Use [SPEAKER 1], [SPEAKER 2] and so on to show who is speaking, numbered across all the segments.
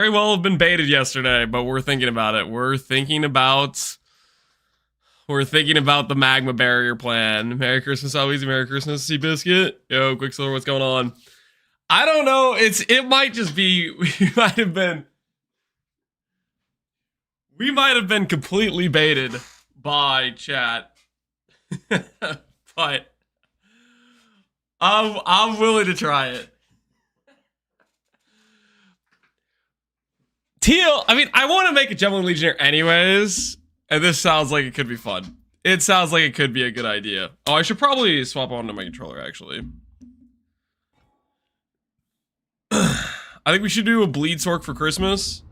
[SPEAKER 1] very well have been baited yesterday, but we're thinking about it. We're thinking about the Magma Barrier plan. Merry Christmas, Alweezy. Merry Christmas, Seabiscuit. Yo, Quicksilver, what's going on? I don't know. It might just be we might have been completely baited by chat. But I'm willing to try it. Teal, I mean, I want to make a Gemling Legionnaire anyways, and this sounds like it could be fun. It sounds like it could be a good idea. Oh, I should probably swap onto my controller, actually. I think we should do a Bleed Sork for Christmas.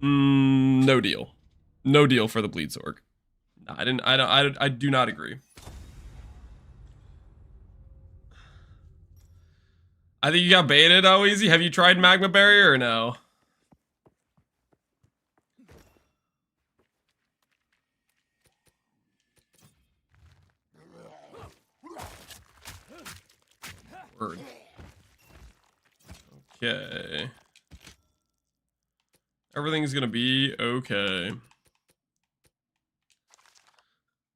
[SPEAKER 1] No deal. No deal for the Bleed Sork. No, I do not agree. I think you got baited, Alweezy. Have you tried Magma Barrier or no? Word. Okay. Everything's gonna be okay.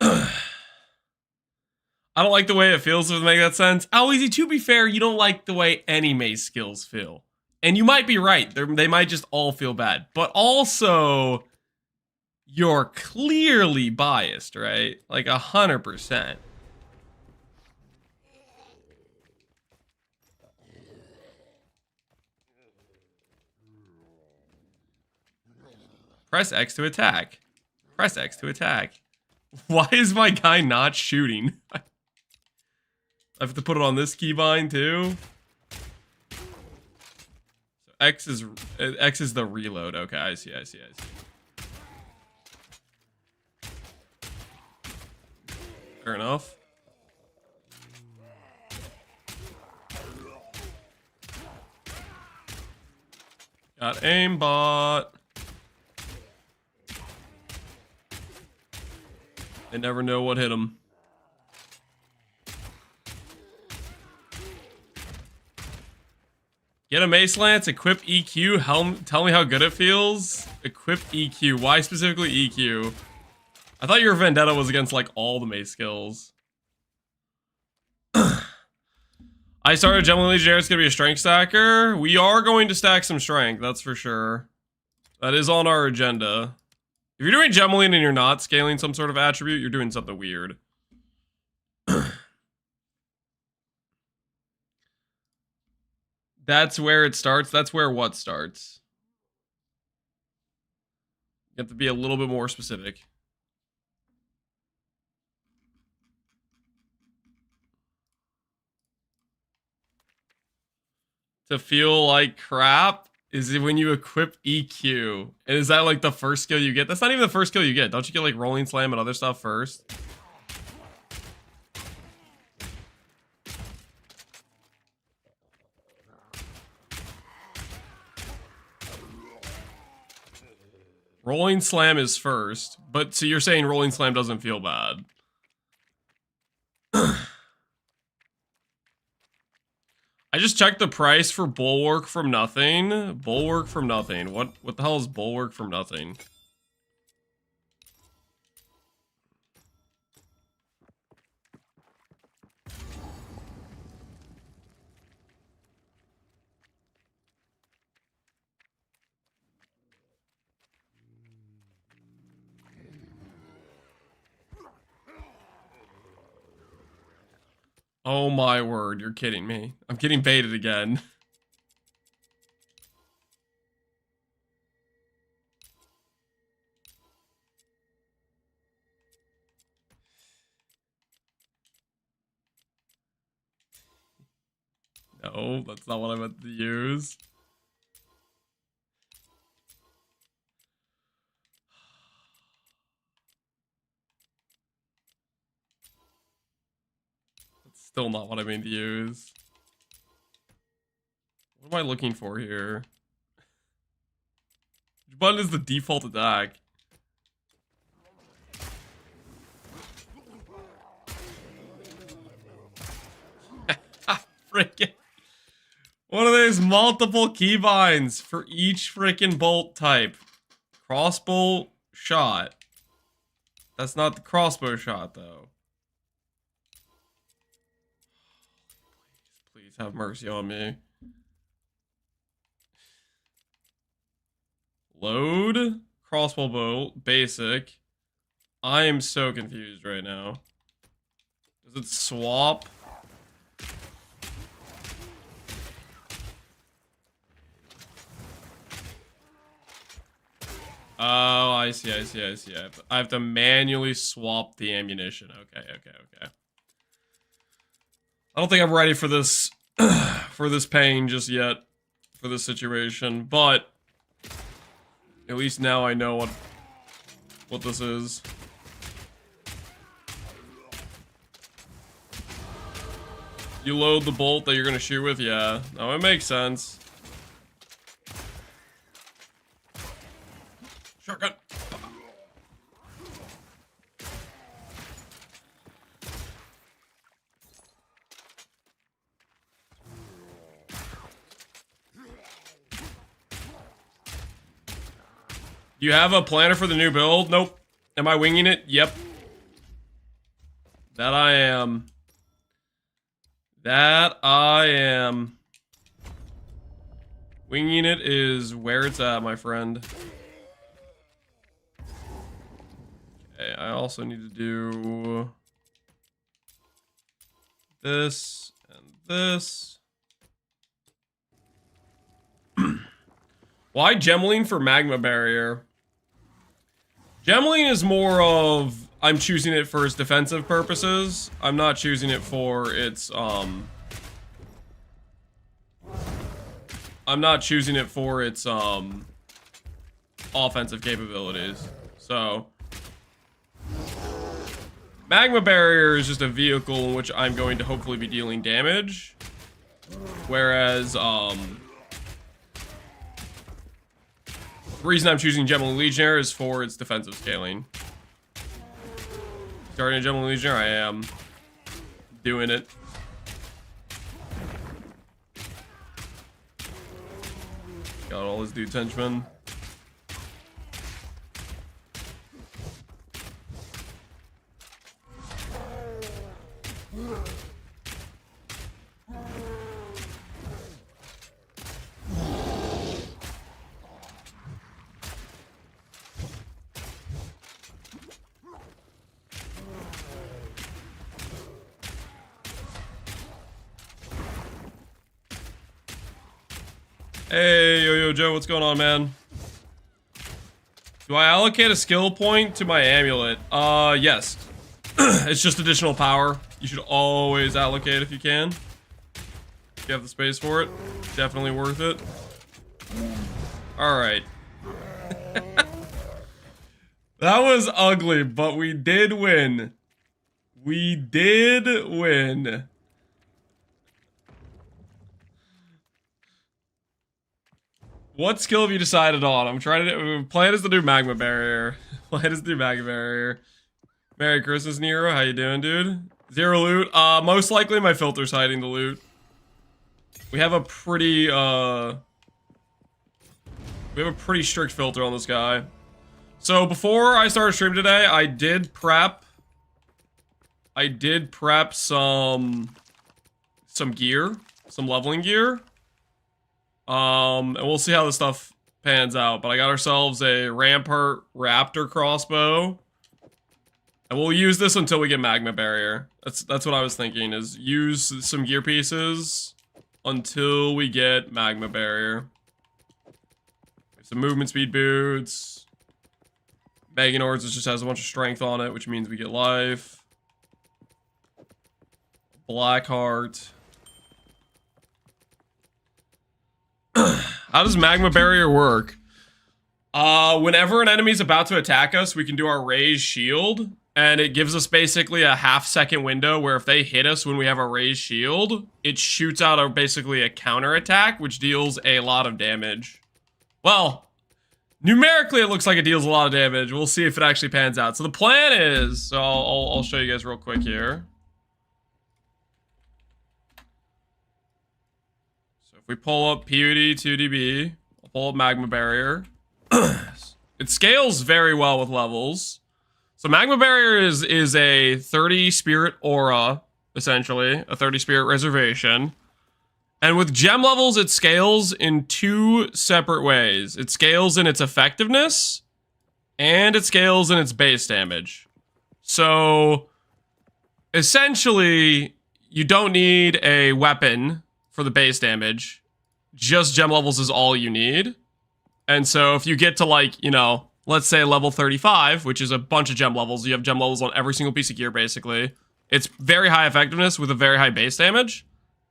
[SPEAKER 1] I don't like the way it feels, if it makes that sense. Alweezy, to be fair, you don't like the way any mace skills feel. And you might be right. They might just all feel bad. But also, you're clearly biased, right? Like 100%. Press X to attack. Press X to attack. Why is my guy not shooting? I have to put it on this keybind too. So X is the reload. Okay, I see. Fair enough. Got aimbot. They never know what hit them. Get a Mace Lance, equip EQ, tell me how good it feels. Equip EQ, why specifically EQ? I thought your Vendetta was against like all the Mace skills. I started Gemling Legionnaire, it's gonna be a strength stacker. We are going to stack some strength, that's for sure. That is on our agenda. If you're doing Gemling and you're not scaling some sort of attribute, you're doing something weird. That's where it starts. That's where what starts. You have to be a little bit more specific. To feel like crap is when you equip EQ. And is that like the first skill you get? That's not even the first skill you get. Don't you get like Rolling Slam and other stuff first? Rolling Slam is first, but so you're saying Rolling Slam doesn't feel bad. I just checked the price for Bulwark from Nothing. Bulwark from Nothing. What the hell is Bulwark from Nothing? Oh my word, you're kidding me. I'm getting baited again. No, that's not what I meant to use. That's still not what I mean to use. What am I looking for here? Which button is the default attack? Freaking. What are these multiple keybinds for each freaking bolt type? Crossbow shot. That's not the crossbow shot, though. Please have mercy on me. Load. Crossbow bolt. Basic. I am so confused right now. Does it swap? Oh, I see. I have to manually swap the ammunition. Okay. I don't think I'm ready for this, for this pain just yet, for this situation, but at least now I know what this is. You load the bolt that you're gonna shoot with? Yeah. No, it makes sense. Shotgun. Do you have a planner for the new build? Nope. Am I winging it? Yep. That I am. Winging it is where it's at, my friend. Okay, I also need to do this and this. Why Gemling for Magma Barrier? Gemling is more of, I'm choosing it for its defensive purposes. I'm not choosing it for its, offensive capabilities. So, Magma Barrier is just a vehicle in which I'm going to hopefully be dealing damage. Whereas, the reason I'm choosing Gemling Legionnaire is for its defensive scaling. Starting a Gemling Legionnaire, I am doing it. Got all his dudes henchmen. Hey, Yo Joe, what's going on, man? Do I allocate a skill point to my amulet? Yes. It's just additional power. You should always allocate if you can. If you have the space for it. Definitely worth it. Alright. That was ugly, but we did win. We did win. What skill have you decided on? I'm trying to plan is to do Magma Barrier. Plan is to do Magma Barrier. Merry Christmas, Nero. How you doing, dude? Zero loot. Most likely my filter's hiding the loot. We have a pretty strict filter on this guy. So before I started stream today, I did prep some gear, some leveling gear. And we'll see how this stuff pans out. But I got ourselves a Rampart Raptor crossbow. And we'll use this until we get Magma Barrier. That's what I was thinking, is use some gear pieces until we get Magma Barrier. Some movement speed boots. Meganord's just has a bunch of strength on it, which means we get life. Blackheart. How does Magma Barrier work? Whenever an enemy's about to attack us, we can do our raised shield, and it gives us basically a half-second window where if they hit us when we have a raised shield, it shoots out basically a counter attack, which deals a lot of damage. Well, numerically it looks like it deals a lot of damage. We'll see if it actually pans out. So the plan is, so I'll show you guys real quick here. we pull up PUD 2DB, I'll pull up Magma Barrier. It scales very well with levels. So Magma Barrier is a 30 spirit aura, essentially, a 30 spirit reservation. And with gem levels, it scales in two separate ways. It scales in its effectiveness, and it scales in its base damage. So, essentially, you don't need a weapon for the base damage. Just gem levels is all you need. And so if you get to, like, you know, let's say level 35, which is a bunch of gem levels, you have gem levels on every single piece of gear, basically. It's very high effectiveness with a very high base damage.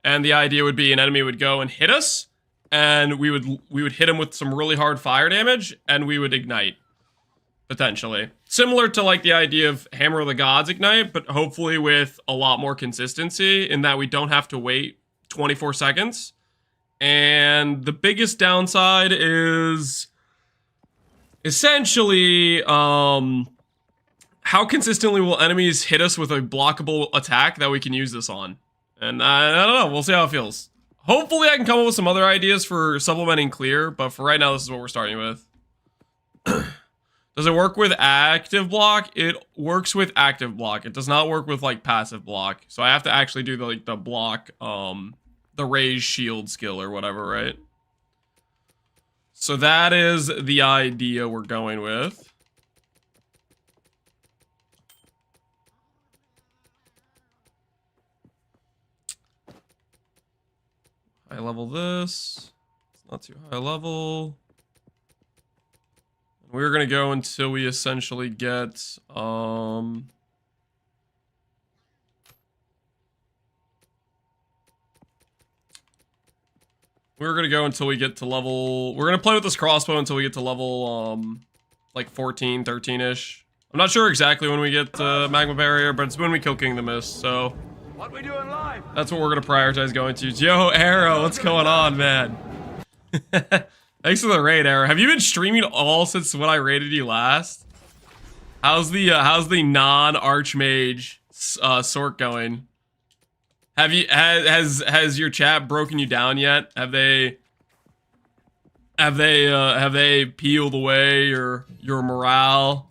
[SPEAKER 1] And the idea would be an enemy would go and hit us, and we would hit him with some really hard fire damage, and we would ignite, potentially. Similar to like the idea of Hammer of the Gods ignite, but hopefully with a lot more consistency in that we don't have to wait 24 seconds. And the biggest downside is essentially how consistently will enemies hit us with a blockable attack that we can use this on. And I don't know, we'll see how it feels. Hopefully I can come up with some other ideas for supplementing clear, but for right now, this is what we're starting with. Does it work with active block? It works with active block. It does not work with like passive block. So I have to actually do the block, the raise shield skill or whatever, right? So that is the idea we're going with. High level this. It's not too high level. And we're gonna go until we essentially get we're gonna go until we get to level. We're gonna play with this crossbow until we get to level like 14, 13-ish. I'm not sure exactly when we get Magma Barrier, but it's when we kill King of the Mist, so
[SPEAKER 2] What we doing live?
[SPEAKER 1] that's what we're gonna prioritize going to. Yo, Arrow, what's going on, man? Thanks for the raid, Arrow. Have you been streaming all since when I raided you last? How's the non-Archmage sort going? Have you has your chat broken you down yet? Have they peeled away your morale?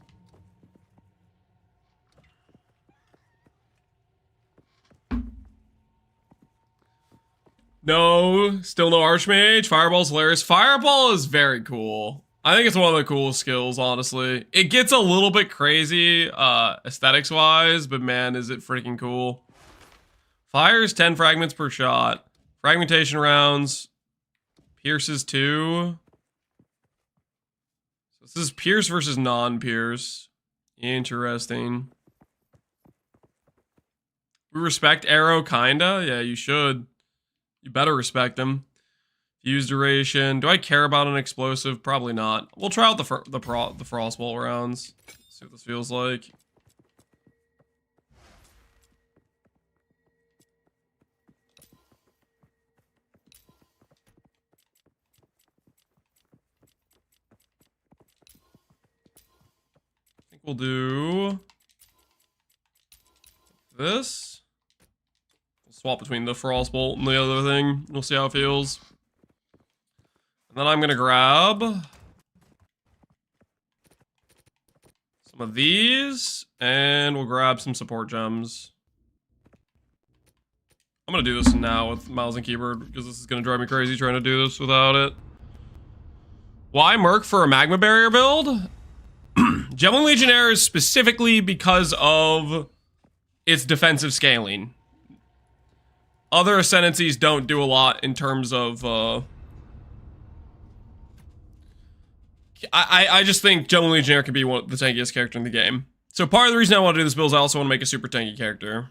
[SPEAKER 1] No, still no Archmage. Fireball's hilarious. Fireball is very cool. I think it's one of the coolest skills, honestly. It gets a little bit crazy, aesthetics-wise, but man, is it freaking cool. Fires 10 fragments per shot. Fragmentation rounds. Pierces 2. So this is pierce versus non-pierce. Interesting. We respect Arrow, kinda? Yeah, you should. You better respect him. Fuse duration. Do I care about an explosive? Probably not. We'll try out the frostbolt rounds. See what this feels like. I think we'll do this. Swap between the frostbolt and the other thing. We'll see how it feels. And then I'm gonna grab some of these, and we'll grab some support gems. I'm gonna do this now with mouse and keyboard because this is gonna drive me crazy trying to do this without it. Why Merc for a Magma Barrier build? Gemling Legionnaire is specifically because of its defensive scaling. Other Ascendancies don't do a lot in terms of, I just think Gemling Legionnaire could be the tankiest character in the game. So part of the reason I want to do this build is I also want to make a super tanky character.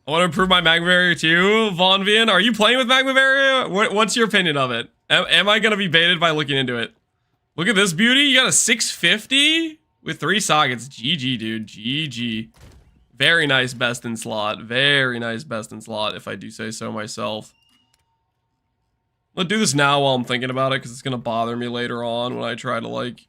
[SPEAKER 1] I want to improve my Magma Barrier too, Von Vian. Are you playing with Magma Barrier? What's your opinion of it? Am I going to be baited by looking into it? Look at this beauty. You got a 650 with 3 sockets. GG, dude. GG. Very nice best in slot. Very nice best in slot, if I do say so myself. Let's do this now while I'm thinking about it, because it's going to bother me later on when I try to, like...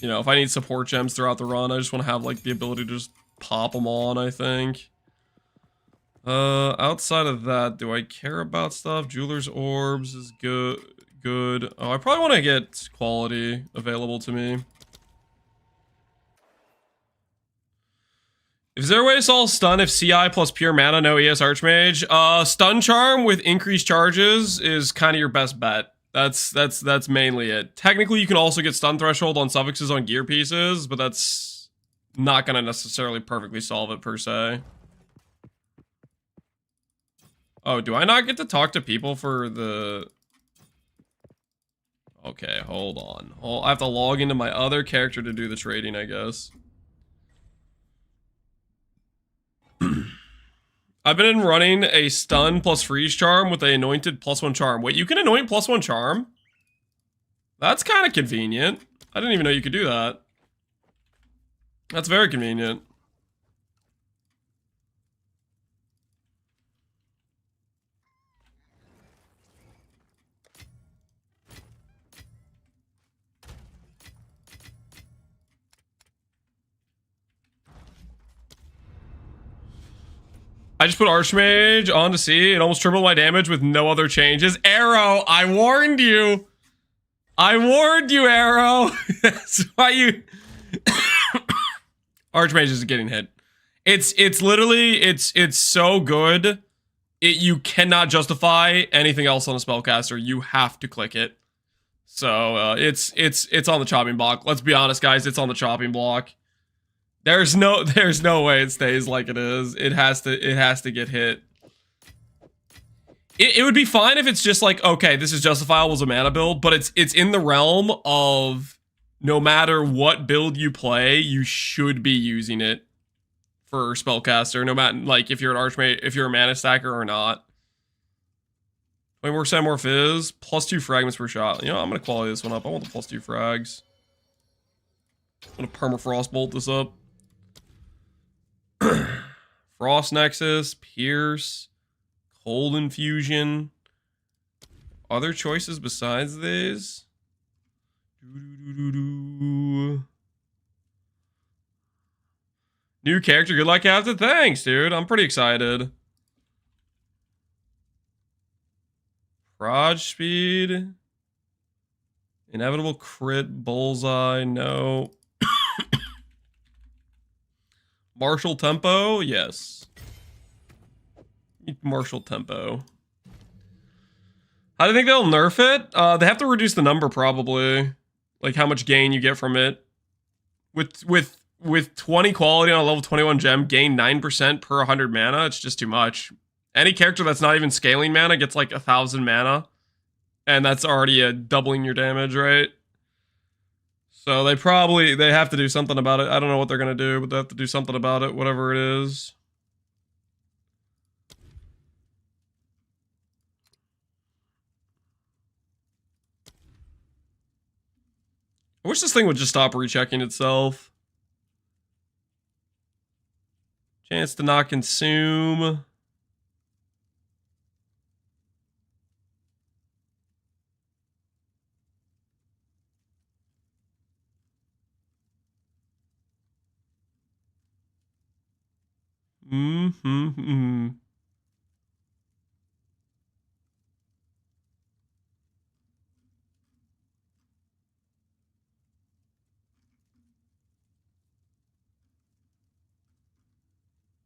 [SPEAKER 1] You know, if I need support gems throughout the run, I just want to have, like, the ability to just pop them on, I think. Outside of that, do I care about stuff? Jeweler's Orbs is good. Oh, I probably want to get quality available to me. Is there a way to solve stun if CI plus pure mana, no ES Archmage? Stun charm with increased charges is kind of your best bet. That's mainly it. Technically, you can also get stun threshold on suffixes on gear pieces, but that's not gonna necessarily perfectly solve it per se. Oh, do I not get to talk to people for the... Okay, hold on. I have to log into my other character to do the trading, I guess. I've been running a stun plus freeze charm with a anointed +1 charm. Wait, you can anoint +1 charm? That's kind of convenient. I didn't even know you could do that. That's very convenient. I just put Archmage on to see. It almost tripled my damage with no other changes. Arrow, I warned you. I warned you, Arrow. That's why you... Archmage is getting hit. It's literally, it's so good. You cannot justify anything else on a spellcaster. You have to click it. So it's on the chopping block. Let's be honest, guys. It's on the chopping block. There's no way it stays like it is. It has to get hit. It would be fine if it's just like, okay, this is justifiable as a mana build, but it's in the realm of no matter what build you play, you should be using it for spellcaster, no matter like if you're an Archmage, if you're a mana stacker or not. 20% more fizz, +2 fragments per shot. You know, I'm gonna quality this one up. I want the +2 frags. I'm gonna permafrost bolt this up. Frost Nexus, Pierce, Cold Infusion. Other choices besides these? New character, good luck, Captain. Thanks, dude. I'm pretty excited. Proj speed. Inevitable crit, bullseye, no. Martial tempo, yes. Martial tempo. How do you think they'll nerf it? They have to reduce the number probably. Like how much gain you get from it. With 20 quality on a level 21 gem, gain 9% per 100 mana. It's just too much. Any character that's not even scaling mana gets like 1,000 mana. And that's already doubling your damage, right? So they have to do something about it. I don't know what they're going to do, but they have to do something about it, whatever it is. I wish this thing would just stop rechecking itself. Chance to not consume.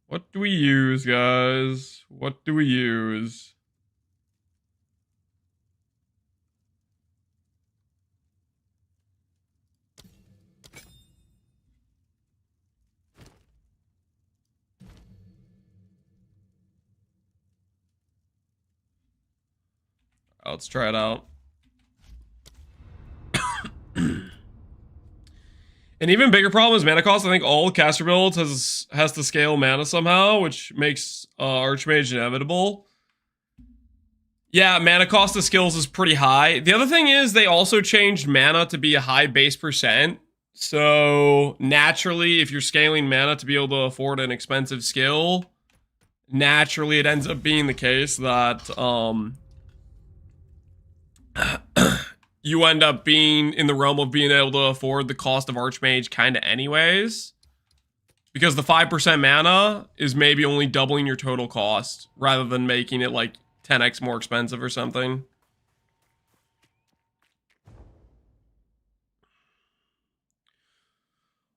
[SPEAKER 1] What do we use, guys? What do we use? Let's try it out. An even bigger problem is mana cost. I think all caster builds has to scale mana somehow, which makes Archmage inevitable. Yeah, mana cost of skills is pretty high. The other thing is they also changed mana to be a high base percent. So naturally, if you're scaling mana to be able to afford an expensive skill, naturally it ends up being the case that you end up being in the realm of being able to afford the cost of Archmage kind of anyways. Because the 5% mana is maybe only doubling your total cost rather than making it like 10x more expensive or something.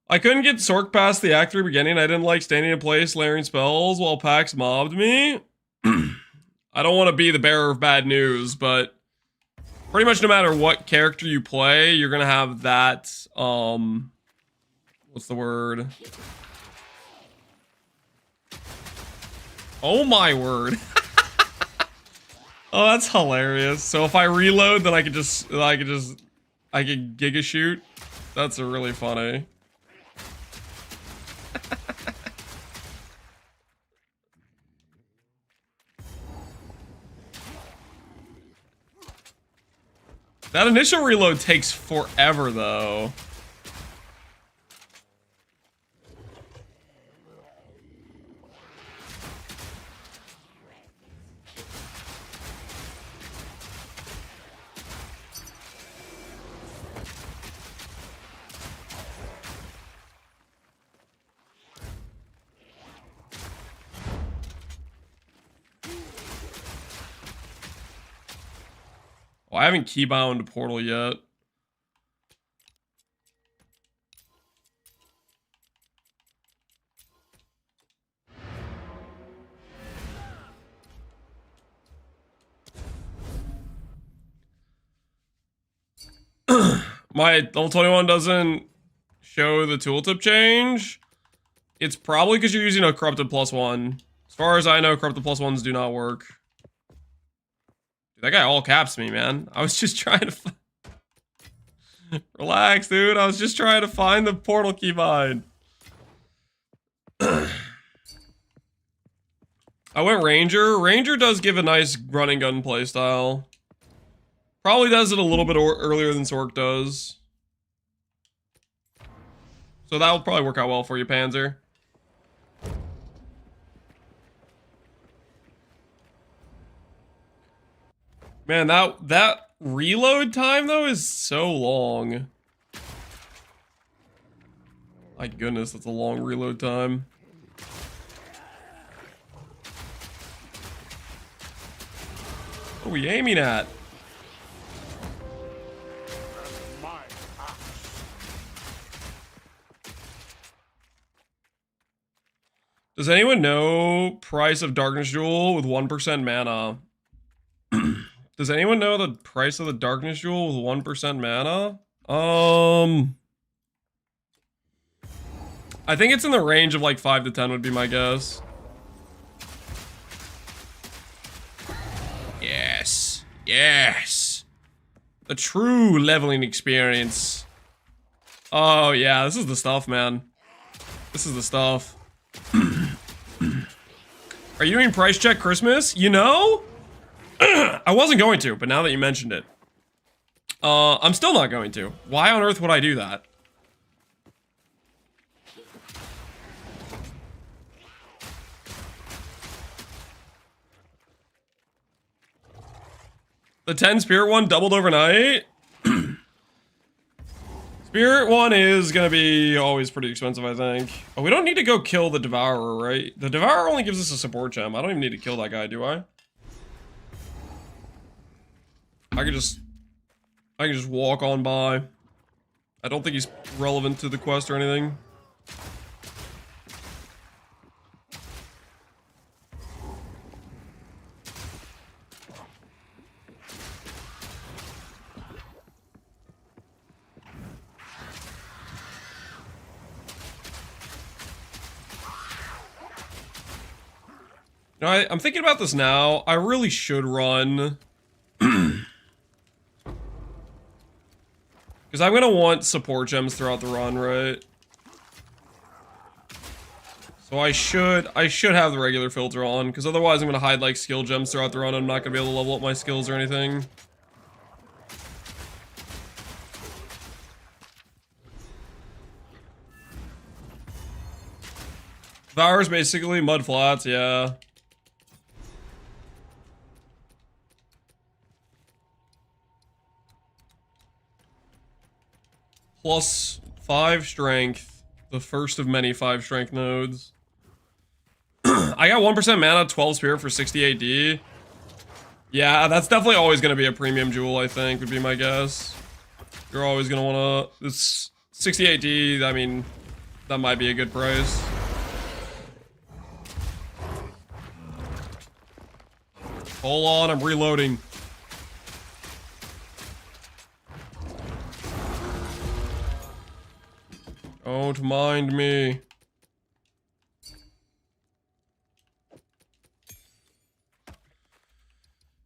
[SPEAKER 1] I couldn't get Sork past the Act 3 beginning. I didn't like standing in place, layering spells while Pax mobbed me. I don't want to be the bearer of bad news, but pretty much no matter what character you play, you're going to have that, what's the word? Oh my word. Oh, that's hilarious. So if I reload, then I could giga shoot. That's really funny. That initial reload takes forever though. Oh, I haven't keybound Portal yet. My level 21 doesn't show the tooltip change. It's probably because you're using a corrupted +1. As far as I know, corrupted +1s do not work. Dude, that guy all caps me, man. I was just trying to relax, dude. I was just trying to find the portal keybind. I went Ranger. Ranger does give a nice run and gun playstyle. Probably does it a little bit earlier than Sork does. So that will probably work out well for you, Panzer. Man, that reload time, though, is so long. My goodness, that's a long reload time. What are we aiming at? Does anyone know price of Darkness Jewel with 1% mana? Does anyone know the price of the Darkness Jewel with 1% mana? I think it's in the range of like 5 to 10 would be my guess. Yes. Yes. The true leveling experience. Oh yeah, this is the stuff, man. This is the stuff. Are you doing price check Christmas? You know? I wasn't going to, but now that you mentioned it. I'm still not going to. Why on earth would I do that? The 10 Spirit one doubled overnight? Spirit one is gonna be always pretty expensive, I think. Oh, we don't need to go kill the Devourer, right? The Devourer only gives us a support gem. I don't even need to kill that guy, do I? I can just walk on by. I don't think he's relevant to the quest or anything. You know, I'm thinking about this now. I really should run. Because I'm going to want support gems throughout the run, right? So I should have the regular filter on. Because otherwise I'm going to hide like skill gems throughout the run. I'm not going to be able to level up my skills or anything. Devour's basically mud flats, yeah. +5 strength. The first of many 5 strength nodes. I got 1% mana, 12 spirit for 60 AD. Yeah, that's definitely always going to be a premium jewel, I think, would be my guess. You're always going to want to... This 60 AD, I mean, that might be a good price. Hold on, I'm reloading. Don't mind me.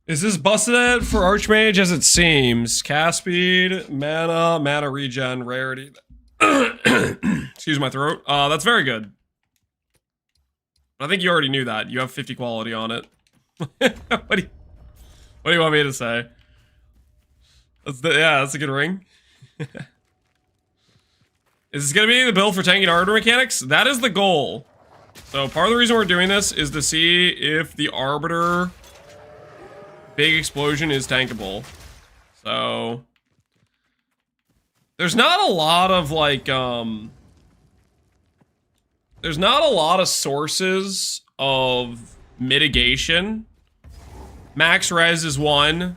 [SPEAKER 1] Is this busted for Archmage as it seems? Cast speed, mana regen, rarity. Excuse my throat. That's very good. I think you already knew that. You have 50 quality on it. What do you want me to say? That's a good ring. Is this gonna be the build for tanking arbiter mechanics? That is the goal. So part of the reason we're doing this is to see if the arbiter big explosion is tankable. So there's not a lot of like there's not a lot of sources of mitigation. Max res is one.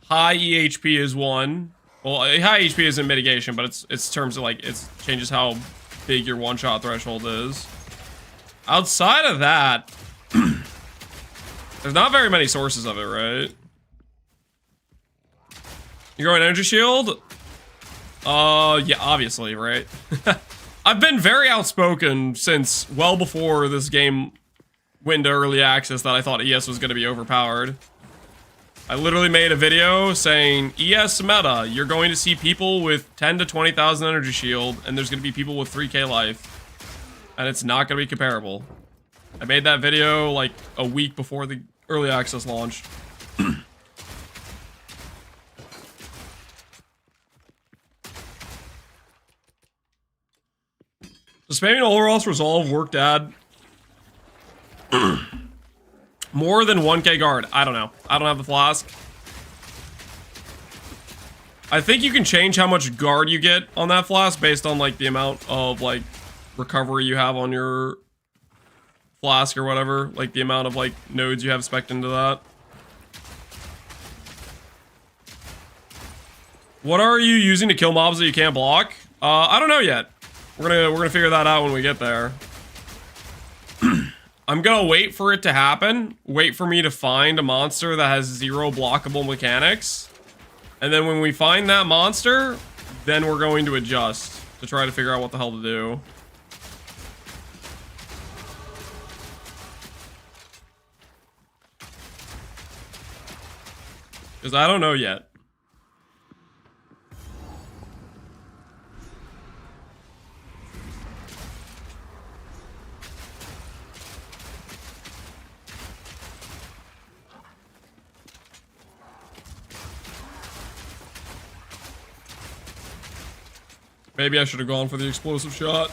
[SPEAKER 1] High EHP is one. Well, high HP isn't mitigation, but it's terms of like it changes how big your one-shot threshold is. Outside of that, there's not very many sources of it, right? You're going energy shield? Yeah, obviously, right? I've been very outspoken since well before this game went into early access that I thought ES was going to be overpowered. I literally made a video saying, ES meta, you're going to see people with 10 to 20,000 energy shield, and there's going to be people with 3k life. And it's not going to be comparable. I made that video like a week before the early access launched. Does spamming Olros resolve work, Dad? More than 1k guard. I don't know. I don't have the flask. I think you can change how much guard you get on that flask based on like the amount of like recovery you have on your flask or whatever. Like the amount of like nodes you have spec'd into that. What are you using to kill mobs that you can't block? I don't know yet. We're gonna figure that out when we get there. I'm gonna wait for it to happen. Wait for me to find a monster that has 0 blockable mechanics. And then when we find that monster, then we're going to adjust to try to figure out what the hell to do. Because I don't know yet. Maybe I should have gone for the explosive shot.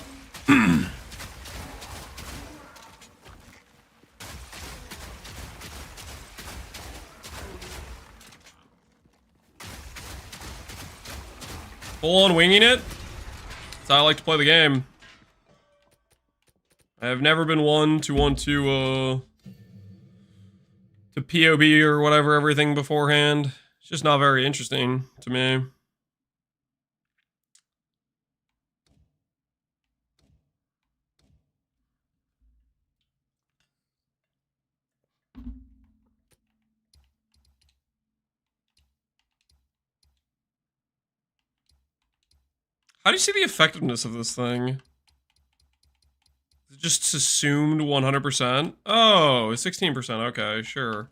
[SPEAKER 1] Full on winging it. That's how I like to play the game. I have never been one to want to POB or whatever everything beforehand. It's just not very interesting to me. How do you see the effectiveness of this thing? Is it just assumed 100%? Oh, 16%. Okay, sure.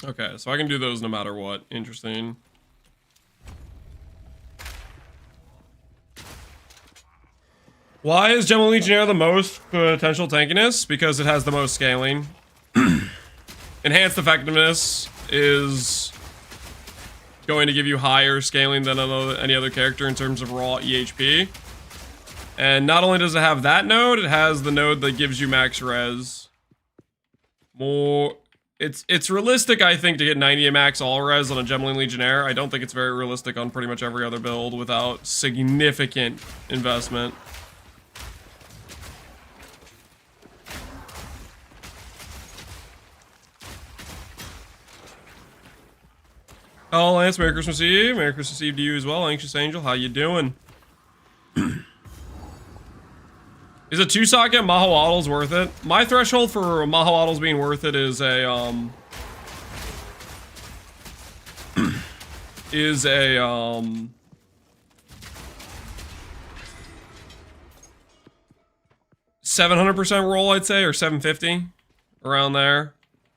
[SPEAKER 1] Okay, so I can do those no matter what. Interesting. Why is Gemling Legionnaire the most potential tankiness? Because it has the most scaling. Enhanced effectiveness is going to give you higher scaling than any other character in terms of raw EHP. And not only does it have that node, it has the node that gives you max res. More... It's realistic, I think, to get 90 max all res on a Gemling Legionnaire. I don't think it's very realistic on pretty much every other build without significant investment. Oh, Lance, Merry Christmas Eve. Merry Christmas Eve to you as well, Anxious Angel. How you doing? Is a 2-socket Mahawaddles worth it? My threshold for Mahawaddles being worth it is a, 700% roll, I'd say, or 750, around there.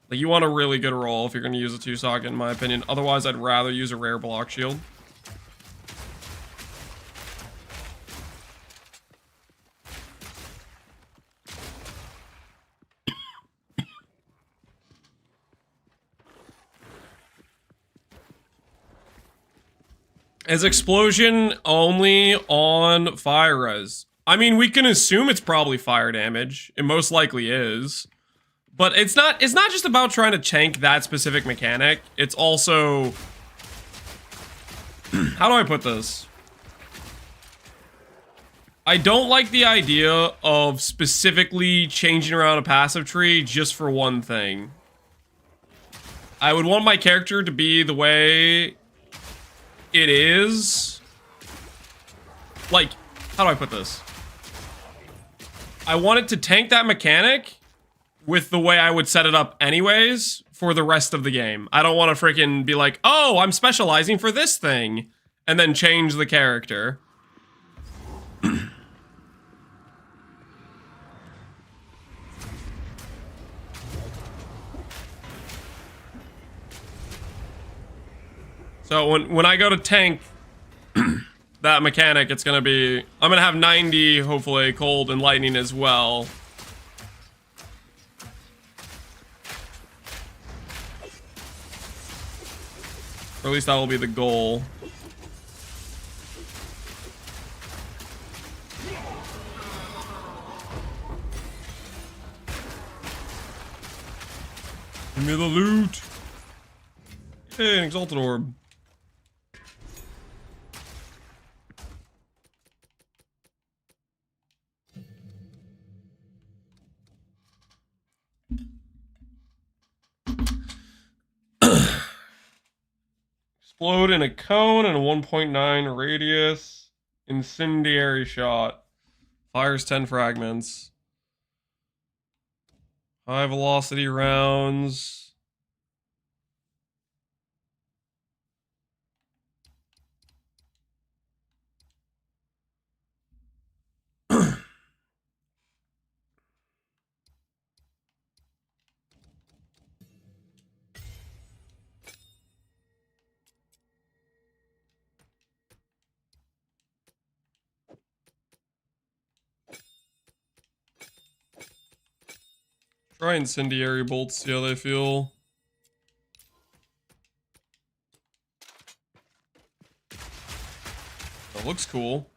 [SPEAKER 1] Like, you want a really good roll if you're going to use a 2-socket, in my opinion. Otherwise, I'd rather use a rare block shield. Is explosion only on fire res? I mean, we can assume it's probably fire damage. It most likely is. But it's not just about trying to tank that specific mechanic. It's also... How do I put this? I don't like the idea of specifically changing around a passive tree just for one thing. I would want my character to be the way it is. Like, how do I put this? I want it to tank that mechanic with the way I would set it up anyways for the rest of the game. I don't want to freaking be like, oh, I'm specializing for this thing, and then change the character. So when I go to tank that mechanic, it's gonna be... I'm gonna have 90, hopefully, cold and lightning as well. Or at least that will be the goal. Give me the loot! Hey, an Exalted Orb. Explode in a cone and a 1.9 radius. Incendiary shot. Fires 10 fragments. High velocity rounds. Try incendiary bolts, see how they feel. That looks cool.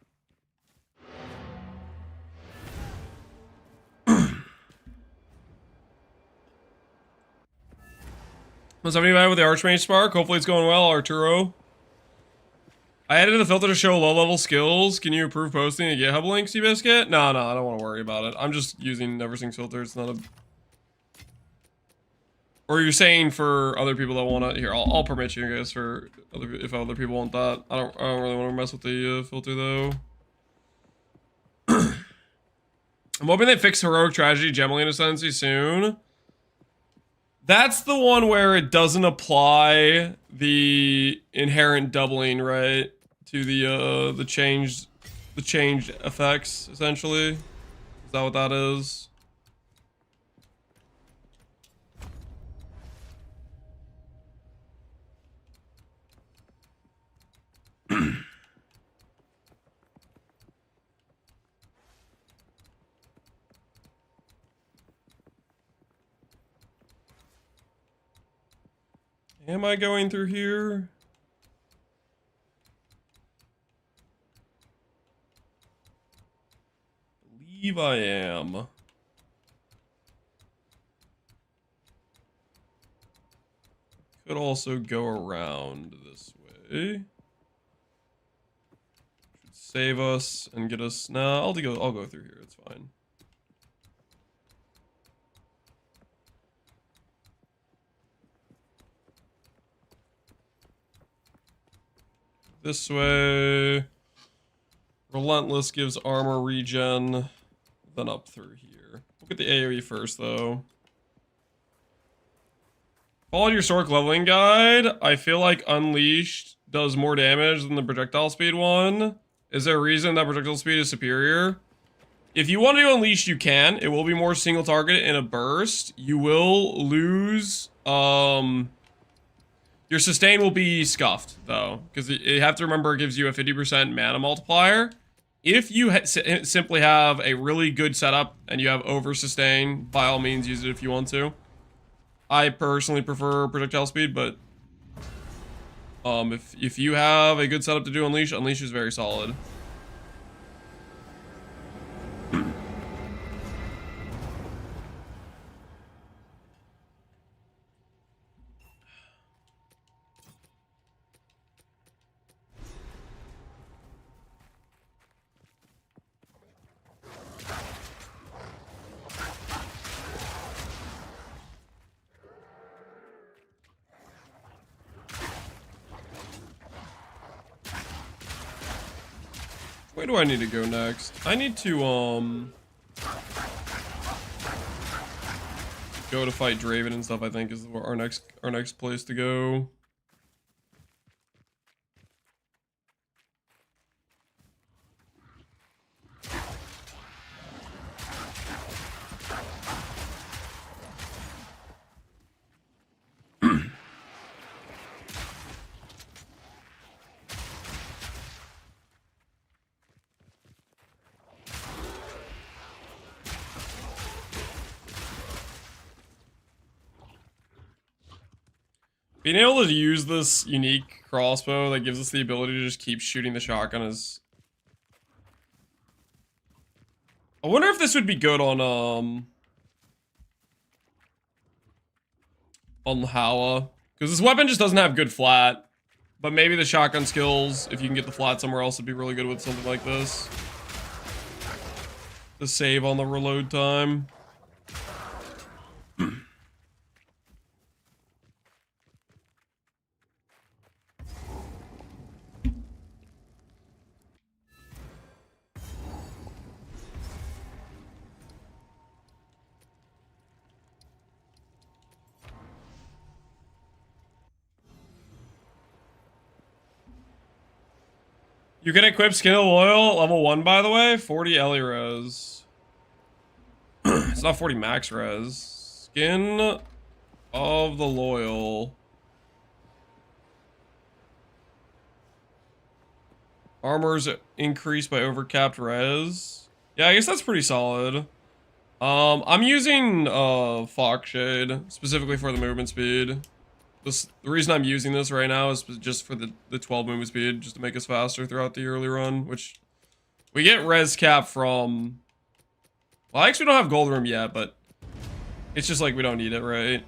[SPEAKER 1] What's up, anybody with the Archmage Spark? Hopefully it's going well, Arturo. I added the filter to show low-level skills. Can you improve posting a GitHub link, Seabiscuit? No, I don't want to worry about it. I'm just using Neversink's filter. It's not a... Or you're saying for other people that want to... Here, I'll permit you guys for if other people want that. I don't really want to mess with the filter, though. I'm hoping they fix Heroic Tragedy Gemling Ascendancy soon. That's the one where it doesn't apply the inherent doubling, right? To the changed effects, essentially. Is that what that is? Am I going through here? believe I am. Could also go around this way. Should save us and get us. Nah, I'll go through here. It's fine. This way. Relentless gives armor regen. Then up through here. We'll get the AoE first, though. Follow your Sork leveling guide. I feel like Unleashed does more damage than the projectile speed one. Is there a reason that projectile speed is superior? If you want to do Unleashed, you can. It will be more single target in a burst. You will lose... Your sustain will be scuffed, though. Because you have to remember it gives you a 50% mana multiplier. If you simply have a really good setup and you have over sustain, by all means use it if you want to. I personally prefer projectile speed, but if you have a good setup to do Unleash, Unleash is very solid. Where do I need to go next? I need to, go to fight Draven and stuff, I think, is our next place to go. Being able to use this unique crossbow that gives us the ability to just keep shooting the shotgun is... I wonder if this would be good on Hawa. Because this weapon just doesn't have good flat. But maybe the shotgun skills, if you can get the flat somewhere else, would be really good with something like this. The save on the reload time. You can equip Skin of Loyal, level 1 by the way, 40 Ellie res. It's not 40 max res. Skin of the Loyal. Armor's increased by overcapped res. Yeah, I guess that's pretty solid. I'm using Foxshade, specifically for the movement speed. The reason I'm using this right now is just for the 12 movement speed, just to make us faster throughout the early run, which we get res cap from... Well, I actually don't have Gold Room yet, but it's just like we don't need it, right?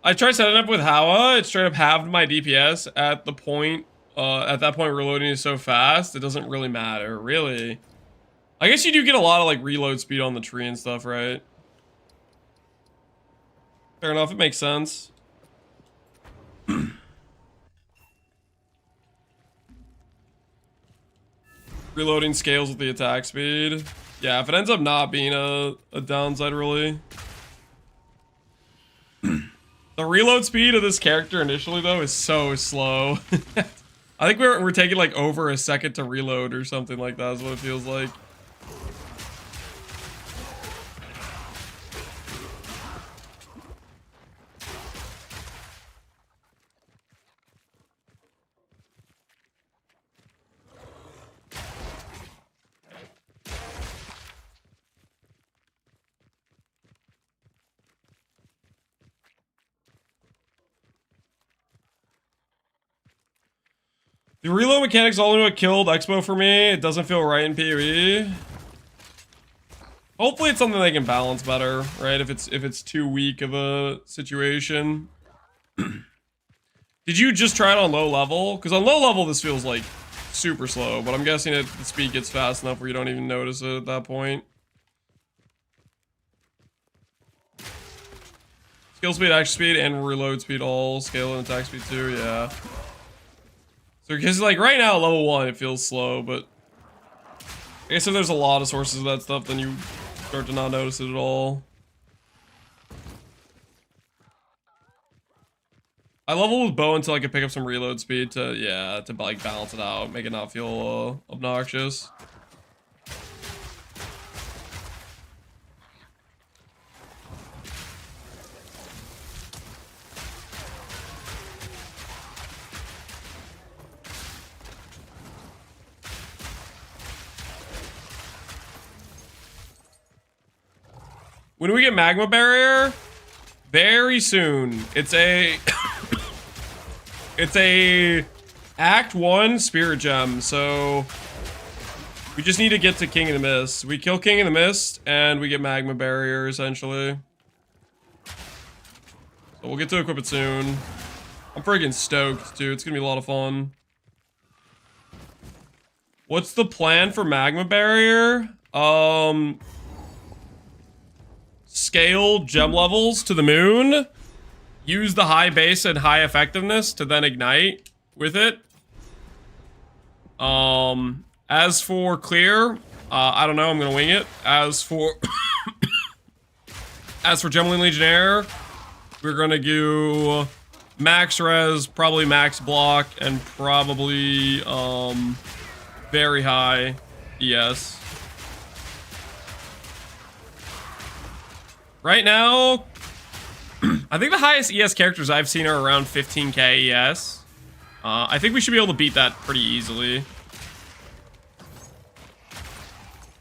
[SPEAKER 1] I tried setting up with Hawa. It straight up halved my DPS at the point. At that point, reloading is so fast, it doesn't really matter, really. I guess you do get a lot of like reload speed on the tree and stuff, right? Fair enough, it makes sense. Reloading scales with the attack speed. Yeah, if it ends up not being a downside, really. The reload speed of this character initially, though, is so slow. I think we're taking, like, over a second to reload or something like that is what it feels like. The reload mechanic's only what killed Expo for me. It doesn't feel right in PoE. Hopefully it's something they can balance better, right? If it's too weak of a situation. Did you just try it on low level? Because on low level this feels like super slow, but I'm guessing the speed gets fast enough where you don't even notice it at that point. Skill speed, action speed, and reload speed all. Scale and attack speed too, yeah. So because like right now at level 1 it feels slow, but I guess if there's a lot of sources of that stuff then you start to not notice it at all. I level with bow until I can pick up some reload speed to, yeah, to like balance it out, make it not feel obnoxious. When we get Magma Barrier, very soon. It's a it's a Act 1 Spirit Gem, so we just need to get to King of the Mist. We kill King of the Mist, and we get Magma Barrier, essentially. So we'll get to equip it soon. I'm freaking stoked, dude. It's gonna be a lot of fun. What's the plan for Magma Barrier? Scale gem levels to the moon. Use the high base and high effectiveness to then ignite with it. As for clear, I don't know, I'm gonna wing it. As for Gemling Legionnaire, we're gonna do max res, probably max block, and probably very high ES. Right now, I think the highest ES characters I've seen are around 15k ES. I think we should be able to beat that pretty easily.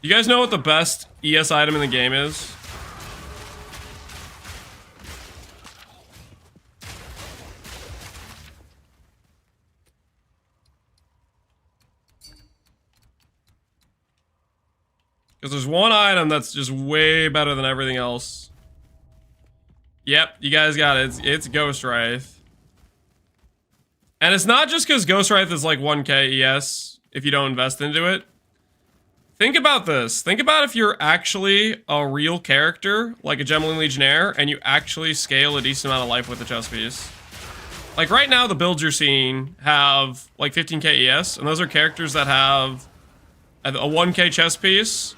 [SPEAKER 1] You guys know what the best ES item in the game is? Because there's one item that's just way better than everything else. Yep, you guys got it. It's Ghost Wraith. And it's not just because Ghost Wraith is like 1k ES if you don't invest into it. Think about this. Think about if you're actually a real character, like a Gemling Legionnaire, and you actually scale a decent amount of life with a chest piece. Like right now, the builds you're seeing have like 15k ES, and those are characters that have a 1k chest piece,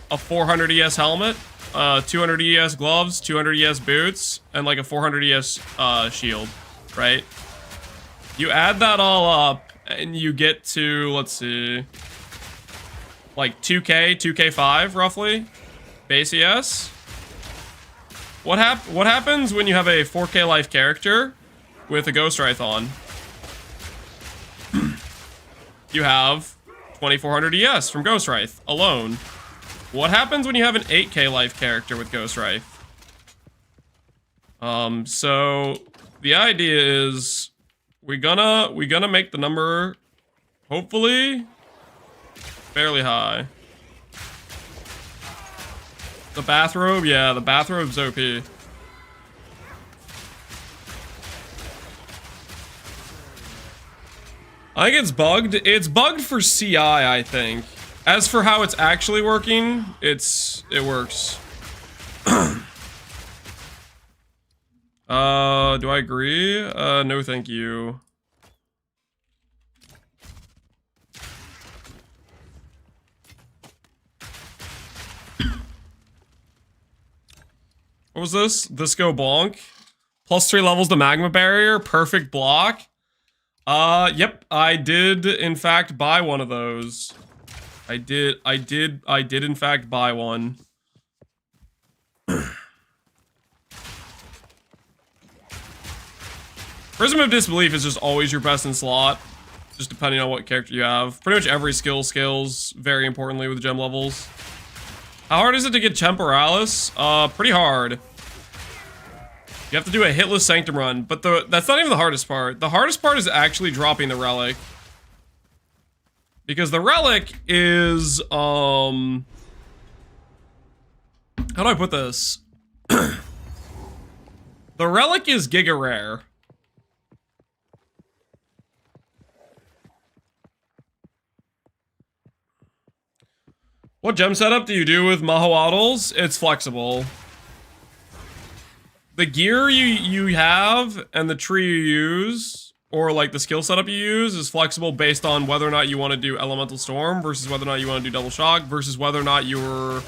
[SPEAKER 1] a 400 ES helmet, 200 ES gloves, 200 ES boots, and like a 400 ES shield, right? You add that all up, and you get to, let's see, like 2k, 2k5 roughly, base ES. What happens when you have a 4k life character with a Ghost Wraith on? You have 2400 ES from Ghost Wraith alone. What happens when you have an 8k life character with Ghost Wraith? So the idea is we're gonna make the number hopefully fairly high. The bathrobe, yeah, the bathrobe's OP. I think it's bugged. It's bugged for CI, I think. As for how it's actually working, it works. Do I agree? No thank you. What was this? This go bonk. +3 levels to Magma Barrier. Perfect block. Yep. I did, in fact, buy one of those. I did, in fact, buy one. Prism of Disbelief is just always your best in slot. Just depending on what character you have. Pretty much every skill scales very importantly with gem levels. How hard is it to get Temporalis? Pretty hard. You have to do a hitless Sanctum run, but that's not even the hardest part. The hardest part is actually dropping the relic. Because the relic is, how do I put this? The relic is giga rare. What gem setup do you do with Mahoadals? It's flexible. The gear you have and the tree you use, or like the skill setup you use, is flexible based on whether or not you want to do Elemental Storm versus whether or not you want to do Double Shock versus whether or not you're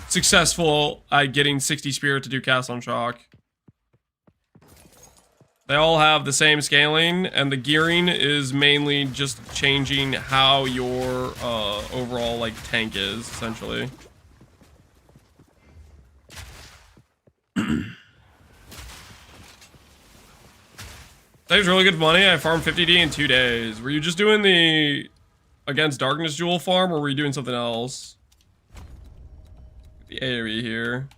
[SPEAKER 1] successful at getting 60 Spirit to do Cast on Shock. They all have the same scaling, and the gearing is mainly just changing how your overall like tank is, essentially. Saves really good money. I farmed 50D in 2 days. Were you just doing the against Darkness Jewel farm, or were you doing something else? The AoE here.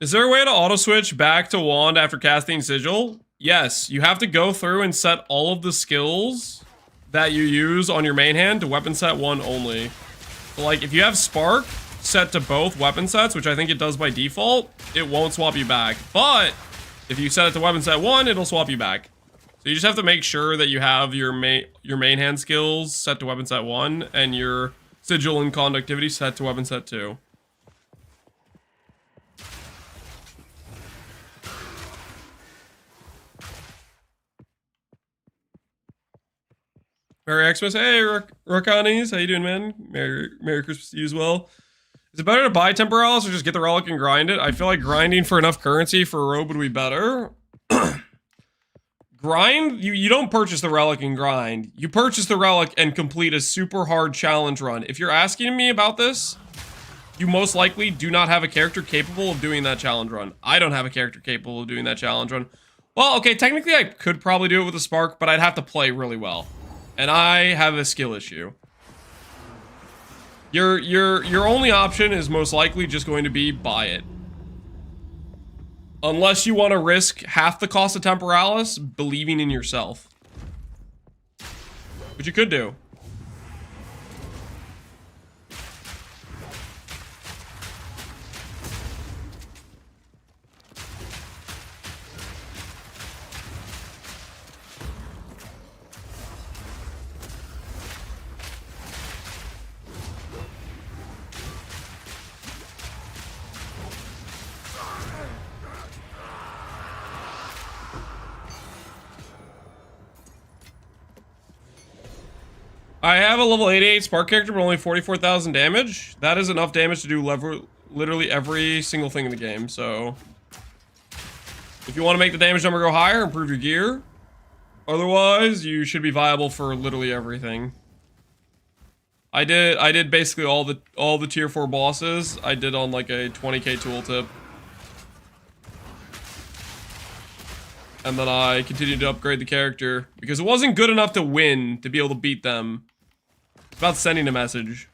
[SPEAKER 1] Is there a way to auto-switch back to Wand after casting Sigil? Yes, you have to go through and set all of the skills that you use on your main hand to weapon set 1 only. So like, if you have Spark set to both weapon sets, which I think it does by default, it won't swap you back. But if you set it to weapon set 1, it'll swap you back. So you just have to make sure that you have your main hand skills set to weapon set 1 and your Sigil and Conductivity set to weapon set 2. Merry Xmas. Hey, Rakanis. How you doing, man? Merry Christmas to you as well. Is it better to buy Temporalis or just get the relic and grind it? I feel like grinding for enough currency for a robe would be better. Grind? You don't purchase the relic and grind. You purchase the relic and complete a super hard challenge run. If you're asking me about this, you most likely do not have a character capable of doing that challenge run. I don't have a character capable of doing that challenge run. Well, okay, technically I could probably do it with a Spark, but I'd have to play really well. And I have a skill issue. Your only option is most likely just going to be buy it. Unless you want to risk half the cost of Temporalis believing in yourself. Which you could do. I have a level 88 Spark character, but only 44,000 damage. That is enough damage to do literally every single thing in the game, so... If you want to make the damage number go higher, improve your gear. Otherwise, you should be viable for literally everything. I did basically all the tier 4 bosses. I did on like a 20k tooltip. And then I continued to upgrade the character because it wasn't good enough to win to be able to beat them. It's about sending a message.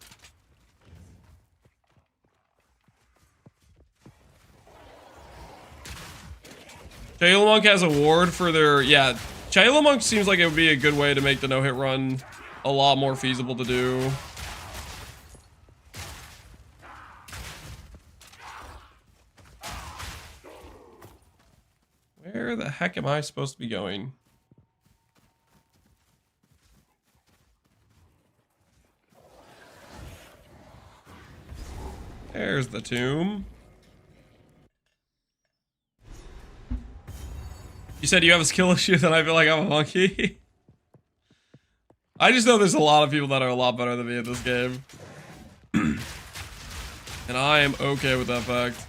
[SPEAKER 1] Monk has a ward for their... Yeah, Monk seems like it would be a good way to make the no-hit run a lot more feasible to do. Where the heck am I supposed to be going? There's the tomb. You said you have a skill issue, then I feel like I'm a monkey. I just know there's a lot of people that are a lot better than me in this game. And I am okay with that fact.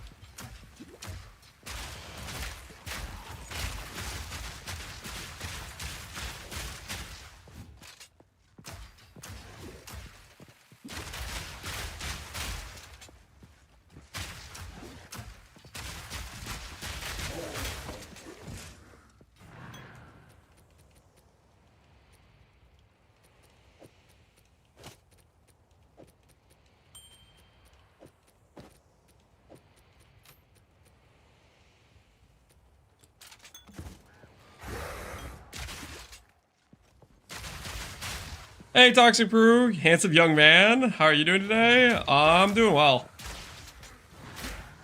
[SPEAKER 1] Hey, Toxic Brew, handsome young man. How are you doing today? I'm doing well.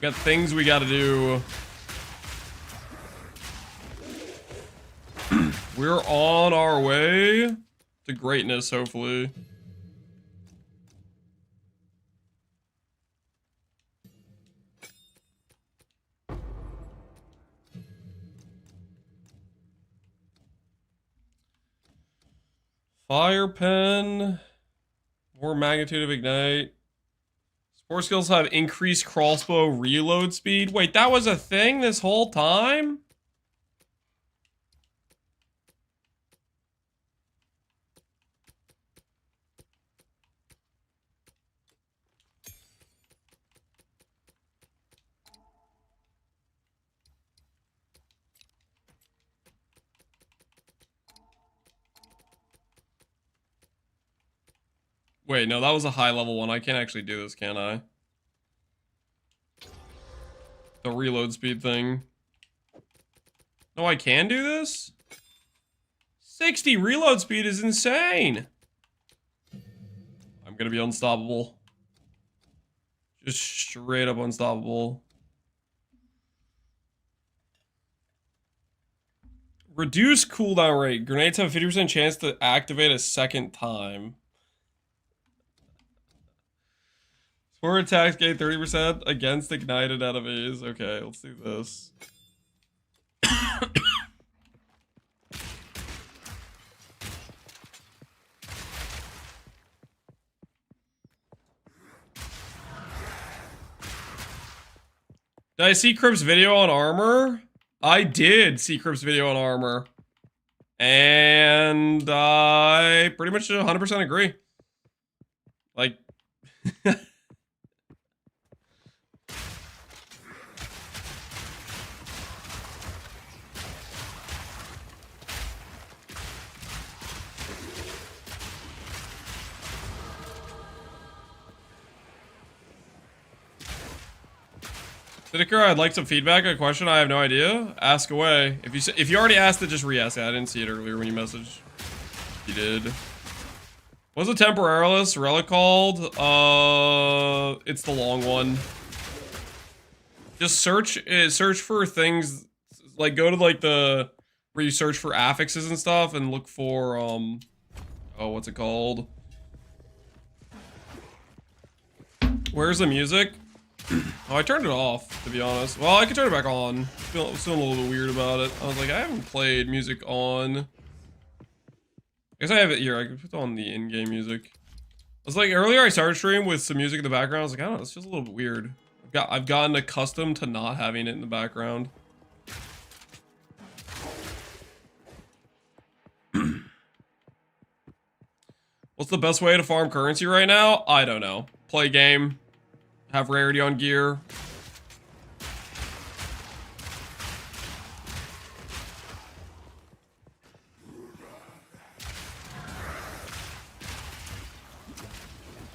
[SPEAKER 1] Got things we gotta do. We're on our way to greatness, hopefully. Fire pen. More magnitude of ignite. Spore skills have increased crossbow reload speed. Wait, that was a thing this whole time? Wait, no, that was a high level one. I can't actually do this, can I? The reload speed thing. No, I can do this? 60 reload speed is insane. I'm gonna be unstoppable. Just straight up unstoppable. Reduce cooldown rate. Grenades have a 50% chance to activate a second time. Spore attacks gain 30% against ignited enemies. Okay, let's do this. Did I see Crip's video on armor? I did see Crip's video on armor. And I pretty much 100% agree. Like... Sticker, I'd like some feedback. A question, I have no idea. Ask away. If you already asked it, just re-ask it. I didn't see it earlier when you messaged. You did. What's a temporalis relic called? It's the long one. Just search for things. Like go to like the where you search for affixes and stuff, and look for oh, what's it called? Where's the music? Oh, I turned it off, to be honest. Well, I could turn it back on. I was feeling a little bit weird about it. I was like, I haven't played music on. I guess I have it here. I could put on the in-game music. I was like, earlier I started stream with some music in the background. I was like, I don't know, it's just a little bit weird. I've gotten accustomed to not having it in the background. What's the best way to farm currency right now? I don't know. Play game. Have rarity on gear.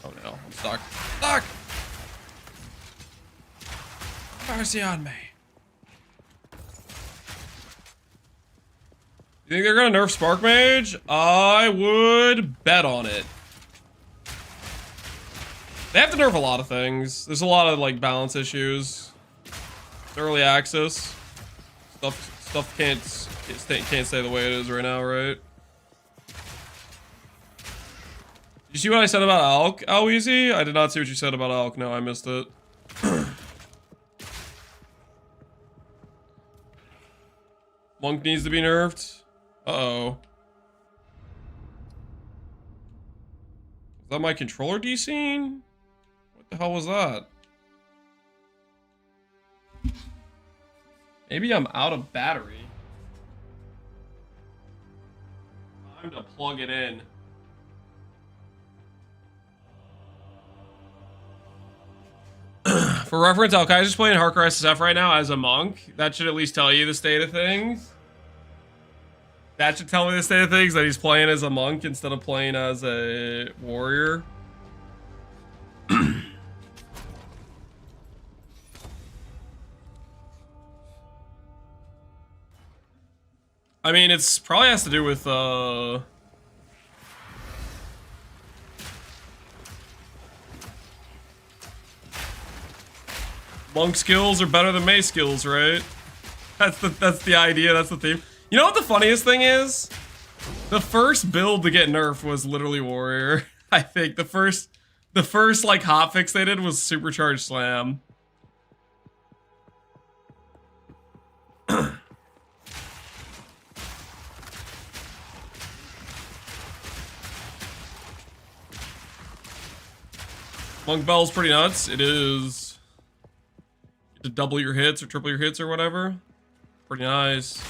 [SPEAKER 1] Oh no, I'm stuck. Stuck! Mercy on me. You think they're gonna nerf Spark Mage? I would bet on it. They have to nerf a lot of things. There's a lot of like balance issues. It's early access. Stuff can't stay the way it is right now, right? Did you see what I said about Alk, Easy? I did not see what you said about Alk. No, I missed it. Monk needs to be nerfed. Uh-oh. Is that my controller desync? What the hell was that? Maybe I'm out of battery. Time to plug it in. For reference, Alkaiser's playing Hardcore SSF right now as a monk. That should at least tell you the state of things. That should tell me the state of things, that he's playing as a monk instead of playing as a warrior. I mean, it's probably has to do with, Monk skills are better than Mei skills, right? That's the idea, that's the theme. You know what the funniest thing is? The first build to get nerfed was literally Warrior. I think the first like hotfix they did was Supercharged Slam. Monk Bell's pretty nuts. It is to double your hits or triple your hits or whatever. Pretty nice.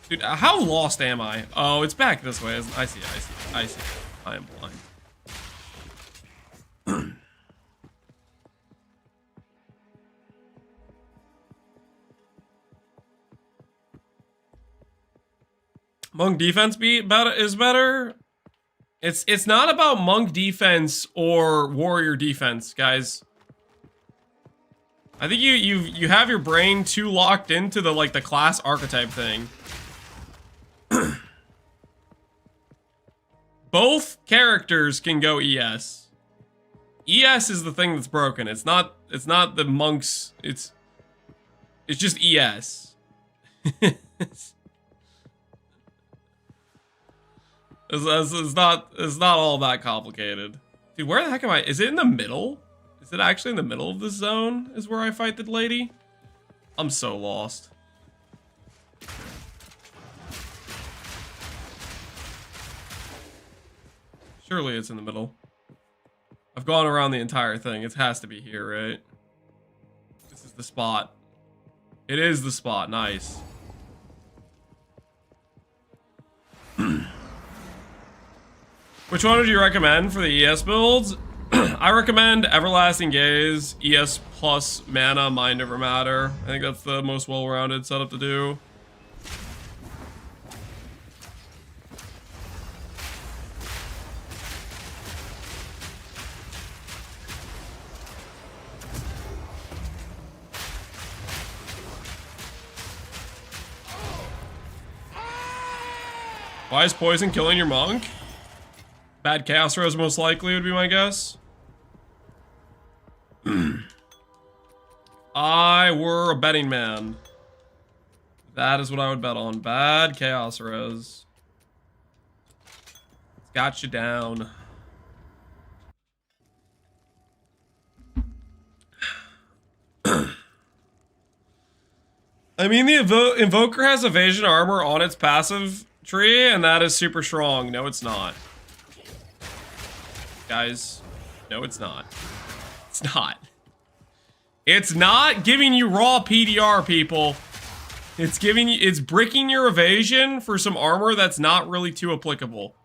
[SPEAKER 1] Dude, how lost am I? Oh, it's back this way. I see it, I see it, I see it. I am blind. Monk defense is better. It's not about monk defense or warrior defense, guys. I think you have your brain too locked into the the class archetype thing. Both characters can go ES. ES is the thing that's broken. It's not the monks. It's just ES. It's not all that complicated. Dude, where the heck am I? Is it in the middle? Is it actually in the middle of the zone is where I fight the lady? I'm so lost. Surely it's in the middle. I've gone around the entire thing. It has to be here, right? This is the spot. It is the spot. Nice. Which one would you recommend for the ES builds? I recommend Everlasting Gaze, ES plus mana, Mind Over Matter. I think that's the most well-rounded setup to do. Why is poison killing your monk? Bad Chaos Rose most likely would be my guess. I were a betting man. That is what I would bet on. Bad Chaos Rose. It's got you down. I mean, the Invoker has evasion armor on its passive tree, and that is super strong. No, it's not. Guys, no, it's not. It's not. It's not giving you raw PDR, people. It's giving you, it's bricking your evasion for some armor that's not really too applicable.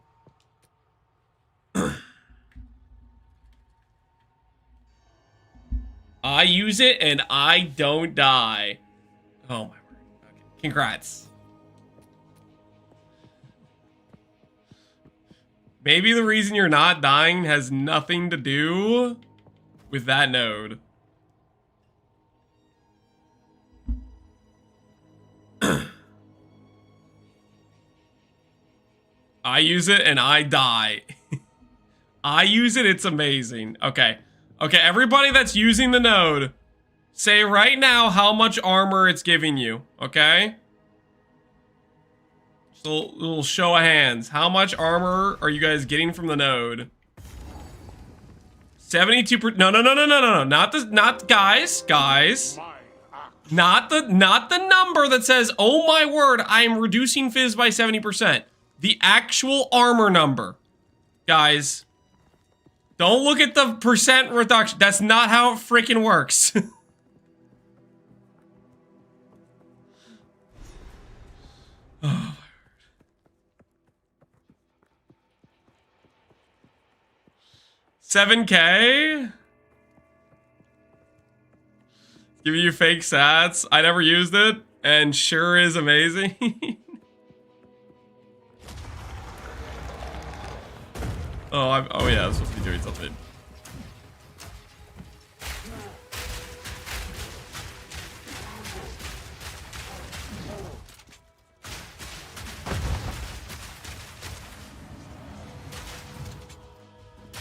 [SPEAKER 1] I use it and I don't die. Oh my word. Okay. Congrats. Maybe the reason you're not dying has nothing to do with that node. I use it and I die. I use it, it's amazing. Okay. Okay, everybody that's using the node, say right now how much armor it's giving you, okay? Just a little show of hands. How much armor are you guys getting from the node? 72%. No. Not guys. Not the number that says, oh my word, I am reducing fizz by 70%. The actual armor number. Guys, don't look at the percent reduction. That's not how it freaking works. Oh. 7K? Giving you fake sats. I never used it, and sure is amazing. Oh yeah, I'm supposed to be doing something.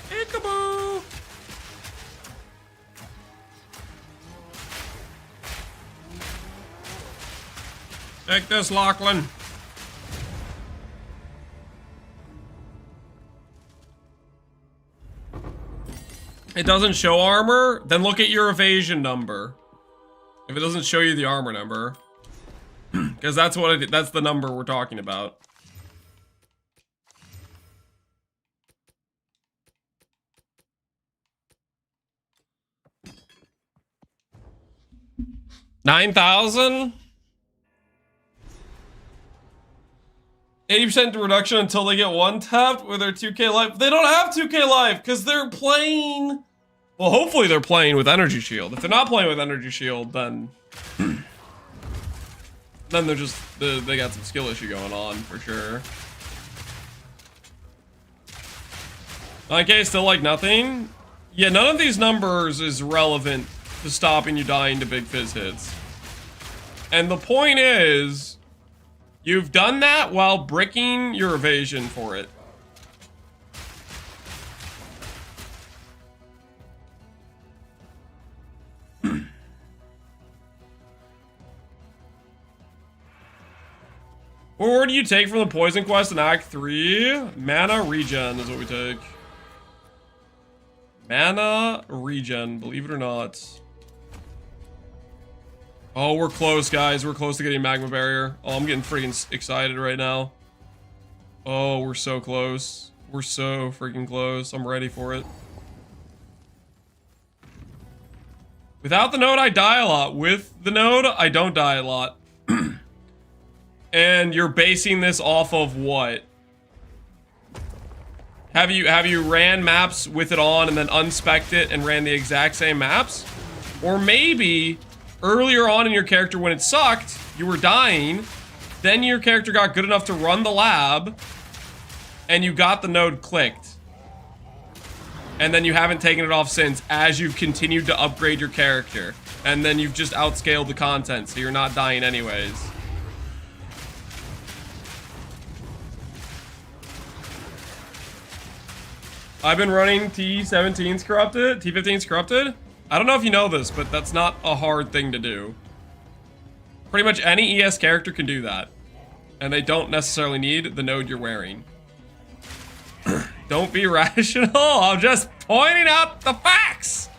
[SPEAKER 1] Peekaboo! Take this, Lachlan. It doesn't show armor, then look at your evasion number. If it doesn't show you the armor number, because that's what that's the number we're talking about. $9,000? 80% reduction until they get one tapped with their 2k life. They don't have 2k life because they're playing. Well, hopefully they're playing with energy shield. If they're not playing with energy shield, then they're just they got some skill issue going on for sure. 9k still like nothing. Yeah, none of these numbers is relevant to stopping you dying to big fizz hits. And the point is, you've done that while bricking your evasion for it. What do you take from the poison quest in Act 3? Mana regen is what we take. Mana regen, believe it or not. Oh, we're close, guys. We're close to getting Magma Barrier. Oh, I'm getting freaking excited right now. Oh, we're so close. We're so freaking close. I'm ready for it. Without the node, I die a lot. With the node, I don't die a lot. And you're basing this off of what? Have you ran maps with it on and then unspec'd it and ran the exact same maps? Or maybe earlier on in your character when it sucked, you were dying, then your character got good enough to run the lab and you got the node clicked. And then you haven't taken it off since as you've continued to upgrade your character. And then you've just outscaled the content, so you're not dying anyways. I've been running T17's corrupted, T15's corrupted. I don't know if you know this, but that's not a hard thing to do. Pretty much any ES character can do that. And they don't necessarily need the node you're wearing. Don't be rational, I'm just pointing out the facts!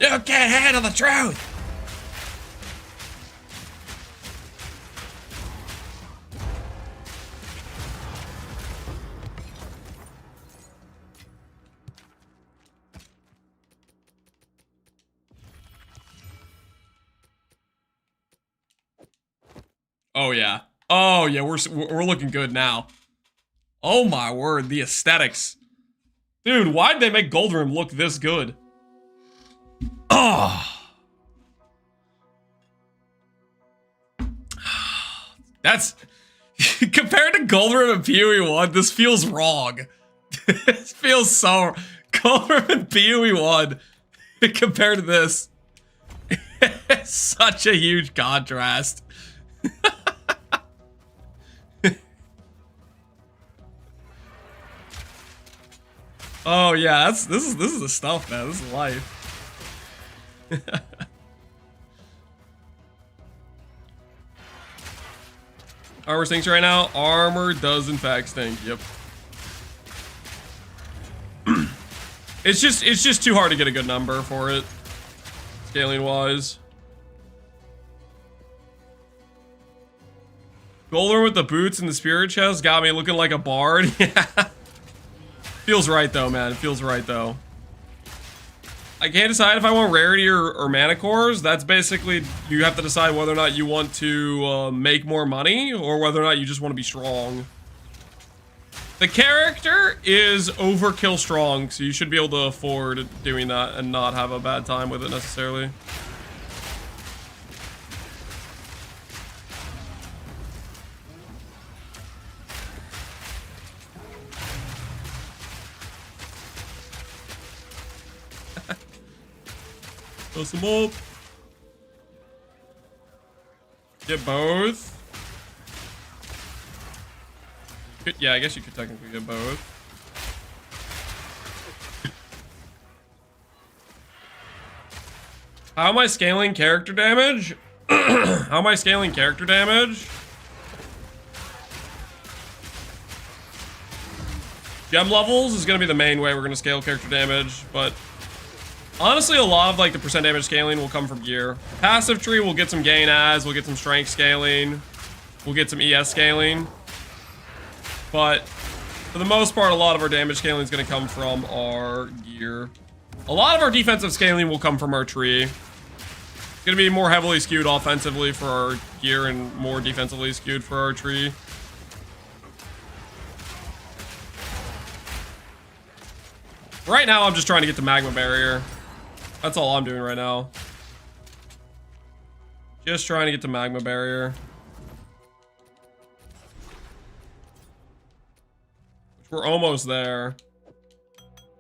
[SPEAKER 1] You can't handle the truth! Oh yeah. Oh yeah, we're looking good now. Oh my word, the aesthetics. Dude, why'd they make Goldrim look this good? Oh. That's compared to Goldrim and PoE 1, this feels wrong. This feels so Goldrim and PoE 1 compared to this. Such a huge contrast. Oh yeah, this is the stuff, man. This is life. Armor stinks right now. Armor does in fact stink. Yep. It's just too hard to get a good number for it, scaling wise. Golden with the boots and the spirit chest got me looking like a bard. Yeah. Feels right though, man. It feels right though. I can't decide if I want rarity or mana cores. That's basically, you have to decide whether or not you want to make more money or whether or not you just want to be strong. The character is overkill strong, so you should be able to afford doing that and not have a bad time with it necessarily. Close them up. Get both. Yeah, I guess you could technically get both. How am I scaling character damage? How am I scaling character damage? Gem levels is going to be the main way we're going to scale character damage, but honestly, a lot of like the percent damage scaling will come from gear. Passive tree, we'll get some gain as, we'll get some strength scaling, we'll get some ES scaling, but for the most part, a lot of our damage scaling is going to come from our gear. A lot of our defensive scaling will come from our tree. It's going to be more heavily skewed offensively for our gear and more defensively skewed for our tree. Right now, I'm just trying to get the Magma Barrier. That's all I'm doing right now. Just trying to get the Magma Barrier. Which we're almost there.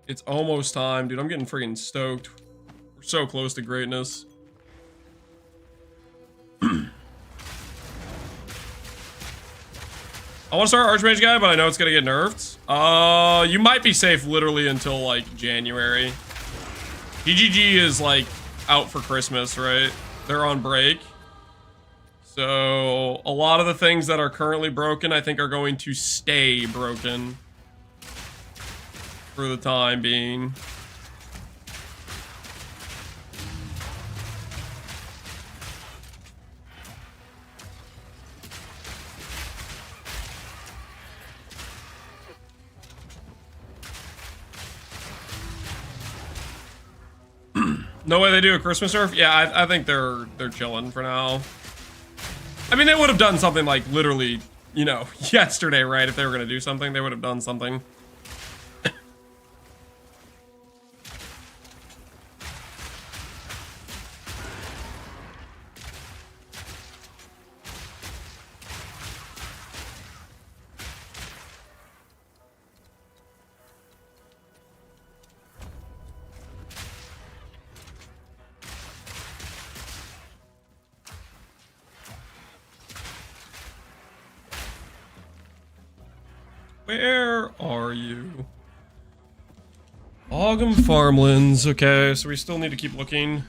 [SPEAKER 1] It's almost time, dude. I'm getting freaking stoked. We're so close to greatness. I want to start Archmage guy, but I know it's gonna get nerfed. You might be safe literally until like January. GGG is like out for Christmas, right? They're on break. So a lot of the things that are currently broken, I think, are going to stay broken for the time being. No way they do a Christmas nerf? Yeah, I think they're chilling for now. I mean, they would have done something like literally, you know, yesterday, right? If they were going to do something, they would have done something. Where are you? Ogum Farmlands. Okay, so we still need to keep looking.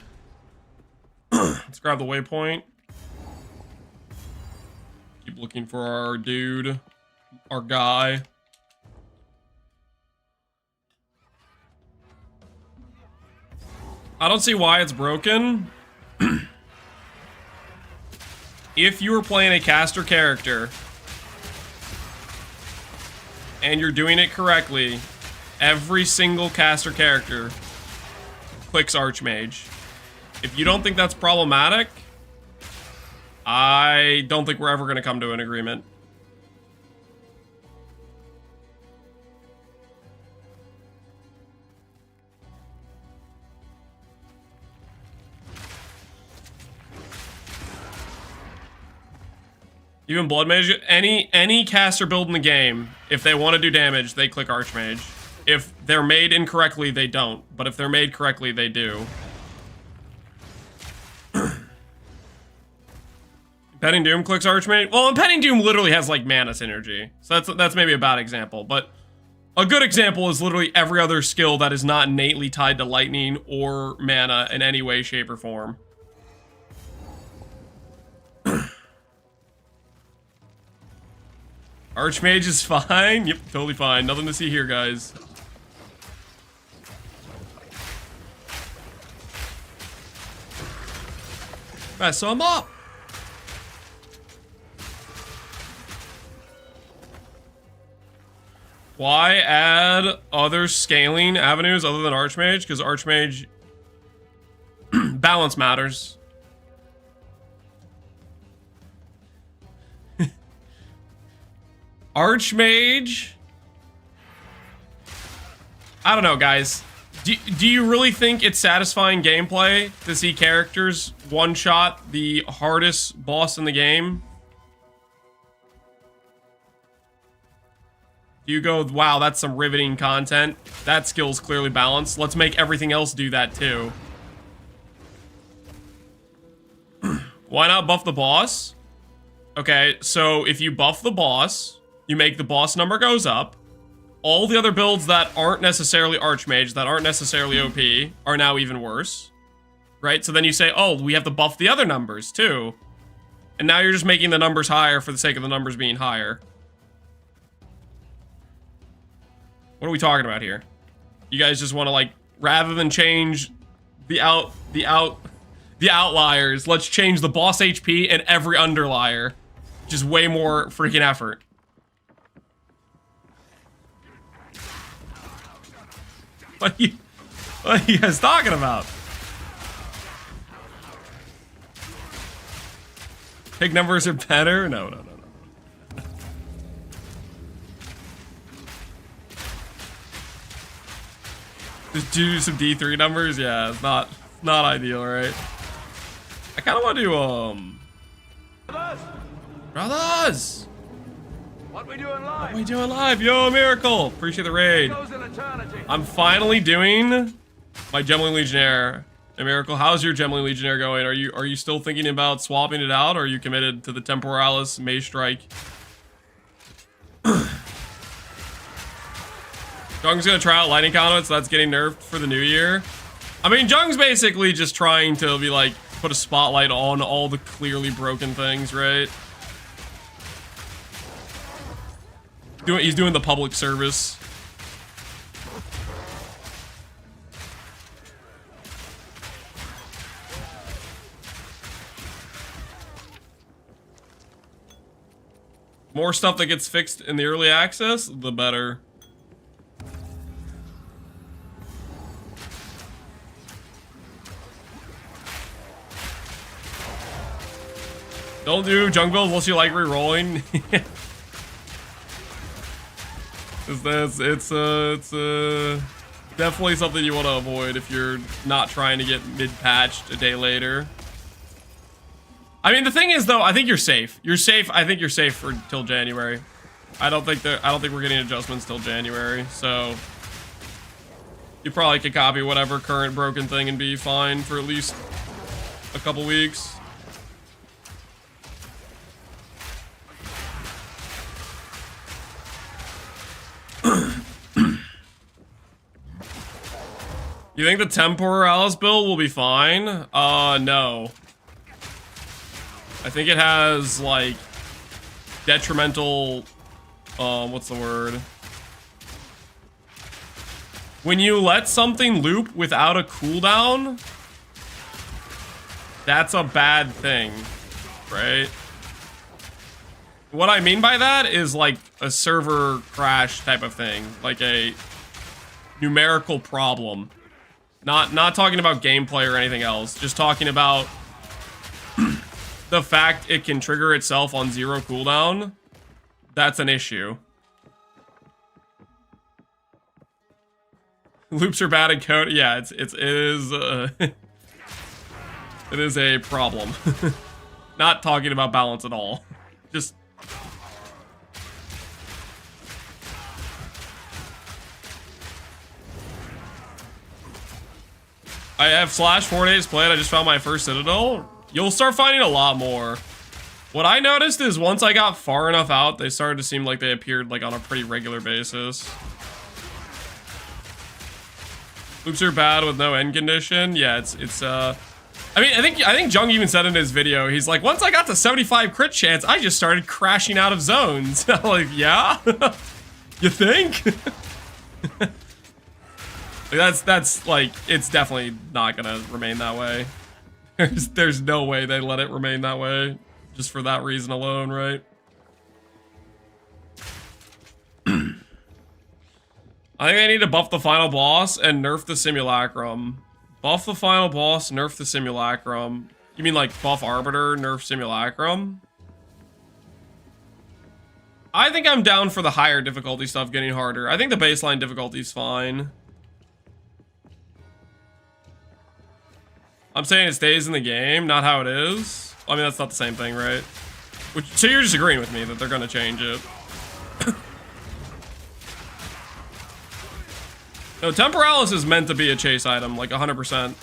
[SPEAKER 1] Let's grab the waypoint. Keep looking for our dude. Our guy. I don't see why it's broken. If you were playing a caster character and you're doing it correctly, every single caster character clicks Archmage. If you don't think that's problematic, I don't think we're ever going to come to an agreement. Even Blood Mage, any caster build in the game, if they want to do damage, they click Archmage. If they're made incorrectly, they don't. But if they're made correctly, they do. Impending Doom clicks Archmage. Well, Impending Doom literally has like mana synergy, so that's maybe a bad example. But a good example is literally every other skill that is not innately tied to lightning or mana in any way, shape, or form. Archmage is fine. Yep, totally fine. Nothing to see here, guys. Mess him up. Why add other scaling avenues other than Archmage? Because Archmage balance matters. Archmage? I don't know, guys. Do you really think it's satisfying gameplay to see characters one-shot the hardest boss in the game? Do you go, wow, that's some riveting content. That skill's clearly balanced. Let's make everything else do that too. Why not buff the boss? Okay, so if you buff the boss, you make the boss number goes up. All the other builds that aren't necessarily Archmage, that aren't necessarily OP, are now even worse. Right? So then you say, oh, we have to buff the other numbers too. And now you're just making the numbers higher for the sake of the numbers being higher. What are we talking about here? You guys just want to, like, rather than change the outliers, let's change the boss HP and every underlier. Just way more freaking effort. What are you guys talking about? Pig numbers are better? No. Just do some D3 numbers? Yeah, it's not ideal, right? I kind of want to, Brothers!
[SPEAKER 2] What we doing live?
[SPEAKER 1] What we doing live? Yo, Miracle! Appreciate the raid. I'm finally doing my Gemling Legionnaire. Hey, Miracle, how's your Gemling Legionnaire going? Are you still thinking about swapping it out, or are you committed to the Temporalis Mage Strike? Jung's gonna try out Lightning Conduit, so that's getting nerfed for the new year. I mean, Jung's basically just trying to be like, put a spotlight on all the clearly broken things, right? He's doing the public service. More stuff that gets fixed in the early access, the better. Don't do junk builds unless you like re-rolling. It's definitely something you want to avoid if you're not trying to get mid-patched a day later. I mean, the thing is, though, I think you're safe. You're safe. I think you're safe for till January. I don't think we're getting adjustments till January. So you probably could copy whatever current broken thing and be fine for at least a couple weeks. You think the Temporalis build will be fine? No. I think it has, like, detrimental, what's the word? When you let something loop without a cooldown, that's a bad thing, right? What I mean by that is, like, a server crash type of thing, like a numerical problem. Not talking about gameplay or anything else, just talking about the fact it can trigger itself on 0 cooldown. That's an issue. Loops are bad in code. Yeah, it is it is a problem. Not talking about balance at all. Just I have Slash 4 days played. I just found my first Citadel. You'll start finding a lot more. What I noticed is once I got far enough out, they started to seem like they appeared like on a pretty regular basis. Loops are bad with no end condition. Yeah, it's I mean, I think Jung even said in his video, he's like, once I got to 75 crit chance, I just started crashing out of zones. I'm like, yeah? You think? That's like, it's definitely not gonna remain that way. There's no way they let it remain that way, just for that reason alone, right? I think they need to buff the final boss and nerf the simulacrum. Buff the final boss, nerf the simulacrum. You mean like buff Arbiter, nerf simulacrum? I think I'm down for the higher difficulty stuff getting harder. I think the baseline difficulty's fine. I'm saying it stays in the game, not how it is. I mean, that's not the same thing, right? So you're just agreeing with me that they're gonna change it. No, Temporalis is meant to be a chase item, like 100%.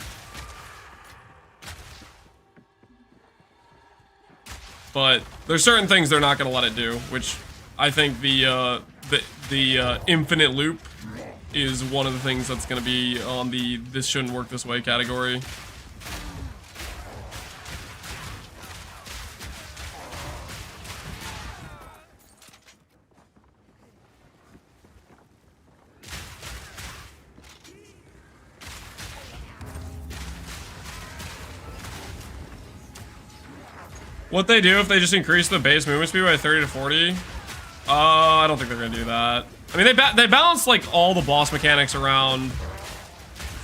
[SPEAKER 1] But there's certain things they're not gonna let it do, which I think the infinite loop is one of the things that's gonna be on the this shouldn't work this way category. What they do if they just increase the base movement speed by 30 to 40? I don't think they're gonna do that. I mean, they balance like all the boss mechanics around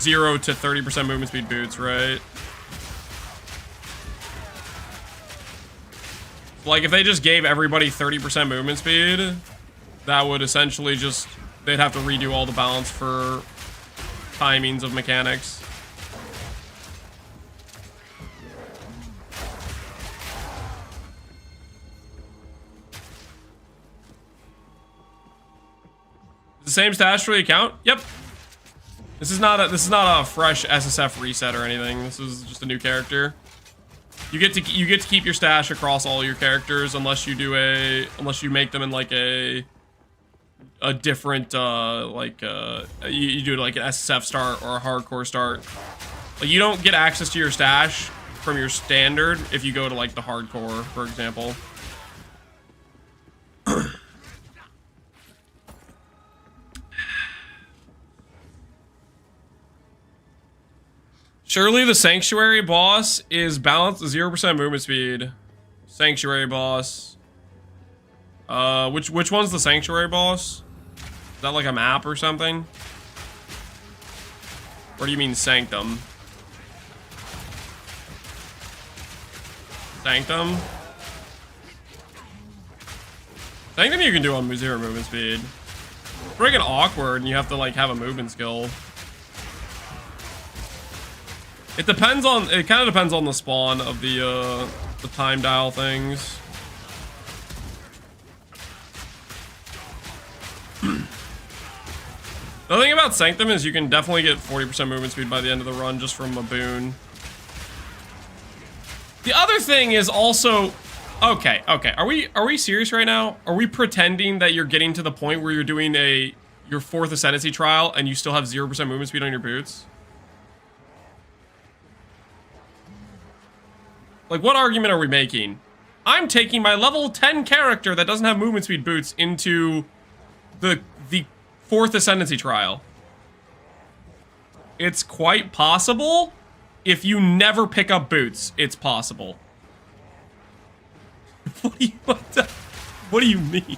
[SPEAKER 1] 0 to 30% movement speed boots, right? Like if they just gave everybody 30% movement speed, that would essentially just, they'd have to redo all the balance for timings of mechanics. The same stash for the account? Yep. This is not a fresh SSF reset or anything. This is just a new character. You get to keep your stash across all your characters unless you make them in like a different you do like an SSF start or a hardcore start. Like you don't get access to your stash from your standard if you go to like the hardcore, for example. Surely the Sanctuary boss is balanced 0% movement speed. Sanctuary boss. Which one's the Sanctuary boss? Is that like a map or something? Or do you mean Sanctum? Sanctum? Sanctum you can do on 0 movement speed. It's freaking awkward and you have to like have a movement skill. It kind of depends on the spawn of the time dial things. The thing about Sanctum is you can definitely get 40% movement speed by the end of the run just from a boon. The other thing is also, okay, are we serious right now? Are we pretending that you're getting to the point where you're doing your 4th Ascendancy trial and you still have 0% movement speed on your boots? Like, what argument are we making? I'm taking my level 10 character that doesn't have movement speed boots into the 4th Ascendancy trial. It's quite possible. If you never pick up boots, it's possible. What do you mean?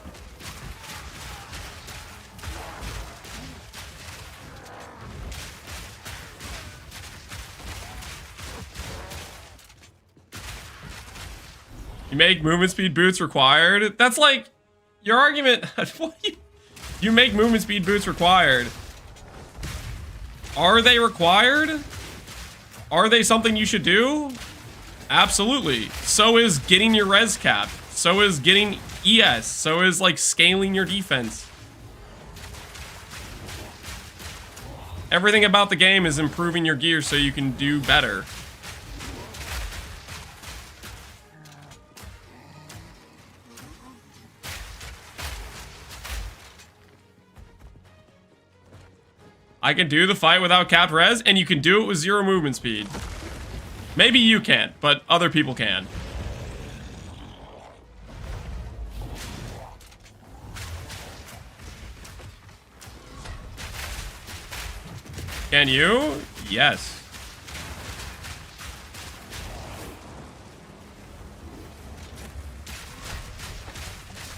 [SPEAKER 1] You make movement speed boots required? That's like your argument. You make movement speed boots required. Are they required? Are they something you should do? Absolutely. So is getting your res cap. So is getting ES. So is like scaling your defense. Everything about the game is improving your gear so you can do better. I can do the fight without capped res, and you can do it with 0 movement speed. Maybe you can't, but other people can. Can you? Yes.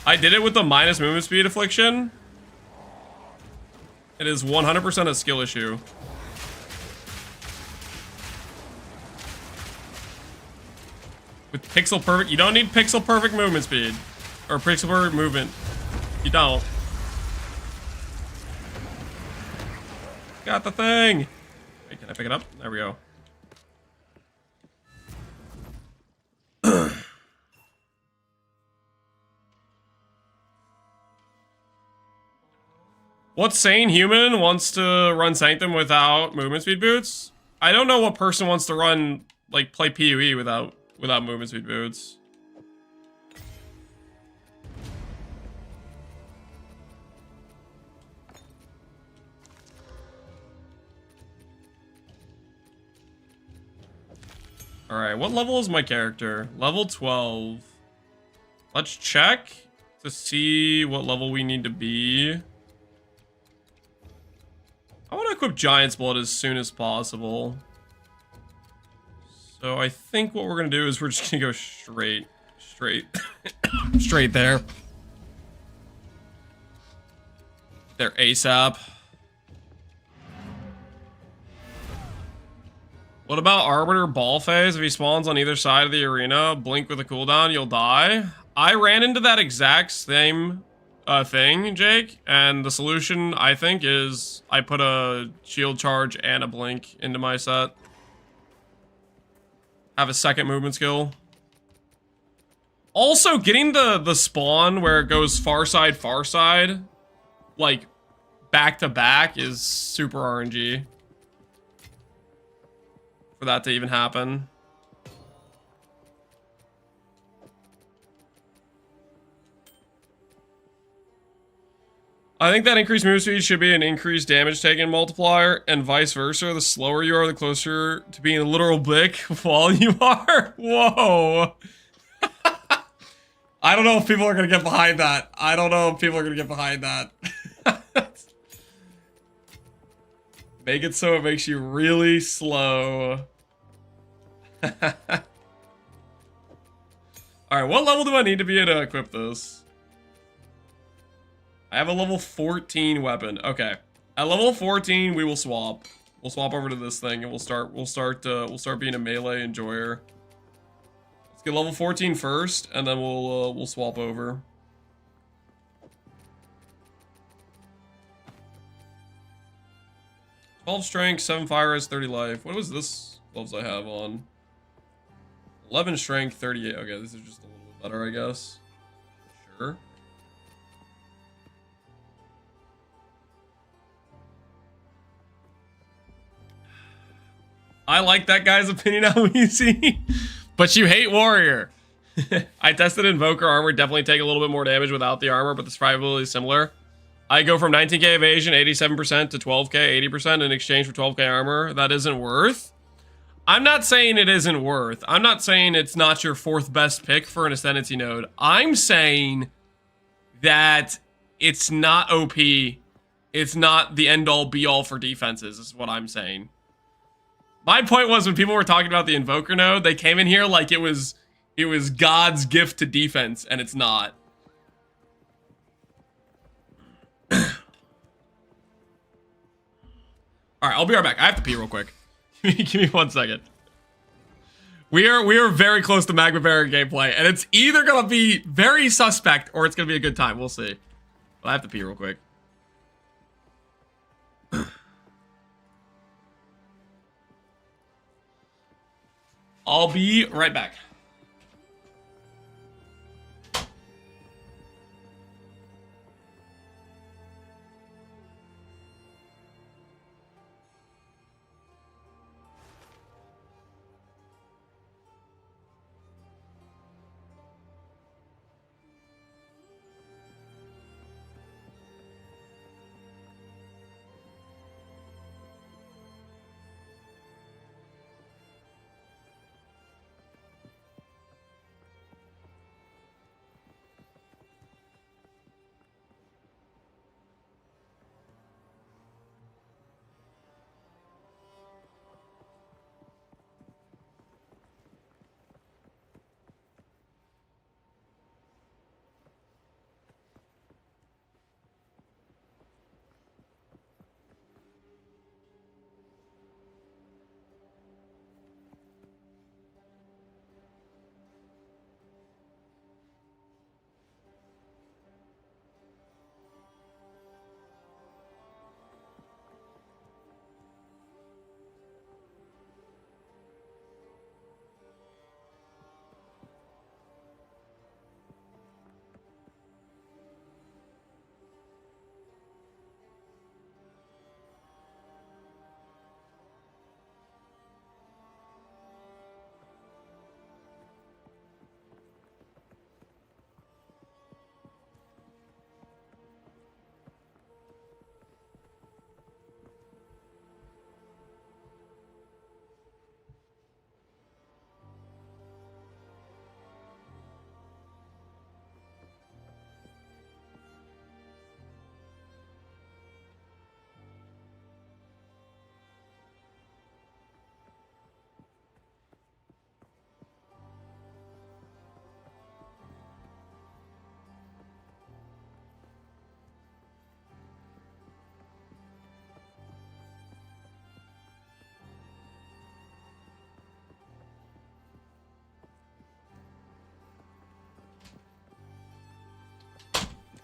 [SPEAKER 1] I did it with the minus movement speed affliction. It is 100% a skill issue. With pixel perfect, you don't need pixel perfect movement speed. Or pixel perfect movement. You don't. Got the thing. Wait, can I pick it up? There we go. What sane human wants to run Sanctum without movement speed boots? I don't know what person wants to run, like, play PoE without movement speed boots. Alright, what level is my character? Level 12. Let's check to see what level we need to be. I want to equip Giant's Blood as soon as possible. So I think what we're going to do is we're just going to go straight. straight, straight there. They're ASAP. What about Arbiter Ball Phase? If he spawns on either side of the arena, blink with a cooldown, you'll die. I ran into that exact same thing, Jake, and the solution, I think, is I put a shield charge and a blink into my set. Have a second movement skill. Also, getting the spawn where it goes far side, like, back to back is super RNG. For that to even happen. I think that increased move speed should be an increased damage taken multiplier, and vice versa. The slower you are, the closer to being a literal blick while you are. Whoa. I don't know if people are going to get behind that. I don't know if people are going to get behind that. Make it so it makes you really slow. Alright, what level do I need to be to equip this? I have a level 14 weapon. Okay. At level 14, we will swap. We'll swap over to this thing and we'll start being a melee enjoyer. Let's get level 14 first, and then we'll swap over. "12 strength, 7 fire res, 30 life. What was this gloves I have on? 11 strength, 38. Okay, this is just a little bit better, I guess. Sure. I like that guy's opinion on easy, but you hate warrior. I tested Invoker armor, definitely take a little bit more damage without the armor, but the survivability is similar. I go from 19k evasion, 87% to 12k, 80% in exchange for 12k armor. That isn't worth. I'm not saying it isn't worth. I'm not saying it's not your fourth best pick for an Ascendancy node. I'm saying that it's not OP. It's not the end-all be-all for defenses, is what I'm saying. My point was, when people were talking about the Invoker node, they came in here like it was God's gift to defense, and it's not. Alright, I'll be right back. I have to pee real quick. Give me 1 second. We are very close to Magma Barrier gameplay, and it's either gonna be very suspect or it's gonna be a good time. We'll see. But I have to pee real quick. I'll be right back.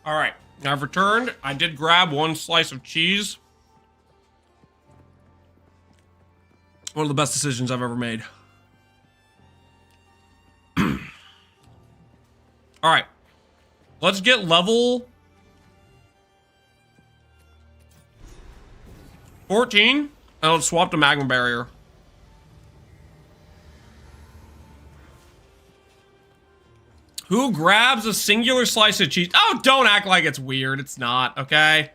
[SPEAKER 1] All right, I've returned. I did grab one slice of cheese. One of the best decisions I've ever made. All right, let's get level 14, and let's swap to Magma Barrier. Who grabs a singular slice of cheese? Oh, don't act like it's weird. It's not, okay?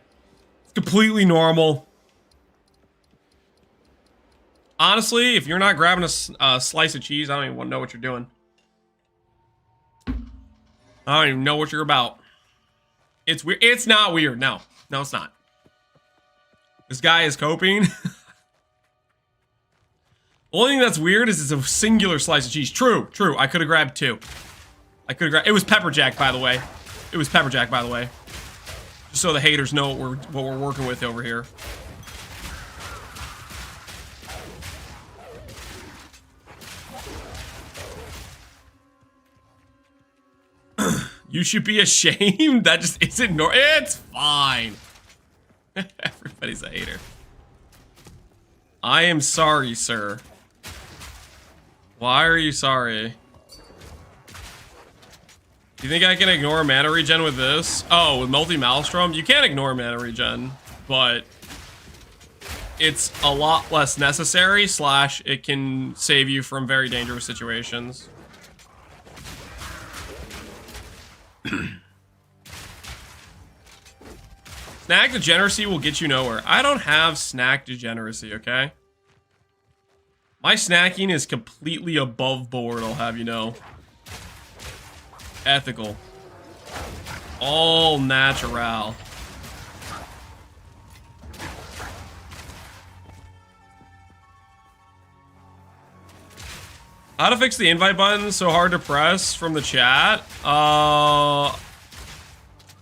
[SPEAKER 1] It's completely normal. Honestly, if you're not grabbing a slice of cheese, I don't even know what you're doing. I don't even know what you're about. It's weird. It's not weird. No. No, it's not. This guy is coping. The only thing that's weird is it's a singular slice of cheese. True, true. I could have grabbed two. I could have grabbed... It was pepperjack, by the way. It was pepperjack, by the way. Just so the haters know what we're working with over here. You should be ashamed. That just isn't normal. It's fine. Everybody's a hater. I am sorry, sir. Why are you sorry? Do you think I can ignore mana regen with this? Oh, with Multi-Maelstrom? You can't ignore mana regen, but it's a lot less necessary, / it can save you from very dangerous situations. Snack degeneracy will get you nowhere. I don't have snack degeneracy, okay? My snacking is completely above board, I'll have you know. Ethical. All natural. How to fix the invite button so hard to press from the chat?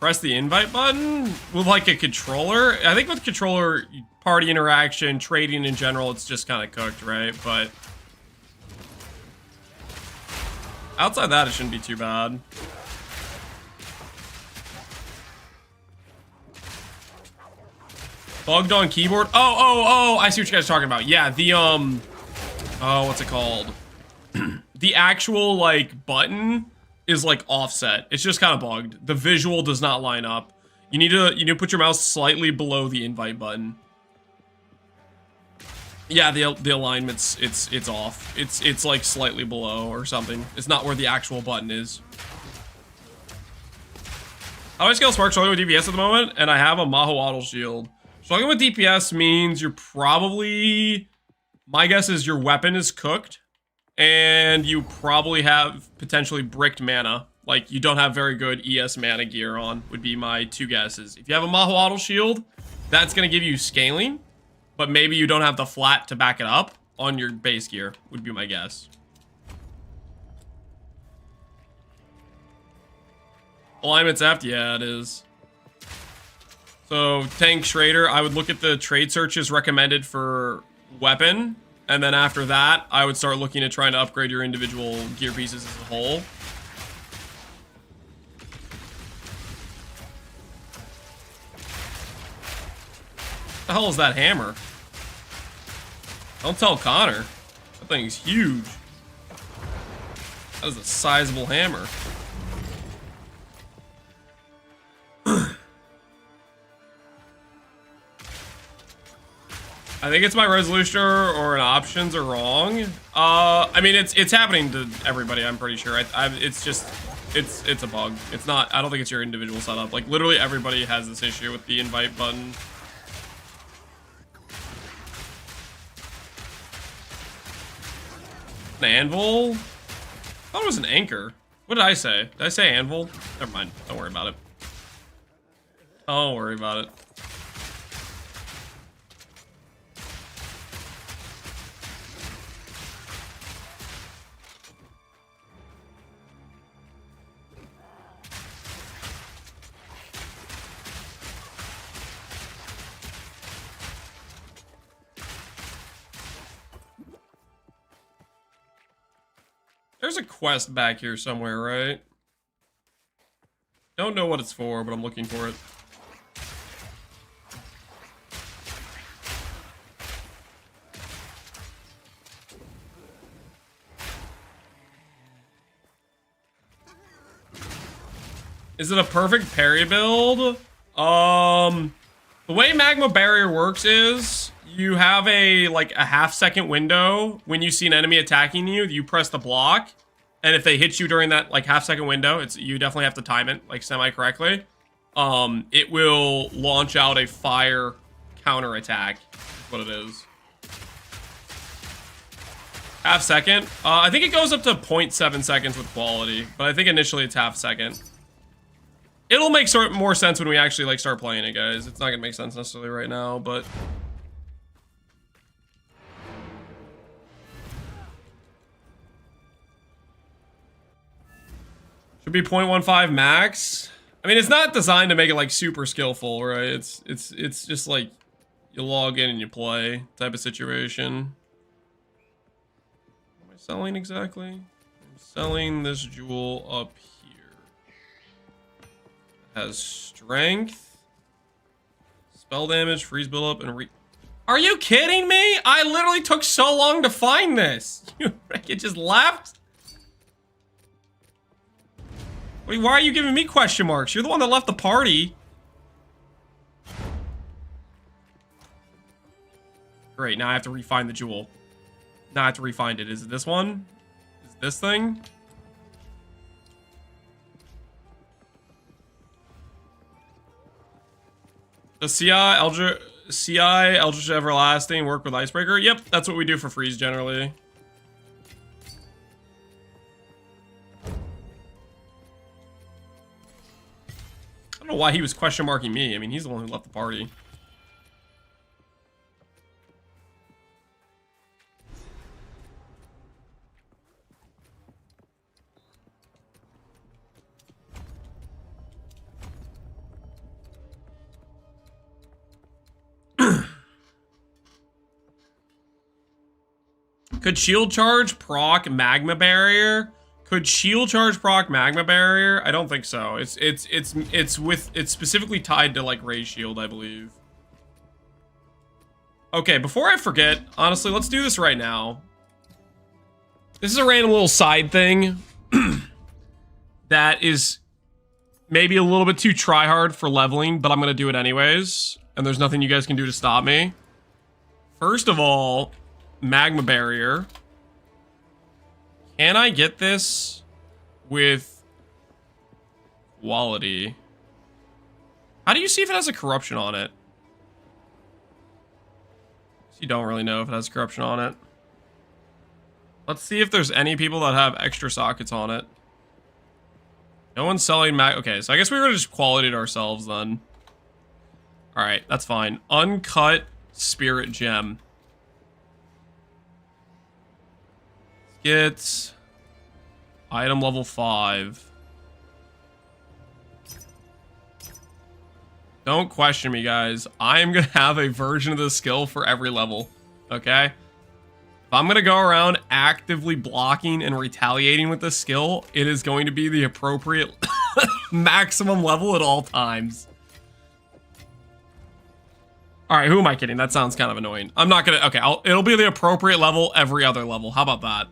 [SPEAKER 1] Press the invite button with like a controller. I think with controller, party interaction, trading in general, it's just kind of cooked, right? But outside that, it shouldn't be too bad. Bugged on keyboard. Oh, I see what you guys are talking about. Yeah, the oh, what's it called? The actual like button is like offset. It's just kind of bugged. The visual does not line up. You need to put your mouse slightly below the invite button. Yeah, the alignment's it's off. It's like slightly below or something. It's not where the actual button is. How do I scale Spark? Struggling with DPS at the moment, and I have a Mahoatl shield. Struggling with DPS means you're probably, my guess is your weapon is cooked. And you probably have potentially bricked mana. Like, you don't have very good ES mana gear on, would be my two guesses. If you have a Mahoatl shield, that's going to give you scaling. But maybe you don't have the flat to back it up on your base gear, would be my guess. Alignment's F? Yeah, it is. So, Tank Schrader, I would look at the trade searches recommended for weapon. And then after that, I would start looking at trying to upgrade your individual gear pieces as a whole. What the hell is that hammer? Don't tell Connor. That thing's huge. That is a sizable hammer. I think it's my resolution or an options are wrong. I mean, it's happening to everybody, I'm pretty sure. It's just, it's a bug. It's not, I don't think it's your individual setup. Like, literally everybody has this issue with the invite button. An anvil? I thought it was an anchor. What did I say? Did I say anvil? Never mind. Don't worry about it. Don't worry about it. There's a quest back here somewhere, right? Don't know what it's for, but I'm looking for it. Is it a perfect parry build? The way Magma Barrier works is you have a half-second window when you see an enemy attacking you. You press the block, and if they hit you during that like half-second window, you definitely have to time it like semi-correctly. It will launch out a fire counter attack. Is what it is. Half second. I think it goes up to 0.7 seconds with quality, but I think initially it's half second. It'll make more sense when we actually like start playing it, guys. It's not gonna make sense necessarily right now, but should be 0.15 max. I mean, it's not designed to make it like super skillful, right? It's just like you log in and you play type of situation. What am I selling exactly? I'm selling this jewel up here. Has strength, spell damage, freeze build up, and Are you kidding me? I literally took so long to find this. It just left. Wait, why are you giving me question marks? You're the one that left the party. Great, now I have to refine the jewel. Now I have to refine it. Is it this one? Is it this thing? The CI, Eldritch Everlasting, work with Icebreaker. Yep, that's what we do for freeze generally. I don't know why he was question marking me. I mean, he's the one who left the party. Could shield charge proc Magma Barrier? Could shield charge proc Magma Barrier? I don't think so. It's specifically tied to like raise shield, I believe. Okay, before I forget, honestly, let's do this right now. This is a random little side thing that is maybe a little bit too try-hard for leveling, but I'm gonna do it anyways, and there's nothing you guys can do to stop me. First of all, Magma Barrier. Can I get this with quality? How do you see if it has a corruption on it? You don't really know if it has corruption on it. Let's see if there's any people that have extra sockets on it. No one's selling okay, so I guess we were just qualityed ourselves then. Alright, that's fine. Uncut Spirit Gem. Get item level 5. Don't question me, guys. I am gonna have a version of this skill for every level. Okay? If I'm gonna go around actively blocking and retaliating with this skill, it is going to be the appropriate maximum level at all times. Alright, who am I kidding? That sounds kind of annoying. I'm not gonna... Okay, it'll be the appropriate level every other level. How about that?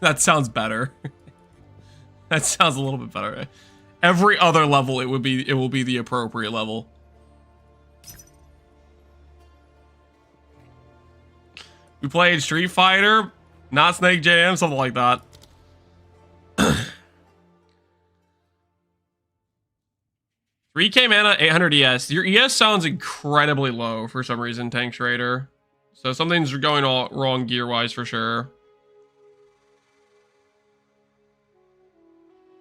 [SPEAKER 1] That sounds better. That sounds a little bit better. Every other level, it will be the appropriate level. We played Street Fighter, not Snake Jam, something like that. 3k mana, 800 ES. Your ES sounds incredibly low for some reason, Tank Trader. So something's going all wrong gear-wise for sure.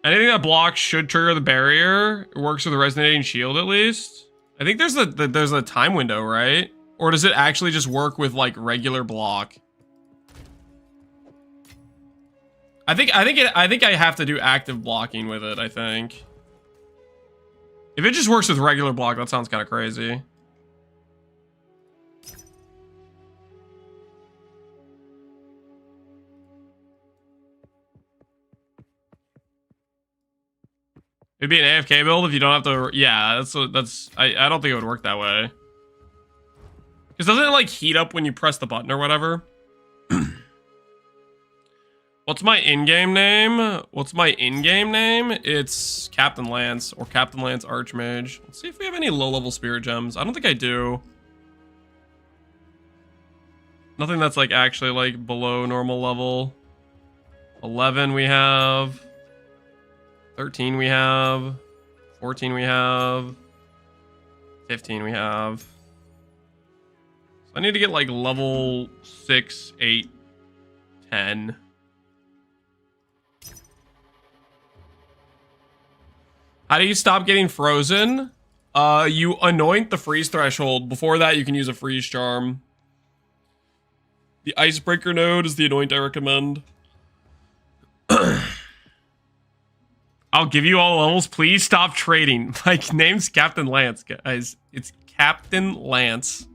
[SPEAKER 1] Anything that blocks should trigger the barrier. It works with a resonating shield at least. I think there's a time window, right? Or does it actually just work with like regular block? I think I have to do active blocking with it, I think. If it just works with regular block, that sounds kind of crazy. It'd be an AFK build if you don't have to. Yeah, that's. I don't think it would work that way. Because doesn't it like heat up when you press the button or whatever? What's my in-game name? What's my in-game name? It's Captain Lance or Captain Lance Archmage. Let's see if we have any low-level spirit gems. I don't think I do. Nothing that's like actually like below normal level. 11 we have. 13 we have. 14 we have. 15 we have. So I need to get like level 6, 8, 10. How do you stop getting frozen? You anoint the freeze threshold. Before that, you can use a freeze charm. The icebreaker node is the anoint I recommend. I'll give you all levels. Please stop trading. My name's Captain Lance, guys. It's Captain Lance.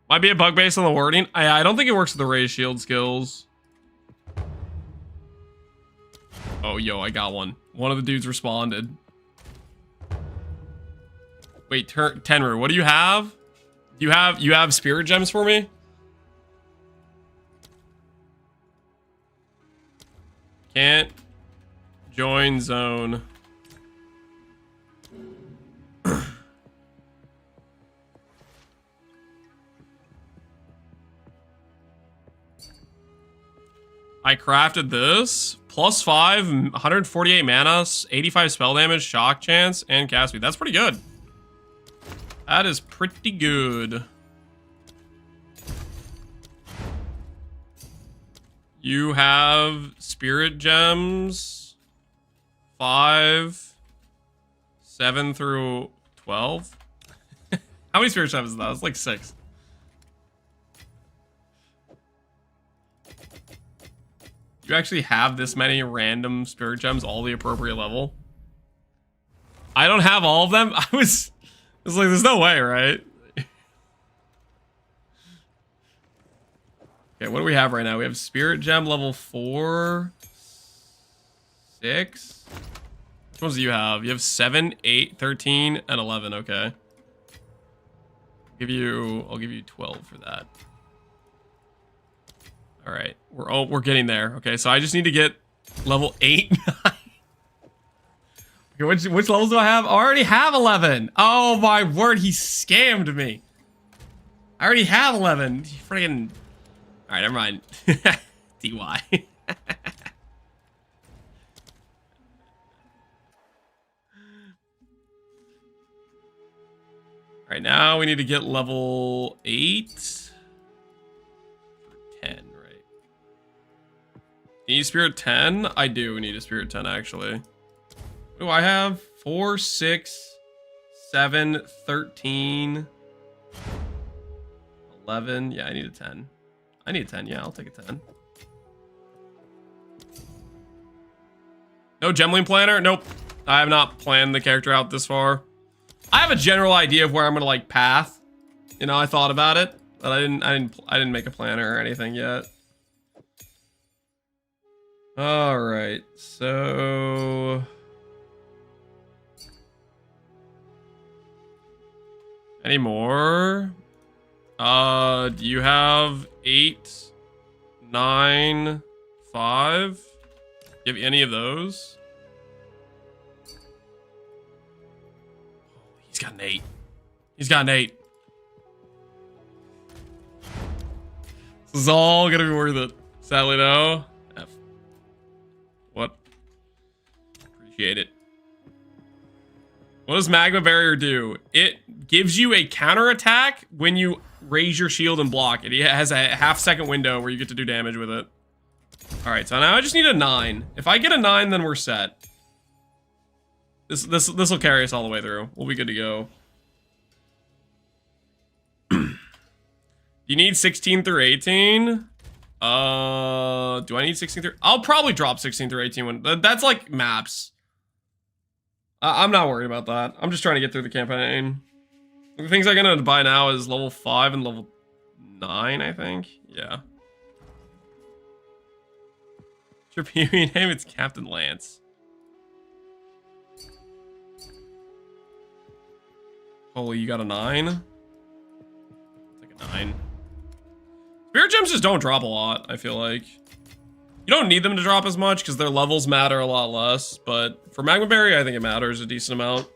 [SPEAKER 1] Might be a bug based on the wording. I don't think it works with the raise shield skills. Oh, yo, I got one. One of the dudes responded. Wait, Tenru, what do you have? You have spirit gems for me? Can't join zone. I crafted this. +5, 148 mana, 85 spell damage, shock chance, and cast speed. That's pretty good. That is pretty good. You have spirit gems. 5, 7 through 12. How many spirit gems is that? It's like 6. You actually have this many random spirit gems, all the appropriate level? I don't have all of them. It's like, there's no way, right? Okay, what do we have right now? We have spirit gem level 4, 6. Which ones do you have? You have 7, 8, 13, and 11. Okay. I'll give you 12 for that. All right, we're getting there. Okay, so I just need to get level 8. Okay, which levels do I have? I already have 11. Oh my word, he scammed me. I already have 11. Friggin'. All right, never mind. DY. All right, now we need to get level 8. 10. Need spirit 10? I do need a spirit 10 actually. What do I have? 4, 6, 7, 13, 11. Yeah, I need a 10. I need a 10. Yeah, I'll take a 10. No Gemling planner? Nope. I have not planned the character out this far. I have a general idea of where I'm gonna like path. You know, I thought about it, but I didn't make a planner or anything yet. All right, so any more? Do you have 8, 9, 5? Do you have any of those? He's got an 8. He's got an 8. This is all gonna be worth it. Sadly, no. F. What? Appreciate it. What does Magma Barrier do? It gives you a counterattack when you raise your shield and block. It has a half-second window where you get to do damage with it. All right, so now I just need a 9. If I get a 9, then we're set. This will carry us all the way through. We'll be good to go. You need 16 through 18? Do I need 16 through? I'll probably drop 16 through 18 when that's like maps. I'm not worried about that. I'm just trying to get through the campaign. The things I'm gonna buy now is level 5 and level 9, I think. Yeah. Your PvE name, it's Captain Lance. Holy, you got a 9? I'll take a 9. Spirit gems just don't drop a lot, I feel like. You don't need them to drop as much because their levels matter a lot less, but for Magma Barrier, I think it matters a decent amount.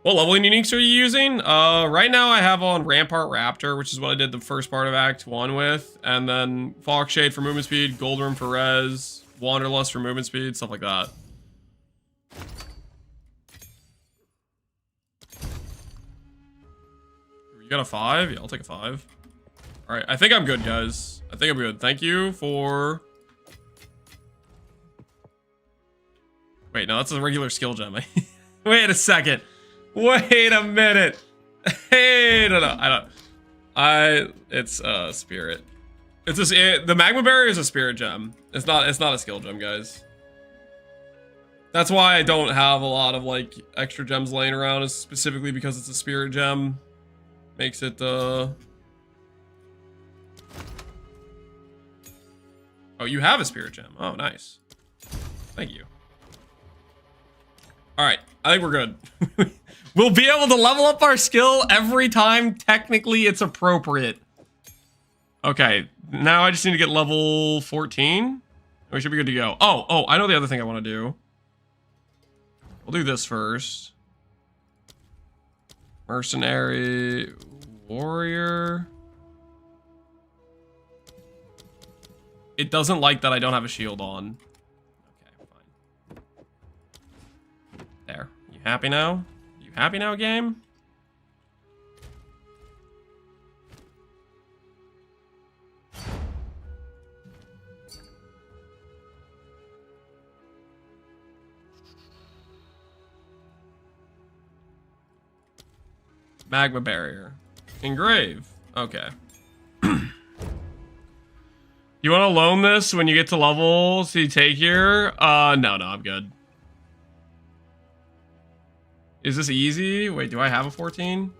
[SPEAKER 1] What leveling uniques are you using? Right now I have on Rampart Raptor, which is what I did the first part of Act 1 with, and then Fog Shade for movement speed, Gold Room for res, Wanderlust for movement speed, stuff like that. You got a 5? Yeah, I'll take a 5. Alright, I think I'm good, guys. I think I'm good. Thank you for... Wait, no, that's a regular skill gem. Wait a second. Wait a minute. Hey, no, it's spirit. The Magma Barrier is a spirit gem. It's not a skill gem, guys. That's why I don't have a lot of like extra gems laying around, is specifically because it's a spirit gem. Makes it Oh, you have a spirit gem. Oh, nice. Thank you. All right, I think we're good. We'll be able to level up our skill every time technically it's appropriate. Okay, now I just need to get level 14. We should be good to go. Oh, I know the other thing I want to do. We'll do this first. Mercenary warrior. It doesn't like that I don't have a shield on. Okay, fine. There. You happy now? You happy now, game? Magma Barrier. Engrave. Okay. You want to loan this when you get to level so you take here? No, I'm good. Is this easy? Wait, do I have a 14?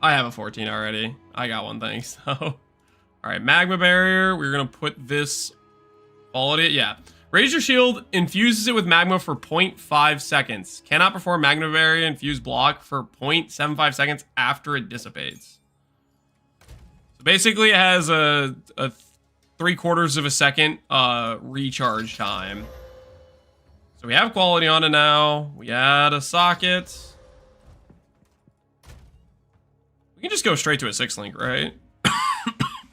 [SPEAKER 1] I have a 14 already. I got one, thanks. So, alright, Magma Barrier. We're going to put this quality. Yeah. Raise your shield, infuses it with magma for 0.5 seconds. Cannot perform Magma Barrier infused block for 0.75 seconds after it dissipates. So basically it has a 3/4 of a second recharge time. So we have quality on it now. We add a socket. We can just go straight to a 6-link, right?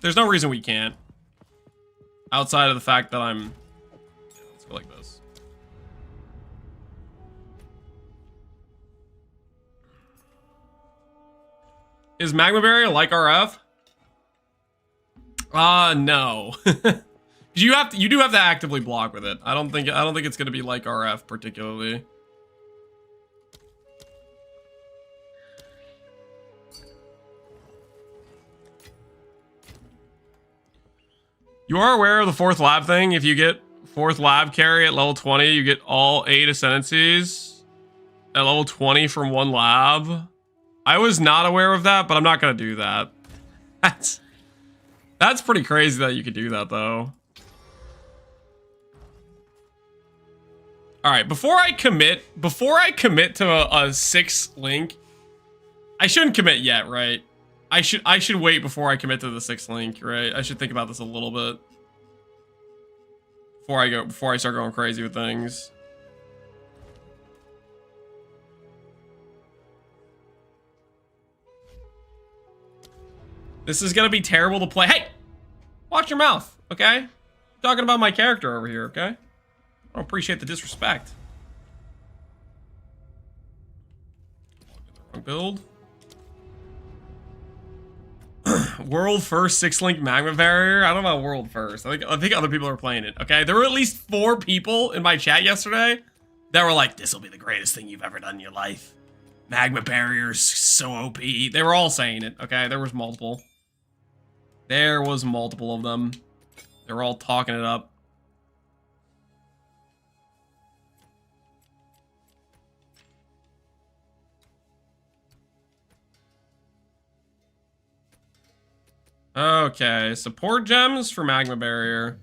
[SPEAKER 1] There's no reason we can't. Outside of the fact that I'm... Let's go like this. Is Magma Barrier like RF? No. You do have to actively block with it. I don't think it's gonna be like RF particularly. You are aware of the 4th lab thing. If you get 4th lab carry at level 20, you get all 8 ascendancies at level 20 from 1 lab. I was not aware of that, but I'm not gonna do that. That's pretty crazy that you could do that though. All right, before I commit to a 6th link, I shouldn't commit yet, right? I should wait before I commit to the 6th link, right? I should think about this a little bit before I start going crazy with things. This is gonna be terrible to play. Hey, watch your mouth, okay? I'm talking about my character over here, okay? I don't appreciate the disrespect. Wrong build. World first 6-link Magma Barrier. I don't know world first. I think other people are playing it. Okay, there were at least 4 people in my chat yesterday that were like, "This will be the greatest thing you've ever done in your life. Magma Barrier's so OP." They were all saying it. Okay, there was multiple. There was multiple of them. They were all talking it up. Okay, support gems for Magma Barrier.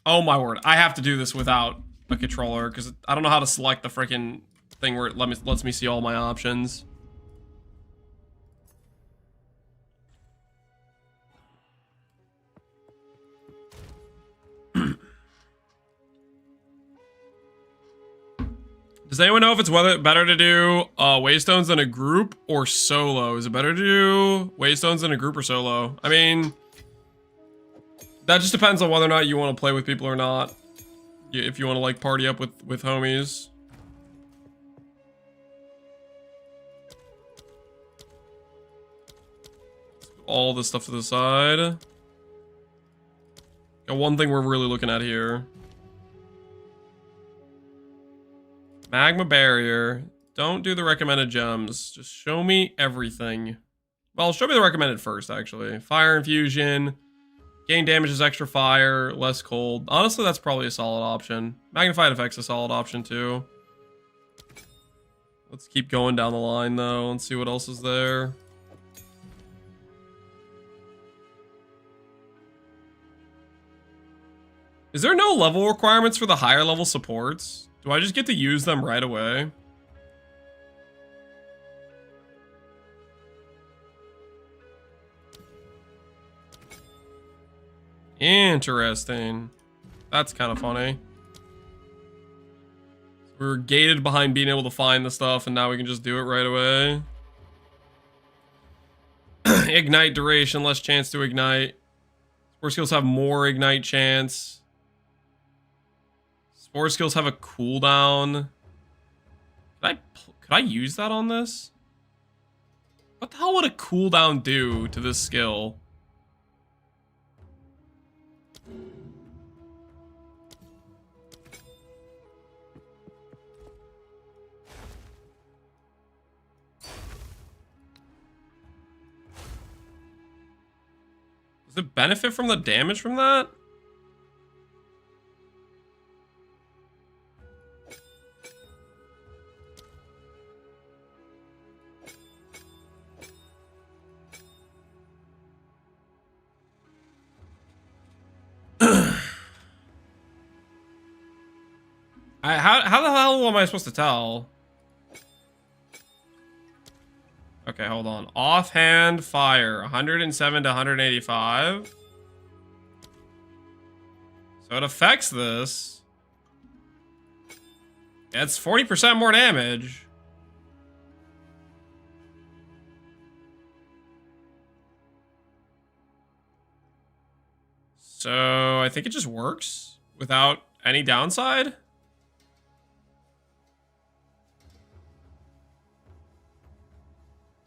[SPEAKER 1] Oh my word, I have to do this without a controller because I don't know how to select the freaking thing where it lets me see all my options. Does anyone know if it's better to do waystones in a group or solo? Is it better to do waystones in a group or solo? I mean, that just depends on whether or not you want to play with people or not. If you want to like party up with homies. All this stuff to the side. Got one thing we're really looking at here. Magma Barrier. Don't do the recommended gems. Just show me everything. Well, show me the recommended first, actually. Fire Infusion. Gain damage is extra fire, less cold. Honestly, that's probably a solid option. Magnified Effect's a solid option, too. Let's keep going down the line, though, and see what else is there. Is there no level requirements for the higher level supports? Do I just get to use them right away? Interesting. That's kind of funny. We were gated behind being able to find the stuff, and now we can just do it right away. Ignite duration, less chance to ignite. Spore skills have more ignite chance. Spore skills have a cooldown. Could I use that on this? What the hell would a cooldown do to this skill? Does it benefit from the damage from that? How the hell am I supposed to tell? Okay, hold on. Offhand fire, 107 to 185. So it affects this. It's 40% more damage. So I think it just works without any downside.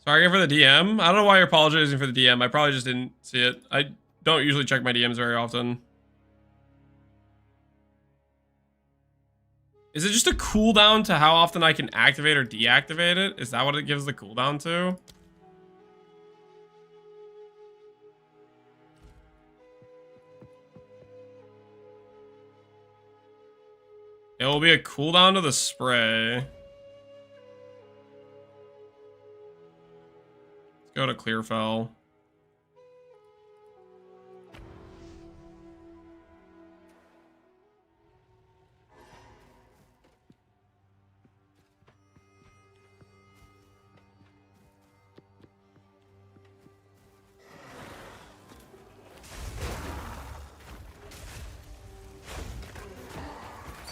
[SPEAKER 1] Sorry for the DM. I don't know why you're apologizing for the DM. I probably just didn't see it. I don't usually check my DMs very often. Is it just a cooldown to how often I can activate or deactivate it? Is that what it gives the cooldown to? It will be a cooldown to the spray. Go to Clearfell.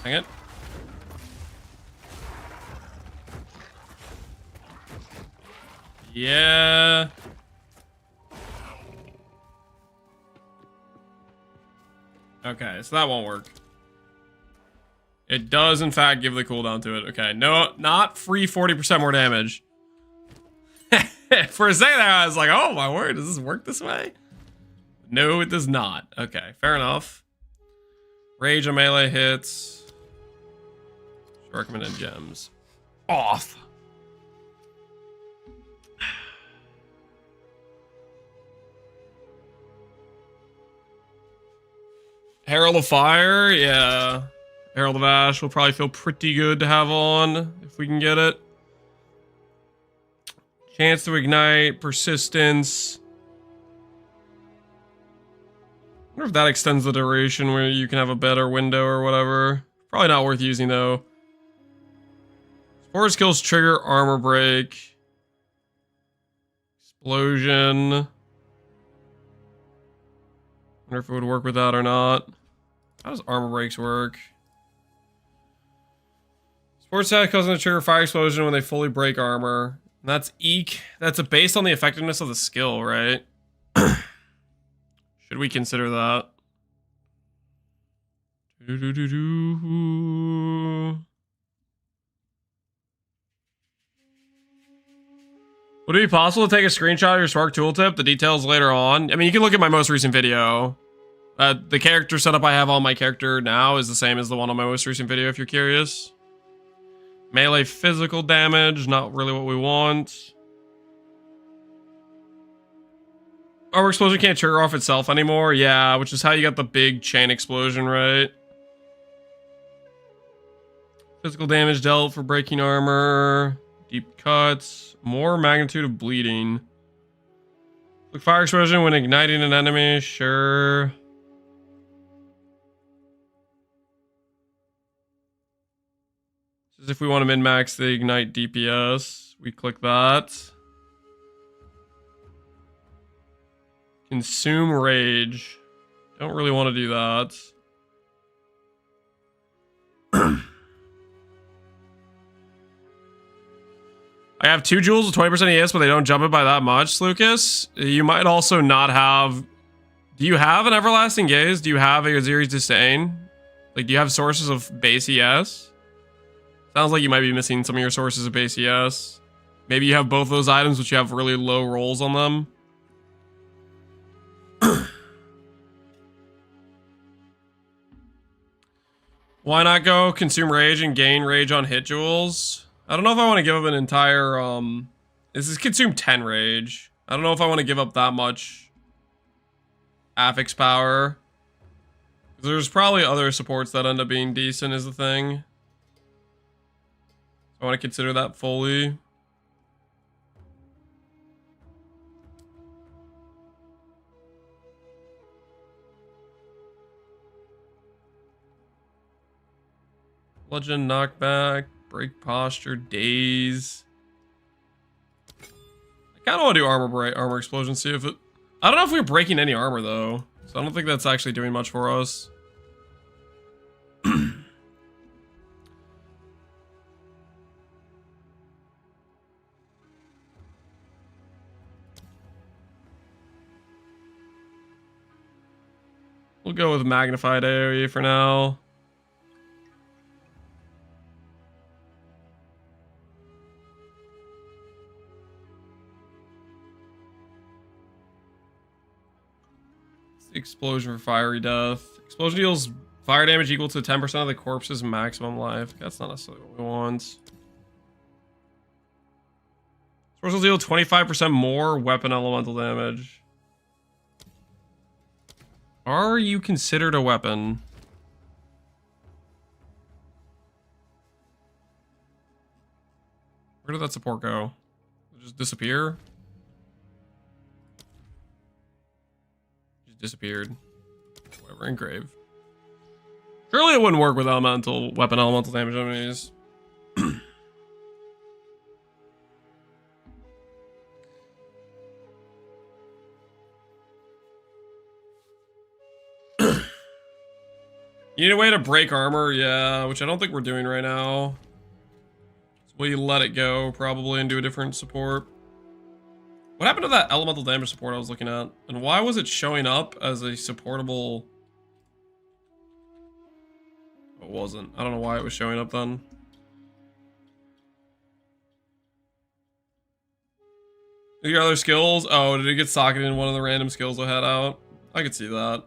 [SPEAKER 1] Dang it. Yeah. Okay, so that won't work. It does, in fact, give the cooldown to it. Okay, no, not free 40% more damage. For a second there, I was like, oh my word, does this work this way? No, it does not. Okay, fair enough. Rage on melee hits. Recommended gems. Off. Herald of Fire, yeah. Herald of Ash will probably feel pretty good to have on if we can get it. Chance to ignite, persistence. wonder if that extends the duration where you can have a better window or whatever. Probably not worth using though. Four skills trigger armor break. Explosion. Wonder if it would work with that or not. How does armor breaks work? Sports attack causing a trigger fire explosion when they fully break armor. And that's eek. That's based on the effectiveness of the skill, right? Should we consider that? Would it be possible to take a screenshot of your Spark tooltip? The details later on. I mean, you can look at my most recent video. The character setup I have on my character now is the same as the one on my most recent video, if you're curious. Melee physical damage, not really what we want. Armor explosion can't trigger off itself anymore. Yeah, which is how you got the big chain explosion, right? Physical damage dealt for breaking armor. Deep cuts. More magnitude of bleeding. Quick fire explosion when igniting an enemy. Sure. This is if we want to min-max the ignite DPS. We click that. Consume rage. Don't really want to do that. I have 2 jewels with 20% ES, but they don't jump it by that much, Lucas. You might also not have... Do you have an Everlasting Gaze? Do you have a Aziri's Disdain? Like, do you have sources of base ES? Sounds like you might be missing some of your sources of base ES. Maybe you have both those items, but you have really low rolls on them. Why not go consume rage and gain rage on hit jewels? I don't know if I want to give up an entire, this is consume 10 rage. I don't know if I want to give up that much affix power. There's probably other supports that end up being decent is the thing. I want to consider that fully. Legend knockback, break posture, daze. I kind of want to do armor explosion, see if it... I don't know if we're breaking any armor though, so I don't think that's actually doing much for us. We'll go with magnified area for now. Explosion for fiery death. Explosion deals fire damage equal to 10% of the corpse's maximum life. That's not necessarily what we want. Source will deal 25% more weapon elemental damage. Are you considered a weapon? Where did that support go? Did it just disappear? Disappeared. Whatever, engrave. Surely it wouldn't work with weapon elemental damage enemies. You need a way to break armor, yeah, which I don't think we're doing right now. So we let it go probably and do a different support. What happened to that elemental damage support I was looking at? And why was it showing up as a supportable... It wasn't. I don't know why it was showing up then. Your other skills? Oh, did it get socketed in one of the random skills I had out? I could see that.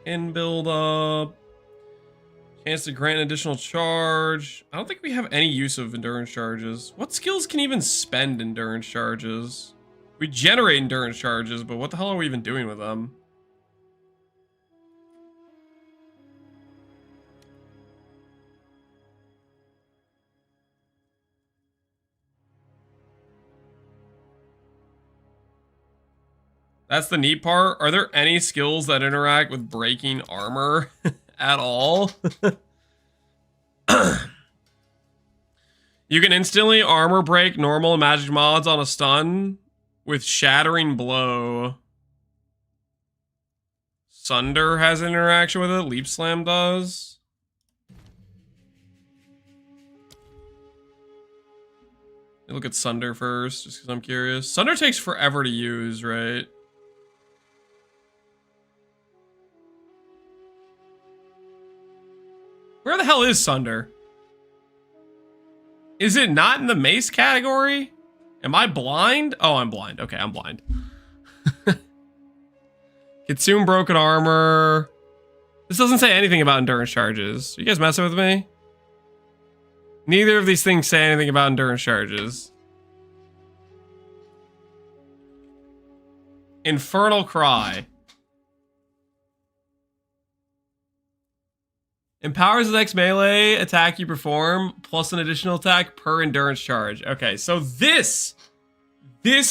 [SPEAKER 1] In build up. Chance to grant an additional charge. I don't think we have any use of endurance charges. What skills can even spend endurance charges? We generate endurance charges, but what the hell are we even doing with them? That's the neat part. Are there any skills that interact with breaking armor at all? You can instantly armor break normal and magic mods on a stun with shattering blow. Sunder has an interaction with it. Leap Slam does. Look at Sunder first, just because I'm curious. Sunder takes forever to use, right? Where the hell is Sunder? Is it not in the mace category? Am I blind? Oh, I'm blind. Okay, I'm blind. Consume broken armor. This doesn't say anything about endurance charges. Are you guys messing with me? Neither of these things say anything about endurance charges. Infernal Cry. Empowers the next melee attack you perform, plus an additional attack per endurance charge. Okay, so this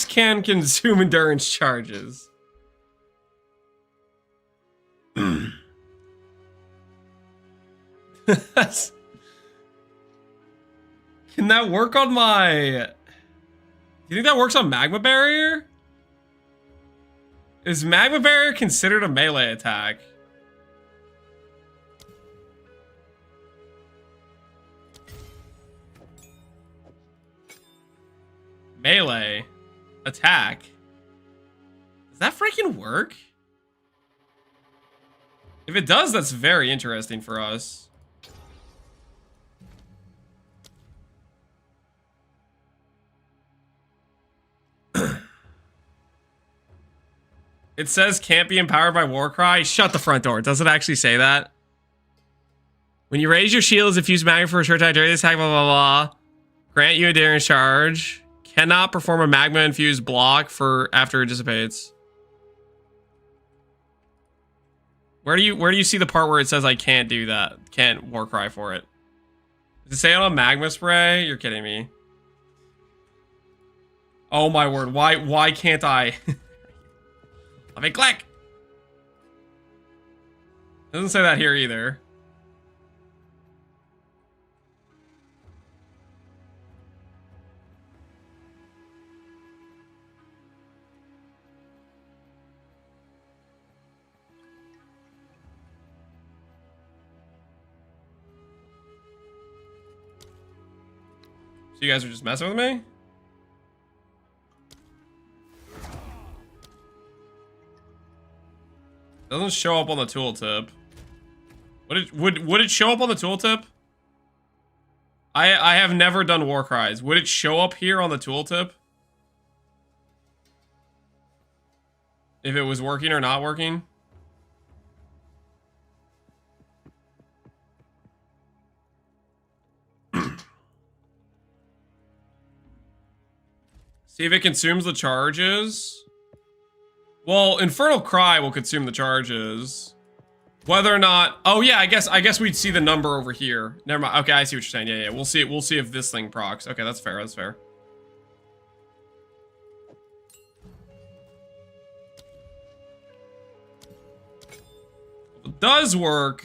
[SPEAKER 1] can consume endurance charges. Can that work on my... Do you think that works on Magma Barrier? Is Magma Barrier considered a melee attack? Melee attack? Does that freaking work? If it does, that's very interesting for us. It says can't be empowered by Warcry. Shut the front door. Does it actually say that? When you raise your shields, infuse magma for a short time during this attack, blah, blah, blah. Grant you a endurance charge. Cannot perform a magma infused block for after it dissipates. Where do you see the part where it says I can't do that? Can't Warcry for it? Does it say it on magma spray? You're kidding me. Oh my word. Why can't I? Let me click. Doesn't say that here either. So you guys are just messing with me? Doesn't show up on the tooltip. Would it show up on the tooltip? I have never done Warcries. Would it show up here on the tooltip? If it was working or not working? See if it consumes the charges. Well, Infernal Cry will consume the charges. Whether or not... Oh, yeah, I guess we'd see the number over here. Never mind. Okay, I see what you're saying. Yeah. We'll see if this thing procs. Okay, that's fair. That's fair. If it does work...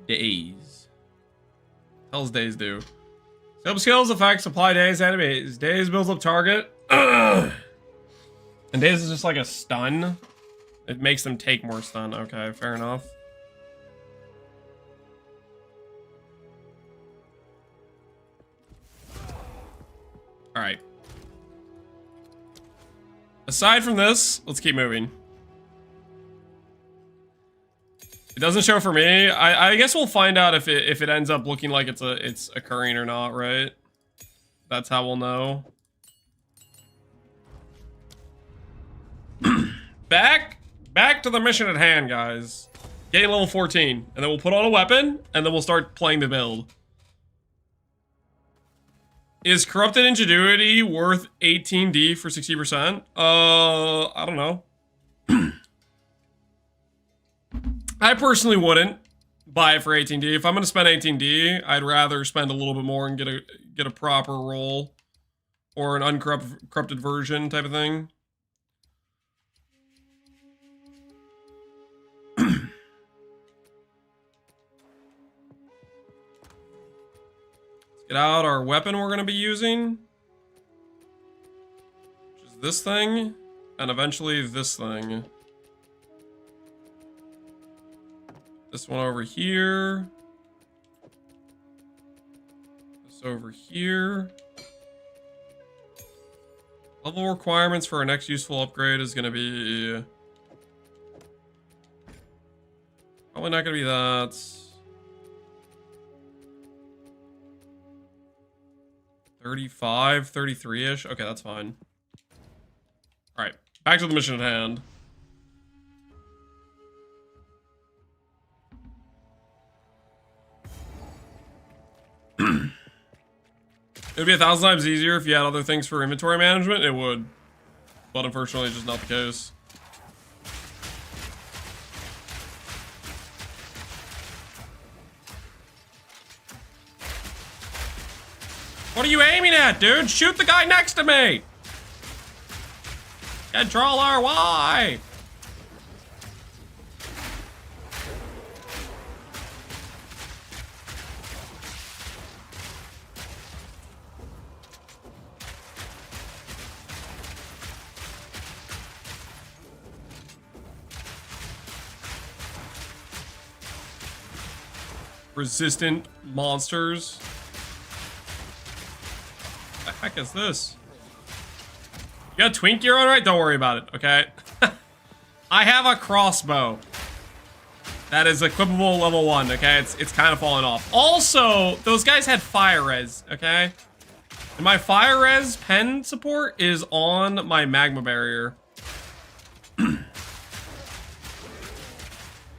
[SPEAKER 1] Days. Hell's days do. Scope skills effects apply days enemies. Days builds up target. And days is just like a stun. It makes them take more stun. Okay, fair enough. Alright. Aside from this, let's keep moving. It doesn't show for me. I guess we'll find out if it ends up looking like it's occurring or not, right? That's how we'll know. Back to the mission at hand, guys. Getting level 14, and then we'll put on a weapon, and then we'll start playing the build. Is Corrupted Ingenuity worth 18D for 60%? I don't know. I personally wouldn't buy it for 18D. If I'm going to spend 18D, I'd rather spend a little bit more and get a proper roll or an uncorrupted version type of thing. Get out our weapon we're going to be using, which is this thing, and eventually this thing. This one over here. This over here. Level requirements for our next useful upgrade is going to be... probably not going to be that. 35, 33-ish. Okay, that's fine. Alright, back to the mission at hand. It would be 1,000 times easier if you had other things for inventory management. It would. But unfortunately, it's just not the case. What are you aiming at, dude? Shoot the guy next to me! Controller, why? Resistant monsters. What the heck is this? You got twink gear on, right? Don't worry about it, okay? I have a crossbow. That is equipable level 1, okay? It's kind of falling off. Also, those guys had fire res, okay? And my fire res pen support is on my magma barrier.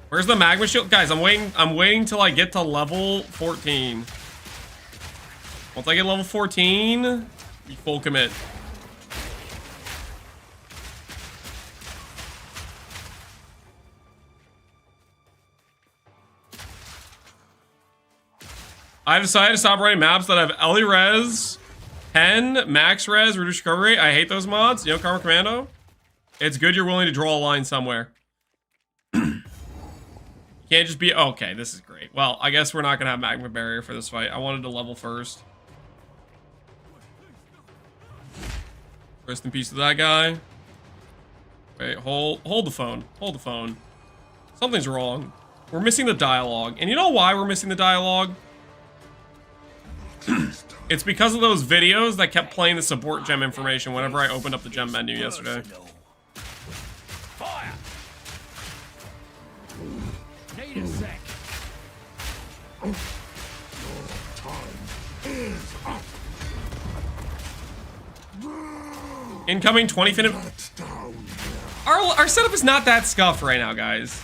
[SPEAKER 1] Where's the magma shield? Guys, I'm waiting till I get to level 14. Once I get level 14, we full commit. I've decided to stop writing maps that have LE res, pen, max res, reduced recovery rate. I hate those mods. You know, Karma Commando? It's good you're willing to draw a line somewhere. Can't just be... okay, this is great. Well, I guess we're not going to have Magma Barrier for this fight. I wanted to level first. Rest in peace to that guy. Wait, hold the phone. Hold the phone. Something's wrong. We're missing the dialogue. And you know why we're missing the dialogue? It's because of those videos that kept playing the support gem information whenever I opened up the gem menu yesterday.
[SPEAKER 2] Fire! Need a sec.
[SPEAKER 1] Incoming 20-minute... Our setup is not that scuffed right now, guys.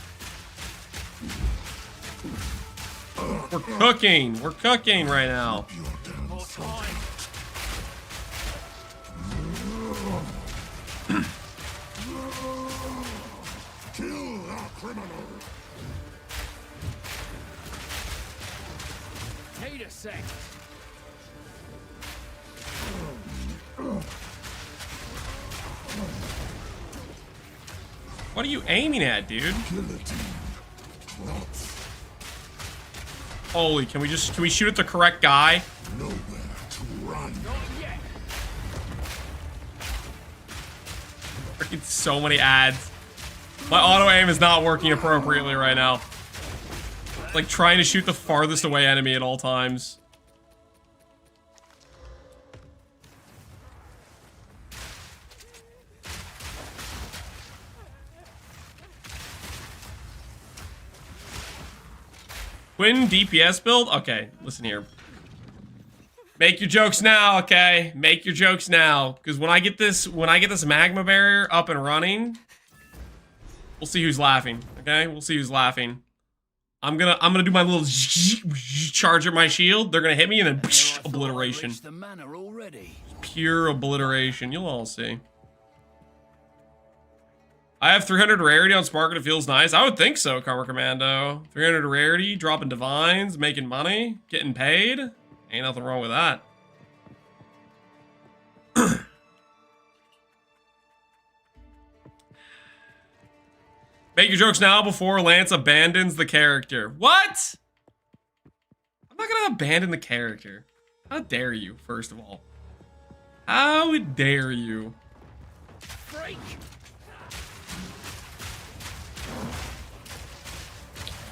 [SPEAKER 1] We're cooking. We're cooking right now.
[SPEAKER 2] More time.
[SPEAKER 3] Kill our criminal.
[SPEAKER 2] Need a sec.
[SPEAKER 1] What are you aiming at, dude? Holy, can we shoot at the correct guy?
[SPEAKER 3] Nowhere to run.
[SPEAKER 2] Not yet.
[SPEAKER 1] Freaking so many ads. My auto aim is not working appropriately right now. It's like trying to shoot the farthest away enemy at all times. Twin DPS build? Okay, listen here. Make your jokes now, okay? Make your jokes now. Because when I get this magma barrier up and running, we'll see who's laughing, okay? We'll see who's laughing. I'm gonna do my little charge at my shield. They're gonna hit me and then obliteration.
[SPEAKER 2] The manor already.
[SPEAKER 1] Pure obliteration. You'll all see. I have 300 rarity on Spark and it feels nice. I would think so, Karma Commando. 300 rarity, dropping divines, making money, getting paid. Ain't nothing wrong with that. Make your jokes now before Lance abandons the character. What? I'm not gonna abandon the character. How dare you, first of all? How dare you?
[SPEAKER 2] Break.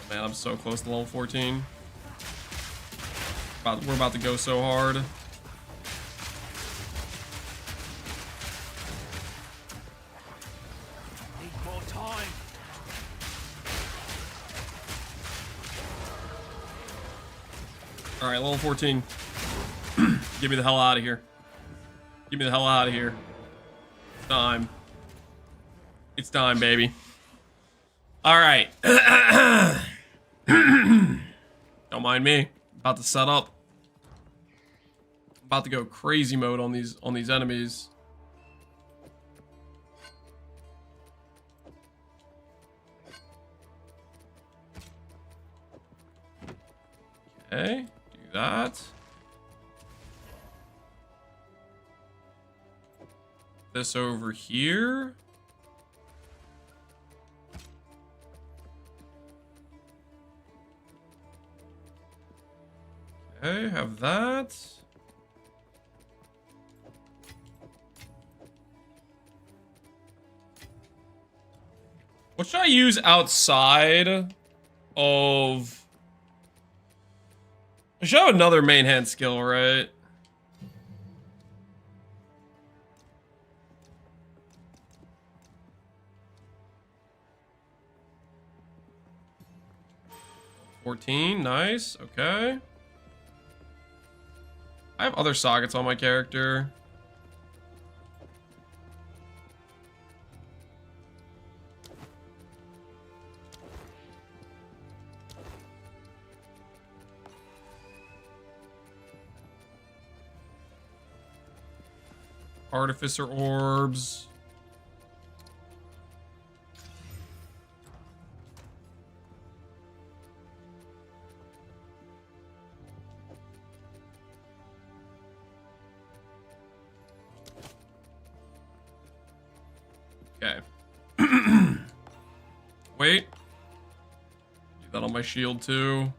[SPEAKER 1] Man, I'm so close to level 14. We're about to go so hard.
[SPEAKER 2] Need more time.
[SPEAKER 1] All right, level 14. Get me the hell out of here. Get me the hell out of here. It's time. It's time, baby. All right. Don't mind me. About to set up. About to go crazy mode on these enemies. Okay, do that. This over here. Okay, have that. What should I use outside of... I should have another main hand skill, right? $14, nice, okay. I have other sockets on my character. Artificer orbs. Okay. Wait. Do that on my shield too.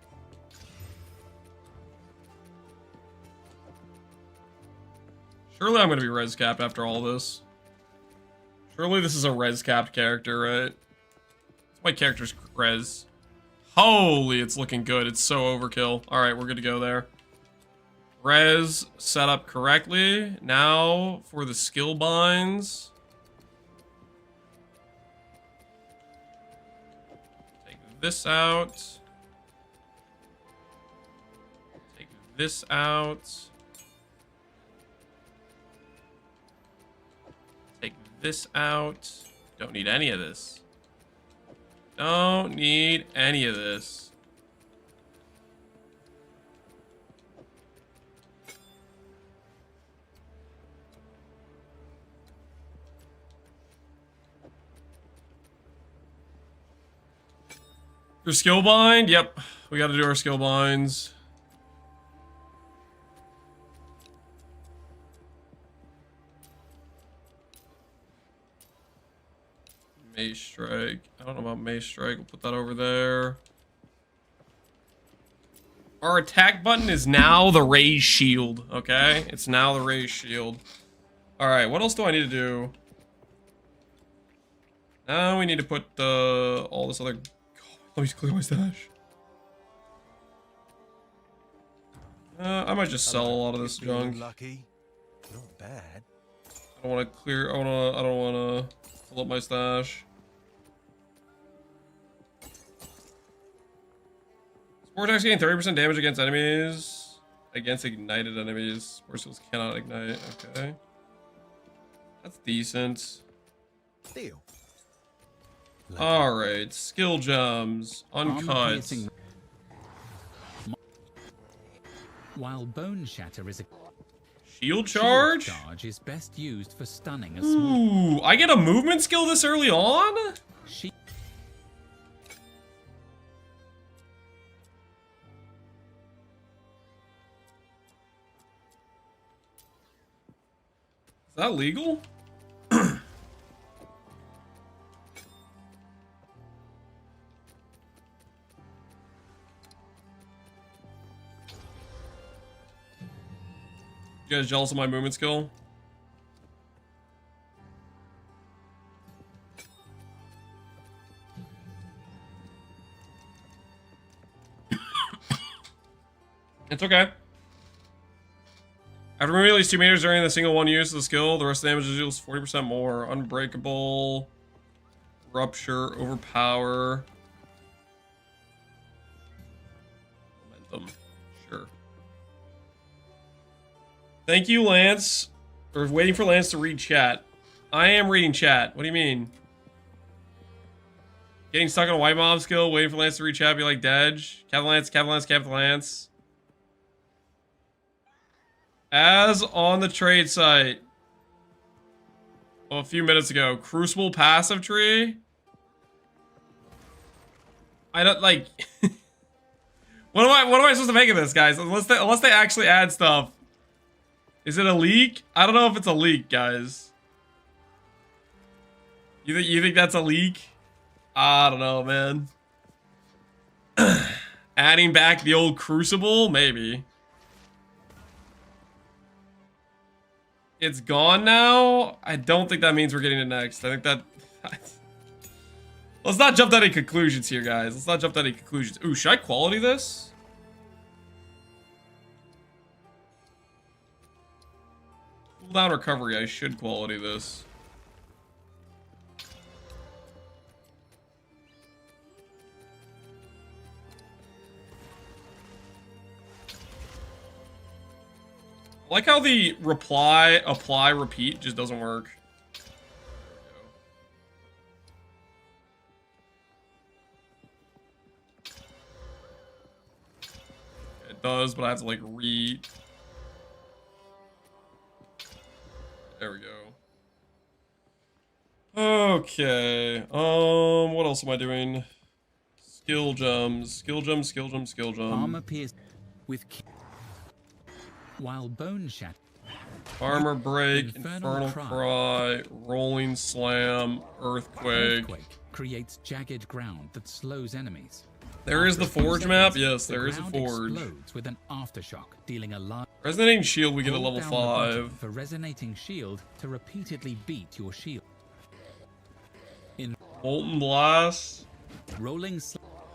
[SPEAKER 1] Surely I'm gonna be res capped after all this. Surely this is a res capped character, right? My character's res. Holy, it's looking good. It's so overkill. Alright, we're good to go there. Res set up correctly. Now for the skill binds. Take this out. Take this out. Take this out. Don't need any of this. Don't need any of this. Your skill bind? Yep. We gotta do our skill binds. Mace Strike. I don't know about Mace Strike. We'll put that over there. Our attack button is now the Raise Shield, okay? It's now the Raise Shield. Alright, what else do I need to do? Now we need to put all this other... Let me clear my stash. I might just sell a lot of this junk.
[SPEAKER 4] Lucky. Not bad.
[SPEAKER 1] I don't want to clear... I don't want to fill up my stash. Spore attacks gain 30% damage against enemies. Against ignited enemies. Spore skills cannot ignite. Okay. That's decent.
[SPEAKER 4] Deal.
[SPEAKER 1] Alright. Skill gems. Uncut.
[SPEAKER 5] While Bone Shatter is a
[SPEAKER 1] Shield charge?
[SPEAKER 5] shield charge is best used for stunning a small
[SPEAKER 1] Ooh, I get a movement skill this early on?
[SPEAKER 5] shield.
[SPEAKER 1] Is that legal? You guys jealous of my movement skill? It's okay. After moving at least 2 meters during the single one use of the skill, the rest of the damage deals 40% more. Unbreakable. Rupture. Overpower. Momentum. Sure. Thank you, Lance. Or waiting for Lance to read chat. I am reading chat. What do you mean? Getting stuck on a white mob skill, waiting for Lance to read chat, be like Dej. Captain Lance, Captain Lance, Captain Lance. As on the trade site. Well, a few minutes ago. Crucible passive tree. I don't like what am I supposed to make of this, guys? Unless they actually add stuff. Is it a leak? I don't know if it's a leak, guys. You think that's a leak? I don't know, man. Adding back the old Crucible? Maybe. It's gone now? I don't think that means we're getting it next. I think that... Let's not jump to any conclusions here, guys. Let's not jump to any conclusions. Ooh, should I quality this? Cooldown recovery, I should quality this. I like how the apply, repeat just doesn't work. It does, but I have to like read. There we go. Okay. What else am I doing? Skill gems. Skill gem, skill gem, skill gem.
[SPEAKER 5] Armor pierced with while Bone Shatter.
[SPEAKER 1] Armor break,
[SPEAKER 5] Infernal
[SPEAKER 1] infernal cry, rolling slam, earthquake.
[SPEAKER 5] Creates jagged ground that slows enemies.
[SPEAKER 1] There is the
[SPEAKER 5] After a few
[SPEAKER 1] forge map.
[SPEAKER 5] seconds,
[SPEAKER 1] Yes, there
[SPEAKER 5] the
[SPEAKER 1] is a
[SPEAKER 5] ground
[SPEAKER 1] forge.
[SPEAKER 5] explodes with an aftershock, dealing a large.
[SPEAKER 1] Resonating shield, we get a
[SPEAKER 5] Hold
[SPEAKER 1] level
[SPEAKER 5] down the button
[SPEAKER 1] 5.
[SPEAKER 5] for resonating shield to repeatedly beat your shield. In
[SPEAKER 1] Molten blast.
[SPEAKER 5] rolling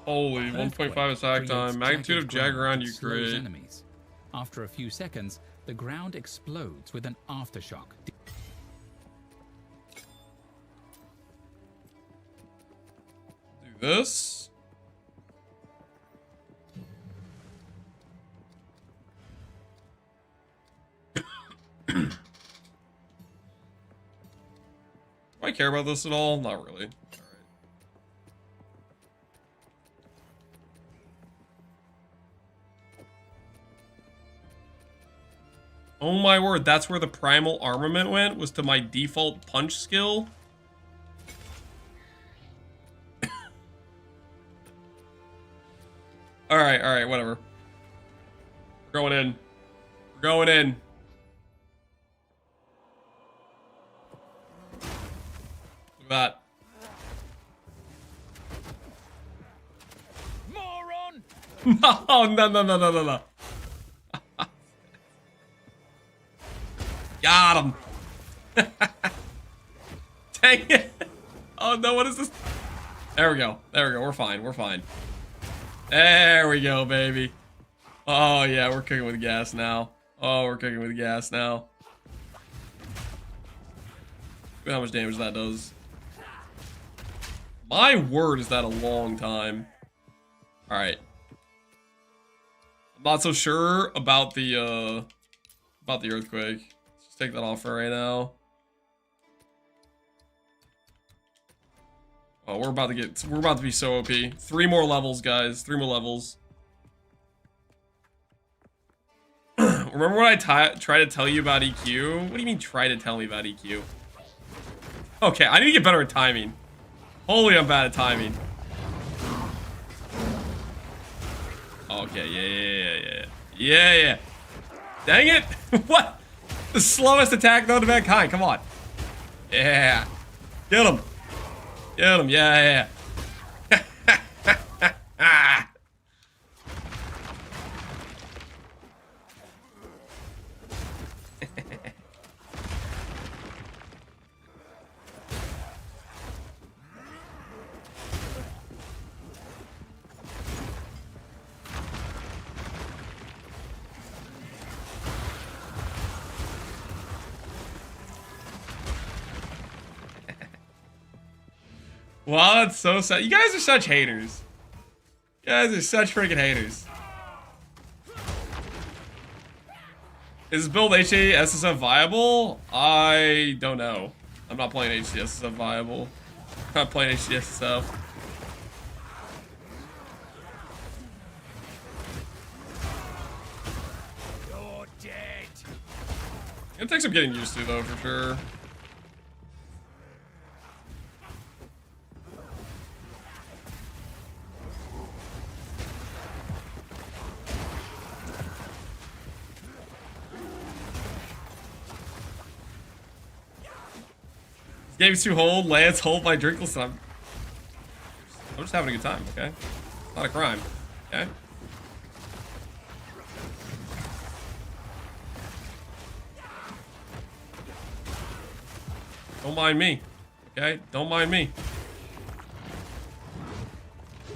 [SPEAKER 1] Holy, 1.5 attack time. Magnitude of jag around you
[SPEAKER 5] slows
[SPEAKER 1] create.
[SPEAKER 5] enemies. After a few seconds, the ground explodes with an aftershock.
[SPEAKER 1] Do this. Do I care about this at all? Not really. Oh my word, that's where the primal armament went, was to my default punch skill. Alright, whatever. We're going in. We're going in. Look at that.
[SPEAKER 2] Moron!
[SPEAKER 1] No. Got him. Dang it. Oh no, what is this? There we go. We're fine. There we go, baby. Oh yeah, we're cooking with gas now. Look at how much damage that does. My word, is that a long time. Alright. I'm not so sure about the earthquake. Let's take that off for right now. Oh, we're about to be so OP. 3 more levels, guys. 3 more levels. Remember when I try to tell you about EQ? What do you mean try to tell me about EQ? Okay, I need to get better at timing. Holy, I'm bad at timing. Okay, yeah. Dang it! What? The slowest attack known to mankind. Come on. Yeah. Get him. Get him. Yeah. Wow, that's so sad. You guys are such haters. You guys are such freaking haters. Is this build HA SSF viable? I don't know. I'm not playing HCSSF viable. I'm not playing HCSSF.
[SPEAKER 2] You're dead.
[SPEAKER 1] It takes some getting used to though, for sure. Game's too hold. Lance, hold my drinkless. I'm just having a good time, okay? Not a crime, okay? Don't mind me, okay? Don't mind me.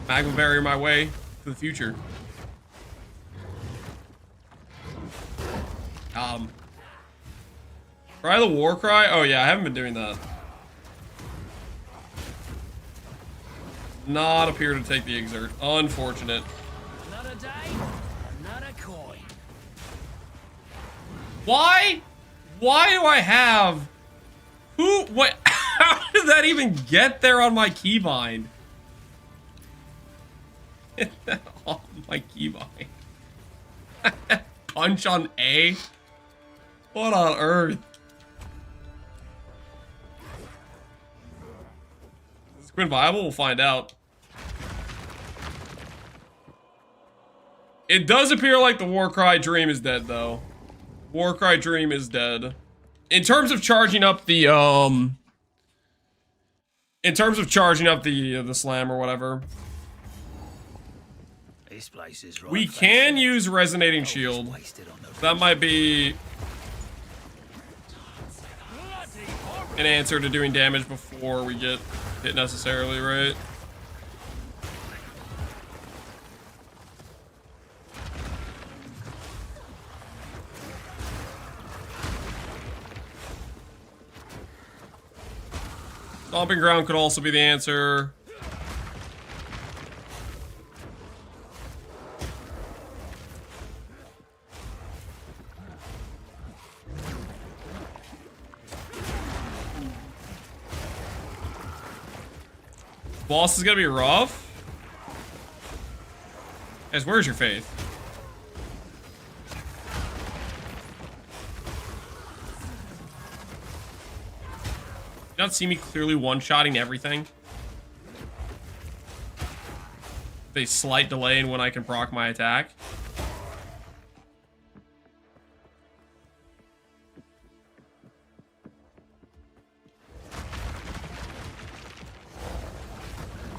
[SPEAKER 1] Magma Barrier my way to the future. Try the war cry? Oh yeah, I haven't been doing that. Not appear to take the exert. Unfortunate.
[SPEAKER 2] Another day, another coin.
[SPEAKER 1] Why? Why do I have... Who? What? How did that even get there on my keybind? Get that on my keybind. Punch on A? What on earth? Is this Quinn viable? We'll find out. It does appear like the Warcry Dream is dead, though. Warcry Dream is dead. In terms of charging up the, the slam or whatever.
[SPEAKER 2] This place is right.
[SPEAKER 1] We can use Resonating Shield. That might be an answer to doing damage before we get hit necessarily, right? Stomping Ground could also be the answer. Boss is gonna be rough. Guys, where's your faith? You not see me clearly one-shotting everything? With a slight delay in when I can proc my attack.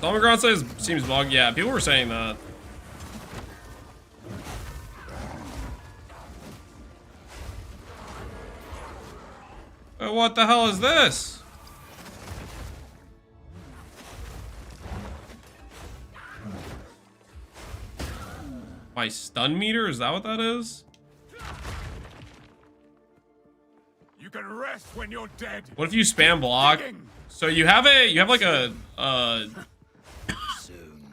[SPEAKER 1] Tomogrant says seems bugged. Yeah, people were saying that. What the hell is this? My stun meter? Is that what that is?
[SPEAKER 3] You can rest when you're dead.
[SPEAKER 1] What if you spam block? So you have like a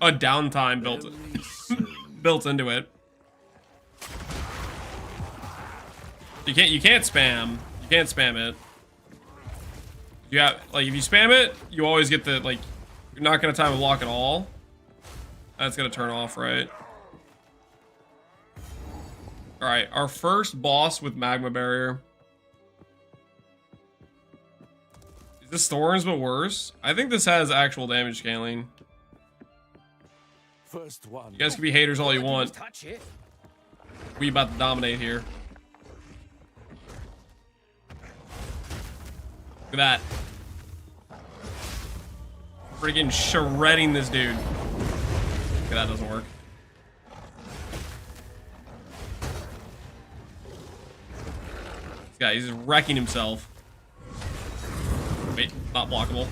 [SPEAKER 1] downtime built into it. You can't spam. You can't spam it. You have like if you spam it, you always get the like you're not gonna time a block at all. That's gonna turn off, right? All right, our first boss with Magma Barrier. Is this Thorns but worse? I think this has actual damage scaling.
[SPEAKER 4] First one.
[SPEAKER 1] You guys can be haters all you
[SPEAKER 2] All I do is
[SPEAKER 1] want.
[SPEAKER 2] touch it.
[SPEAKER 1] We about to dominate here. Look at that. Freaking shredding this dude. Okay, that doesn't work. This guy, he's just wrecking himself. Wait, not blockable.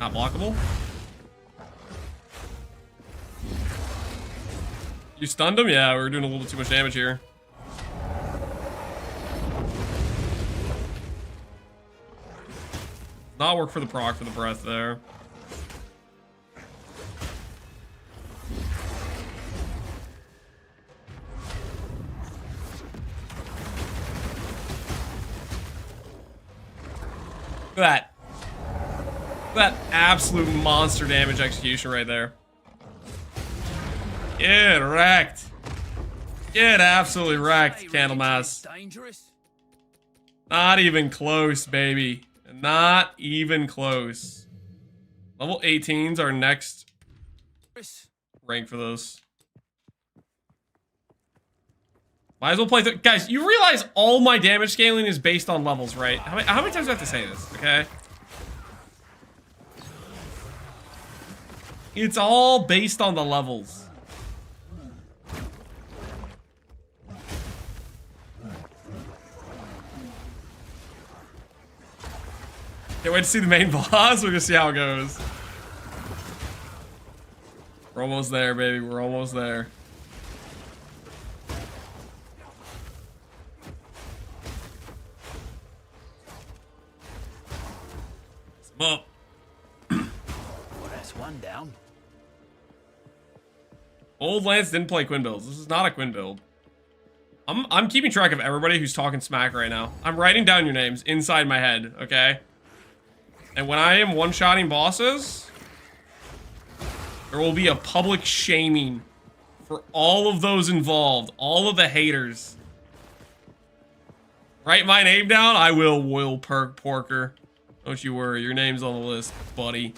[SPEAKER 1] Not blockable. You stunned him? Yeah, we're doing a little too much damage here. Not work for the proc for the breath there. Look at that. Look at that absolute monster damage execution right there. Get wrecked. Get absolutely wrecked, Candlemass.
[SPEAKER 2] Dangerous.
[SPEAKER 1] Not even close, baby. Not even close. Level 18's our next rank for those. Might as well play through. Guys, you realize all my damage scaling is based on levels, right? How many times do I have to say this, okay? It's all based on the levels. Can't wait to see the main boss. We're gonna see how it goes. We're almost there, baby. We're almost there. Up.
[SPEAKER 2] Well, that's one down.
[SPEAKER 1] Old Lance didn't play Quinn builds. This is not a Quinn build. I'm keeping track of everybody who's talking smack right now. I'm writing down your names inside my head, okay? And when I am one-shotting bosses, there will be a public shaming for all of those involved, all of the haters. Write my name down. I will Porker. Don't you worry, your name's on the list, buddy.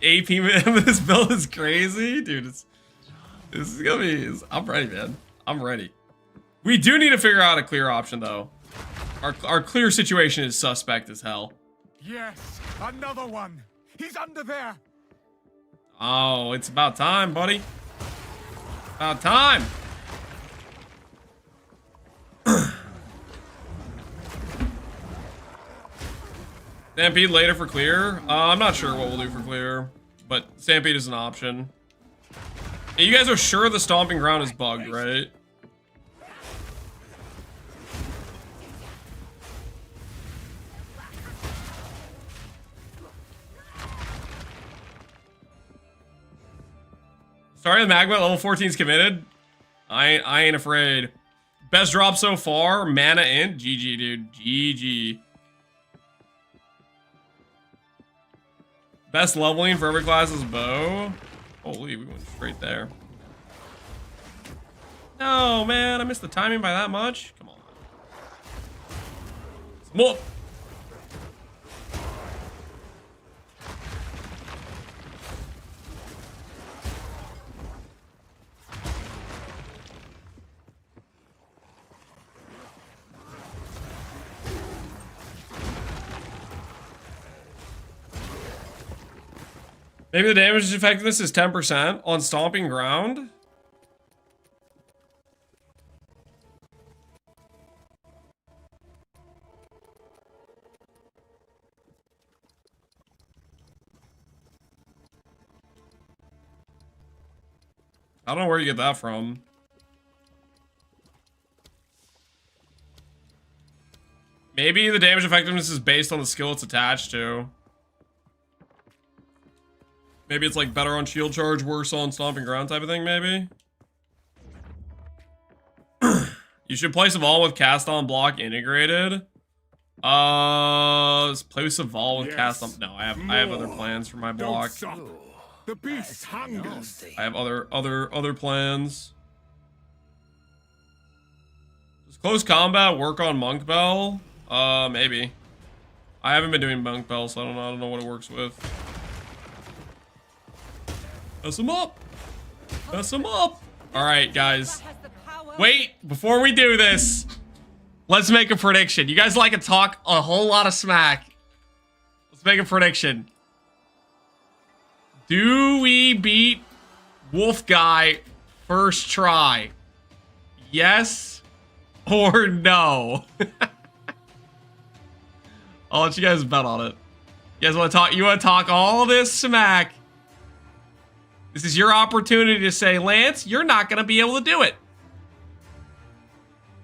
[SPEAKER 1] AP this build is crazy, dude. This is gonna be. I'm ready, man. I'm ready. We do need to figure out a clear option, though. Our clear situation is suspect as hell.
[SPEAKER 3] Yes, another one. He's under there.
[SPEAKER 1] Oh, it's about time, buddy. About time. Stampede later for clear. I'm not sure what we'll do for clear, but Stampede is an option. Yeah, you guys are sure the stomping ground is bugged, right? Sorry, the Magma level 14's committed. I ain't afraid. Best drop so far, mana int. GG, dude. GG. Best leveling for every class is bow. Holy, we went straight there. No, man, I missed the timing by that much. Come on. More. Maybe the damage effectiveness is 10% on stomping ground. I don't know where you get that from. Maybe the damage effectiveness is based on the skill it's attached to. Maybe it's like better on shield charge, worse on stomping ground type of thing, maybe? You should play Saval with cast on block integrated. Let's play Saval with cast on. No, I have other plans for my block.
[SPEAKER 3] The beast hungers.
[SPEAKER 1] I have other plans. Does close combat work on Monk Bell? Maybe. I haven't been doing Monk Bell, so I don't know what it works with. Mess him up. Mess him up. All right, guys. Wait, before we do this, let's make a prediction. You guys like to talk a whole lot of smack. Let's make a prediction. Do we beat Wolf Guy first try? Yes or no? I'll let you guys bet on it. You guys want to talk? You want to talk all this smack? This is your opportunity to say, Lance, you're not going to be able to do it.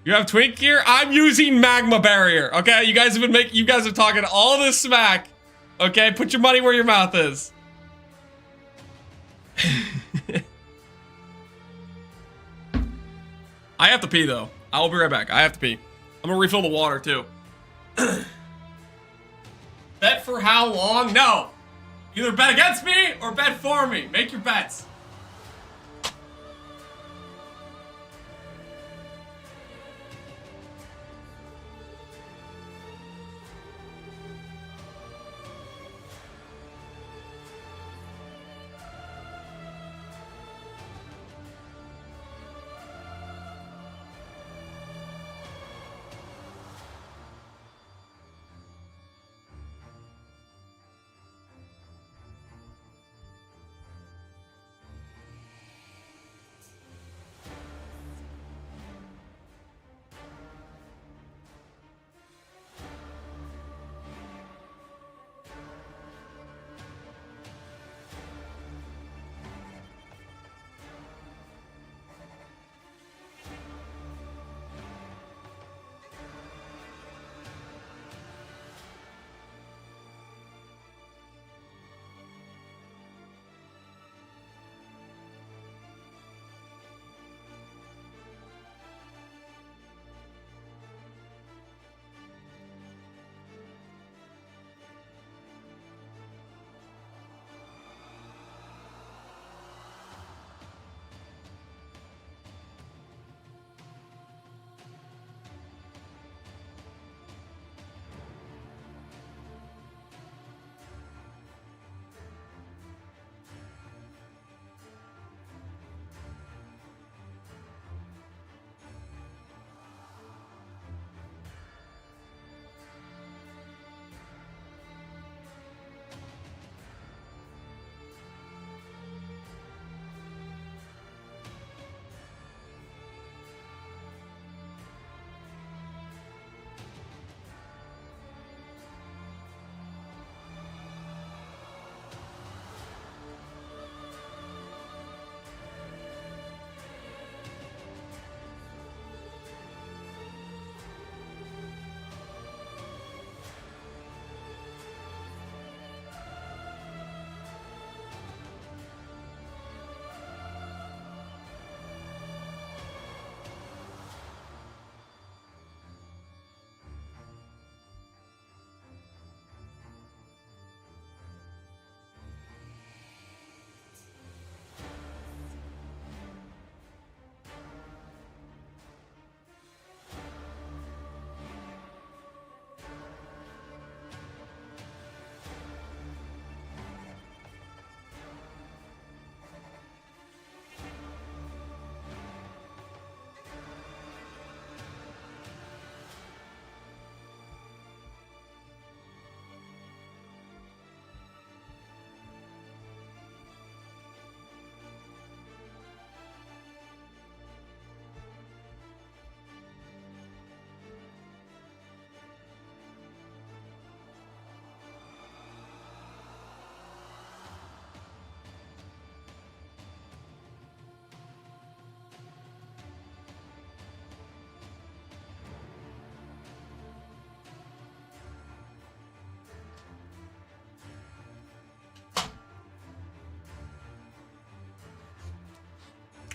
[SPEAKER 1] You have Twink gear? I'm using Magma Barrier. Okay, you guys are talking all this smack. Okay, put your money where your mouth is. I have to pee though. I will be right back. I have to pee. I'm gonna refill the water too. Bet for how long? No. Either bet against me or bet for me. Make your bets.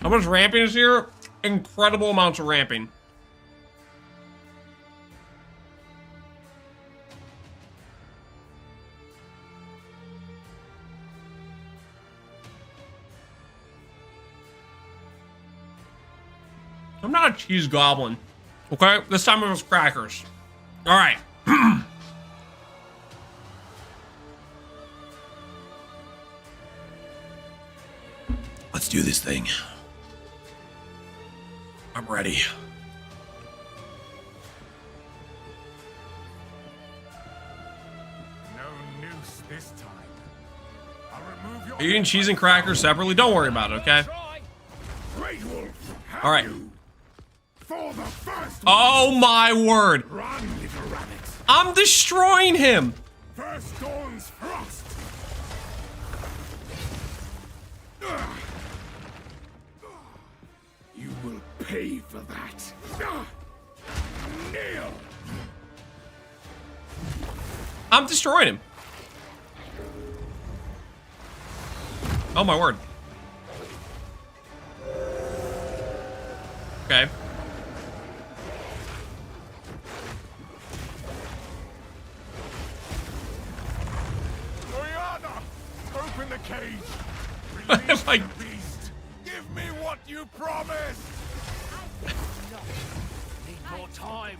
[SPEAKER 1] How much ramping is here? Incredible amounts of ramping. I'm not a cheese goblin. Okay, this time it was crackers. All right. Let's do this thing. I'm ready.
[SPEAKER 3] No noose this time. I'll remove your.
[SPEAKER 1] Are you eating cheese and crackers separately? Don't worry about it, okay?
[SPEAKER 3] Great Wolf. Have
[SPEAKER 1] All right.
[SPEAKER 3] you. For the first
[SPEAKER 1] Oh my word.
[SPEAKER 3] run, little rabbits.
[SPEAKER 1] I'm destroying him.
[SPEAKER 3] First Dawn's frost. You will pay for that. Kneel.
[SPEAKER 1] I'm destroying him. Oh my word. Okay.
[SPEAKER 3] Oriana, open the cage.
[SPEAKER 1] What
[SPEAKER 3] Release
[SPEAKER 1] am I-
[SPEAKER 3] the beast. Give me what you promised.
[SPEAKER 2] Need more time.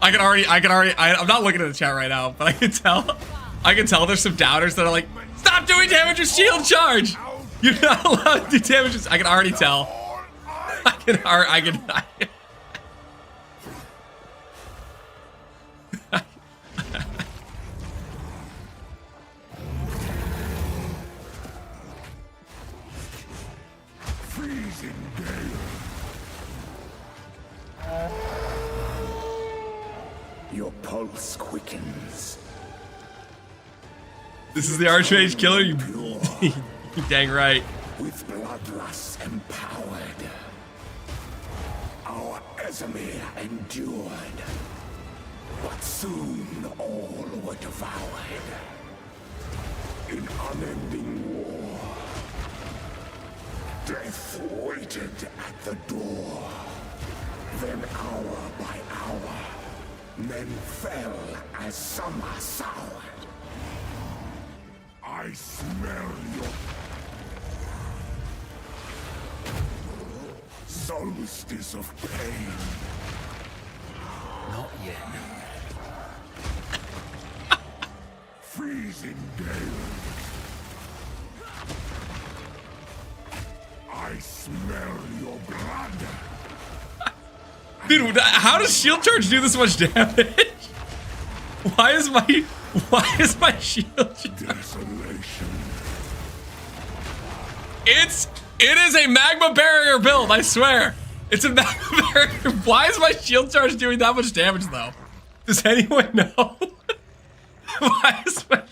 [SPEAKER 1] I'm not looking at the chat right now, but I can tell there's some doubters that are like, stop doing damage with shield charge. You're not allowed to do damage with, I can already tell. I can.
[SPEAKER 3] Freezing gale. Your pulse quickens.
[SPEAKER 1] This is the Archmage killer, you dang right.
[SPEAKER 3] With bloodlust empowered, our Esamir endured, but soon all were devoured in unending war. Death waited at the door, then hour by hour, men fell as summer soured. I smell your solstice of pain.
[SPEAKER 2] Not yet.
[SPEAKER 3] Freezing gale. I smell your blood.
[SPEAKER 1] Dude, how does shield charge do this much damage? Why is my shield charge?
[SPEAKER 3] Desolation.
[SPEAKER 1] It is a Magma Barrier build, I swear. It's a Magma Barrier. Why is my shield charge doing that much damage though? Does anyone know? Why is my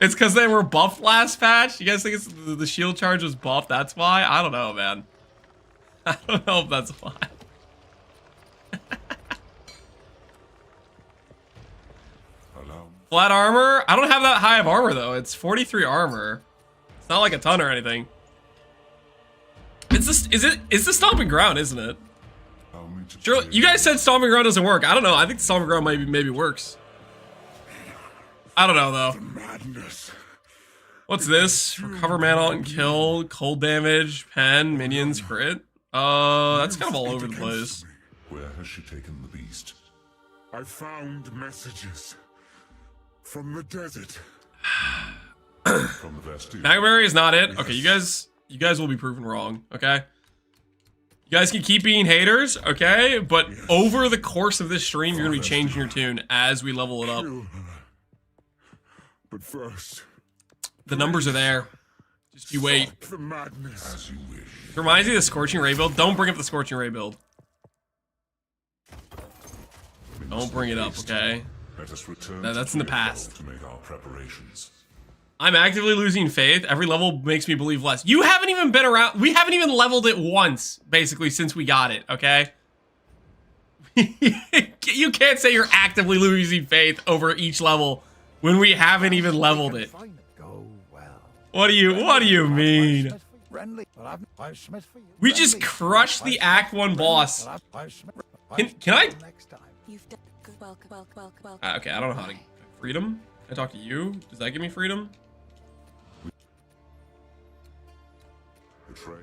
[SPEAKER 1] It's because they were buffed last patch? You guys think it's the shield charge was buffed? That's why? I don't know, man. I don't know if that's why. Flat armor? I don't have that high of armor though. It's 43 armor. It's not like a ton or anything. It's this, is the stomping ground, isn't it? Sure, you guys said stomping ground doesn't work. I don't know. I think the stomping ground maybe works. I don't know though.
[SPEAKER 3] Madness.
[SPEAKER 1] What's this? Recover mana and kill, cold damage, pen, minions, crit. That's kind of all over the place.
[SPEAKER 6] Where has she taken the beast?
[SPEAKER 3] I found messages from the desert.
[SPEAKER 6] From the Bastille.
[SPEAKER 1] Magma Barrier is not it. Okay, you guys will be proven wrong, okay? You guys can keep being haters, okay? But over the course of this stream, you're gonna be changing your tune as we level it up.
[SPEAKER 3] But first,
[SPEAKER 1] The numbers are there. Just you wait.
[SPEAKER 3] stop the madness.
[SPEAKER 6] As you wish.
[SPEAKER 1] It reminds me of the Scorching Ray build. Don't bring up the Scorching Ray build. Don't bring it up, okay?
[SPEAKER 6] Let us return
[SPEAKER 1] That's in the past.
[SPEAKER 6] to make our preparations.
[SPEAKER 1] I'm actively losing faith. Every level makes me believe less. You haven't even been around. We haven't even leveled it once, basically, since we got it, okay? You can't say you're actively losing faith over each level when we haven't even leveled it.
[SPEAKER 3] Go well.
[SPEAKER 1] What do you mean?
[SPEAKER 3] Friendly. I've Smith for you.
[SPEAKER 1] We just crushed the Act 1 boss. Can I?
[SPEAKER 3] Next time.
[SPEAKER 7] You've done well.
[SPEAKER 1] Okay, I don't know how to. Freedom? Can I talk to you? Does that give me freedom?
[SPEAKER 6] Betrayal.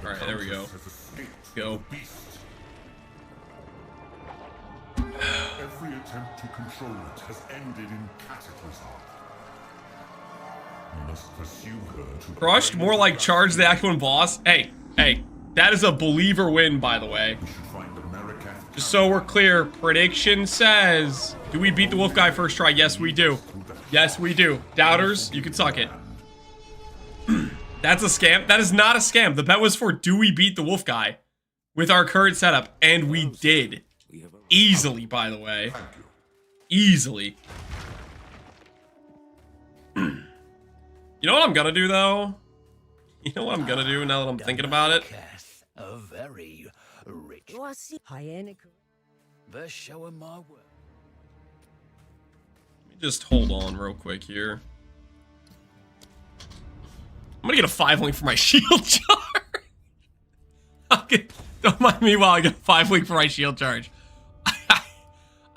[SPEAKER 1] Alright, there we go.
[SPEAKER 6] Has escaped
[SPEAKER 1] Go.
[SPEAKER 6] the beast. Every attempt to control it has ended in cataclysm. You must pursue her to
[SPEAKER 1] Crushed? More like charge the Act 1 boss? Hey, that is a believer win, by the way.
[SPEAKER 6] We should find America.
[SPEAKER 1] Just so we're clear, prediction says, do we beat the wolf guy first try? Yes, we do. Yes, we do. Doubters, you can suck it. That's a scam. That is not a scam. The bet was for, do we beat the wolf guy with our current setup? And we did. Easily, by the way. Easily. You know what I'm gonna do, though? You know what I'm gonna do now that I'm thinking about it?
[SPEAKER 2] A very rich. The show of my work.
[SPEAKER 1] Let me just hold on real quick here. I'm gonna get a 5-link for my shield charge. Don't mind me while I get a 5-link for my shield charge.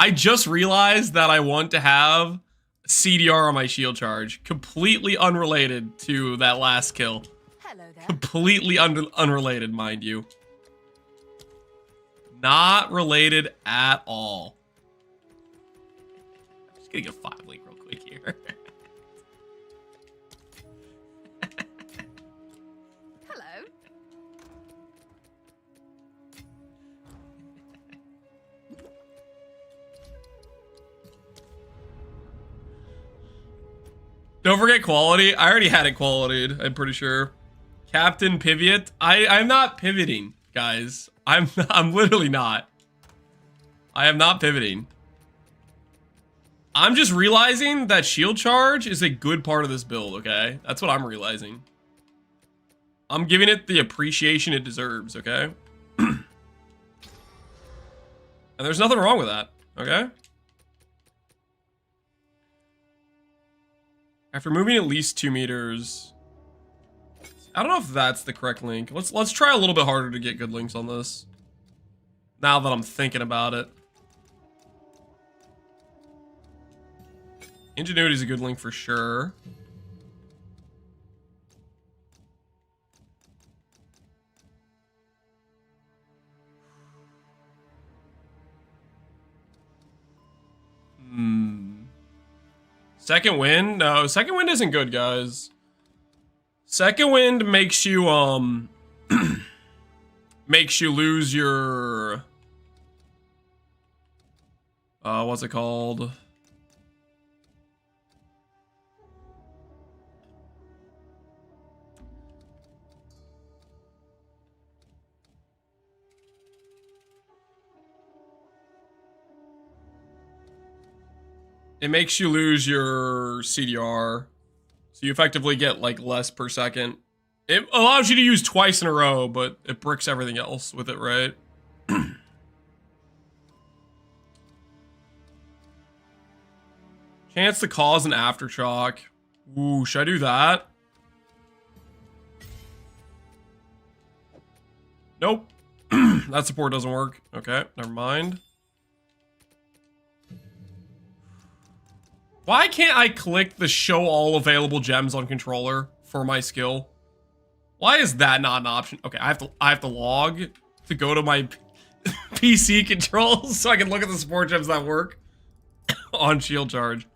[SPEAKER 1] I just realized that I want to have CDR on my shield charge. Completely unrelated to that last kill.
[SPEAKER 7] Hello there.
[SPEAKER 1] Completely unrelated, mind you. Not related at all. I'm just gonna get a 5-link real quick here.
[SPEAKER 7] Hello.
[SPEAKER 1] Don't forget quality. I already had it qualityed, I'm pretty sure. Captain Pivot. I'm not pivoting, guys. I'm literally not. I am not pivoting. I'm just realizing that shield charge is a good part of this build, okay? That's what I'm realizing. I'm giving it the appreciation it deserves, okay? And there's nothing wrong with that, okay? After moving at least 2 meters, I don't know if that's the correct link. Let's try a little bit harder to get good links on this. Now that I'm thinking about it. Ingenuity is a good link for sure. Second wind? No, second wind isn't good, guys. Second wind makes you makes you lose your what's it called? It makes you lose your CDR. So you effectively get like less per second. It allows you to use twice in a row, but it bricks everything else with it, right? Chance to cause an aftershock. Ooh, should I do that? Nope. That support doesn't work. Okay, never mind. Why can't I click the show all available gems on controller for my skill? Why is that not an option? Okay, I have to log to go to my PC controls so I can look at the support gems that work on shield charge.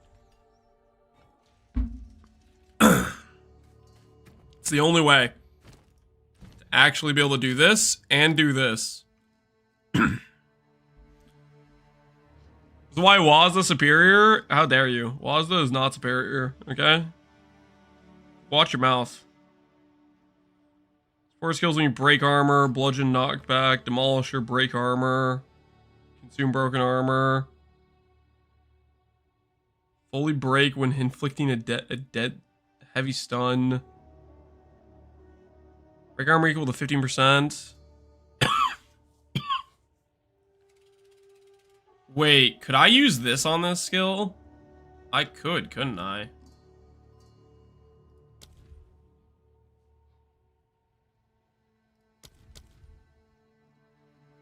[SPEAKER 1] It's the only way to actually be able to do this and do this. Why Wazda superior? How dare you? Wazda is not superior, okay? Watch your mouth. 4 skills when you break armor, bludgeon knockback, demolisher, break armor, consume broken armor. Fully break when inflicting a dead heavy stun. Break armor equal to 15%. Wait, could I use this on this skill? I could, couldn't I?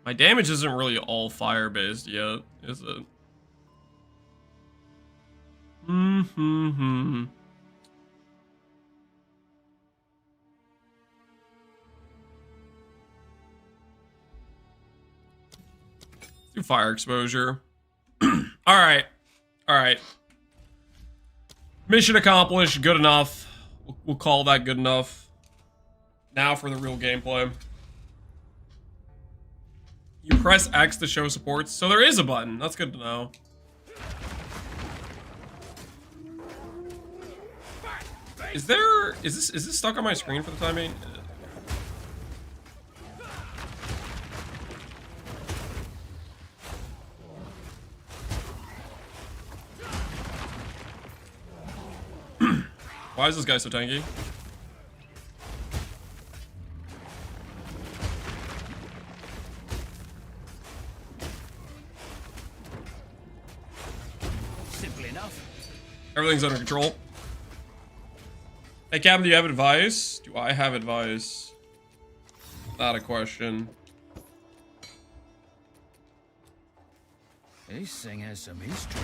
[SPEAKER 1] My damage isn't really all fire-based yet, is it? Hmm. Do fire exposure. Alright. Alright. Mission accomplished. Good enough. We'll call that good enough. Now for the real gameplay. You press X to show supports. So there is a button. That's good to know. Is this stuck on my screen for the time being? Why is this guy so tanky?
[SPEAKER 2] Simple enough.
[SPEAKER 1] Everything's under control. Hey, Captain, do you have advice? Do I have advice? Not a question.
[SPEAKER 2] This thing has some history.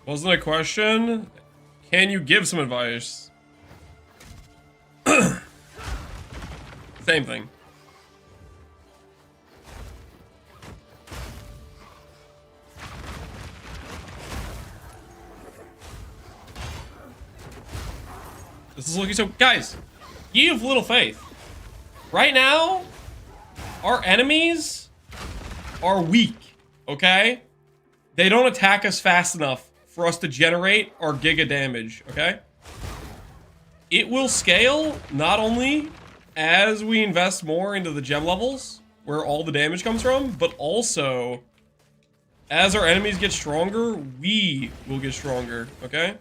[SPEAKER 1] Wasn't a question? Can you give some advice? Same thing. This is looking so... Guys, ye of little faith. Right now, our enemies are weak, okay? They don't attack us fast enough for us to generate our giga damage, okay? It will scale not only as we invest more into the gem levels, where all the damage comes from, but also as our enemies get stronger, we will get stronger, okay?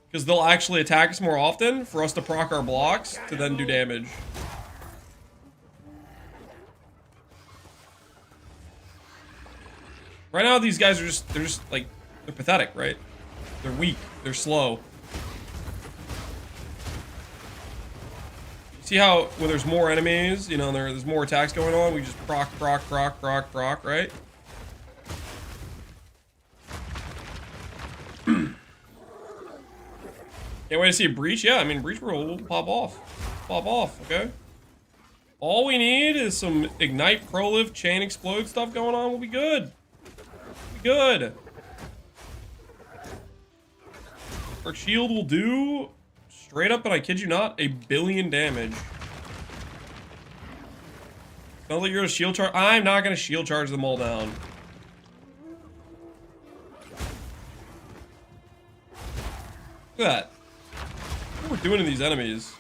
[SPEAKER 1] Because they'll actually attack us more often for us to proc our blocks to then do damage. Right now, these guys are they're pathetic, right? They're weak, they're slow. See how when there's more enemies, you know, there's more attacks going on, we just proc, right? Can't wait to see a breach. Yeah, I mean, breach will pop off. Pop off, okay? All we need is some ignite, prolift, chain explode stuff going on. We'll be good. We'll be good. Our shield will do, straight up, and I kid you not, 1 billion damage. Sounds like you're gonna shield charge. I'm not gonna shield charge them all down. Look at that. What are we doing to these enemies?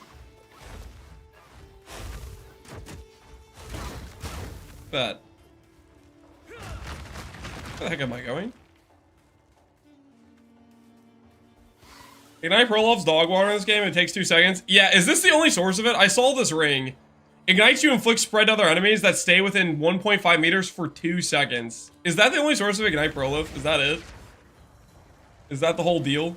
[SPEAKER 1] Look at that. Where the heck am I going? Ignite Pro loves dog water in this game. It takes 2 seconds. Yeah, is this the only source of it? I saw this ring. Ignites you, inflicts spread to other enemies that stay within 1.5 meters for 2 seconds. Is that the only source of Ignite Prolift? Is that it? Is that the whole deal?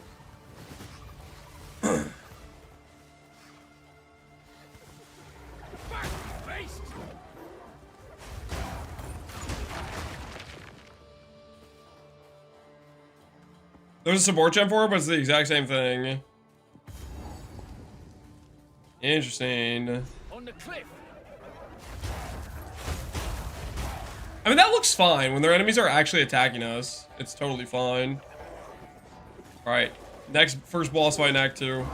[SPEAKER 1] There's a support gem for it, but it's the exact same thing. Interesting.
[SPEAKER 2] On the cliff.
[SPEAKER 1] I mean, that looks fine. When their enemies are actually attacking us, it's totally fine. Alright. First boss fight in Act 2.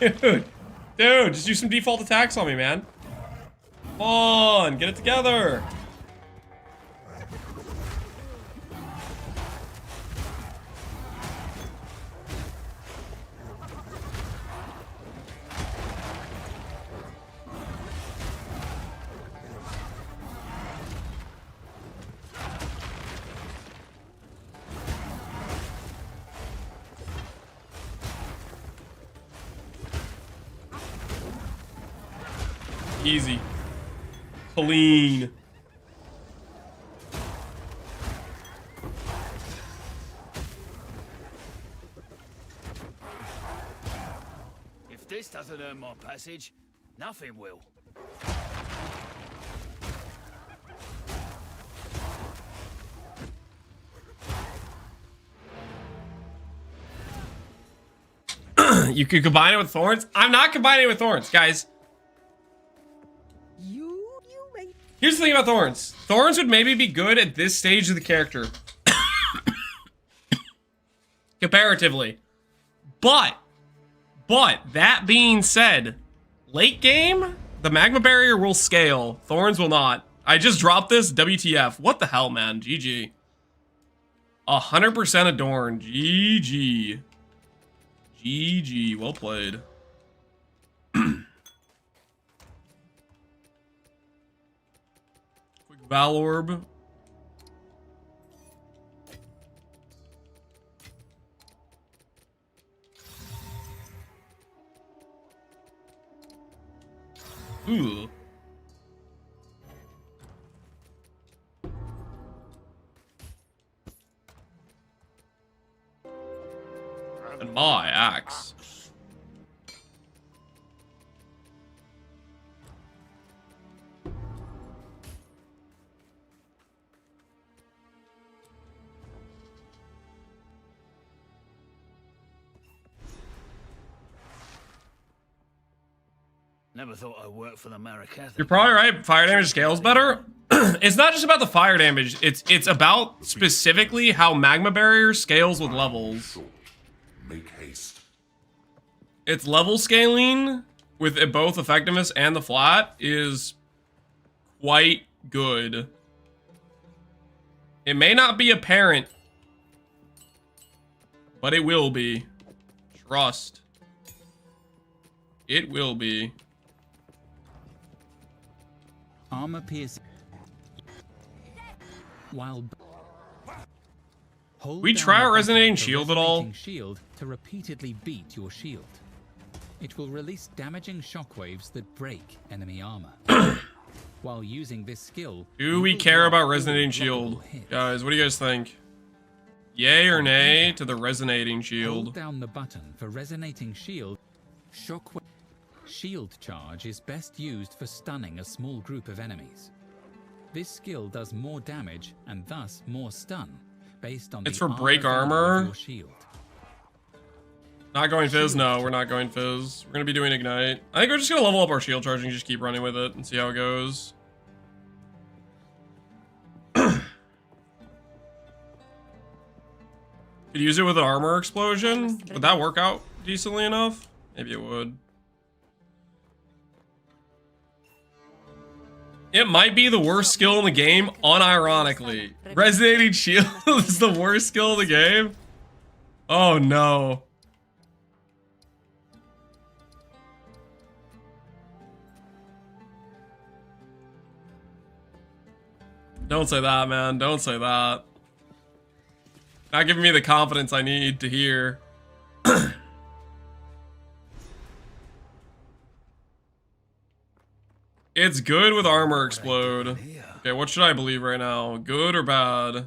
[SPEAKER 1] Dude, just do some default attacks on me, man. Come on, get it together. Easy. Clean.
[SPEAKER 2] If this doesn't earn my passage, nothing will.
[SPEAKER 1] You could combine it with thorns. I'm not combining it with thorns, guys. Here's the thing about thorns. Thorns would maybe be good at this stage of the character. Comparatively. But that being said, late game, the Magma Barrier will scale. Thorns will not. I just dropped this. WTF. What the hell, man? GG. 100% adorned. GG. GG. Well played. Valorb. Ooh. And my axe.
[SPEAKER 2] Never thought I'd work for the Marikath.
[SPEAKER 1] You're probably right. Fire damage scales better. It's not just about the fire damage. It's about specifically how Magma Barrier scales with levels.
[SPEAKER 6] Make haste.
[SPEAKER 1] Its level scaling with both effectiveness and the flat is quite good. It may not be apparent, but it will be. Trust. It will be.
[SPEAKER 5] Armor piercing. While hold
[SPEAKER 1] We
[SPEAKER 5] down
[SPEAKER 1] try
[SPEAKER 5] the
[SPEAKER 1] our
[SPEAKER 5] button
[SPEAKER 1] resonating
[SPEAKER 5] for
[SPEAKER 1] shield at all?
[SPEAKER 5] resonating shield to repeatedly beat your shield. It will release damaging shockwaves that break enemy armor. While using this skill,
[SPEAKER 1] Do we care about resonating shield? Guys, what do you guys think? Yay or nay to the resonating
[SPEAKER 5] Hold
[SPEAKER 1] shield?
[SPEAKER 5] down the button for resonating shield. Shockwave shield charge is best used for stunning a small group of enemies. This skill does more damage and thus more stun based on
[SPEAKER 1] It's
[SPEAKER 5] the
[SPEAKER 1] for break
[SPEAKER 5] value of
[SPEAKER 1] armor?
[SPEAKER 5] your shield.
[SPEAKER 1] Not going fizz? No, we're not going fizz. We're gonna be doing ignite. I think we're just gonna level up our shield charge and just keep running with it and see how it goes. Could use it with an armor explosion. Would that work out decently enough? Maybe it would. It might be the worst skill in the game, unironically. Resonating shield is the worst skill in the game? Oh no. Don't say that, man. Don't say that. Not giving me the confidence I need to hear. It's good with armor explode. Okay, what should I believe right now? Good or bad?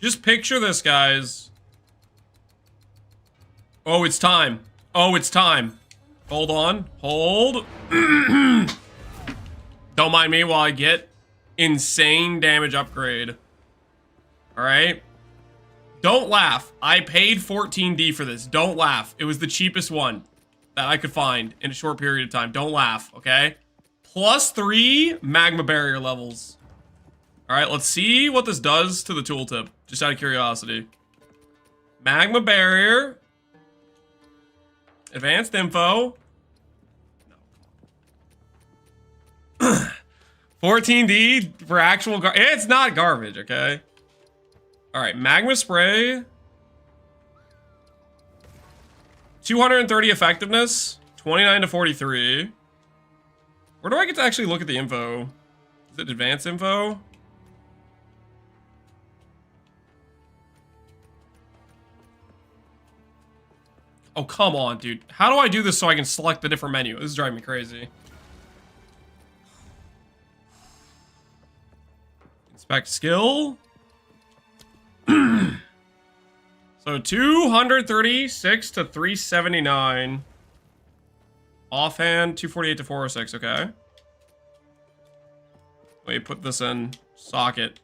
[SPEAKER 1] Just picture this, guys. Oh, it's time. Oh, it's time. Hold on. Hold. Don't mind me while I get insane damage upgrade. Alright? Don't laugh. I paid 14D for this. Don't laugh. It was the cheapest one. that I could find in a short period of time. Don't laugh, okay? +3 Magma Barrier levels. All right, let's see what this does to the tooltip, just out of curiosity. Magma Barrier. Advanced info. 14D for actual it's not garbage, okay? All right, Magma Spray. 230 effectiveness. 29 to 43. Where do I get to actually look at the info? Is it advanced info? Oh, come on, dude. How do I do this so I can select the different menu? This is driving me crazy. Inspect skill. So 236 to 379. Offhand, 248 to 406, okay. Wait, put this in socket.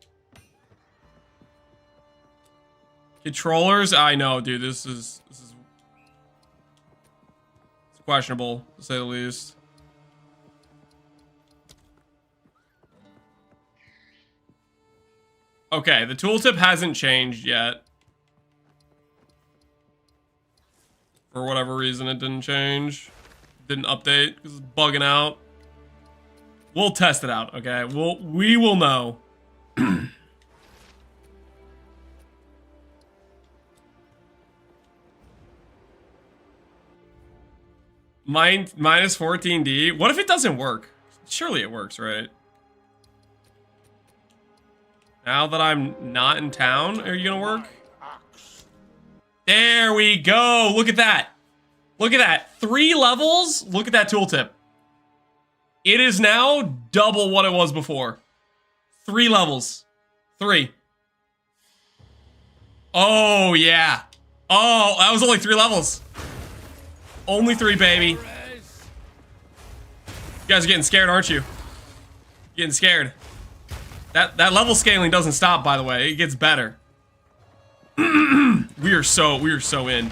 [SPEAKER 1] Controllers, I know, dude, this is it's questionable, to say the least. Okay, the tooltip hasn't changed yet. For whatever reason, it didn't change. Didn't update because it's bugging out. We'll test it out, okay? We will know. Minus 14D. What if it doesn't work? Surely it works, right? Now that I'm not in town, are you gonna work? There we go. Look at that. Look at that. 3 levels. Look at that tooltip. It is now double what it was before. 3 levels. 3. Oh, yeah. Oh, that was only 3 levels. Only 3, baby. You guys are getting scared, aren't you? Getting scared. That level scaling doesn't stop, by the way. It gets better. we are so in.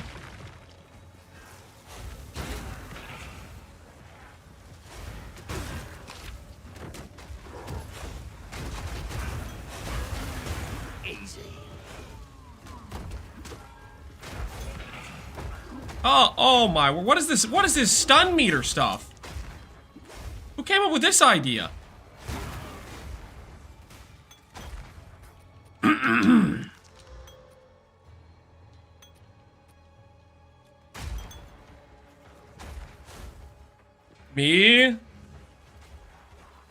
[SPEAKER 1] Oh my, what is this? What is this stun meter stuff? Who came up with this idea? Me?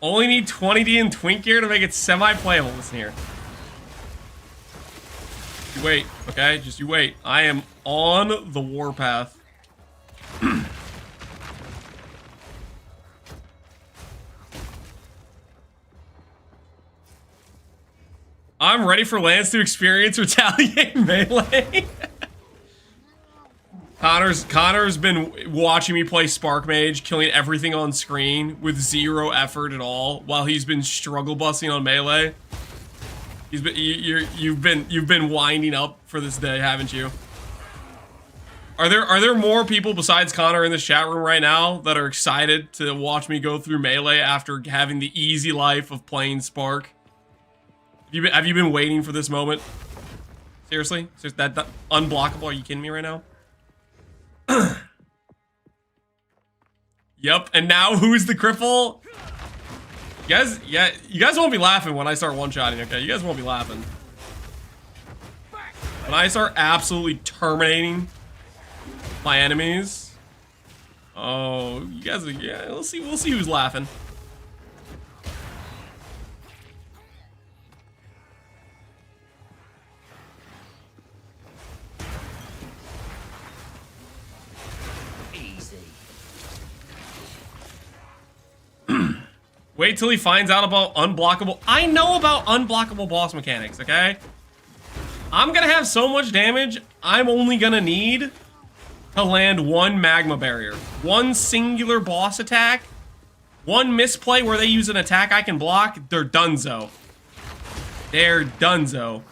[SPEAKER 1] Only need 20D and Twink gear to make it semi-playable. Listen here. You wait, okay? Just you wait. I am on the warpath. I'm ready for Lance to experience retaliate melee. Connor's been watching me play Spark Mage, killing everything on screen with 0 effort at all, while he's been struggle busting on melee. He's been you've been winding up for this day, haven't you? Are there more people besides Connor in this chat room right now that are excited to watch me go through melee after having the easy life of playing Spark? Have you been waiting for this moment? Seriously? That unblockable? Are you kidding me right now? Yep, and now who's the cripple? You guys won't be laughing when I start one-shotting, okay? You guys won't be laughing. When I start absolutely terminating my enemies. Oh, you guys are, yeah, we'll see who's laughing. Wait till he finds out about unblockable. I know about unblockable boss mechanics, okay? I'm gonna have so much damage, I'm only gonna need to land 1 Magma Barrier. 1 singular boss attack. 1 misplay where they use an attack I can block. They're donezo. They're donezo.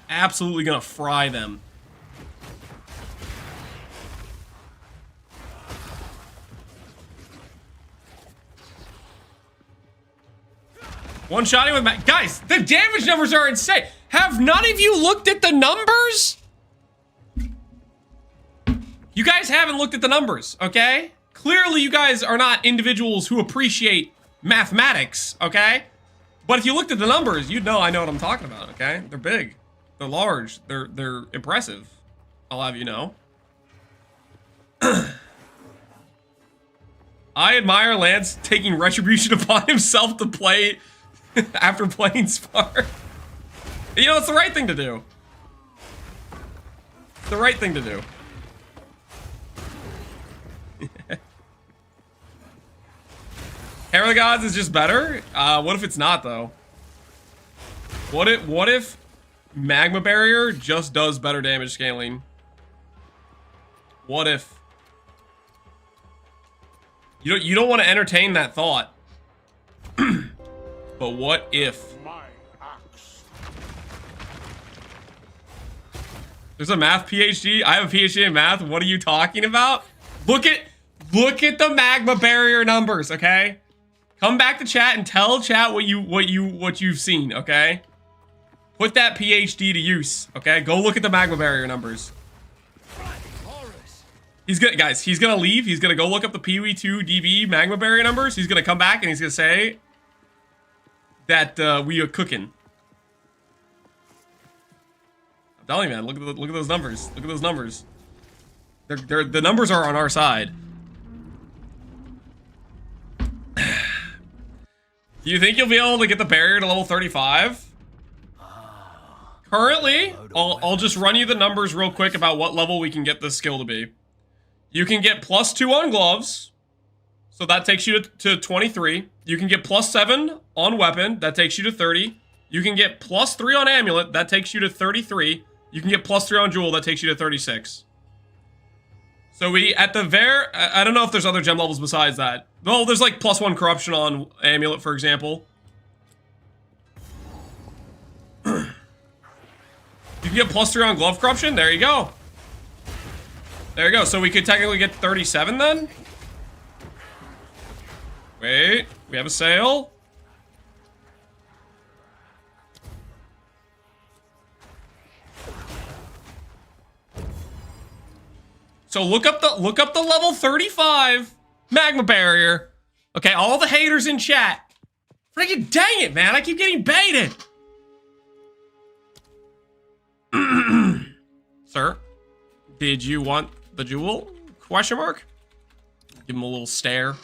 [SPEAKER 1] Absolutely gonna fry them. One-shotting with guys, the damage numbers are insane. Have none of you looked at the numbers? You guys haven't looked at the numbers, okay? Clearly, you guys are not individuals who appreciate mathematics, okay? But if you looked at the numbers, you'd know I know what I'm talking about, okay? They're big. They're large. They're impressive. I'll have you know. I admire Lance taking retribution upon himself to play after playing Spark. You know, it's the right thing to do. It's the right thing to do. Hair of the Gods is just better? What if it's not, though? What if Magma Barrier just does better damage scaling? What if? You don't want to entertain that thought. But what if?
[SPEAKER 6] My axe.
[SPEAKER 1] There's a math PhD. I have a PhD in math. What are you talking about? Look at the Magma Barrier numbers, okay? Come back to chat and tell chat what you've seen, okay? Put that PhD to use, okay? Go look at the Magma Barrier numbers. He's gonna leave. He's gonna go look up the PW2 DB Magma Barrier numbers. He's gonna come back and he's gonna say that we are cooking. I'm telling you, man. Look at those numbers. Look at those numbers. The numbers are on our side. Do you think you'll be able to get the barrier to level 35? Currently, I'll just run you the numbers real quick about what level we can get this skill to be. You can get +2 on gloves, so that takes you to 23. You can get +7 on weapon, that takes you to 30. You can get +3 on amulet, that takes you to 33. You can get +3 on jewel, that takes you to 36. So I don't know if there's other gem levels besides that. Well, there's like +1 corruption on amulet, for example. You can get +3 on glove corruption, there you go. There you go, so we could technically get 37 then? Wait, we have a sale. So look up the level 35 Magma Barrier. Okay, all the haters in chat. Freaking dang it, man, I keep getting baited. Sir, did you want the jewel? Question mark? Give him a little stare.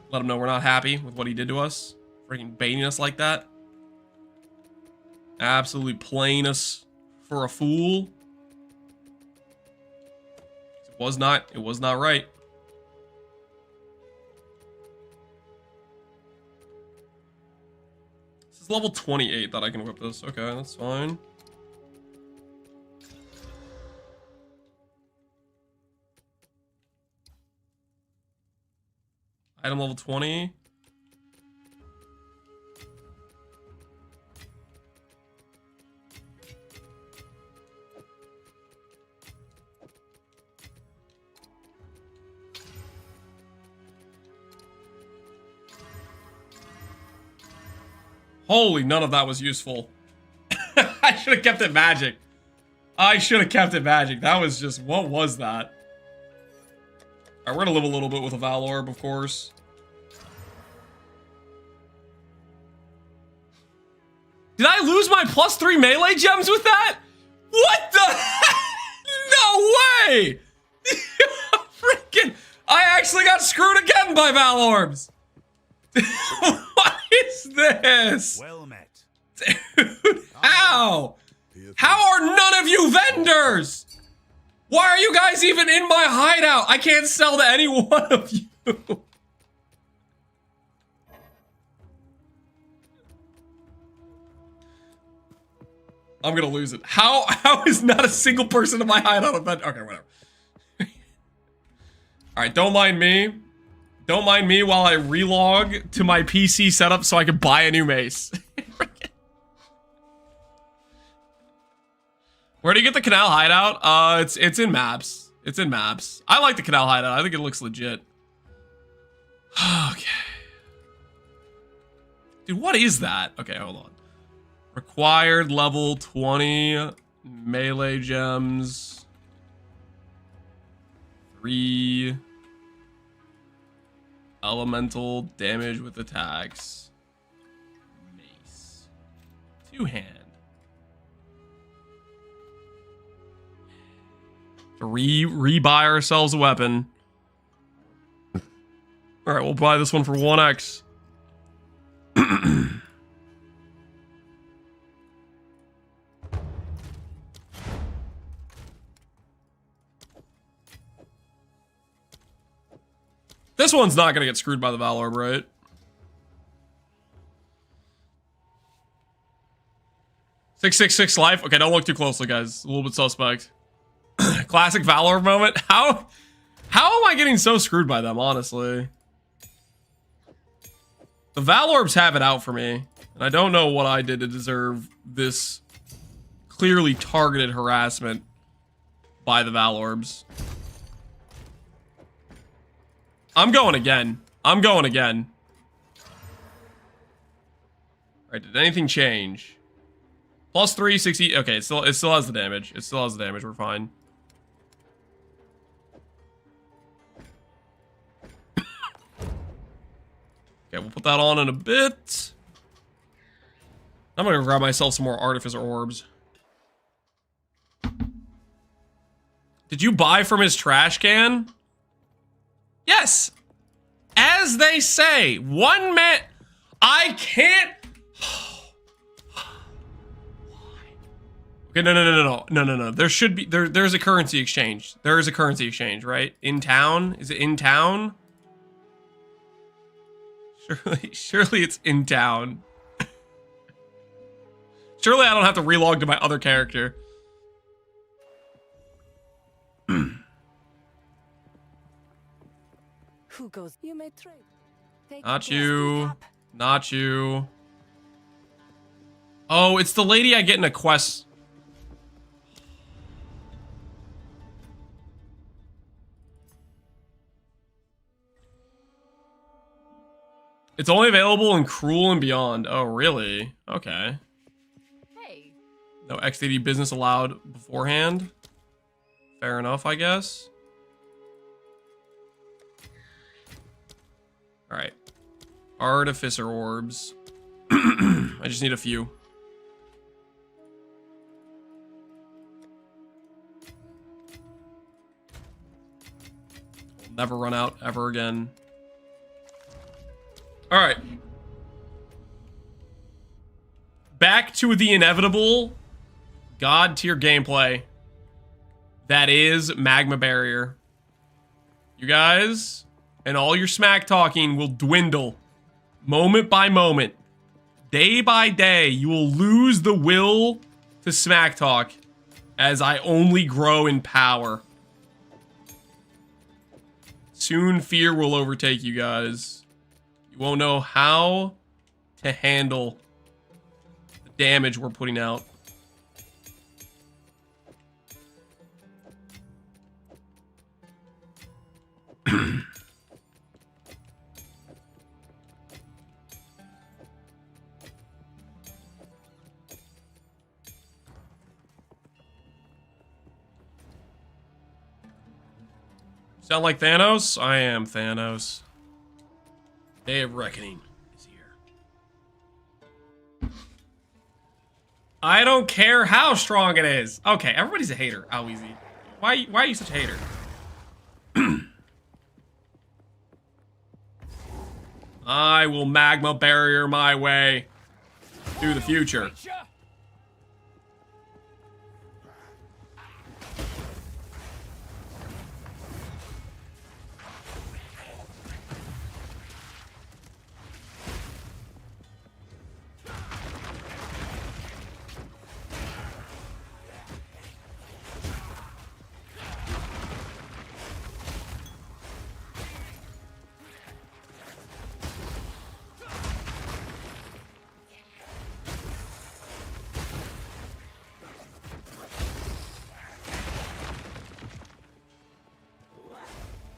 [SPEAKER 1] Let him know we're not happy with what he did to us. Freaking baiting us like that. Absolutely playing us for a fool. It was not right. This is level 28 that I can whip this. Okay, that's fine. Item level 20. Holy, none of that was useful. I should have kept it magic. That was just, what was that? Alright, we're gonna live a little bit with a Valorb, of course. Did I lose my +3 melee gems with that? What the heck? No way! Freaking, I actually got screwed again by Valorbs. What is this?
[SPEAKER 2] Well met.
[SPEAKER 1] Dude, how? How are none of you vendors? Why are you guys even in my hideout? I can't sell to any one of you. I'm gonna lose it. How is not a single person in my hideout a vendor? Okay, whatever. Alright, don't mind me. Don't mind me while I relog to my PC setup so I can buy a new mace. Where do you get the canal hideout? It's in maps. It's in maps. I like the canal hideout. I think it looks legit. Okay. Dude, what is that? Okay, hold on. Required level 20 melee gems. 3 elemental damage with attacks. Mace. 2-hand. To re-buy ourselves a weapon. Alright, we'll buy this one for 1x. This one's not gonna get screwed by the Valorb, right? $666 life. Okay, don't look too closely, guys. A little bit suspect. Classic Valorb moment. How am I getting so screwed by them, honestly? The Valorbs have it out for me, and I don't know what I did to deserve this clearly targeted harassment by the Valorbs. I'm going again. I'm going again. Alright, did anything change? Plus 360. Okay, it still has the damage. It still has the damage. We're fine. Okay, we'll put that on in a bit. I'm gonna grab myself some more Artificer Orbs. Did you buy from his trash can? Yes! As they say, one man... I can't... Okay, no. There should be... There's a currency exchange. There is a currency exchange, right? In town? Is it in town? Surely it's in town. Surely I don't have to relog to my other character.
[SPEAKER 7] Who goes? You may trade. Take
[SPEAKER 1] Not
[SPEAKER 7] a
[SPEAKER 1] you.
[SPEAKER 7] step.
[SPEAKER 1] Not you. Oh, it's the lady I get in a quest. It's only available in Cruel and Beyond. Oh, really? Okay.
[SPEAKER 7] Hey.
[SPEAKER 1] No XDD business allowed beforehand. Fair enough, I guess. Alright. Artificer Orbs. I just need a few. We'll never run out ever again. Alright. Back to the inevitable God tier gameplay. That is Magma Barrier. You guys and all your smack talking will dwindle moment by moment. Day by day, you will lose the will to smack talk as I only grow in power. Soon fear will overtake you guys. You won't know how to handle the damage we're putting out. Sound like Thanos? I am Thanos. Day of Reckoning is here. I don't care how strong it is. Okay, everybody's a hater. How easy. Why are you such a hater? I will magma barrier my way through the future.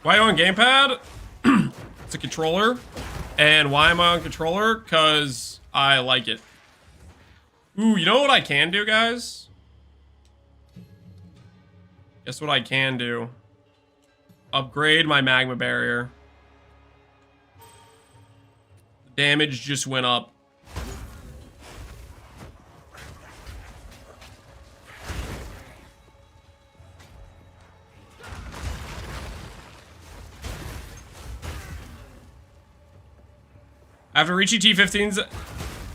[SPEAKER 1] Why on gamepad? It's a controller. And why am I on controller? Because I like it. Ooh, you know what I can do, guys? Guess what I can do? Upgrade my Magma Barrier. The damage just went up. After reaching T15s,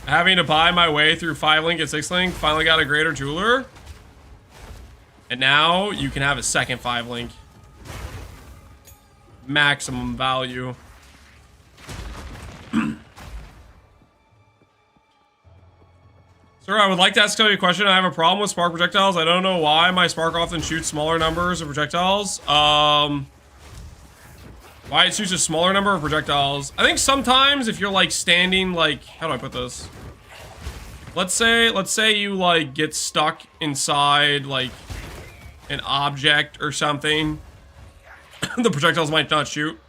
[SPEAKER 1] having to buy my way through 5-link and 6-link, finally got a greater jeweler. And now you can have a second 5-link. Maximum value. Sir, I would like to ask you a question. I have a problem with spark projectiles. I don't know why my spark often shoots smaller numbers of projectiles. Why it shoots a smaller number of projectiles. I think sometimes if you're like standing, like, how do I put this? Let's say you like get stuck inside like an object or something. The projectiles might not shoot.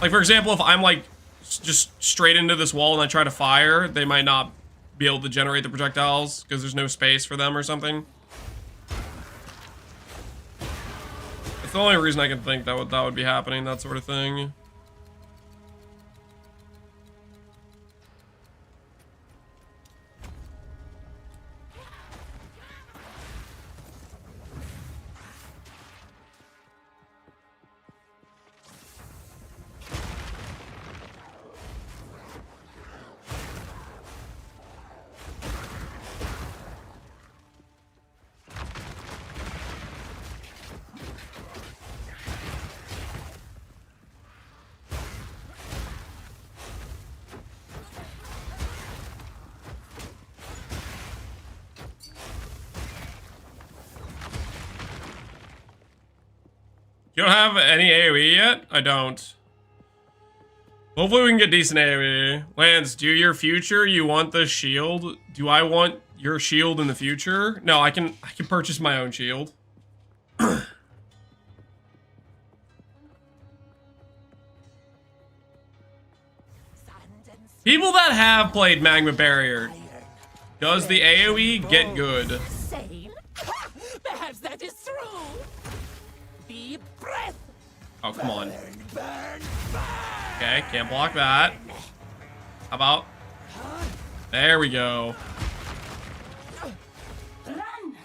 [SPEAKER 1] Like for example, if I'm like just straight into this wall and I try to fire, they might not be able to generate the projectiles because there's no space for them or something. That's the only reason I can think that would be happening, that sort of thing. You don't have any AoE yet? I don't. Hopefully we can get decent AoE. Lance, do your future, you want the shield? Do I want your shield in the future? No, I can purchase my own shield. People that have played Magma Barrier, does the AoE get good?
[SPEAKER 7] Perhaps that is true. Be breath.
[SPEAKER 1] Oh, come on. Okay, can't block that. How about? There we go.
[SPEAKER 7] Run.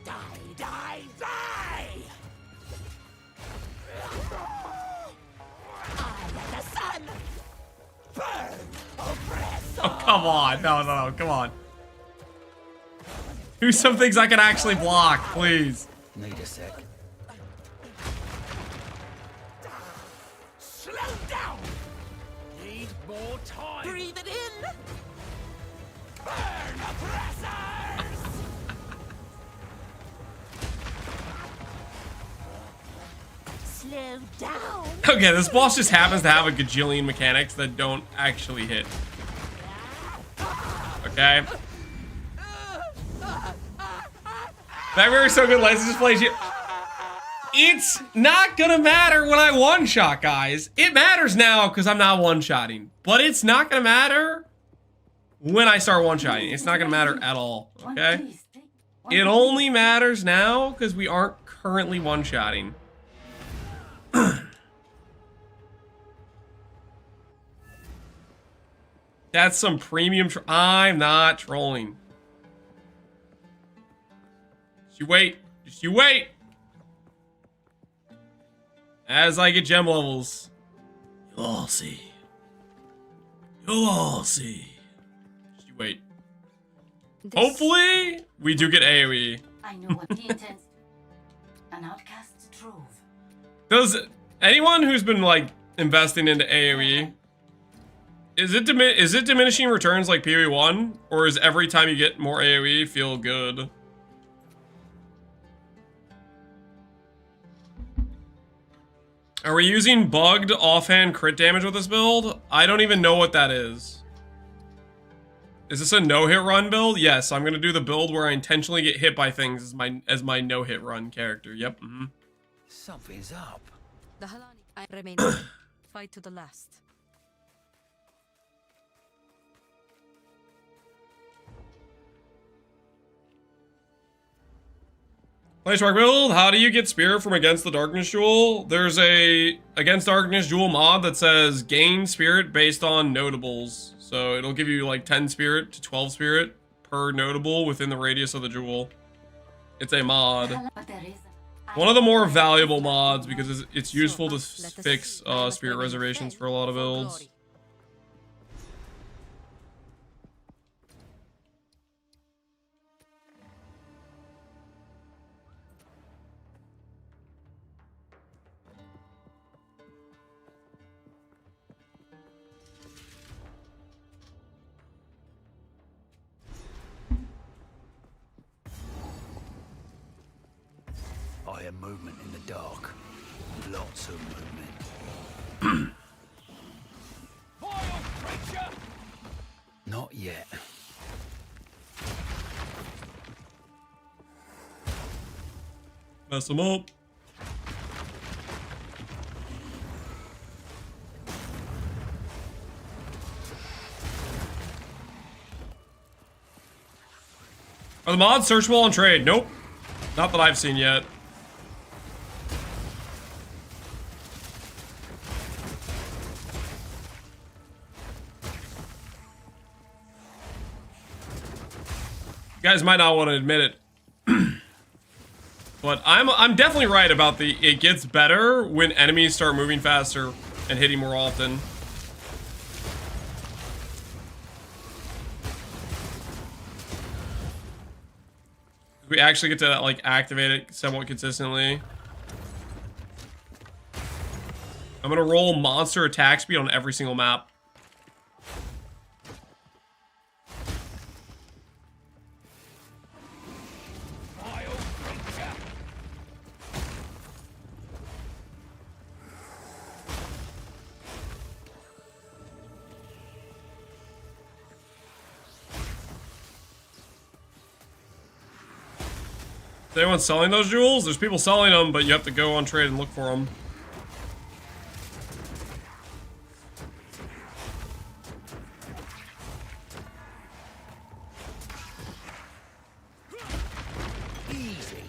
[SPEAKER 7] Die, die, die. I am the sun. Burn, oppress.
[SPEAKER 1] Oh, come on. No, come on. Do some things I can actually block, please.
[SPEAKER 2] Need a sec.
[SPEAKER 7] Slow down.
[SPEAKER 2] Need more time.
[SPEAKER 7] Breathe it in. Burn, oppressors. Slow down.
[SPEAKER 1] Okay, this boss just happens to have a gajillion mechanics that don't actually hit. Okay. That very so good license plays you. It's not gonna matter when I one-shot, guys. It matters now because I'm not one-shotting. But it's not gonna matter when I start one-shotting. It's not gonna matter at all, okay? It only matters now because we aren't currently one-shotting. That's some premium I'm not trolling. Just you wait. Just you wait. As I get gem levels, you'll all see. You'll all see. Just you wait. Hopefully, we do get AoE.
[SPEAKER 8] I know what he intends. An outcast's trove.
[SPEAKER 1] Does anyone who's been like investing into AoE, is it diminishing returns like PoE1, or is every time you get more AoE feel good? Are we using bugged offhand crit damage with this build? I don't even know what that is. Is this a no-hit run build? Yes, I'm gonna do the build where I intentionally get hit by things as my no-hit run character. Yep.
[SPEAKER 2] Something's up.
[SPEAKER 8] The Halani I remain. Fight to the last.
[SPEAKER 1] Flashback build, how do you get Spirit from Against the Darkness Jewel? There's a Against Darkness Jewel mod that says gain Spirit based on notables. So it'll give you like 10 Spirit to 12 Spirit per notable within the radius of the jewel. It's a mod. One of the more valuable mods because it's useful to fix Spirit reservations for a lot of builds.
[SPEAKER 2] I hear movement in the dark. Lots of movement. Vile creature! Not yet.
[SPEAKER 1] Mess them up. Are the mods searchable on trade? Nope. Not that I've seen yet. You guys might not want to admit it. But I'm definitely right about it gets better when enemies start moving faster and hitting more often. We actually get to like activate it somewhat consistently. I'm gonna roll monster attack speed on every single map. Is anyone selling those jewels? There's people selling them, but you have to go on trade and look for them.
[SPEAKER 2] Easy.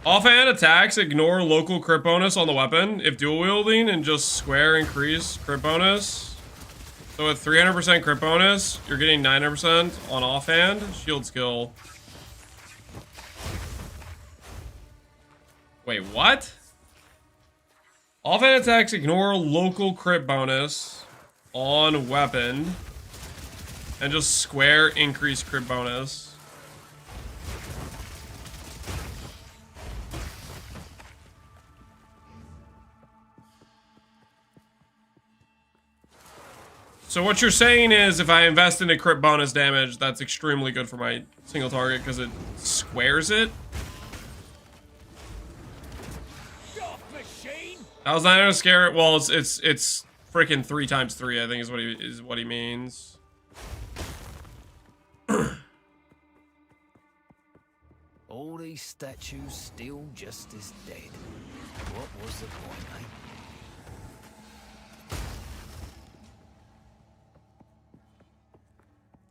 [SPEAKER 1] Offhand attacks ignore local crit bonus on the weapon if dual wielding and just square increase crit bonus. So with 300% crit bonus, you're getting 900% on offhand shield skill. Wait, what? Offhand attacks ignore local crit bonus on weapon and just square increase crit bonus. So what you're saying is if I invest in a crit bonus damage, that's extremely good for my single target because it squares it. I was not gonna scare it. Well, it's freaking 3 times 3, I think is what he means.
[SPEAKER 2] All these statues still just as dead. What was the point, eh?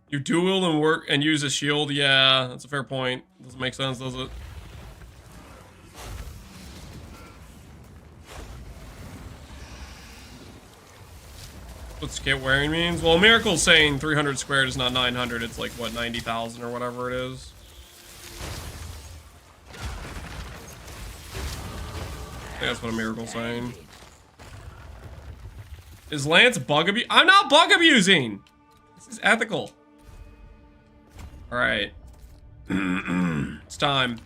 [SPEAKER 1] You dual wield and work and use a shield. Yeah, that's a fair point. Doesn't make sense, does it? What skit wearing means? Well, Miracle's saying 300 squared is not 900. It's like, what, 90,000 or whatever it is. I think that's what a Miracle's saying. Is Lance bug abuse? I'm not bug abusing! This is ethical. Alright. It's time.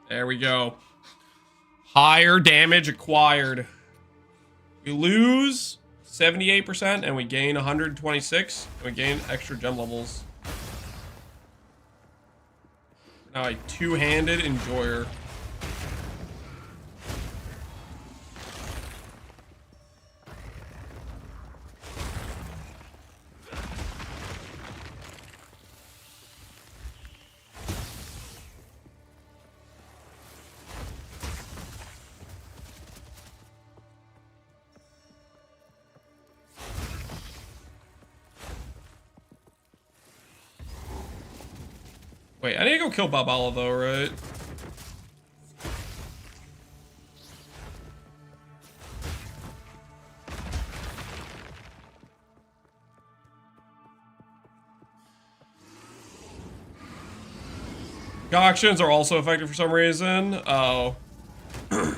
[SPEAKER 1] There we go. Higher damage acquired. We lose 78% and we gain 126. And we gain extra gem levels. Now a two-handed enjoyer. Wait, I need to go kill Babala though, right? Concoctions are also effective for some reason. Oh. Well,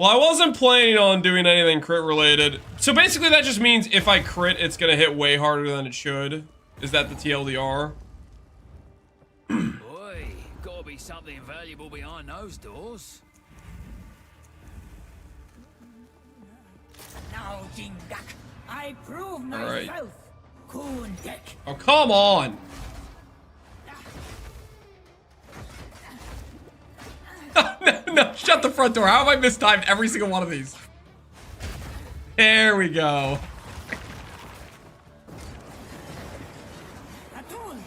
[SPEAKER 1] I wasn't planning on doing anything crit related. So basically that just means if I crit, it's gonna hit way harder than it should. Is that the TLDR?
[SPEAKER 2] Boy, gotta be something valuable behind those doors.
[SPEAKER 7] Now, Jingak, I prove
[SPEAKER 1] right.
[SPEAKER 7] myself. Kundek.
[SPEAKER 1] Oh, come on. No, shut the front door. How have I mistimed every single one of these? There we go.
[SPEAKER 7] Atul.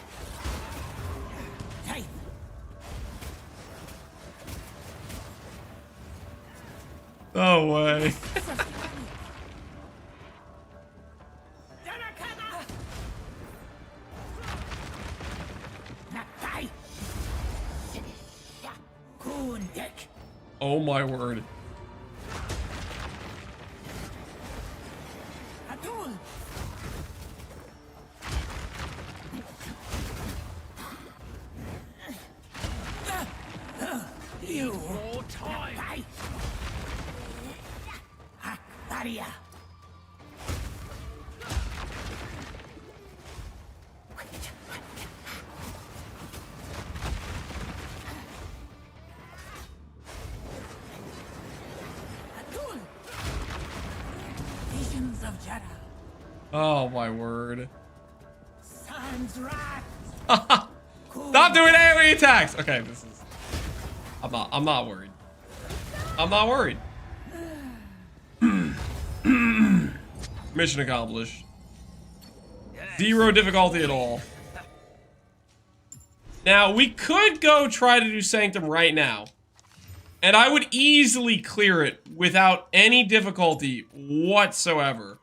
[SPEAKER 7] Hey.
[SPEAKER 1] No way.
[SPEAKER 7] Darakana. Nakai. Kundek.
[SPEAKER 1] Oh my word.
[SPEAKER 7] Atul. You.
[SPEAKER 2] More time.
[SPEAKER 7] Nakai. Akbaria. Atul. Visions of Jara.
[SPEAKER 1] Oh my word.
[SPEAKER 7] Sun's wrath.
[SPEAKER 1] Stop doing AoE attacks. Okay, this is. I'm not worried. I'm not worried. Mission accomplished. 0 difficulty at all. Now, we could go try to do Sanctum right now. And I would easily clear it without any difficulty whatsoever.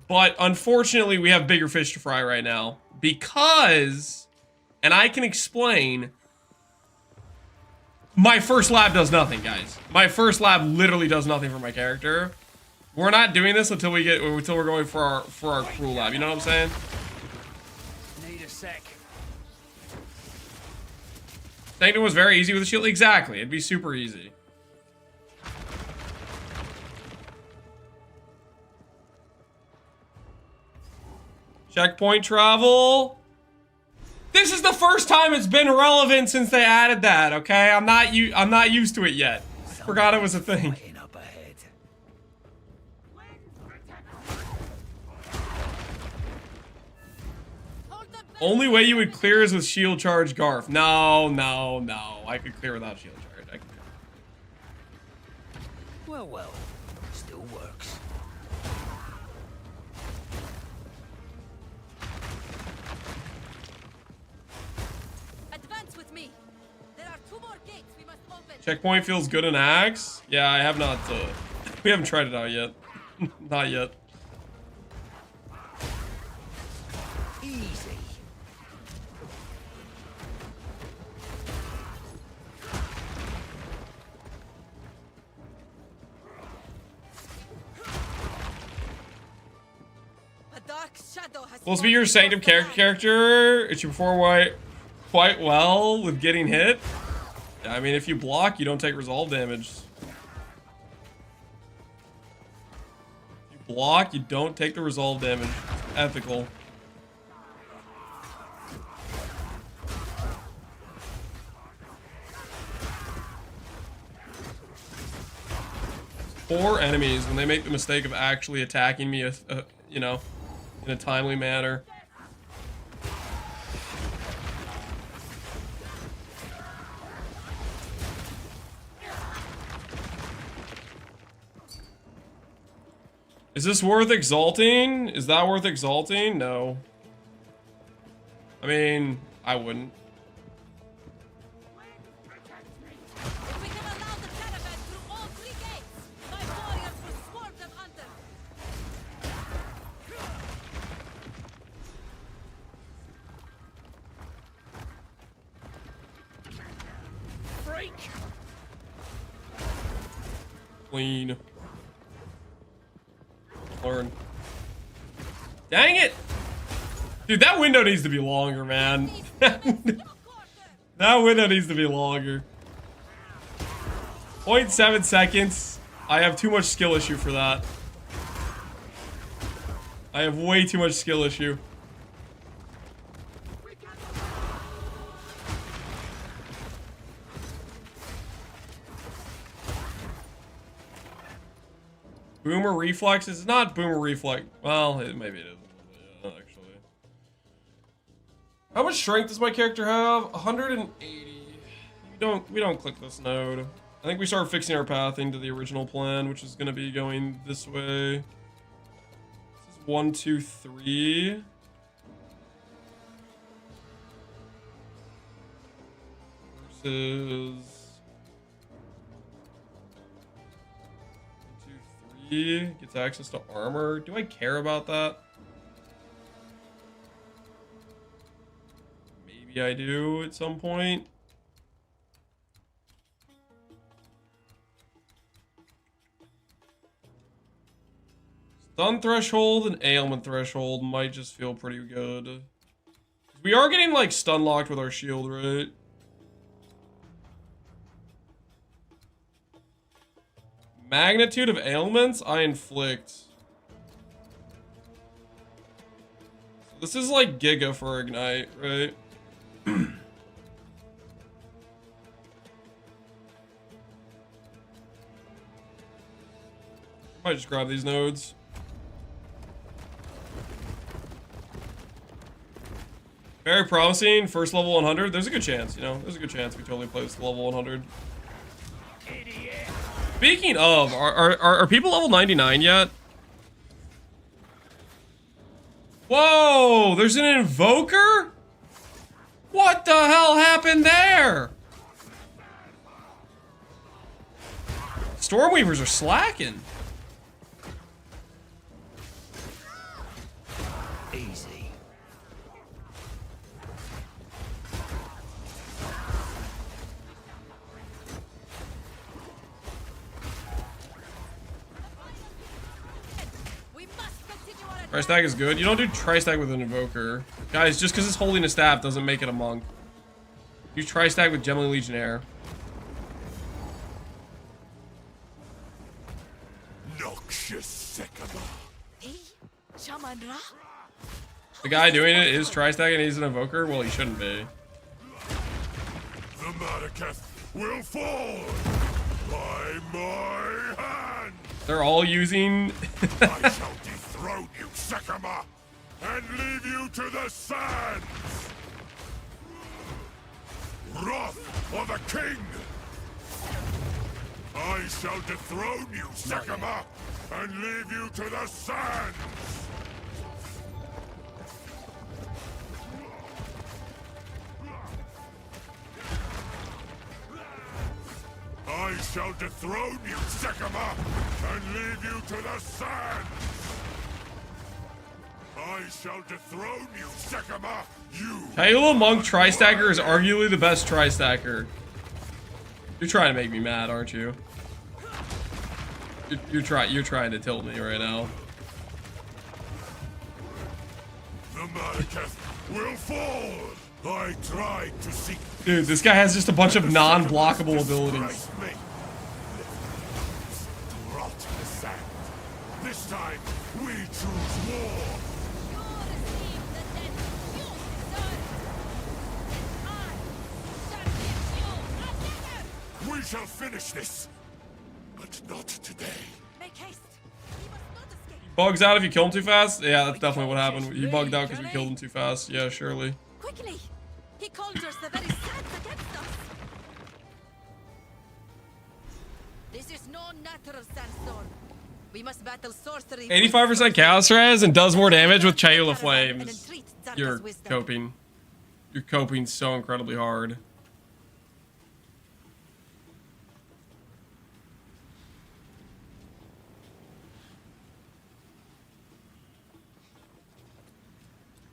[SPEAKER 1] But unfortunately, we have bigger fish to fry right now. Because, and I can explain, my first lab does nothing, guys. My first lab literally does nothing for my character. We're not doing this until we're going for our cruel lab. You know what I'm saying?
[SPEAKER 2] Need a sec.
[SPEAKER 1] Sanctum was very easy with the shield. Exactly. It'd be super easy. Checkpoint travel. This is the first time it's been relevant since they added that, okay? I'm not used to it yet. Forgot it was a thing.
[SPEAKER 2] Fighting up ahead.
[SPEAKER 1] Only way you would clear is with shield charge Garf. No. I could clear without shield charge. I could clear.
[SPEAKER 2] Well, still works.
[SPEAKER 9] Advance with me. There are 2 more gates we must open.
[SPEAKER 1] Checkpoint feels good in Axe. Yeah, I have not. We haven't tried it out yet. Not yet.
[SPEAKER 2] Easy.
[SPEAKER 9] A dark shadow has
[SPEAKER 1] Will this be your Sanctum character? It should perform quite well with getting hit. I mean, if you block, you don't take resolve damage. If you block, you don't take the resolve damage. Ethical. Poor enemies when they make the mistake of actually attacking me, you know, in a timely manner. Is this worth exalting? Is that worth exalting? No. I mean, I wouldn't.
[SPEAKER 9] If we can allow the caravan through all 3 gates, my warriors will swarm them under.
[SPEAKER 1] clean. Learn. Dang it! Dude, that window needs to be longer, man. That window needs to be longer. 0.7 seconds. I have too much skill issue for that. I have way too much skill issue. Boomer reflex is not boomer reflex. Well, maybe it is. Yeah, actually. How much strength does my character have? 180. We don't click this node. I think we start fixing our pathing to the original plan, which is going to be going this way. This is 1, 2, 3. Versus 1, 2, 3. Gets access to armor. Do I care about that? Maybe I do at some point. Stun threshold and ailment threshold might just feel pretty good. We are getting like stun locked with our shield, right? Magnitude of ailments I inflict. So this is like Giga for Ignite, right? Might just grab these nodes. Very promising. First level 100. There's a good chance, you know. There's a good chance we totally play this level 100. Speaking of, are people level 99 yet? Whoa! There's an invoker? What the hell happened there? Stormweavers are slacking.
[SPEAKER 2] Easy.
[SPEAKER 9] We must continue our
[SPEAKER 1] Tri-stack is good. You don't do tri-stack with an invoker. Guys, just because it's holding a staff doesn't make it a monk. You tri-stack with Gemling Legionnaire.
[SPEAKER 3] Noxious Sycamore.
[SPEAKER 9] Hey, Shaman Ra?
[SPEAKER 1] The guy doing it is tri-stack and he's an invoker? Well, he shouldn't be.
[SPEAKER 6] The Madaketh will fall by my hand.
[SPEAKER 1] They're all using...
[SPEAKER 6] I shall dethrone you, Sycamore, and leave you to the sands. Wrath of a king. I shall dethrone you, Sycamore, and leave you to the sands. I shall dethrone you, Sycamore, and leave you to the sands. I shall dethrone you, Sycamore. You.
[SPEAKER 1] Kaila Monk Tri-Stacker is arguably the best Tri-Stacker. You're trying to make me mad, aren't you? You're trying to tilt me right now.
[SPEAKER 6] The Madaketh will fall. I tried to seek.
[SPEAKER 1] Dude, this guy has just a bunch of non-blockable abilities.
[SPEAKER 6] Rot in the sand. This time we choose war.
[SPEAKER 9] You receive the death you deserve. And I shall give you another.
[SPEAKER 6] We shall finish this, but not today.
[SPEAKER 9] Make haste. He must not escape.
[SPEAKER 1] Bugs out if you kill him too fast? Yeah, that's definitely what happened. He bugged out because we killed him too fast. Yeah, surely.
[SPEAKER 9] Quickly! He conjures the very sands against us! This is no natural sandstorm. We must battle sorcery.
[SPEAKER 1] 85% chaos res and does more damage with Chayula Flames. You're coping. You're coping so incredibly hard.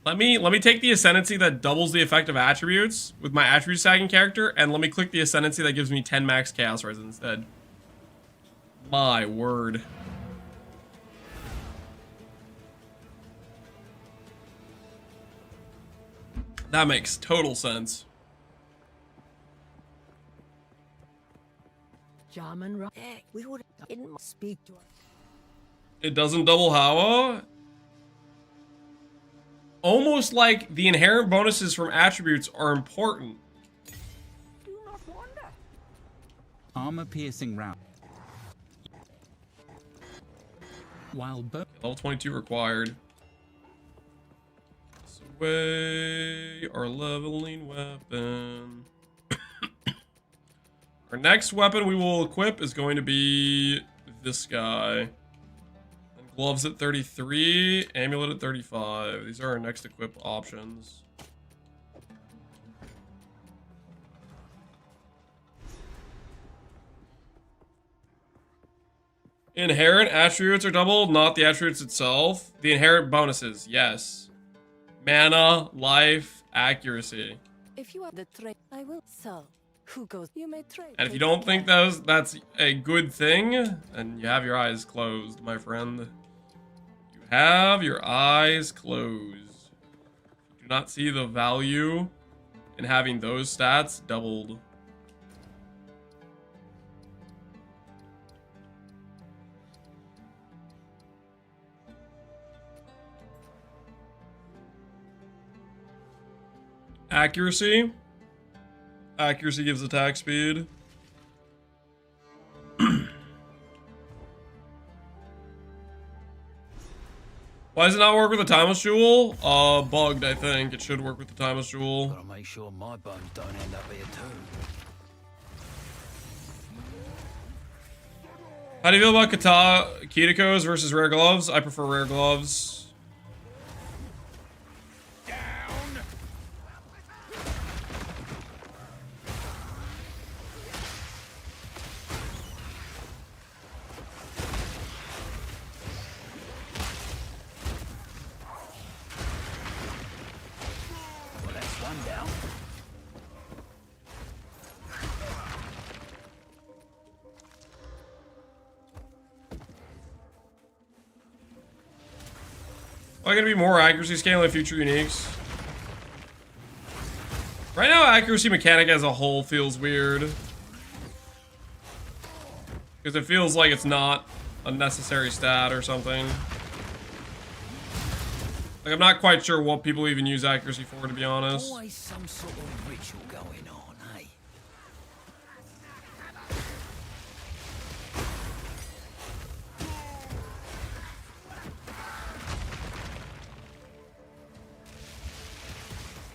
[SPEAKER 1] Let me take the Ascendancy that doubles the effect of attributes with my attribute stacking character, and let me click the Ascendancy that gives me 10 max chaos res instead. My word. That makes total sense.
[SPEAKER 7] German we would didn't speak to us.
[SPEAKER 1] It doesn't double Howa. Almost like the inherent bonuses from attributes are important.
[SPEAKER 7] Do not wonder.
[SPEAKER 5] Armor-piercing round. While both
[SPEAKER 1] Level 22 required. This away our leveling weapon. Our next weapon we will equip is going to be this guy. And gloves at 33, amulet at 35. These are our next equip options. Inherent attributes are doubled, not the attributes itself. The inherent bonuses, yes. Mana, life, accuracy.
[SPEAKER 7] If you are the trade, I will sell. Who goes? You may trade.
[SPEAKER 1] And if you don't think that's a good thing, then you have your eyes closed, my friend. You have your eyes closed. You do not see the value in having those stats doubled. Accuracy. Accuracy gives attack speed. Why does it not work with the Timeless Jewel? Bugged, I think. It should work with the Timeless Jewel.
[SPEAKER 2] Gotta make sure my bones don't end up here too.
[SPEAKER 1] How do you feel about Kitikos versus rare gloves? I prefer rare gloves.
[SPEAKER 2] Well, that's one down.
[SPEAKER 1] Am I gonna be more accuracy scaling in future uniques? Right now, accuracy mechanic as a whole feels weird. Because it feels like it's not a necessary stat or something. Like, I'm not quite sure what people even use accuracy for, to be honest.
[SPEAKER 2] Always some sort of ritual going on, eh?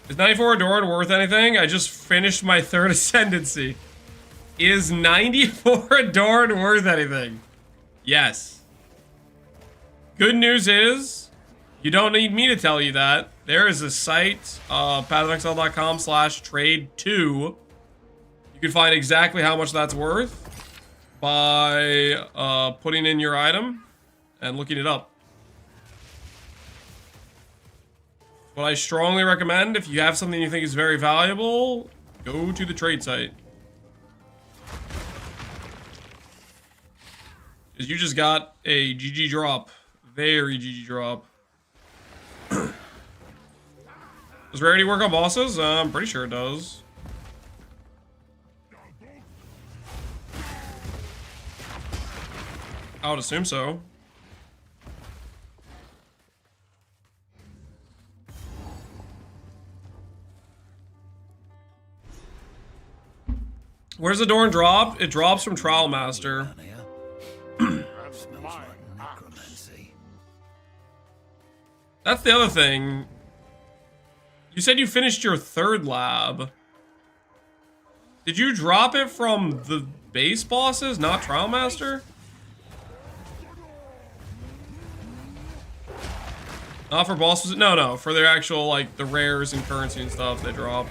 [SPEAKER 1] Is 94 Adorned worth anything? I just finished my third Ascendancy. Is 94 Adorned worth anything? Yes. Good news is, you don't need me to tell you that. There is a site, pathofexile.com/trade2. You can find exactly how much that's worth by putting in your item and looking it up. What I strongly recommend, if you have something you think is very valuable, go to the trade site. Because you just got a GG drop. Very GG drop. Does rarity work on bosses? I'm pretty sure it does. I would assume so. Where's the Dorn drop? It drops from Trial Master.
[SPEAKER 2] Down here. Smells like necromancy.
[SPEAKER 1] That's the other thing. You said you finished your third lab. Did you drop it from the base bosses, not Trial Master? Not for bosses? No, for their actual, like, the rares and currency and stuff they drop.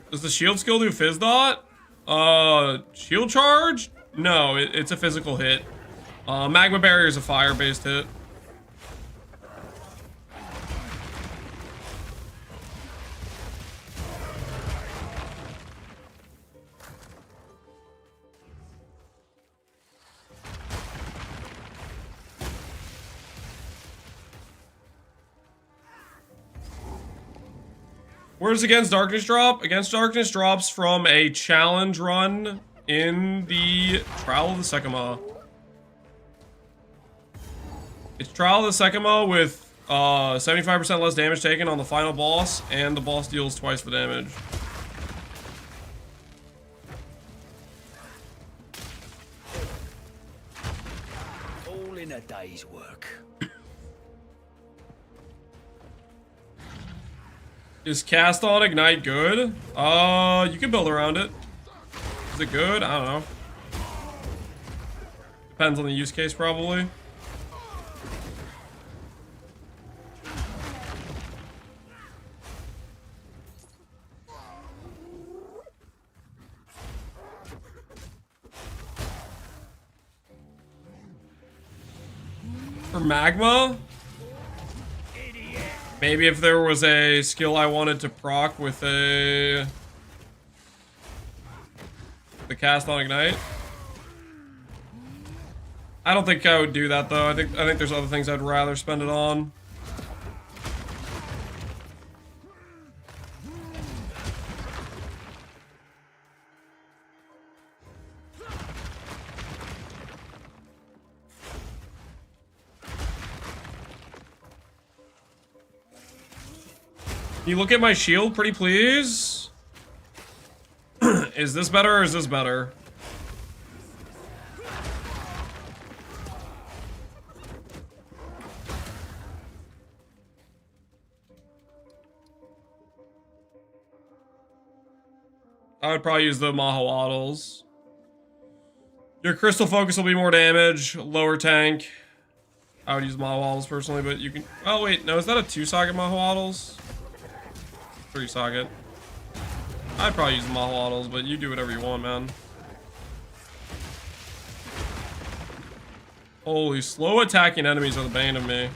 [SPEAKER 1] Does the shield skill do Fizz Dot? Shield charge? No, it's a physical hit. Magma Barrier is a fire-based hit. Where does Against Darkness drop? Against Darkness drops from a challenge run in the Trial of the Sekima. It's Trial of the Sekima with 75% less damage taken on the final boss, and the boss deals twice the damage.
[SPEAKER 2] All in a day's work.
[SPEAKER 1] Is Cast on Ignite good? You can build around it. Is it good? I don't know. Depends on the use case, probably. For Magma? Maybe if there was a skill I wanted to proc with the Cast on Ignite. I don't think I would do that though. I think there's other things I'd rather spend it on. Can you look at my shield, pretty please? Is this better or is this better? I would probably use the Mahawaddles. Your Crystal Focus will be more damage, lower tank. I would use Mahawaddles personally, but you can... Oh wait, no, is that a 2-socket Mahawaddles? 3-socket. I'd probably use the Mahawaddles, but you do whatever you want, man. Holy, slow attacking enemies are the bane of me.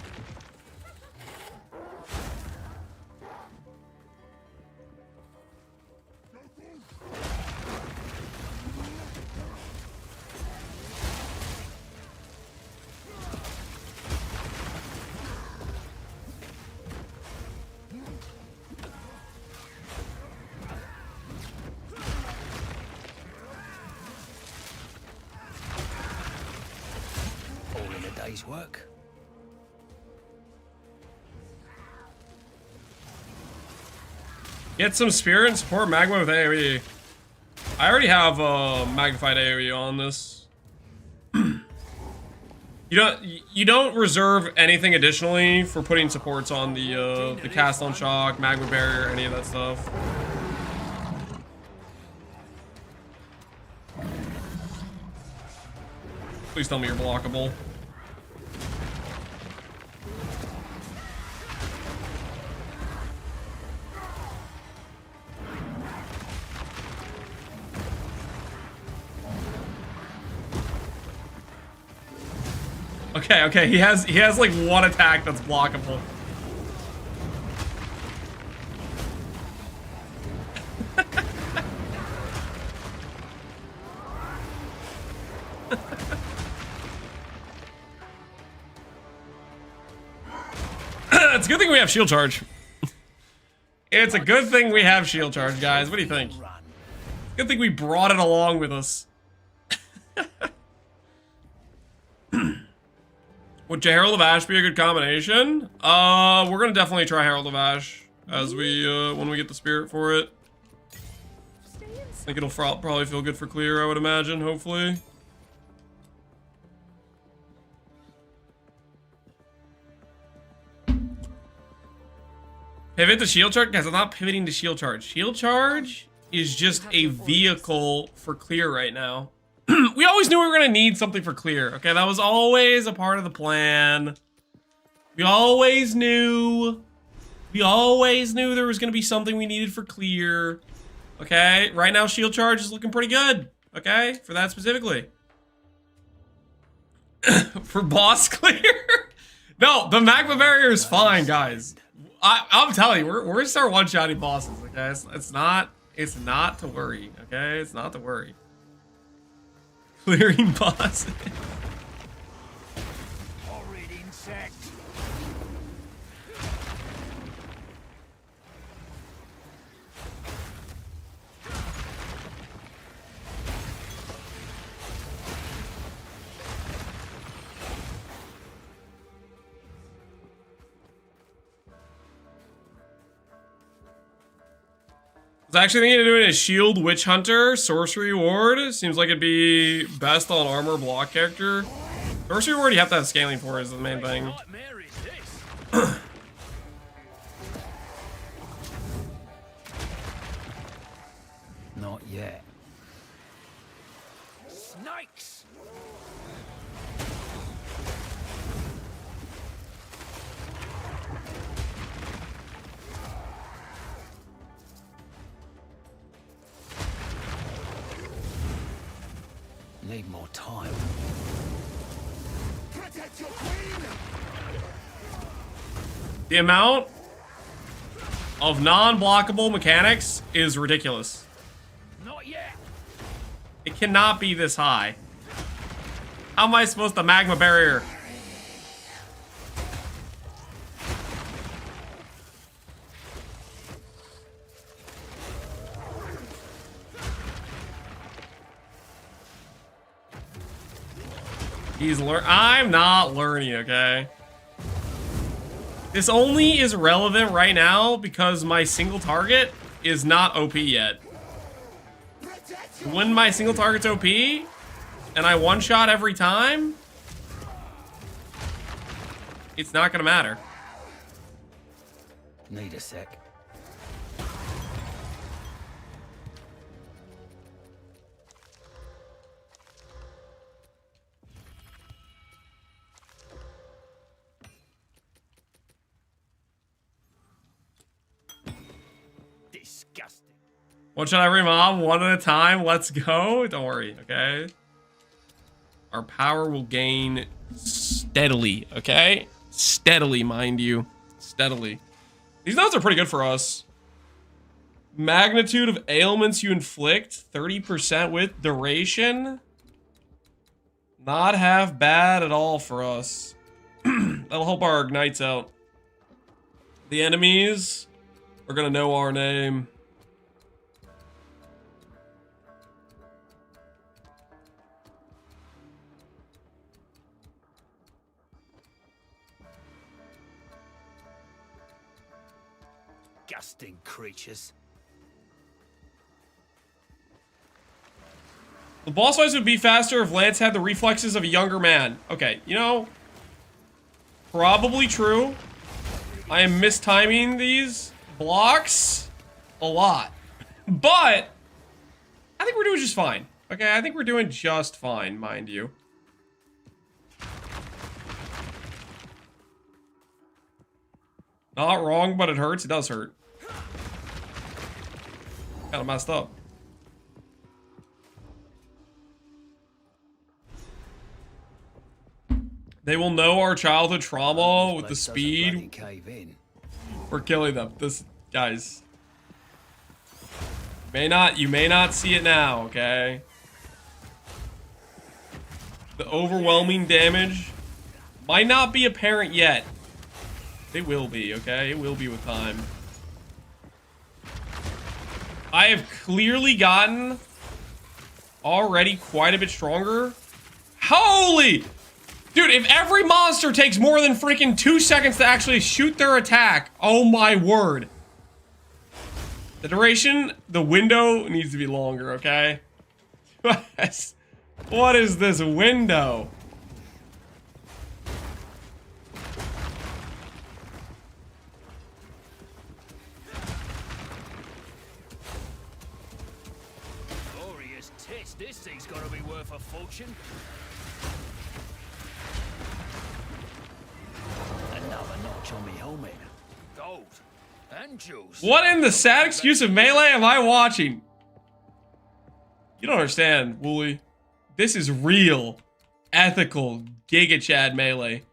[SPEAKER 2] Work.
[SPEAKER 1] Get some spirit and support Magma with AoE. I already have magnified AoE on this. You don't reserve anything additionally for putting supports on the Cast on Shock, Magma Barrier, any of that stuff. Please tell me you're blockable. Okay, he has like one attack that's blockable. It's a good thing we have shield charge. It's a good thing we have shield charge, guys. What do you think? Good thing we brought it along with us. Would Herald of Ash be a good combination? We're gonna definitely try Herald of Ash as we when we get the spirit for it. I think it'll probably feel good for clear, I would imagine, hopefully. Pivot to shield charge? Guys, I'm not pivoting to shield charge. Shield charge is just a vehicle for clear right now. We always knew we were going to need something for clear. Okay, that was always a part of the plan. We always knew. We always knew there was going to be something we needed for clear. Okay, right now shield charge is looking pretty good. Okay, for that specifically. For boss clear? No, the Magma Barrier is fine, guys. I'm telling you, we're gonna start one-shotting bosses, okay? It's not to worry, okay? It's not to worry. Clearing bosses.
[SPEAKER 2] Horrid insect.
[SPEAKER 1] I was actually thinking of doing a shield witch hunter sorcery ward. Seems like it'd be best on armor block character. Sorcery ward you have to have scaling for is the main thing.
[SPEAKER 2] Nightmare is this? Not yet. Snakes. Need more time.
[SPEAKER 3] Protect your queen!
[SPEAKER 1] The amount of non-blockable mechanics is ridiculous.
[SPEAKER 2] Not yet.
[SPEAKER 1] It cannot be this high. How am I supposed to Magma Barrier? I'm not learning, okay? This only is relevant right now because my single target is not OP yet. When my single target's OP, and I one-shot every time, it's not gonna matter.
[SPEAKER 2] Need a sec. Disgusting.
[SPEAKER 1] One shot every mob, one at a time. Let's go. Don't worry, okay? Our power will gain steadily, okay? Steadily, mind you. Steadily. These notes are pretty good for us. Magnitude of ailments you inflict, 30% with duration. Not half bad at all for us. That'll help our ignites out. The enemies are gonna know our name.
[SPEAKER 2] Disgusting creatures.
[SPEAKER 1] The boss fights would be faster if Lance had the reflexes of a younger man. Okay, you know, probably true. I am mistiming these blocks a lot. But I think we're doing just fine. Okay, I think we're doing just fine, mind you. Not wrong, but it hurts. It does hurt. Kinda messed up. They will know our childhood trauma with the speed. We're killing them. This, guys. You may not see it now, okay? The overwhelming damage might not be apparent yet. It will be, okay? It will be with time. I have clearly gotten already quite a bit stronger. Holy! Dude, if every monster takes more than freaking 2 seconds to actually shoot their attack, oh my word. The duration, the window needs to be longer, okay? What is this window?
[SPEAKER 2] Glorious tits, this thing's gotta be worth a fortune. Another notch on me helmet. Gold. And jewels.
[SPEAKER 1] What in the sad excuse of melee am I watching? You don't understand, Wooly. This is real. ethical Giga Chad melee.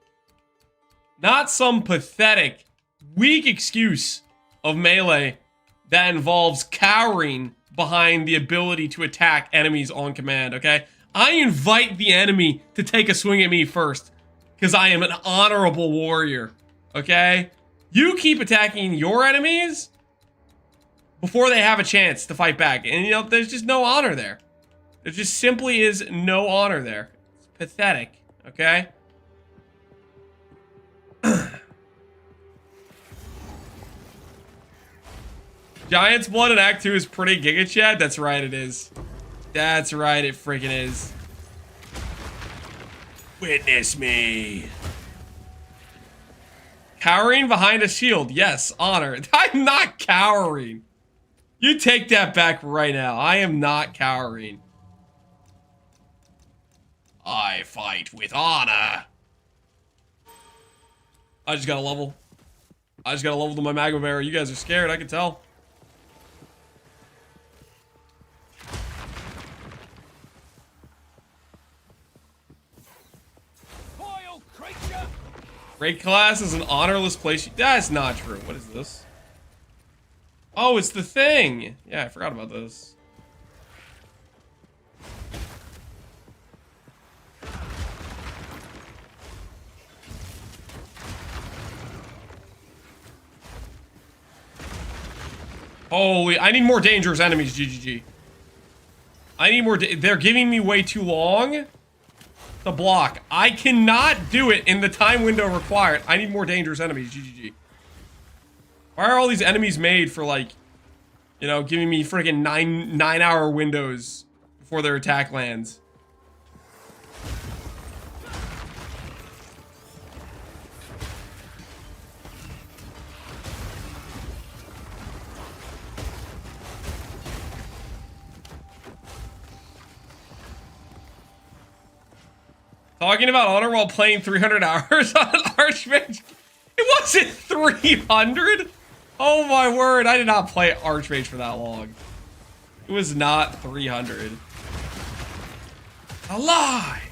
[SPEAKER 1] Not some pathetic, weak excuse of melee that involves cowering behind the ability to attack enemies on command, okay? I invite the enemy to take a swing at me first, because I am an honorable warrior, okay? You keep attacking your enemies before they have a chance to fight back. And, you know, there's just no honor there. There just simply is no honor there. It's pathetic, okay? Giant's Blood in Act 2 is pretty Giga Chad? That's right, it is. That's right, it freaking is. Witness me. Cowering behind a shield. Yes, honor. I'm not cowering. You take that back right now. I am not cowering. I fight with honor. I just got a level. I just got a level to my Magma Barrier. You guys are scared, I can tell. Raid class is an honorless place. That's not true. What is this? Oh, it's the thing. Yeah, I forgot about this. Holy, I need more dangerous enemies, GGG. I need more, they're giving me way too long to block. I cannot do it in the time window required. I need more dangerous enemies, GGG. Why are all these enemies made for, like, you know, giving me freaking nine hour windows before their attack lands? Talking about honor while playing 300 hours on Archmage. It wasn't 300. Oh my word, I did not play Archmage for that long. It was not 300. A lie.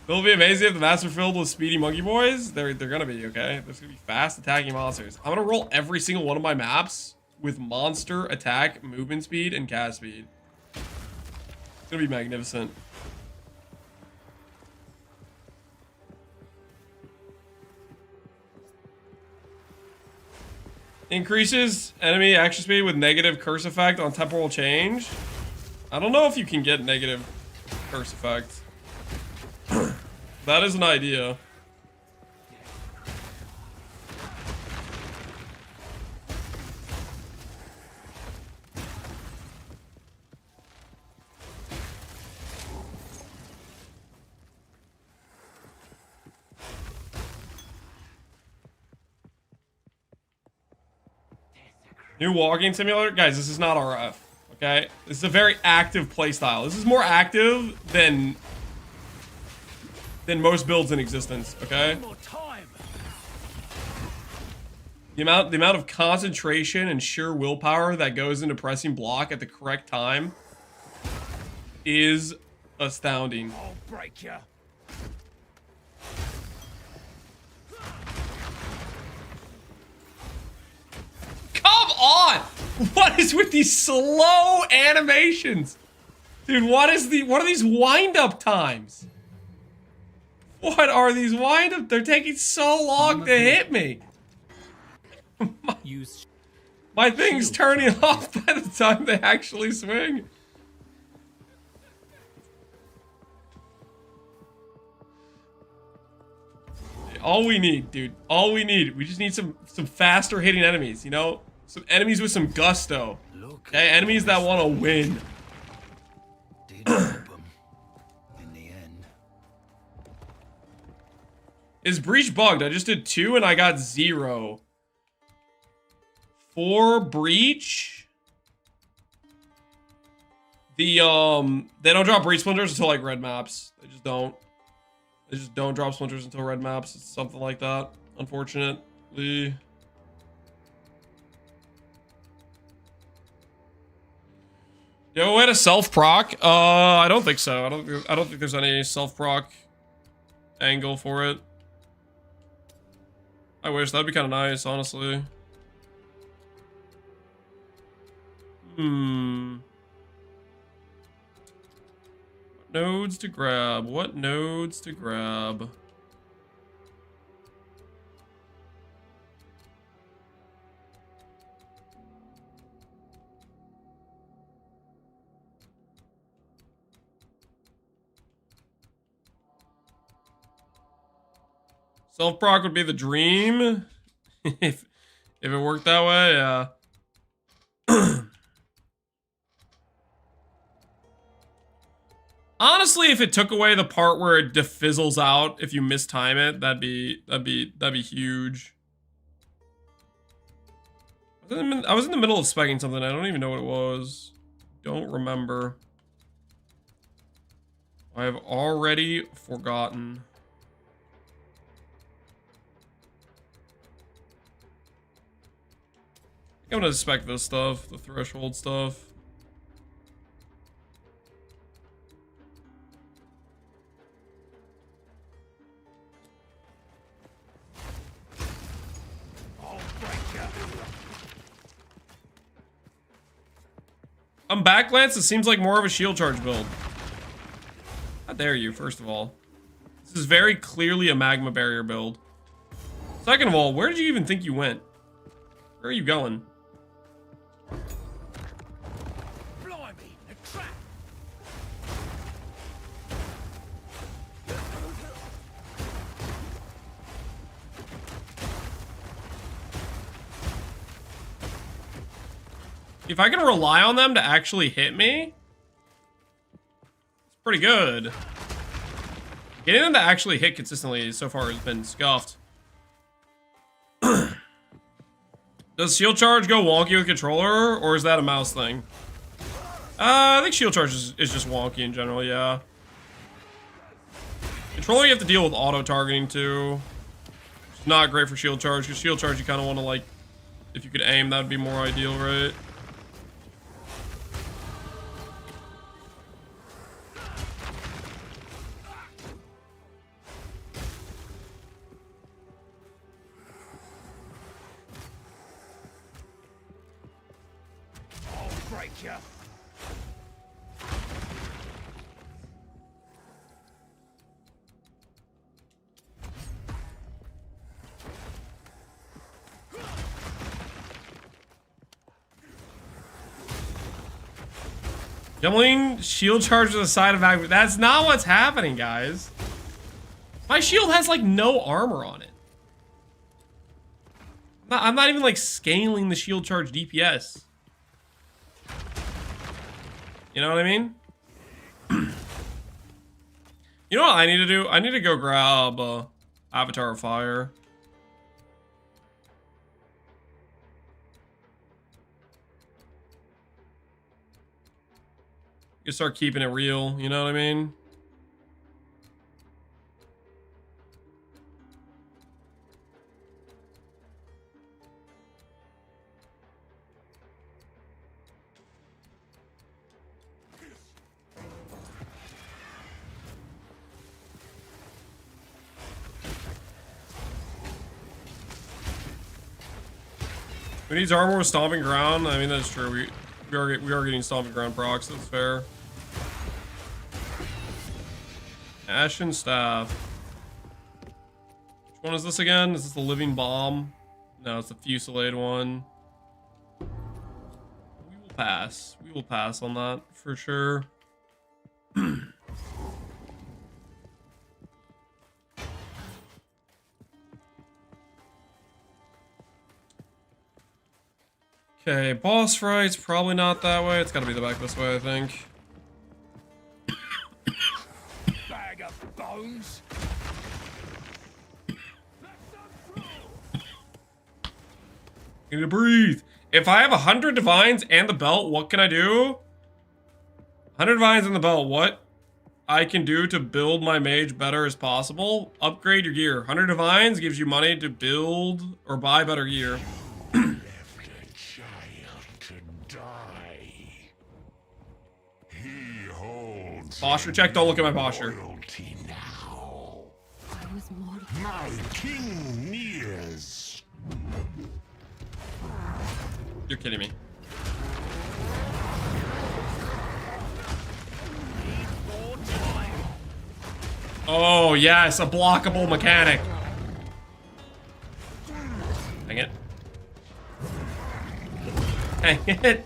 [SPEAKER 1] It'll be amazing if the maps are filled with speedy monkey boys. They're gonna be, okay? There's gonna be fast attacking monsters. I'm gonna roll every single one of my maps with monster attack, movement speed, and cast speed. It's gonna be magnificent. Increases enemy action speed with negative curse effect on temporal change. I don't know if you can get negative curse effect. That is an idea. New walking simulator? Guys, this is not RF, okay? This is a very active playstyle. This is more active than most builds in existence, okay? The amount of concentration and sheer willpower that goes into pressing block at the correct time is astounding.
[SPEAKER 2] I'll break you.
[SPEAKER 1] Come on! What is with these slow animations? Dude, what are these wind-up times? What are these wind-up? They're taking so long to hit me. My thing's turning off by the time they actually swing. All we need, dude. All we need. We just need some faster hitting enemies, you know? Some enemies with some gusto. Okay, enemies that want to win.
[SPEAKER 2] Did help 'em in the end.
[SPEAKER 1] Is Breach bugged? I just did 2 and I got 0. For Breach, they don't drop Breach Splinters until like red maps. They just don't. They just don't drop Splinters until red maps. It's something like that, unfortunately. Yo, we had a self proc. I don't think so. I don't think there's any self proc angle for it. I wish that'd be kind of nice, honestly. What nodes to grab? What nodes to grab? Self-proc would be the dream. if it worked that way, yeah. Honestly, if it took away the part where it defizzles out if you mistime it, that'd be huge. I was in the middle of speccing something. I don't even know what it was. Don't remember. I have already forgotten. I'm gonna spec this stuff, the threshold stuff. On back glance, it seems like more of a shield charge build. How dare you, first of all. This is very clearly a Magma Barrier build. Second of all, where did you even think you went? Where are you going?
[SPEAKER 2] Blimey, a trap!
[SPEAKER 1] If I can rely on them to actually hit me, it's pretty good. Getting them to actually hit consistently so far has been scuffed. Does shield charge go wonky with controller, or is that a mouse thing? I think shield charge is just wonky in general, yeah. Controller, you have to deal with auto targeting too. It's not great for shield charge, because shield charge you kind of want to, like, if you could aim, that would be more ideal, right? Gemling shield charge to the side of Magma. That's not what's happening, guys. My shield has like no armor on it. I'm not even like scaling the shield charge DPS. You know what I mean? You know what I need to do? I need to go grab Avatar of Fire. You start keeping it real, you know what I mean? Who needs armor with Stomping Ground? I mean, that's true. We are getting Stomping Ground procs, that's fair. Ashen Staff. Which one is this again? Is this the Living Bomb? No, it's the Fusillade one. We will pass. We will pass on that for sure. Okay, boss fights, probably not that way. It's gotta be the back this way, I think.
[SPEAKER 2] Bag of bones.
[SPEAKER 1] I need to breathe. If I have 100 divines and the belt, what can I do? 100 divines and the belt, what I can do to build my mage better as possible? Upgrade your gear. 100 divines gives you money to build or buy better gear. Posture check. Don't look at my posture.
[SPEAKER 3] Royalty now.
[SPEAKER 9] I was mortal.
[SPEAKER 3] My king nears.
[SPEAKER 1] You're kidding me. Oh, yes, a blockable mechanic. Dang it. Dang it.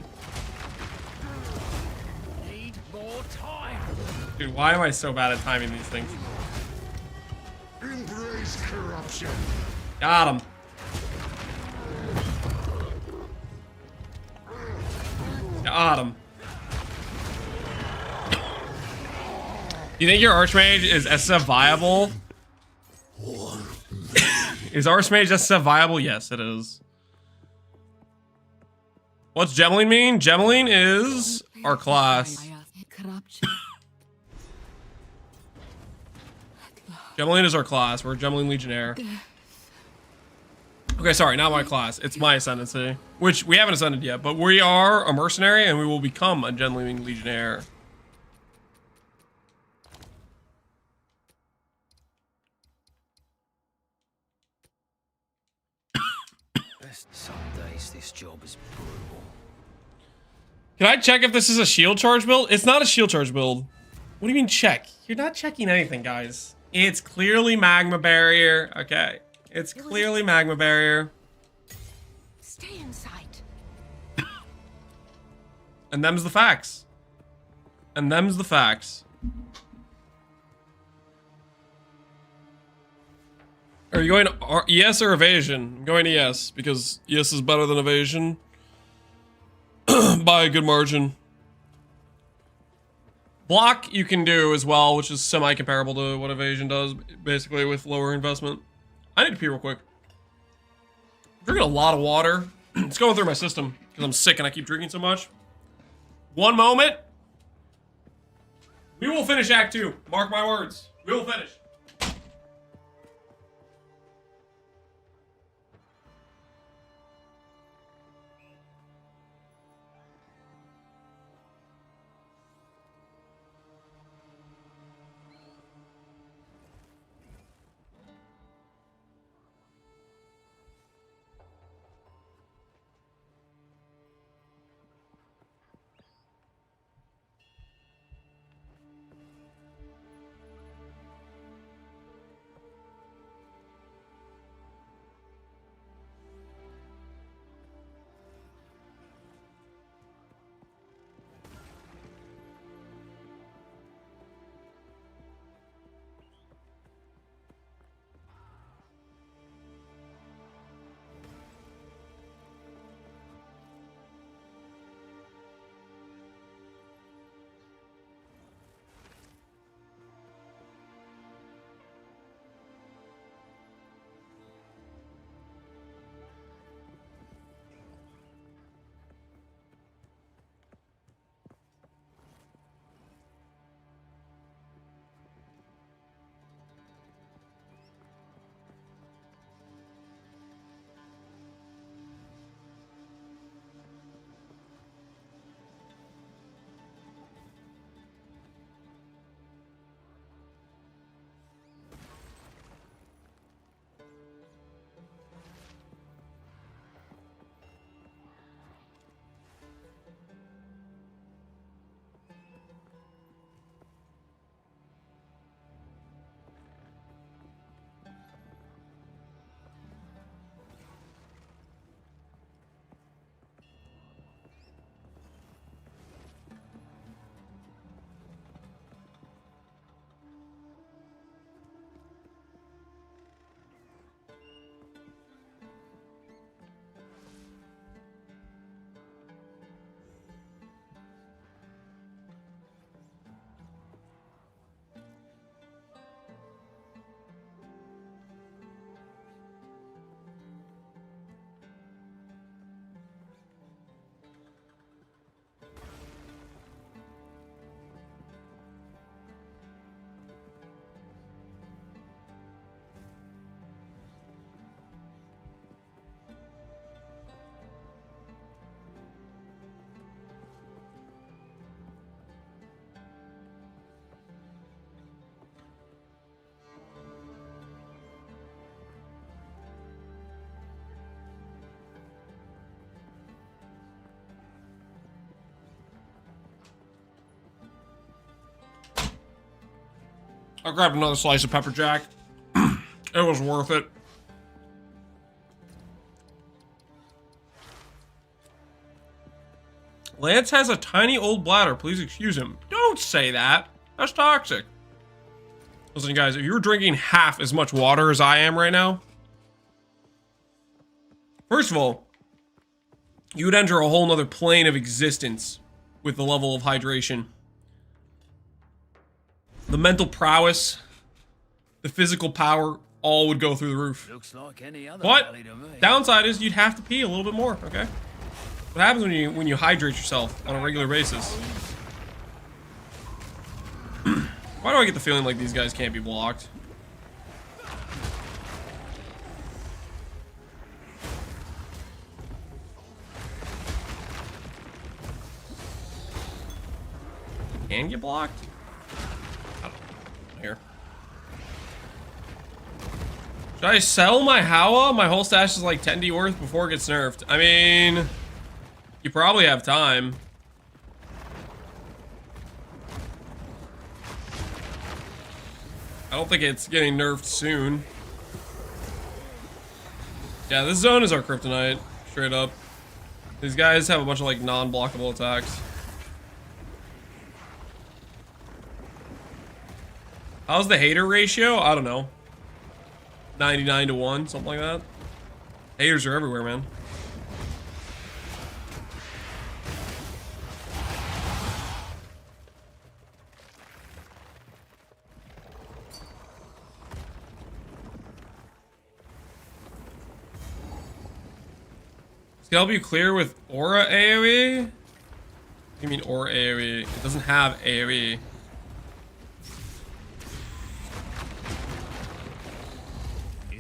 [SPEAKER 2] Need more time.
[SPEAKER 1] Dude, why am I so bad at timing these things?
[SPEAKER 3] Embrace corruption.
[SPEAKER 1] Got him. Got him. You think your Archmage is SF viable? Is Archmage SF viable? Yes, it is. What's Gemling mean? Gemling is our class.
[SPEAKER 9] Corruption.
[SPEAKER 1] Gemling is our class. We're a Gemling Legionnaire. Okay, sorry, not my class. It's my Ascendancy. Which we haven't ascended yet, but we are a mercenary and we will become a Gemling Legionnaire.
[SPEAKER 2] Some days this job is brutal.
[SPEAKER 1] Can I check if this is a shield charge build? It's not a shield charge build. What do you mean check? You're not checking anything, guys. It's clearly Magma Barrier. Okay. It's clearly Magma Barrier.
[SPEAKER 9] Stay in sight.
[SPEAKER 1] And them's the facts. And them's the facts. Are you going to yes or evasion? I'm going to yes, because yes is better than evasion. By a good margin. Block you can do as well, which is semi-comparable to what evasion does, basically with lower investment. I need to pee real quick. I'm drinking a lot of water. It's going through my system because I'm sick and I keep drinking so much. One moment. We will finish Act 2. Mark my words. We will finish. I grabbed another slice of pepper jack. It was worth it. Lance has a tiny old bladder. Please excuse him. Don't say that. That's toxic. Listen, guys, if you were drinking half as much water as I am right now, first of all, you would enter a whole nother plane of existence with the level of hydration. The mental prowess, the physical power, all would go through the roof.
[SPEAKER 2] Looks like any other
[SPEAKER 1] But
[SPEAKER 2] valley to me.
[SPEAKER 1] downside is you'd have to pee a little bit more, okay? What happens when you hydrate yourself on a regular basis? Why do I get the feeling like these guys can't be blocked? Can get blocked? I don't know. Here. Should I sell my Howa? My whole stash is like 10D worth before it gets nerfed. I mean, you probably have time. I don't think it's getting nerfed soon. Yeah, this zone is our kryptonite, straight up. These guys have a bunch of like non-blockable attacks. How's the hater ratio? I don't know. 99 to 1, something like that. Haters are everywhere, man. Help you clear with aura AoE? What do you mean aura AoE? It doesn't have AoE.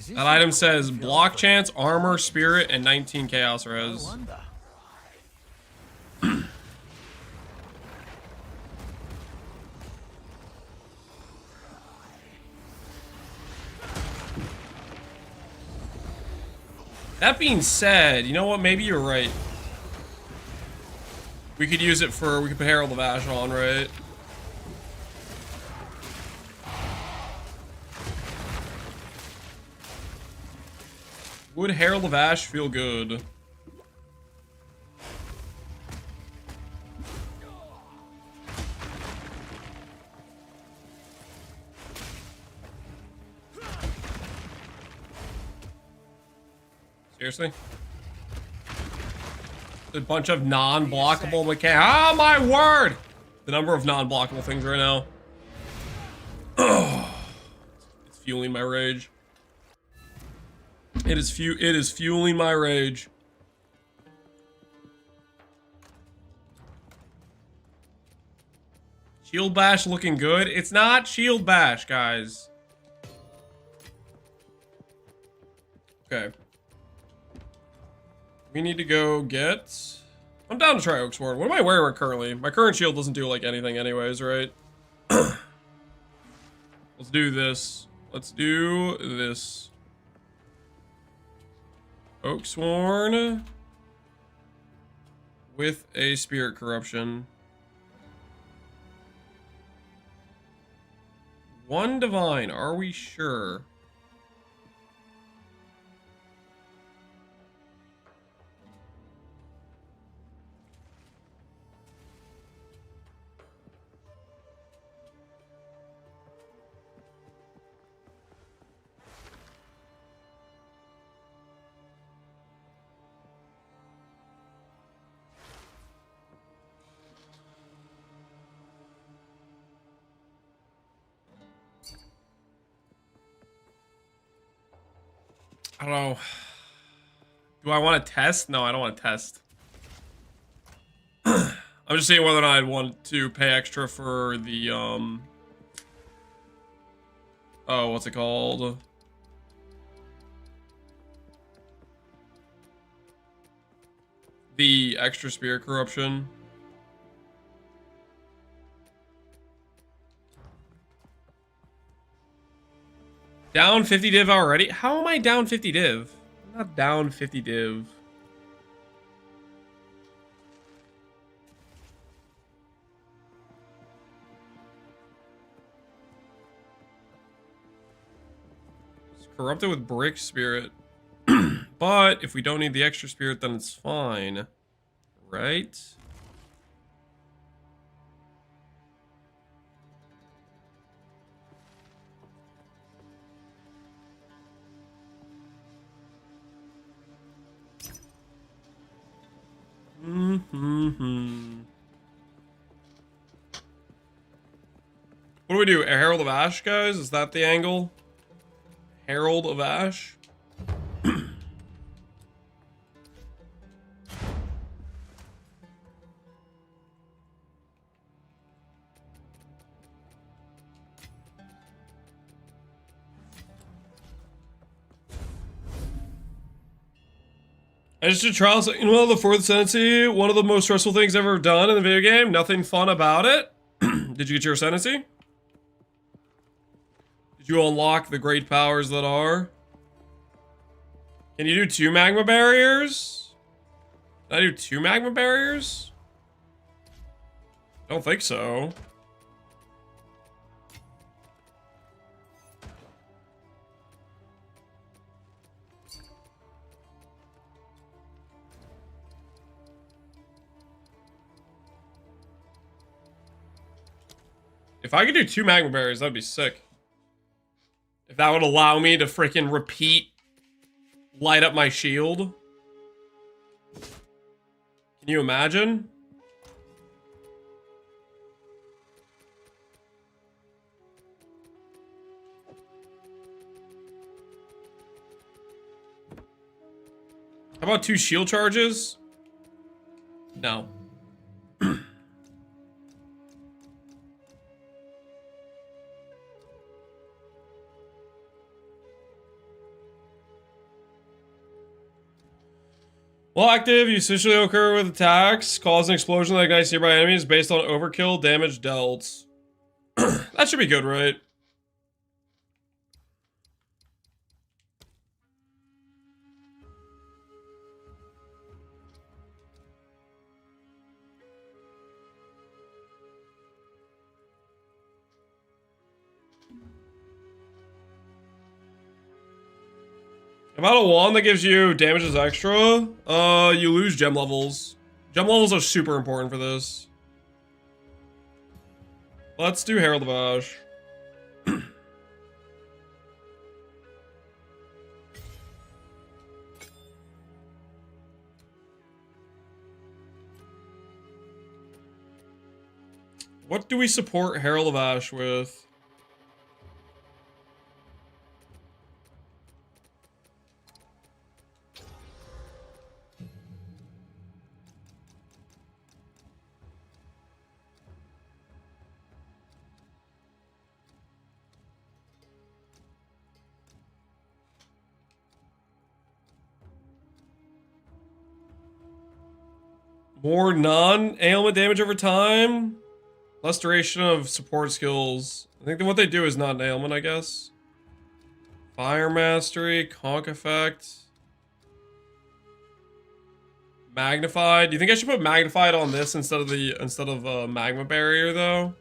[SPEAKER 1] That item says block chance, armor, spirit, and 19 chaos res. That being said, you know what? Maybe you're right. We could use it for, we could put Herald of Ash on, right? Would Herald of Ash feel good? Seriously? A bunch of non-blockable mechanics. Oh my word! The number of non-blockable things right now. It's fueling my rage. It is fueling my rage. Shield Bash looking good. It's not Shield Bash, guys. Okay. We need to go get... I'm down to try Oak Sword. What am I wearing currently? My current shield doesn't do like anything anyways, right? Let's do this. Let's do this. Oaksworn with a Spirit Corruption. 1 Divine, are we sure? I don't know. Do I want to test? No, I don't want to test. I'm just seeing whether or not I'd want to pay extra for the, oh, what's it called? The extra Spirit Corruption. Down 50 div already? How am I down 50 div? I'm not down 50 div. Corrupted with Brick Spirit. But if we don't need the extra spirit, then it's fine. Right? What do we do? A Herald of Ash, guys? Is that the angle? Herald of Ash? I just did trials. You know, the fourth Ascendancy, one of the most stressful things ever done in the video game. Nothing fun about it. Did you get your Ascendancy? Did you unlock the great powers that are? Can you do 2 Magma Barriers? Can I do 2 Magma Barriers? Don't think so. If I could do 2 Magma Barriers, that'd be sick. If that would allow me to freaking repeat light up my shield. Can you imagine? How about 2 shield charges? No. While active, you essentially occur with attacks, cause an explosion that ignites nearby enemies based on overkill damage dealt. That should be good, right? About a wand that gives you damages extra, you lose gem levels. Gem levels are super important for this. Let's do Herald of Ash. What do we support Herald of Ash with? More non-ailment damage over time. Less duration of support skills. I think that what they do is non-ailment, I guess. Fire Mastery, Conk Effect. Magnified. Do you think I should put Magnified on this instead of Magma Barrier though?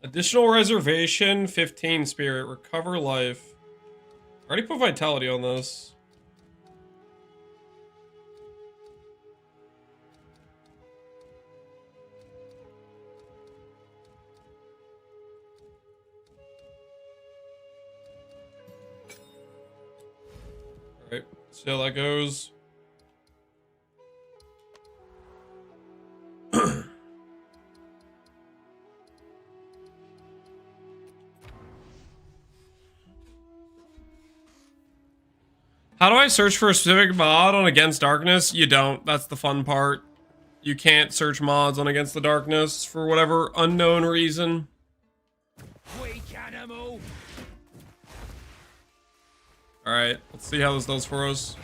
[SPEAKER 1] Additional reservation, 15 spirit, recover life. I already put vitality on this. Alright, see how that goes. How do I search for a specific mod on Against Darkness? You don't. That's the fun part. You can't search mods on Against the Darkness for whatever unknown reason.
[SPEAKER 2] Weak animal.
[SPEAKER 1] Alright, let's see how this does for us.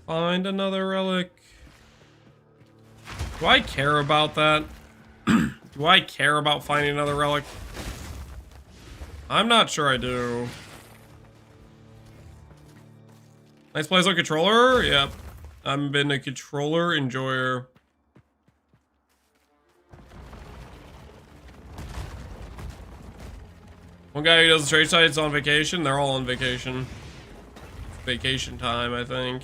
[SPEAKER 1] Find another relic. Do I care about that? Do I care about finding another relic? I'm not sure I do. Nice plays on controller? Yep. I've been a controller enjoyer. One guy who does the trade sites on vacation. They're all on vacation. It's vacation time, I think.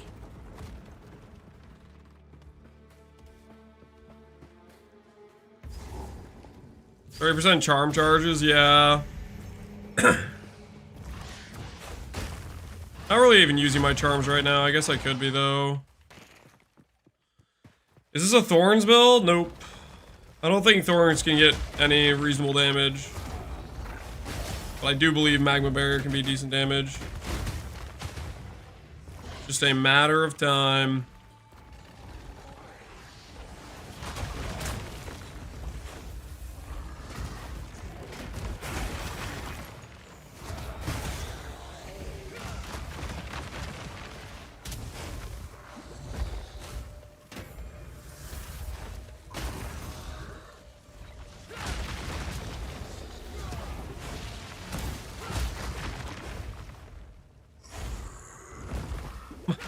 [SPEAKER 1] 30% charm charges, yeah. Not really even using my charms right now. I guess I could be, though. Is this a Thorns build? Nope. I don't think Thorns can get any reasonable damage. But I do believe Magma Barrier can be decent damage. Just a matter of time.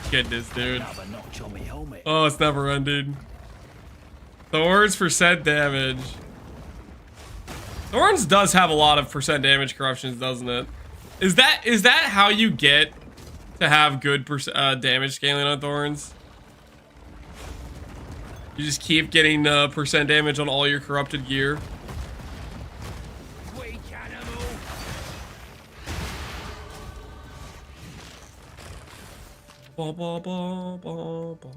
[SPEAKER 1] Goodness, dude. Oh, it's never ending. Thorns percent damage. Thorns does have a lot of percent damage corruptions, doesn't it? Is that how you get to have good damage scaling on Thorns? You just keep getting percent damage on all your corrupted gear. Ba, ba, ba, ba, ba.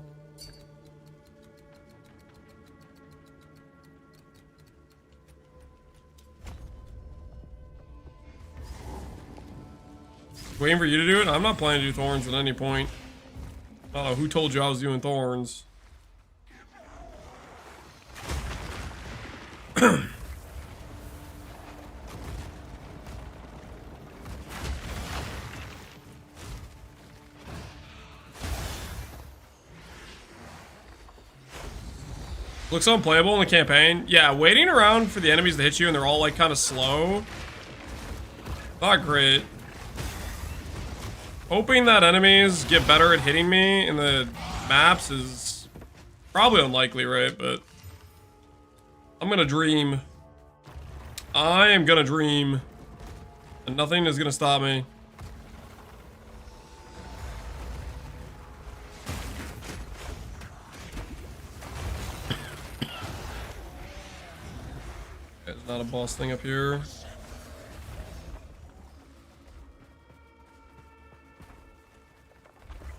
[SPEAKER 1] Waiting for you to do it? I'm not planning to do Thorns at any point. Oh, who told you I was doing Thorns? Looks unplayable in the campaign. Yeah, waiting around for the enemies to hit you and they're all like kind of slow. Not great. Hoping that enemies get better at hitting me in the maps is probably unlikely, right? But I'm gonna dream. I am gonna dream. And nothing is gonna stop me. There's not a boss thing up here.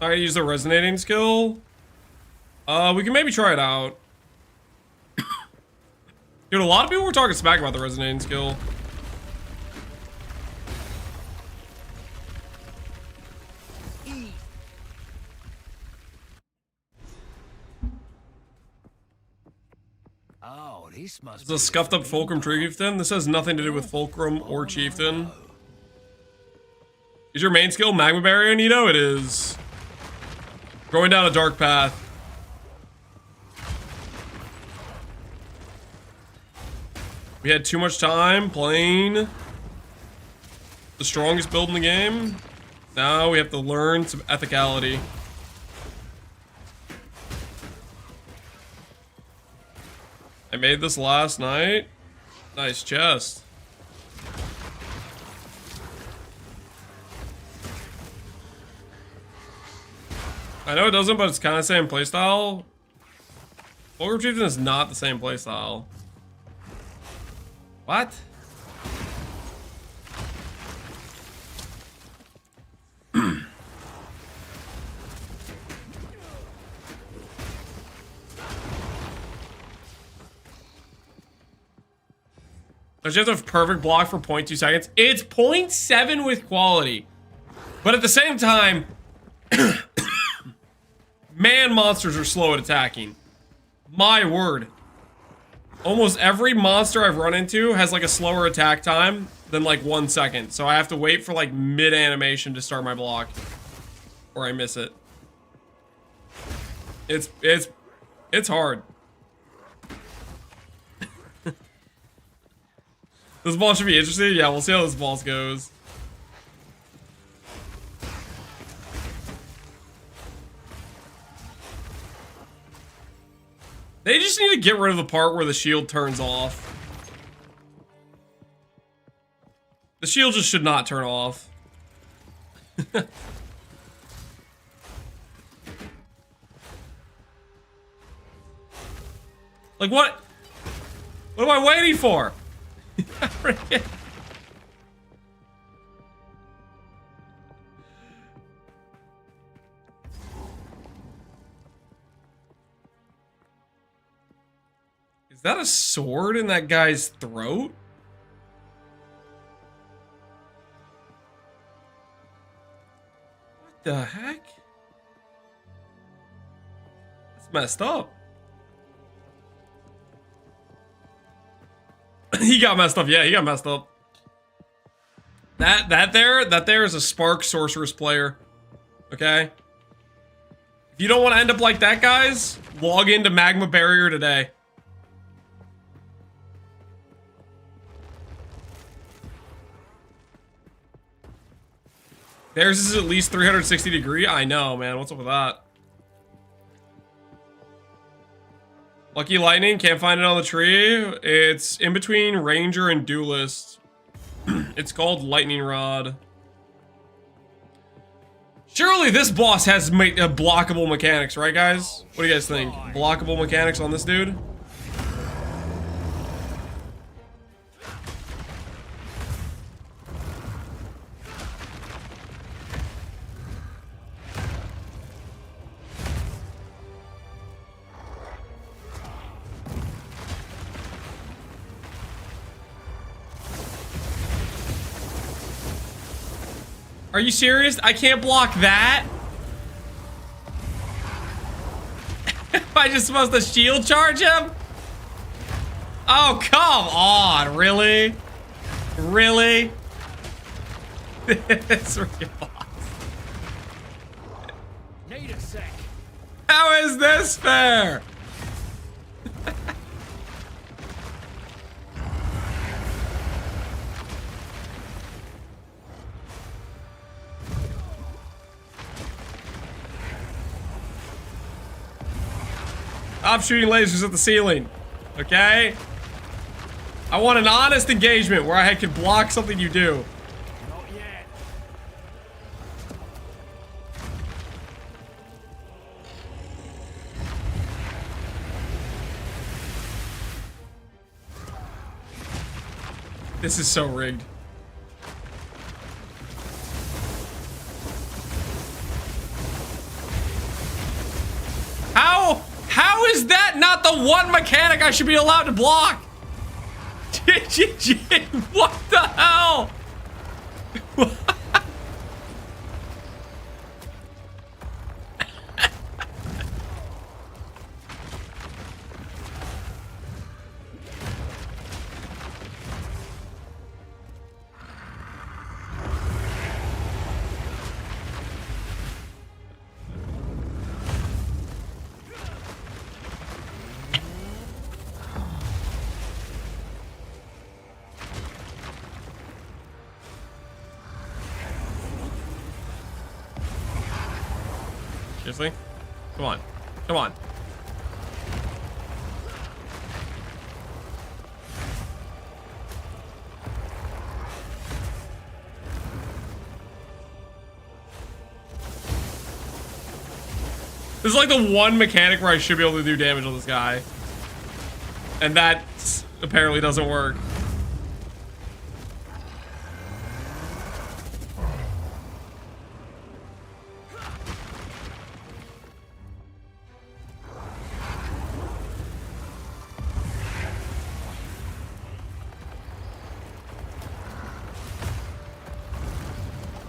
[SPEAKER 1] I use the resonating skill. We can maybe try it out. Dude, a lot of people were talking smack about the resonating skill.
[SPEAKER 2] Oh, this must
[SPEAKER 1] It's a scuffed up Fulcrum Chieftain. This has nothing to do with Fulcrum or Chieftain. Is your main skill Magma Barrier, Nito? It is. Going down a dark path. We had too much time playing the strongest build in the game. Now we have to learn some ethicality. I made this last night. Nice chest. I know it doesn't, but it's kind of the same playstyle. Ogre Chieftain is not the same playstyle. What? Does you have to have perfect block for 0.2 seconds? It's 0.7 with quality. But at the same time, man, monsters are slow at attacking. My word. Almost every monster I've run into has like a slower attack time than like 1 second. So I have to wait for like mid-animation to start my block. Or I miss it. It's hard. This ball should be interesting. Yeah, we'll see how this boss goes. They just need to get rid of the part where the shield turns off. The shield just should not turn off. Like what? What am I waiting for? Is that a sword in that guy's throat? What the heck? That's messed up. He got messed up. Yeah, he got messed up. That there is a Spark Sorceress player. Okay? If you don't want to end up like that, guys, log into Magma Barrier today. Theirs is at least 360 degree. I know, man. What's up with that? Lucky Lightning, can't find it on the tree. It's in between Ranger and Duelist. It's called Lightning Rod. Surely this boss has blockable mechanics, right guys? What do you guys think? Blockable mechanics on this dude? Are you serious? I can't block that? Am I just supposed to shield charge him? Oh, come on. Really? Really? This freaking boss.
[SPEAKER 2] Need a sec.
[SPEAKER 1] How is this fair? Stop shooting lasers at the ceiling, okay? I want an honest engagement where I can block something you do.
[SPEAKER 2] Not yet.
[SPEAKER 1] This is so rigged. How is that not the one mechanic I should be allowed to block? What the hell? Seriously? Come on. Come on. This This is like the one mechanic where I should be able to do damage on this guy. And that apparently doesn't work.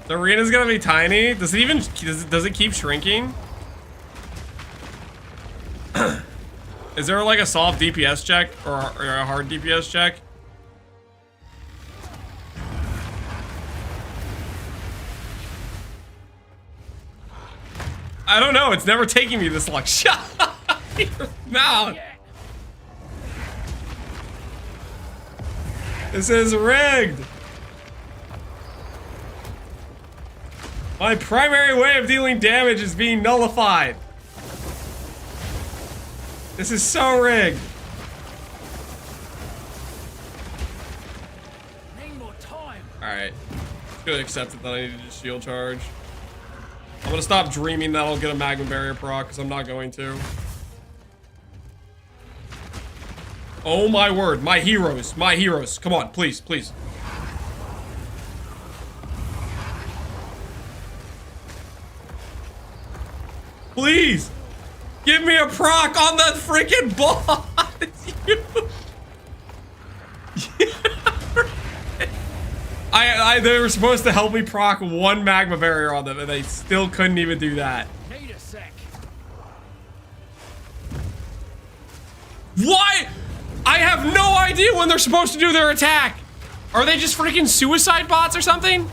[SPEAKER 1] The arena's gonna be tiny. Does it even does it keep shrinking? Is there like a soft DPS check or a hard DPS check? I don't know. It's never taking me this long. Shut your mouth. This is rigged. My primary way of dealing damage is being nullified. This is so rigged.
[SPEAKER 2] Need more time.
[SPEAKER 1] Alright. Just gonna accept it that I need to just shield charge. I'm gonna stop dreaming that I'll get a Magma Barrier proc, because I'm not going to. Oh my word. My heroes. My heroes. Come on, please, please. Please! Give me a proc on that freaking boss! They were supposed to help me proc one Magma Barrier on them, and they still couldn't even do that.
[SPEAKER 2] Need a sec.
[SPEAKER 1] Why? I have no idea when they're supposed to do their attack! Are they just freaking suicide bots or something?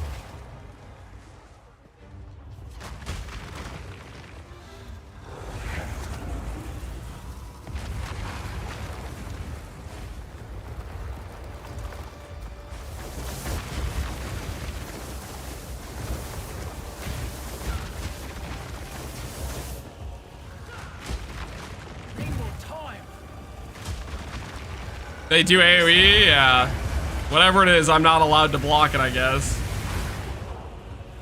[SPEAKER 1] They do AoE, yeah. Whatever it is, I'm not allowed to block it, I guess.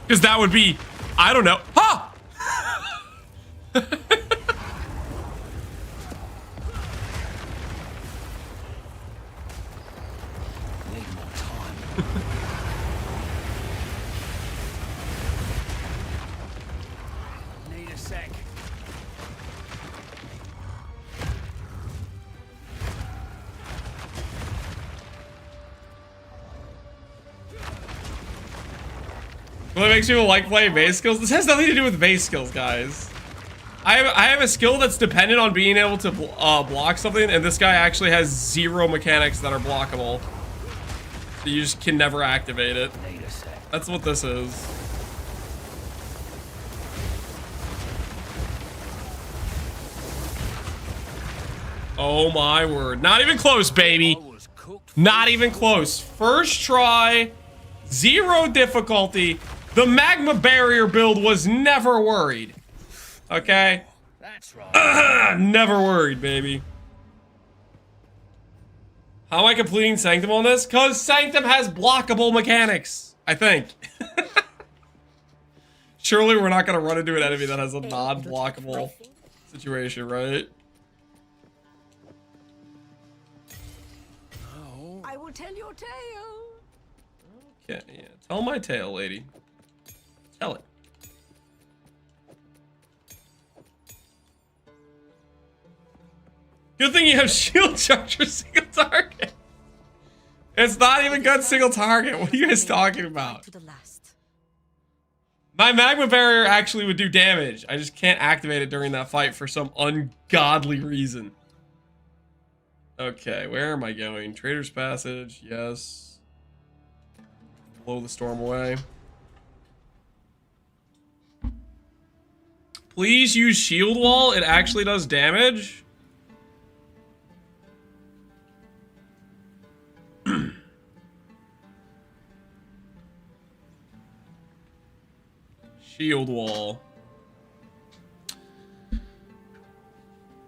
[SPEAKER 1] Because that would be, I don't know. Ha!
[SPEAKER 2] Need more time. Need a sec.
[SPEAKER 1] What makes people like playing base skills? This has nothing to do with base skills, guys. I have a skill that's dependent on being able to block something, and this guy actually has 0 mechanics that are blockable. So you just can never activate it. That's what this is. Oh my word. Not even close, baby. Not even close. First try, 0 difficulty. The Magma Barrier build was never worried. Okay?
[SPEAKER 2] That's right.
[SPEAKER 1] Never worried, baby. How am I completing Sanctum on this? Because Sanctum has blockable mechanics, I think. Surely we're not going to run into an enemy that has a non-blockable situation, right?
[SPEAKER 7] I will tell your tale.
[SPEAKER 1] Okay, yeah. Tell my tale, lady. Tell it. Good thing you have shield charge for single target. It's not even good single target. What are you guys talking about?
[SPEAKER 7] To the last.
[SPEAKER 1] My Magma Barrier actually would do damage. I just can't activate it during that fight for some ungodly reason. Okay, where am I going? Trader's Passage, yes. Blow the storm away. Please use Shield Wall. It actually does damage. Shield Wall.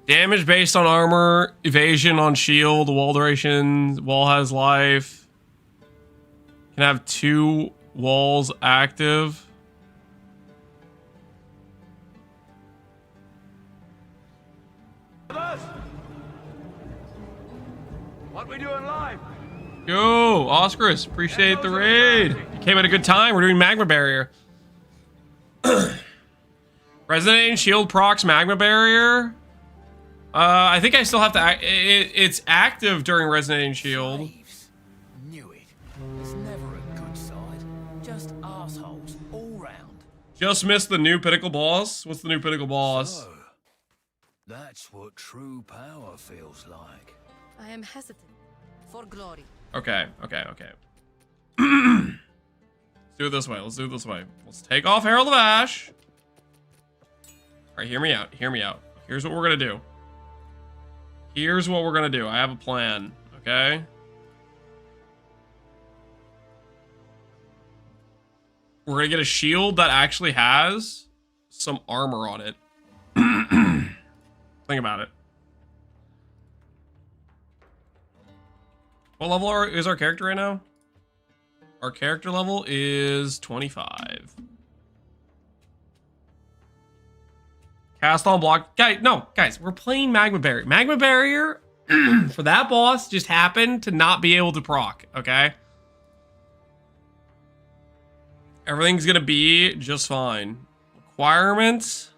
[SPEAKER 1] Damage based on armor, evasion on shield, wall duration, wall has life. Can have 2 walls active.
[SPEAKER 7] What we doing live?
[SPEAKER 1] Yo, Oscarus, appreciate the raid. You came at a good time. We're doing Magma Barrier. Resonating Shield procs Magma Barrier. I think I still have to. It's active during Resonating Shield.
[SPEAKER 2] Slaves. Knew it. It's never a good side. Just assholes all round.
[SPEAKER 1] Just missed the new Pinnacle boss. What's the new Pinnacle boss?
[SPEAKER 2] So, that's what true power feels like.
[SPEAKER 9] I am hesitant. For glory.
[SPEAKER 1] Okay. Let's do it this way. Let's take off Herald of Ash. All right, hear me out. Here's what we're gonna do. I have a plan, okay? We're gonna get a shield that actually has some armor on it. Think about it. What level is our character right now? Our character level is 25. Cast on block. Guys, we're playing Magma Barrier. Magma Barrier, for that boss, just happened to not be able to proc, okay? Everything's gonna be just fine. Requirements.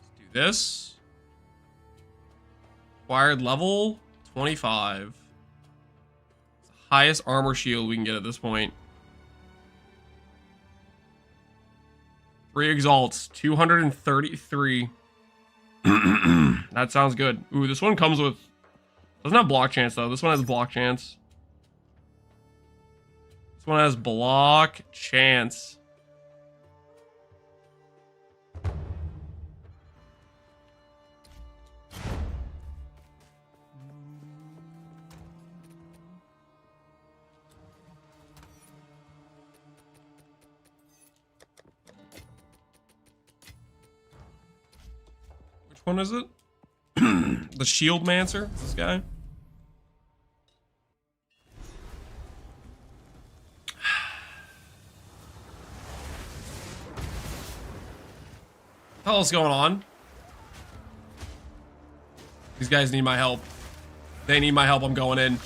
[SPEAKER 1] Let's do this. Required level 25. It's the highest armor shield we can get at this point. 3 exalts, 233. That sounds good. Ooh, this one comes with... Doesn't have block chance, though. This one has block chance. This one has block chance. Which one is it? The Shield Mancer? This guy? What the hell is going on? These guys need my help. They need my help. I'm going in.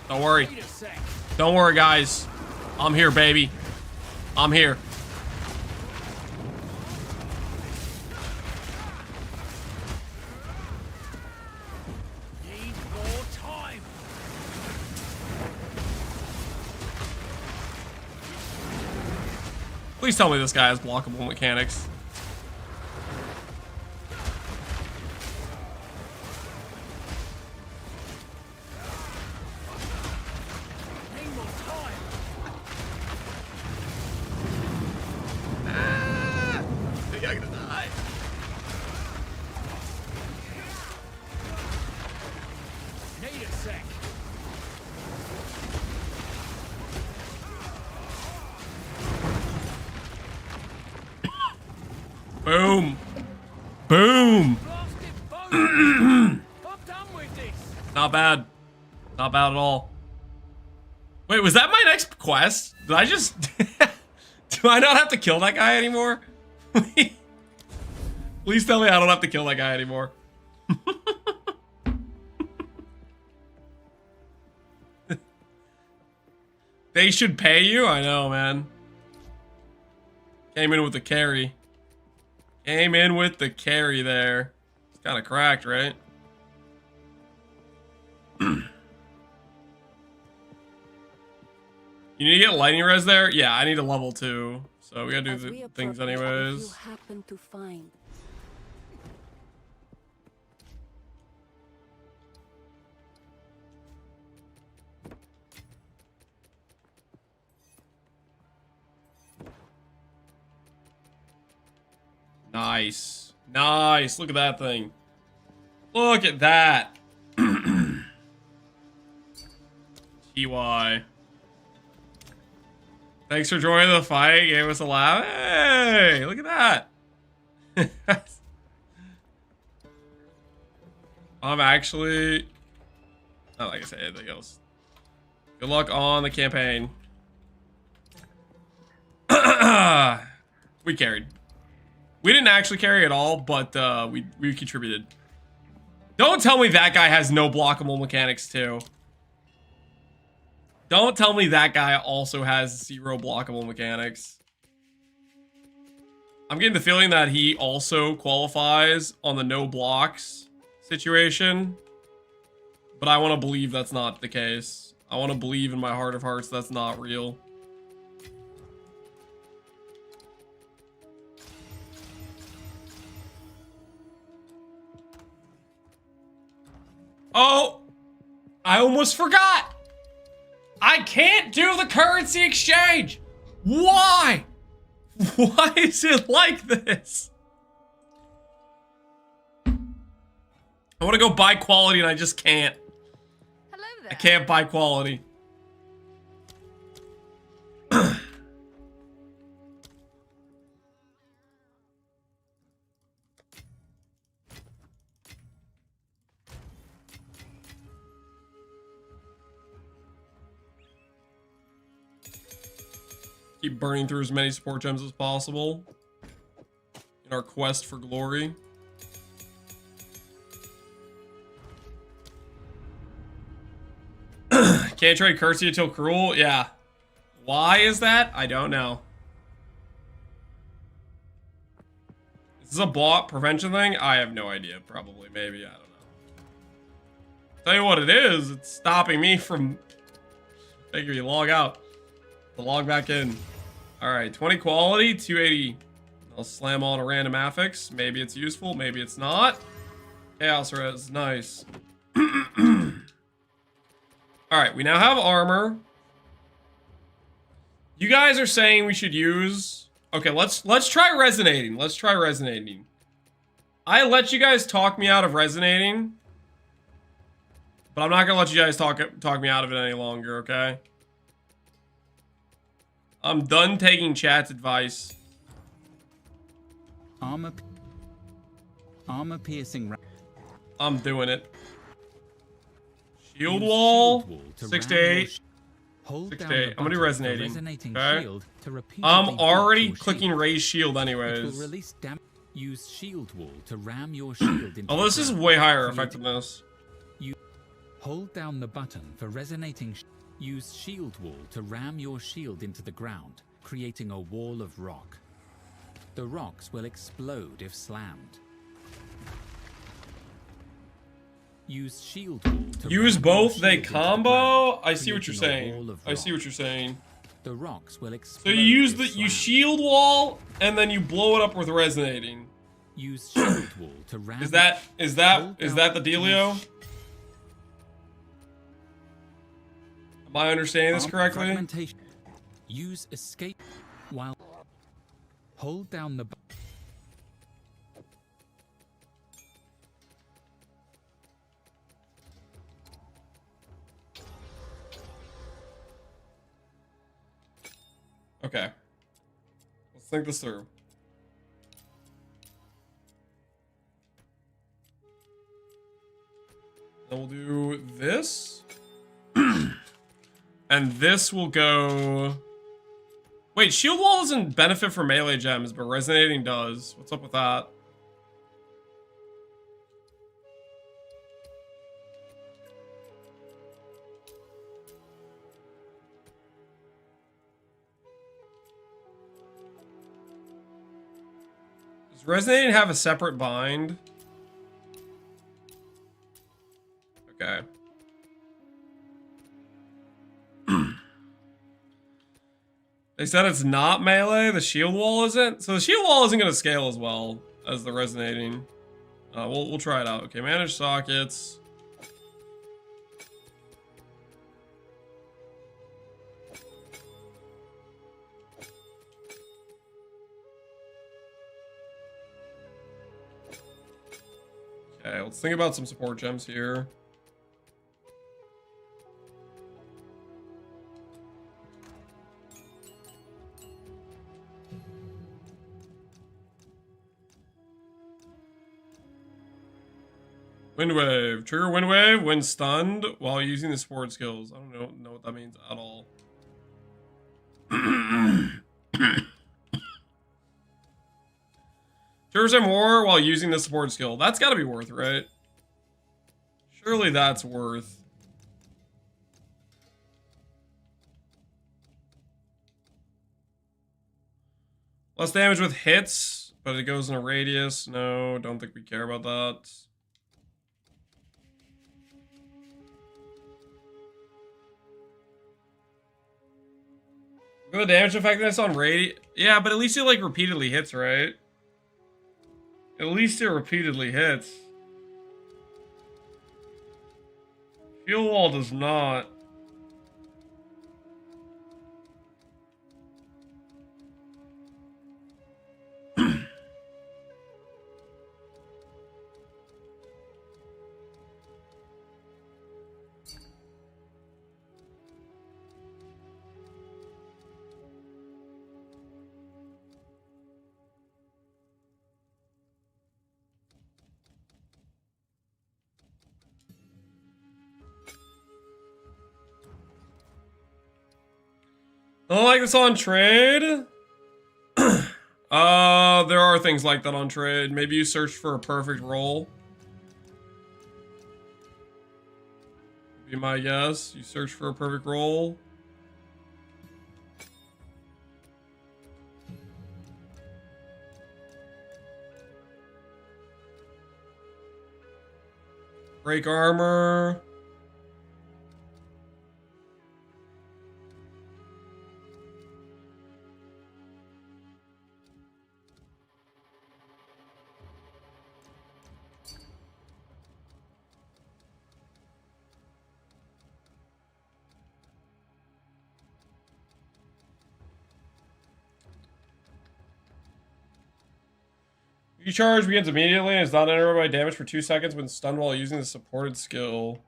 [SPEAKER 1] Don't worry. Don't worry, guys. I'm here, baby. I'm here.
[SPEAKER 2] Need more time.
[SPEAKER 1] Please tell me this guy has blockable mechanics.
[SPEAKER 2] Need more time.
[SPEAKER 1] I think I'm gonna die.
[SPEAKER 2] Need a sec.
[SPEAKER 1] Boom. Boom.
[SPEAKER 2] Blasted bones. I'm done with this.
[SPEAKER 1] Not bad. Not bad at all. Wait, was that my next quest? Did I just... Do I not have to kill that guy anymore? Please tell me I don't have to kill that guy anymore. They should pay you? I know, man. Came in with the carry. Came in with the carry there. It's kind of cracked, right? You need to get lightning res there? Yeah, I need a level 2. So we gotta do the things anyways.
[SPEAKER 8] You happen to find.
[SPEAKER 1] Nice. Nice. Look at that thing. Look at that. TY. Thanks for joining the fight. Gave us a laugh. Hey, look at that. I'm actually... Not like I say anything else. Good luck on the campaign. We carried. We didn't actually carry at all, but we contributed. Don't tell me that guy has no blockable mechanics too. Don't tell me that guy also has 0 blockable mechanics. I'm getting the feeling that he also qualifies on the no blocks situation. But I want to believe that's not the case. I want to believe in my heart of hearts that's not real. Oh! I almost forgot! I can't do the currency exchange! Why? Why is it like this? I want to go buy quality and I just can't.
[SPEAKER 9] Hello there.
[SPEAKER 1] I can't buy quality. Keep burning through as many support gems as possible in our quest for glory. Can't trade currency until cruel? Yeah. Why is that? I don't know. Is this a bot prevention thing? I have no idea. Probably, maybe. I don't know. Tell you what it is. It's stopping me from making me log out. To log back in. Alright, 20 quality, 280. I'll slam on a random affix. Maybe it's useful, maybe it's not. Chaos res, nice. Alright, we now have armor. You guys are saying we should use... Okay, let's try resonating. Let's try resonating. I let you guys talk me out of resonating. But I'm not gonna let you guys talk me out of it any longer, okay? I'm done taking chat's advice.
[SPEAKER 5] Armor piercing.
[SPEAKER 1] I'm doing it. Shield wall. 6 to 8. 6 to 8. I'm gonna do resonating. Okay. I'm already clicking raise shield anyways.
[SPEAKER 5] Use shield wall to ram your shield into
[SPEAKER 1] Oh, this is way higher effectiveness.
[SPEAKER 5] Hold down the button for resonating. Use shield wall to ram your shield into the ground, creating a wall of rock. The rocks will explode if slammed. Use shield wall to
[SPEAKER 1] use
[SPEAKER 5] ram
[SPEAKER 1] both,
[SPEAKER 5] your
[SPEAKER 1] they
[SPEAKER 5] shield into the
[SPEAKER 1] combo?
[SPEAKER 5] ground,
[SPEAKER 1] I see what you're
[SPEAKER 5] creating a
[SPEAKER 1] saying.
[SPEAKER 5] wall of
[SPEAKER 1] I see
[SPEAKER 5] rock.
[SPEAKER 1] what you're saying.
[SPEAKER 5] The rocks will
[SPEAKER 1] So
[SPEAKER 5] explode.
[SPEAKER 1] you use
[SPEAKER 5] if
[SPEAKER 1] you
[SPEAKER 5] slammed.
[SPEAKER 1] shield wall and then you blow it up with resonating.
[SPEAKER 5] Use shield wall to ram.
[SPEAKER 1] Is that the dealio? Am I understanding this correctly?
[SPEAKER 5] Fragmentation. Use escape while hold down the
[SPEAKER 1] Okay. Let's think this through. Then we'll do this. And this will go... Wait, shield wall doesn't benefit from melee gems, but resonating does. What's up with that? Does resonating have a separate bind? Okay. They said it's not melee, the shield wall isn't. So the shield wall isn't going to scale as well as the resonating. We'll try it out. Okay, manage sockets. Okay, let's think about some support gems here. Wind wave. Trigger wind wave when stunned while using the support skills. I don't know what that means at all. Cures him more while using the support skill. That's gotta be worth, right? Surely that's worth. Less damage with hits, but it goes in a radius. No, don't think we care about that. Look at the damage effectiveness on radius. Yeah, but at least it like repeatedly hits, right? At least it repeatedly hits. Fuel wall does not. I don't like this on trade. There are things like that on trade. Maybe you search for a perfect roll. Be my guess. You search for a perfect roll. Break armor. Recharge begins immediately and is not interrupted by damage for 2 seconds when stunned while using the supported skill.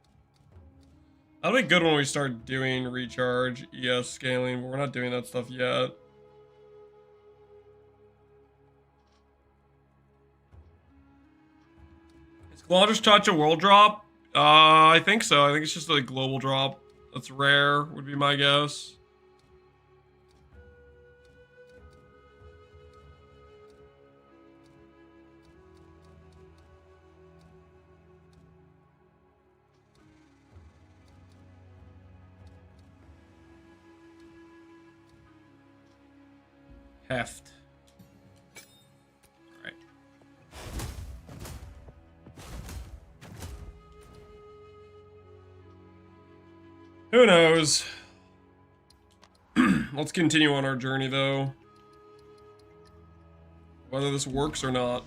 [SPEAKER 1] That'll be good when we start doing recharge, ES scaling, but we're not doing that stuff yet. Is Calandra's Touch a world drop? I think so. I think it's just a global drop. That's rare, would be my guess. Heft. All right. Who knows? Let's continue on our journey, though. Whether this works or not.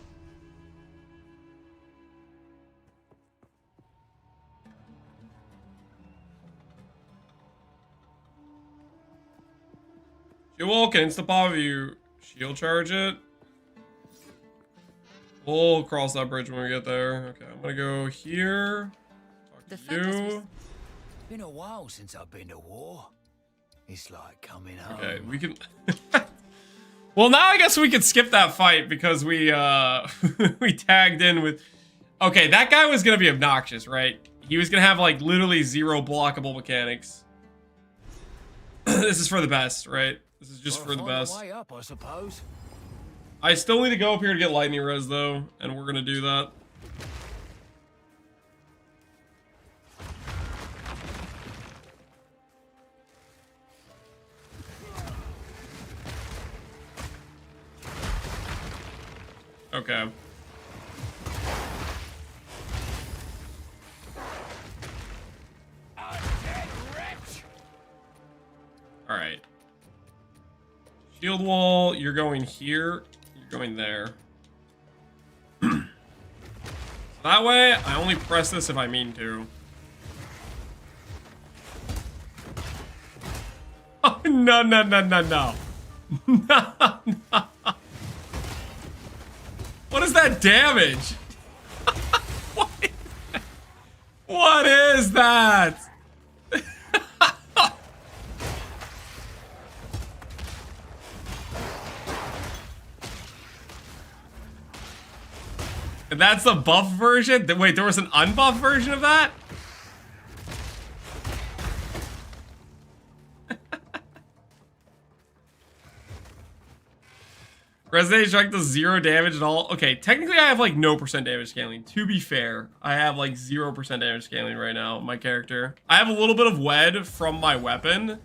[SPEAKER 1] Shield can insta-pop if you shield charge it. We'll cross that bridge when we get there. Okay, I'm gonna go here. Talk to you.
[SPEAKER 2] Been a while since I've been to war. It's like coming home.
[SPEAKER 1] Okay, we can... Well, now I guess we could skip that fight because we, we tagged in with... Okay, that guy was gonna be obnoxious, right? He was gonna have, like, literally 0 blockable mechanics. This is for the best, right? This is just for the best.
[SPEAKER 2] Way up, I suppose.
[SPEAKER 1] I still need to go up here to get lightning res though, and we're gonna do that. Okay. All right. Shield wall, you're going here, you're going there. That way, I only press this if I mean to. Oh, no, no, no, no, no. No, no. What is that damage? What is that? And that's the buff version? Wait, there was an unbuff version of that? Resonate strike does 0 damage at all. Okay, technically I have like no percent damage scaling. To be fair, I have like 0% damage scaling right now, my character. I have a little bit of wed from my weapon,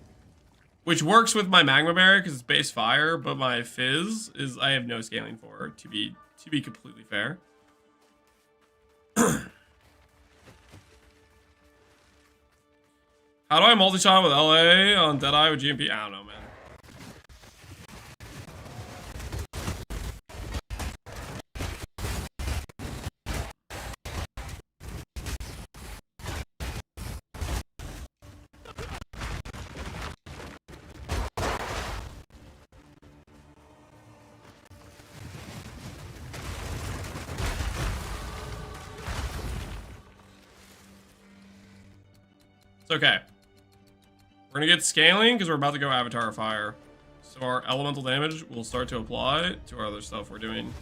[SPEAKER 1] which works with my Magma Barrier because it's base fire, but my fizz is I have no scaling for, to be completely fair. How do I multi-shot with LA on Deadeye with GMP? I don't know, man. It's okay. We're gonna get scaling because we're about to go Avatar Fire. So our elemental damage will start to apply to our other stuff we're doing.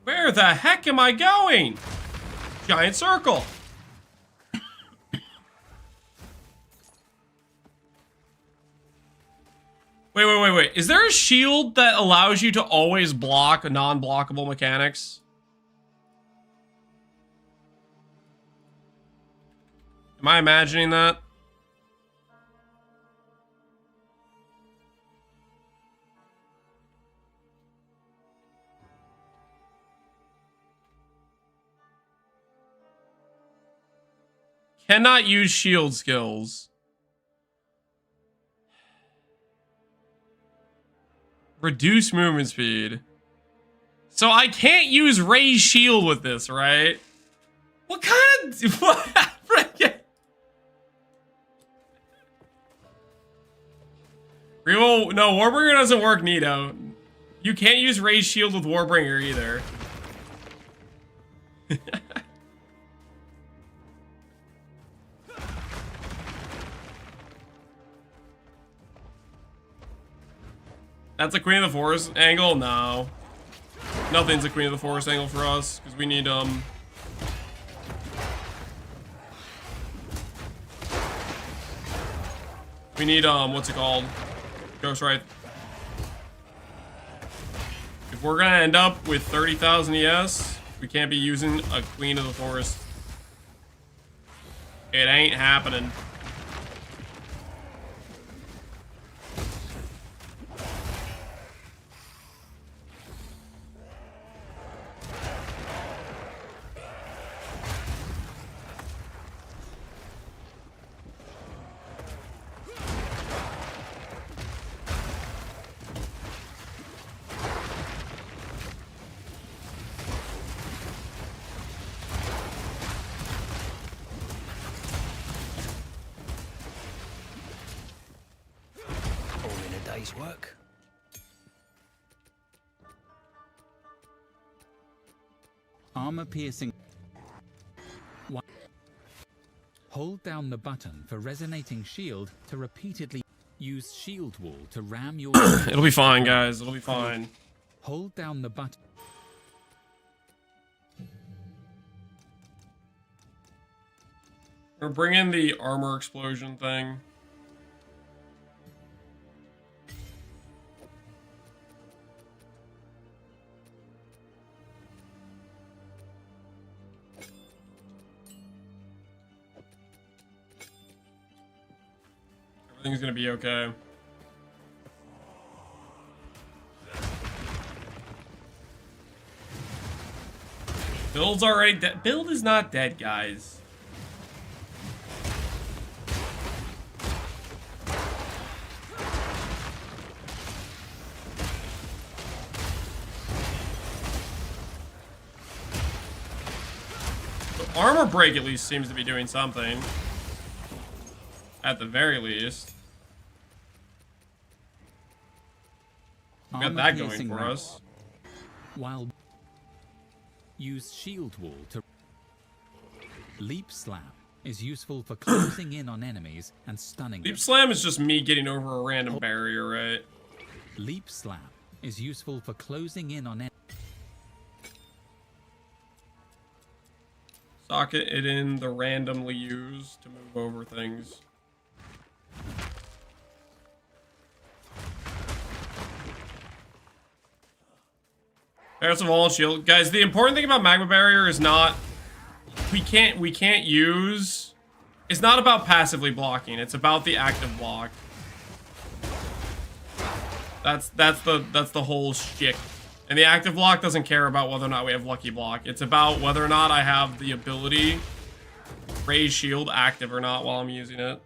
[SPEAKER 1] Where the heck am I going? Giant circle. Wait. Is there a shield that allows you to always block non-blockable mechanics? Am I imagining that? Cannot use shield skills. Reduce movement speed. So I can't use raise shield with this, right? What kind of... What? Real... No, Warbringer doesn't work, Nito. You can't use raise shield with Warbringer either. That's a Queen of the Forest angle? No. Nothing's a Queen of the Forest angle for us, because we need, we need, what's it called? Ghost Right. If we're gonna end up with 30,000 ES, we can't be using a Queen of the Forest. It ain't happening.
[SPEAKER 2] Work.
[SPEAKER 5] Armor piercing. Hold down the button for resonating shield to repeatedly use shield wall to ram your...
[SPEAKER 1] It'll be fine, guys. It'll be fine.
[SPEAKER 5] Hold down the button.
[SPEAKER 1] We're bringing the armor explosion thing. Everything's gonna be okay. Build's already dead. Build is not dead, guys. The armor break at least seems to be doing something. At the very least. We got that going for us.
[SPEAKER 5] While use shield wall to leap slam is useful for closing in on enemies and stunning them.
[SPEAKER 1] Leap Slam is just me getting over a random barrier, right?
[SPEAKER 5] Leap Slam is useful for closing in on enemies.
[SPEAKER 1] Socket it in the randomly used to move over things. Parents of all shield. Guys, the important thing about Magma Barrier is not we can't use, it's not about passively blocking, it's about the active block. That's the whole shtick. And the active block doesn't care about whether or not we have lucky block. It's about whether or not I have the ability to raise shield active or not while I'm using it.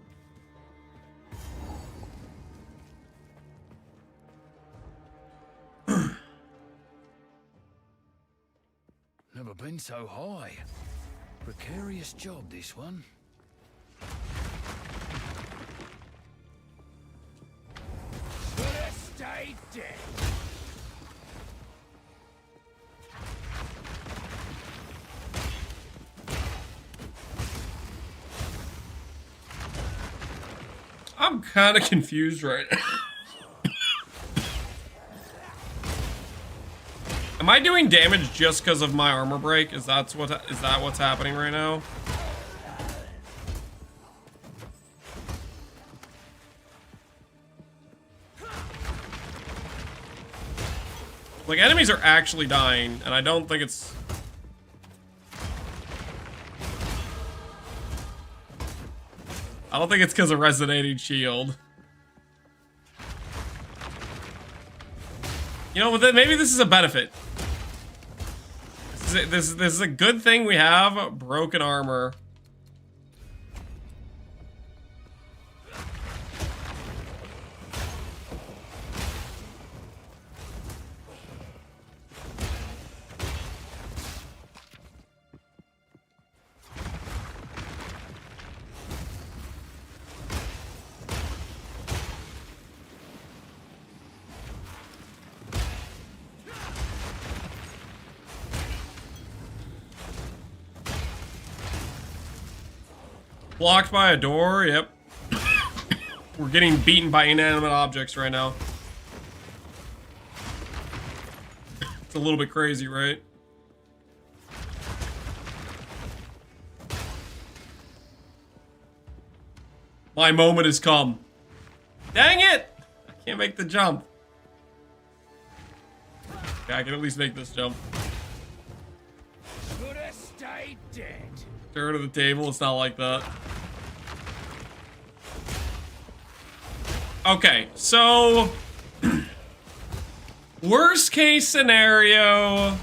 [SPEAKER 2] Never been so high. Precarious job, this one. Should have stayed dead.
[SPEAKER 1] I'm kind of confused right now. Am I doing damage just because of my armor break? Is that what's happening right now? Like, enemies are actually dying, and I don't think it's... I don't think it's because of Resonating Shield. You know, maybe this is a benefit. This is a good thing we have broken armor. Blocked by a door, yep. We're getting beaten by inanimate objects right now. It's a little bit crazy, right? My moment has come. Dang it! I can't make the jump. Okay, I can at least make this jump.
[SPEAKER 2] Should have stayed dead.
[SPEAKER 1] Turn to the table, it's not like that. Okay, so worst case scenario,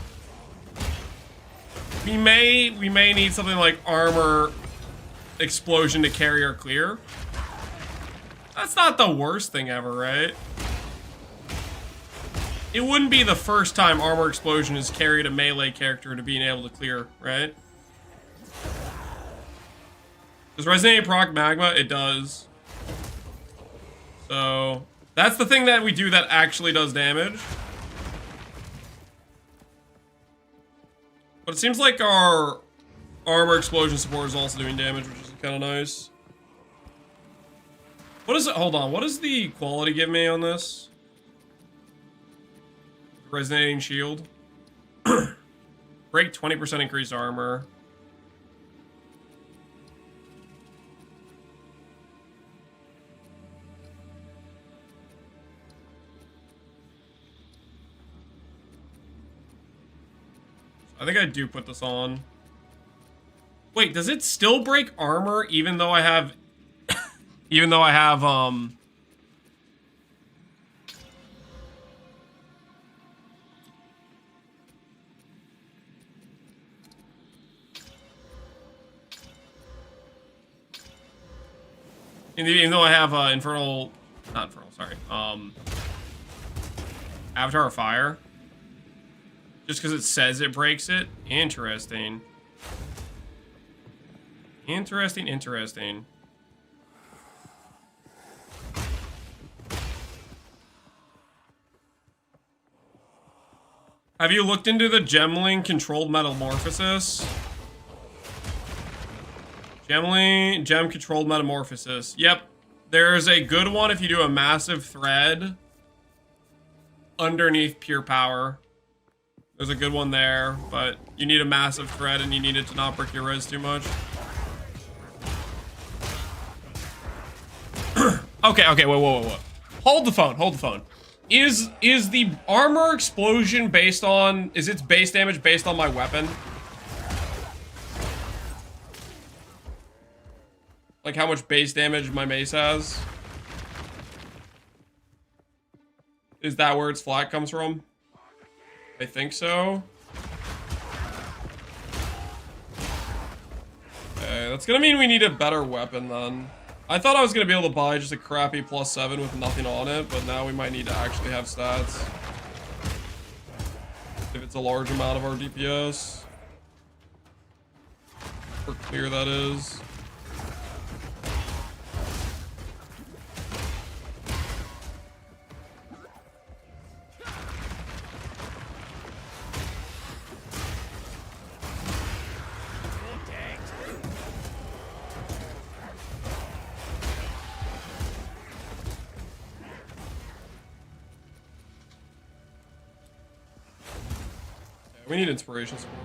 [SPEAKER 1] we may need something like armor explosion to carry or clear. That's not the worst thing ever, right? It wouldn't be the first time armor explosion has carried a melee character to being able to clear, right? Does Resonate proc Magma? It does. So, that's the thing that we do that actually does damage. But it seems like our armor explosion support is also doing damage, which is kind of nice. What is it? Hold on. What does the quality give me on this? Resonating shield. Break 20% increased armor. I think I do put this on. Wait, does it still break armor even though I have even though I have even though I have not Infernal, sorry. Avatar of Fire? Just because it says it breaks it? Interesting. Interesting. Have you looked into the Gemling controlled metamorphosis? Gem controlled metamorphosis. Yep. There's a good one if you do a massive thread underneath pure power. There's a good one there, but you need a massive thread and you need it to not break your res too much. Okay, whoa. Hold the phone. Is the armor explosion based on, is its base damage based on my weapon? Like how much base damage my mace has? Is that where its flat comes from? I think so. Okay, that's gonna mean we need a better weapon then. I thought I was gonna be able to buy just a crappy +7 with nothing on it, but now we might need to actually have stats. If it's a large amount of our DPS. For clear, that is. We need inspiration support.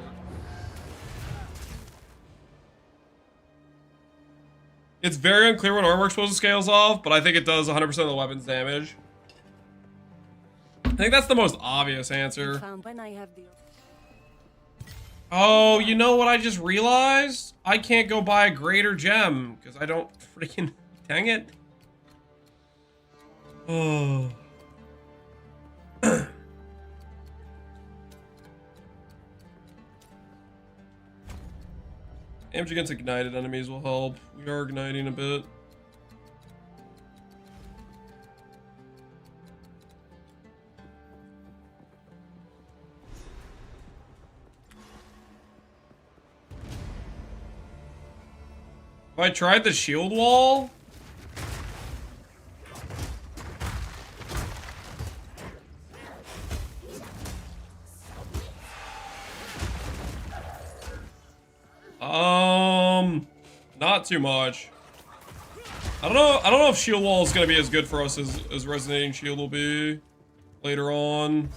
[SPEAKER 1] It's very unclear when armor exposure scales off, but I think it does 100% of the weapon's damage. I think that's the most obvious answer. Oh, you know what I just realized? I can't go buy a greater gem because I don't freaking... Dang it. Oh. Damage against ignited enemies will help. We are igniting a bit. Have I tried the shield wall? Not too much. I don't know if shield wall is gonna be as good for us as resonating shield will be later on.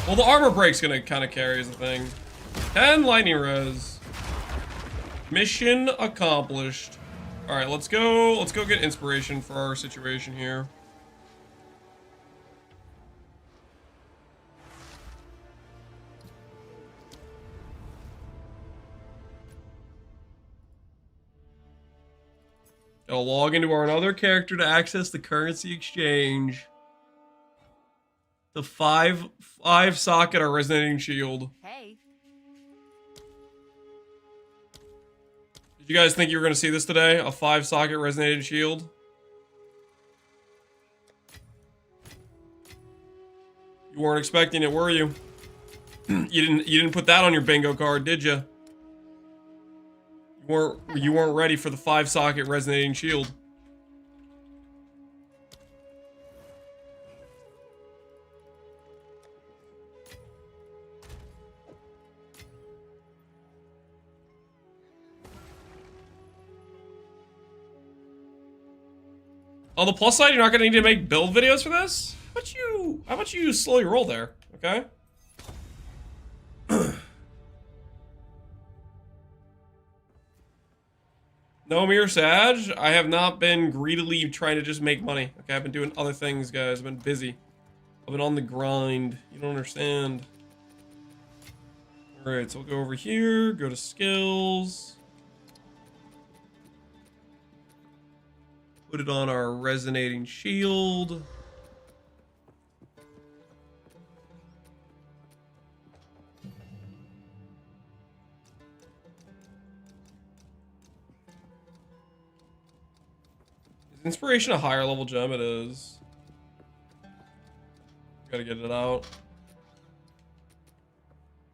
[SPEAKER 1] Well, the armor break's gonna kind of carry as a thing. 10 lightning res. Mission accomplished. All right, let's go get inspiration for our situation here. Gotta log into our another character to access the currency exchange. The five socket or resonating shield.
[SPEAKER 9] Hey.
[SPEAKER 1] Did you guys think you were gonna see this today? A 5 socket resonating shield? You weren't expecting it, were you? You didn't put that on your bingo card, did you? You weren't ready for the 5 socket resonating shield. On the plus side, you're not gonna need to make build videos for this? How about you slowly roll there, okay? No, Mir Sag, I have not been greedily trying to just make money. Okay, I've been doing other things, guys. I've been busy. I've been on the grind. You don't understand. Alright, so we'll go over here, go to skills. Put it on our resonating shield. Inspiration a higher level gem? It is. Gotta get it out.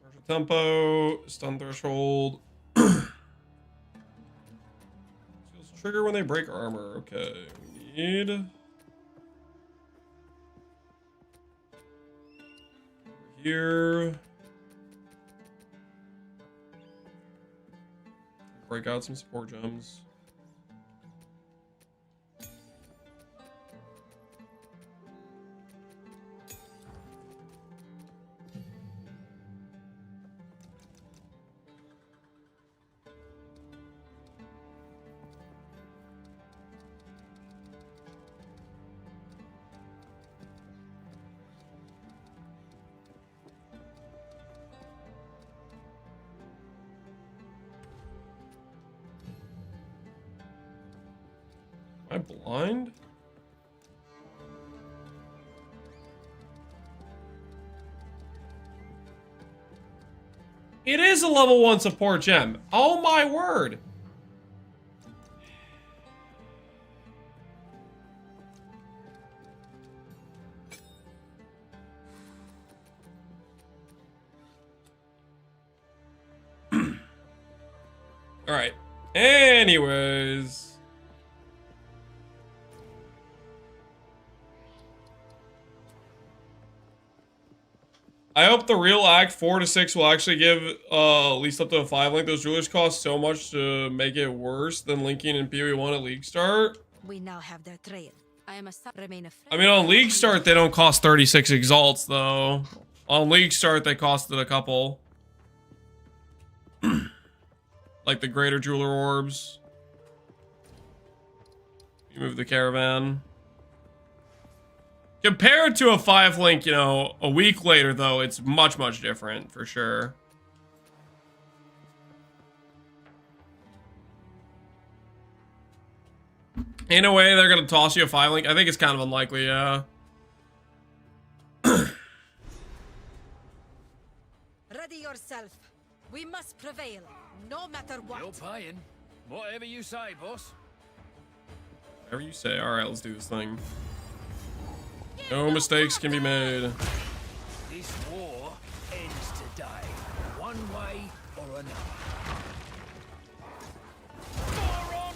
[SPEAKER 1] Martial tempo, stun threshold. Skills trigger when they break armor. Okay, we need. Over here. break out some support gems. Am I blind? It is a level 1 support gem. Oh my word. All right. Anyways. I hope the real Act 4 to 6 will actually give at least up to a 5 link. Those rulers cost so much to make it worse than linking in PoE 1 at League Start.
[SPEAKER 7] We now have their trail. I am a remain a
[SPEAKER 1] I mean, on League Start, they don't cost 36 Exalts, though. On League Start, they costed a couple. Like the Greater Jeweler Orbs. You move the Caravan. Compared to a 5 link, you know, a week later, though, it's much, much different, for sure. In a way, they're going to toss you a 5 link. I think it's kind of unlikely, yeah.
[SPEAKER 7] Ready yourself. We must prevail, no matter what.
[SPEAKER 2] You're paying. Whatever you say, boss.
[SPEAKER 1] Whatever you say. Alright, let's do this thing. No mistakes can be made.
[SPEAKER 2] This war ends today, one way or another. Moron!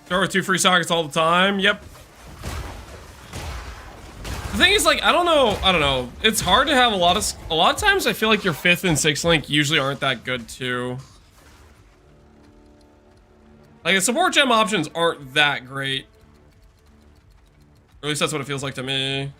[SPEAKER 1] Start with 2 free sockets all the time. Yep. The thing is, like, I don't know. It's hard to have a lot of times I feel like your 5th and 6th link usually aren't that good too. Like, the support gem options aren't that great. Or at least that's what it feels like to me.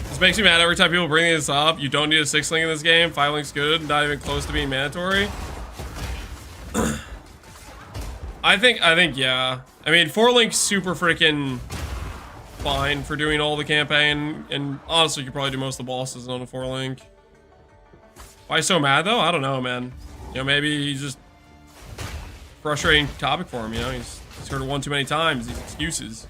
[SPEAKER 1] This makes me mad every time people bring this up. You don't need a 6 link in this game. 5 link's good, not even close to being mandatory. I think, yeah. I mean, 4 link's super freaking fine for doing all the campaign, and honestly, you could probably do most of the bosses on a 4 link. Why so mad though? I don't know, man. You know, maybe he's just frustrating topic for him. You know, he's heard it one too many times. These excuses.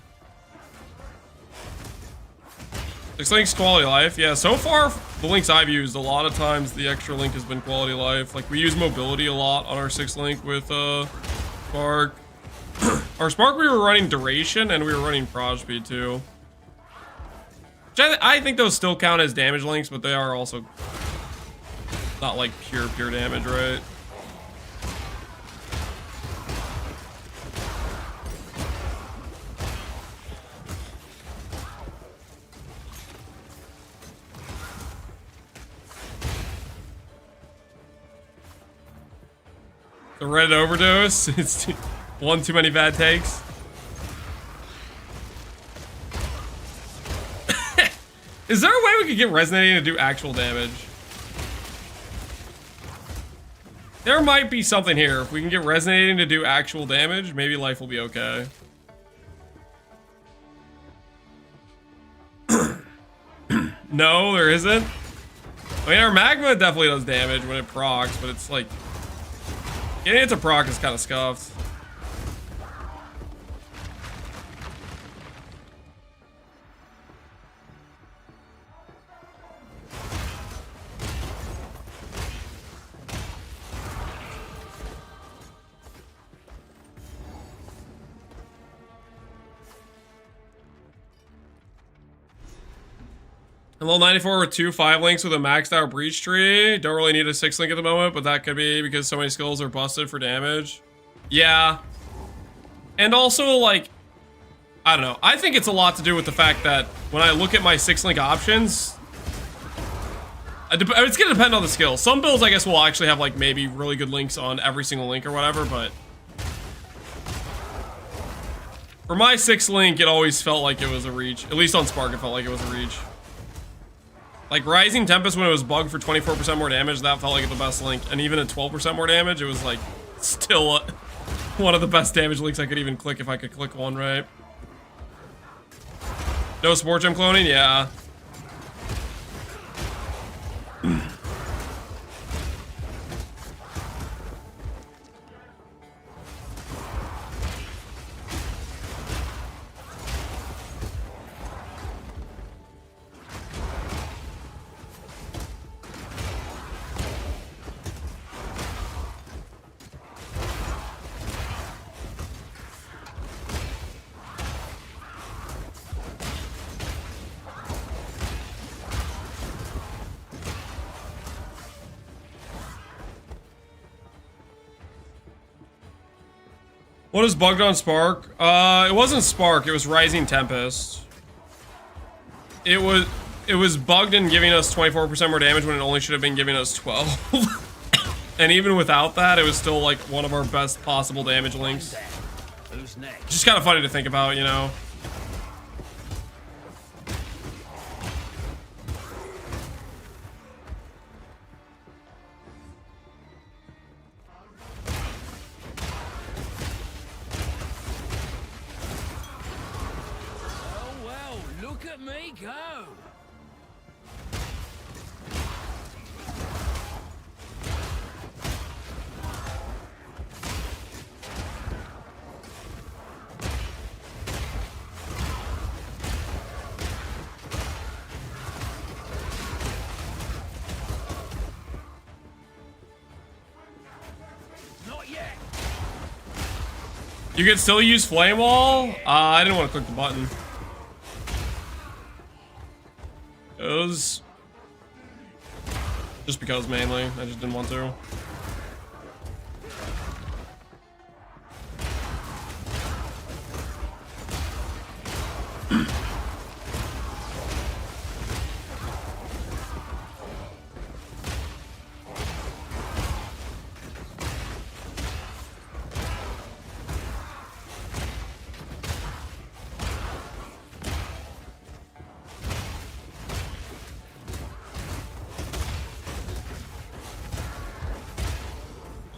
[SPEAKER 1] 6 links quality life. Yeah, so far the links I've used, a lot of times the extra link has been quality life. Like, we use mobility a lot on our 6 link with Spark. Our Spark, we were running duration and we were running proj speed too. Which I think those still count as damage links, but they are also not like pure damage, right? The red overdose. It's one too many bad takes. Is there a way we could get resonating to do actual damage? There might be something here. If we can get resonating to do actual damage, maybe life will be okay. No, there isn't. I mean, our magma definitely does damage when it procs, but it's like, getting it to proc is kind of scuffed. A level 94 with 2 5 links with a maxed out breach tree. Don't really need a 6 link at the moment, but that could be because so many skills are busted for damage. Yeah. And also, like, I don't know. I think it's a lot to do with the fact that when I look at my 6 link options, it's gonna depend on the skill. Some builds, I guess, will actually have like maybe really good links on every single link or whatever, but for my 6 link, it always felt like it was a reach. At least on Spark, it felt like it was a reach. Like Rising Tempest, when it was bugged for 24% more damage, that felt like the best link. And even at 12% more damage, it was like still one of the best damage links I could even click if I could click one right. No Sport Gem cloning? Yeah. What is bugged on Spark? It wasn't Spark, it was Rising Tempest. It was bugged in giving us 24% more damage when it only should have been giving us 12. And even without that, it was still like one of our best possible damage links.
[SPEAKER 2] Who's next?
[SPEAKER 1] Just kind of funny to think about, you know?
[SPEAKER 2] Oh well, look at me go. Not yet.
[SPEAKER 1] You could still use Flame Wall? I didn't want to click the button. It was just because mainly. I just didn't want to.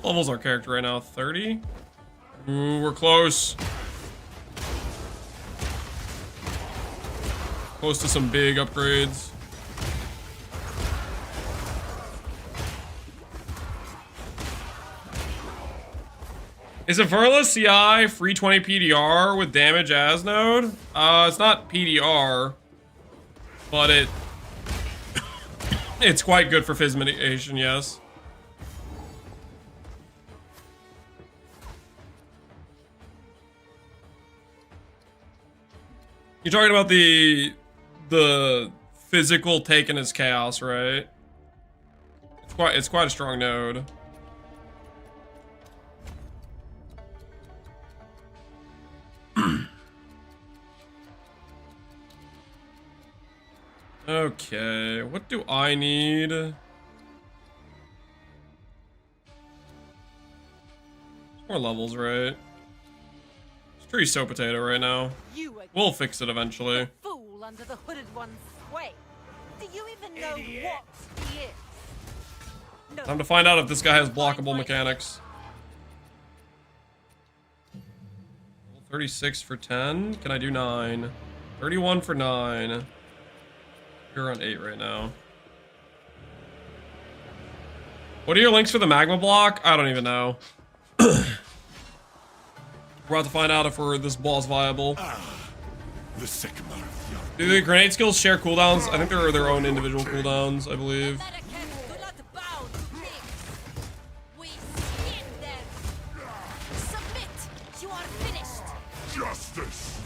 [SPEAKER 1] Level's our character right now? 30? Ooh, we're close. Close to some big upgrades. Is it Verla CI free 20 PDR with damage as node? It's not PDR, but it's quite good for Fizz mitigation, yes. You're talking about the physical taken as chaos, right? It's quite a strong node. Okay, what do I need? More levels, right? It's pretty so potato right now. We'll fix it eventually.
[SPEAKER 7] Fool under the hooded one's sway. Do you even know what he is? No.
[SPEAKER 1] Time to find out if this guy has blockable mechanics. 36 for 10. Can I do 9? 31 for 9. You're on 8 right now. What are your links for the magma block? I don't even know. We're about to find out if this ball's viable.
[SPEAKER 6] The sycamore of your
[SPEAKER 1] Do the grenade skills share cooldowns? I think they're their own individual cooldowns, I believe.
[SPEAKER 7] Americans do not bow to pigs. We skin them. Submit. You are finished.
[SPEAKER 6] justice.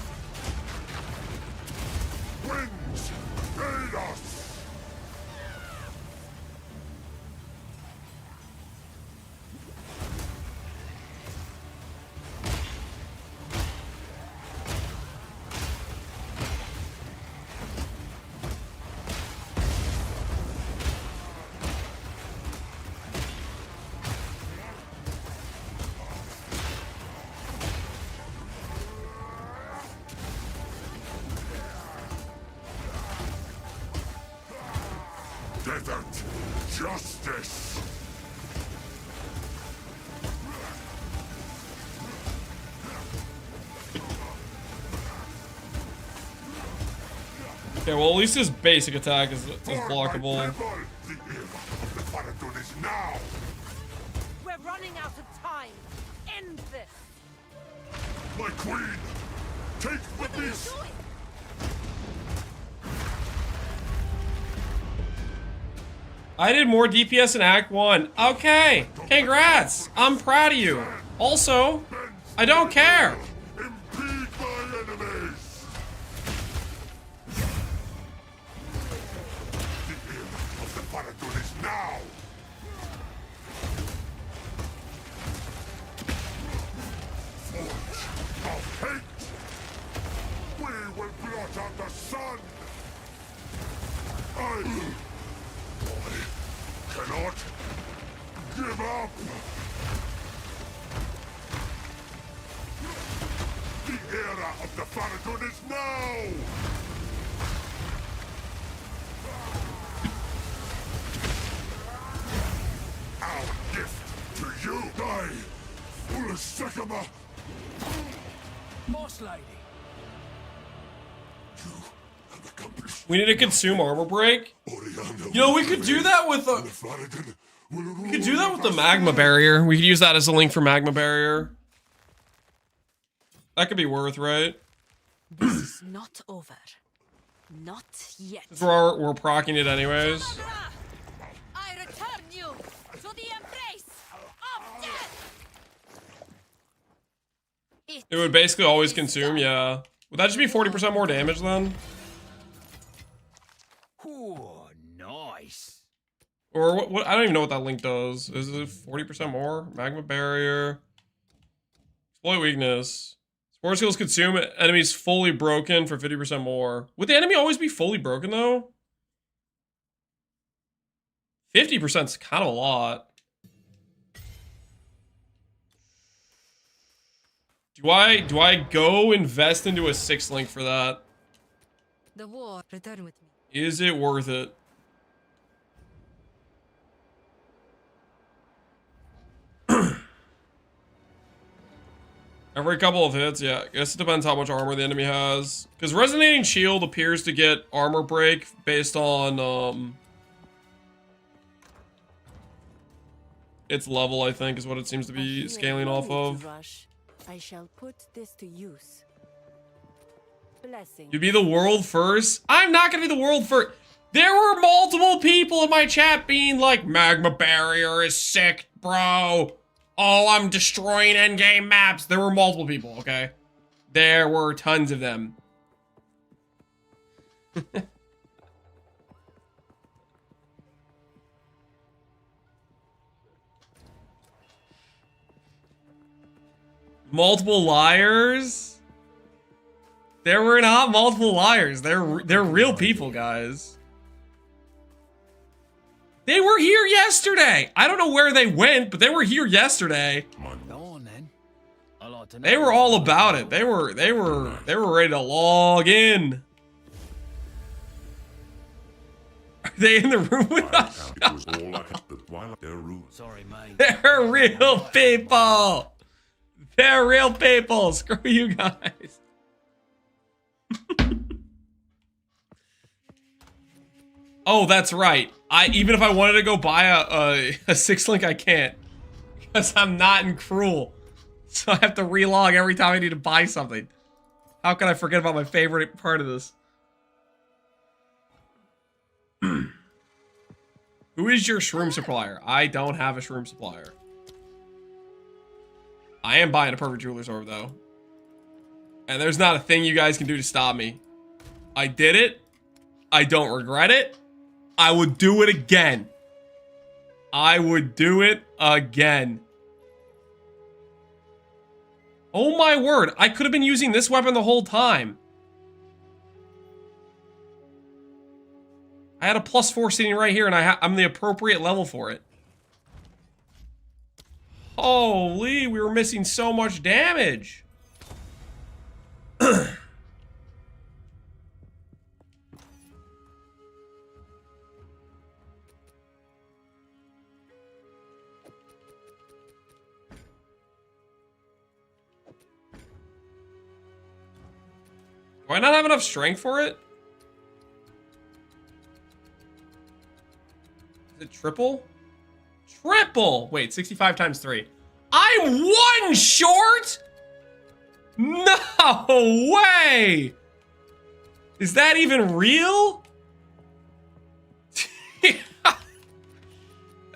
[SPEAKER 6] Winds, aid us. Without justice.
[SPEAKER 1] Okay, well at least his basic attack is blockable.
[SPEAKER 6] The era of the Faradun is now.
[SPEAKER 7] We're running out of time. End this.
[SPEAKER 6] My queen, take the
[SPEAKER 7] What are you
[SPEAKER 6] beast.
[SPEAKER 7] doing?
[SPEAKER 1] I did more DPS in Act 1. Okay, congrats. I'm proud of you. Also, I don't care.
[SPEAKER 6] Impede my enemies. The era of the Faradun is now. Forge of hate. We will blot out the sun. I cannot give up. The era of the Faradun is now. Our gift to you, die, full of sycamore.
[SPEAKER 2] Boss lady.
[SPEAKER 6] You have accomplished.
[SPEAKER 1] We need to consume armor break.
[SPEAKER 6] Oriana
[SPEAKER 1] You know, we
[SPEAKER 6] will
[SPEAKER 1] could do
[SPEAKER 6] prevail.
[SPEAKER 1] that with
[SPEAKER 6] The
[SPEAKER 1] a.
[SPEAKER 6] Faradun will
[SPEAKER 1] We could do that with the
[SPEAKER 6] rule
[SPEAKER 1] Magma Barrier. We could use that as a link for Magma Barrier. That could be worth, right?
[SPEAKER 7] This is not over. Not yet.
[SPEAKER 1] 'Cause we're procking it anyways.
[SPEAKER 7] I return you to the embrace of death.
[SPEAKER 1] It would basically always consume, yeah. Would that just be 40% more damage then?
[SPEAKER 2] Oh, nice.
[SPEAKER 1] Or what? I don't even know what that link does. Is it 40% more? Magma Barrier. Exploit weakness. Spore skills consume enemies fully broken for 50% more. Would the enemy always be fully broken though? 50% is kind of a lot. Do I go invest into a 6 link for that?
[SPEAKER 7] The war. Return with me.
[SPEAKER 1] Is it worth it? Every couple of hits, yeah. I guess it depends how much armor the enemy has. Because Resonating Shield appears to get armor break based on its level, I think, is what it seems to be scaling off of.
[SPEAKER 10] I shall put this to use. Blessing.
[SPEAKER 1] You'd be the world first? I'm not gonna be the world first. There were multiple people in my chat being like, Magma Barrier is sick, bro. Oh, I'm destroying endgame maps. There were multiple people, okay? There were tons of them. Multiple liars? There were not multiple liars. They're real people, guys. They were here yesterday. I don't know where they went, but they were here yesterday.
[SPEAKER 2] Go on then. I like to know.
[SPEAKER 1] They were all about it. They were ready to log in. Are they in the room with us?
[SPEAKER 6] It was all I had, but while their rules.
[SPEAKER 2] Sorry, mate.
[SPEAKER 1] They're real people. They're real people. Screw you guys. Oh, that's right. Even if I wanted to go buy a 6 link, I can't. Because I'm not in Cruel. So I have to relog every time I need to buy something. How can I forget about my favorite part of this? Who is your shroom supplier? I don't have a shroom supplier. I am buying a perfect jeweler's orb though. And there's not a thing you guys can do to stop me. I did it. I don't regret it. I would do it again. I would do it again. Oh my word. I could have been using this weapon the whole time. I had a +4 sitting right here and I'm the appropriate level for it. Holy, we were missing so much damage. Do I not have enough strength for it? Is it triple? Triple! Wait, 65 times 3. I'm 1 short?! No way! Is that even real?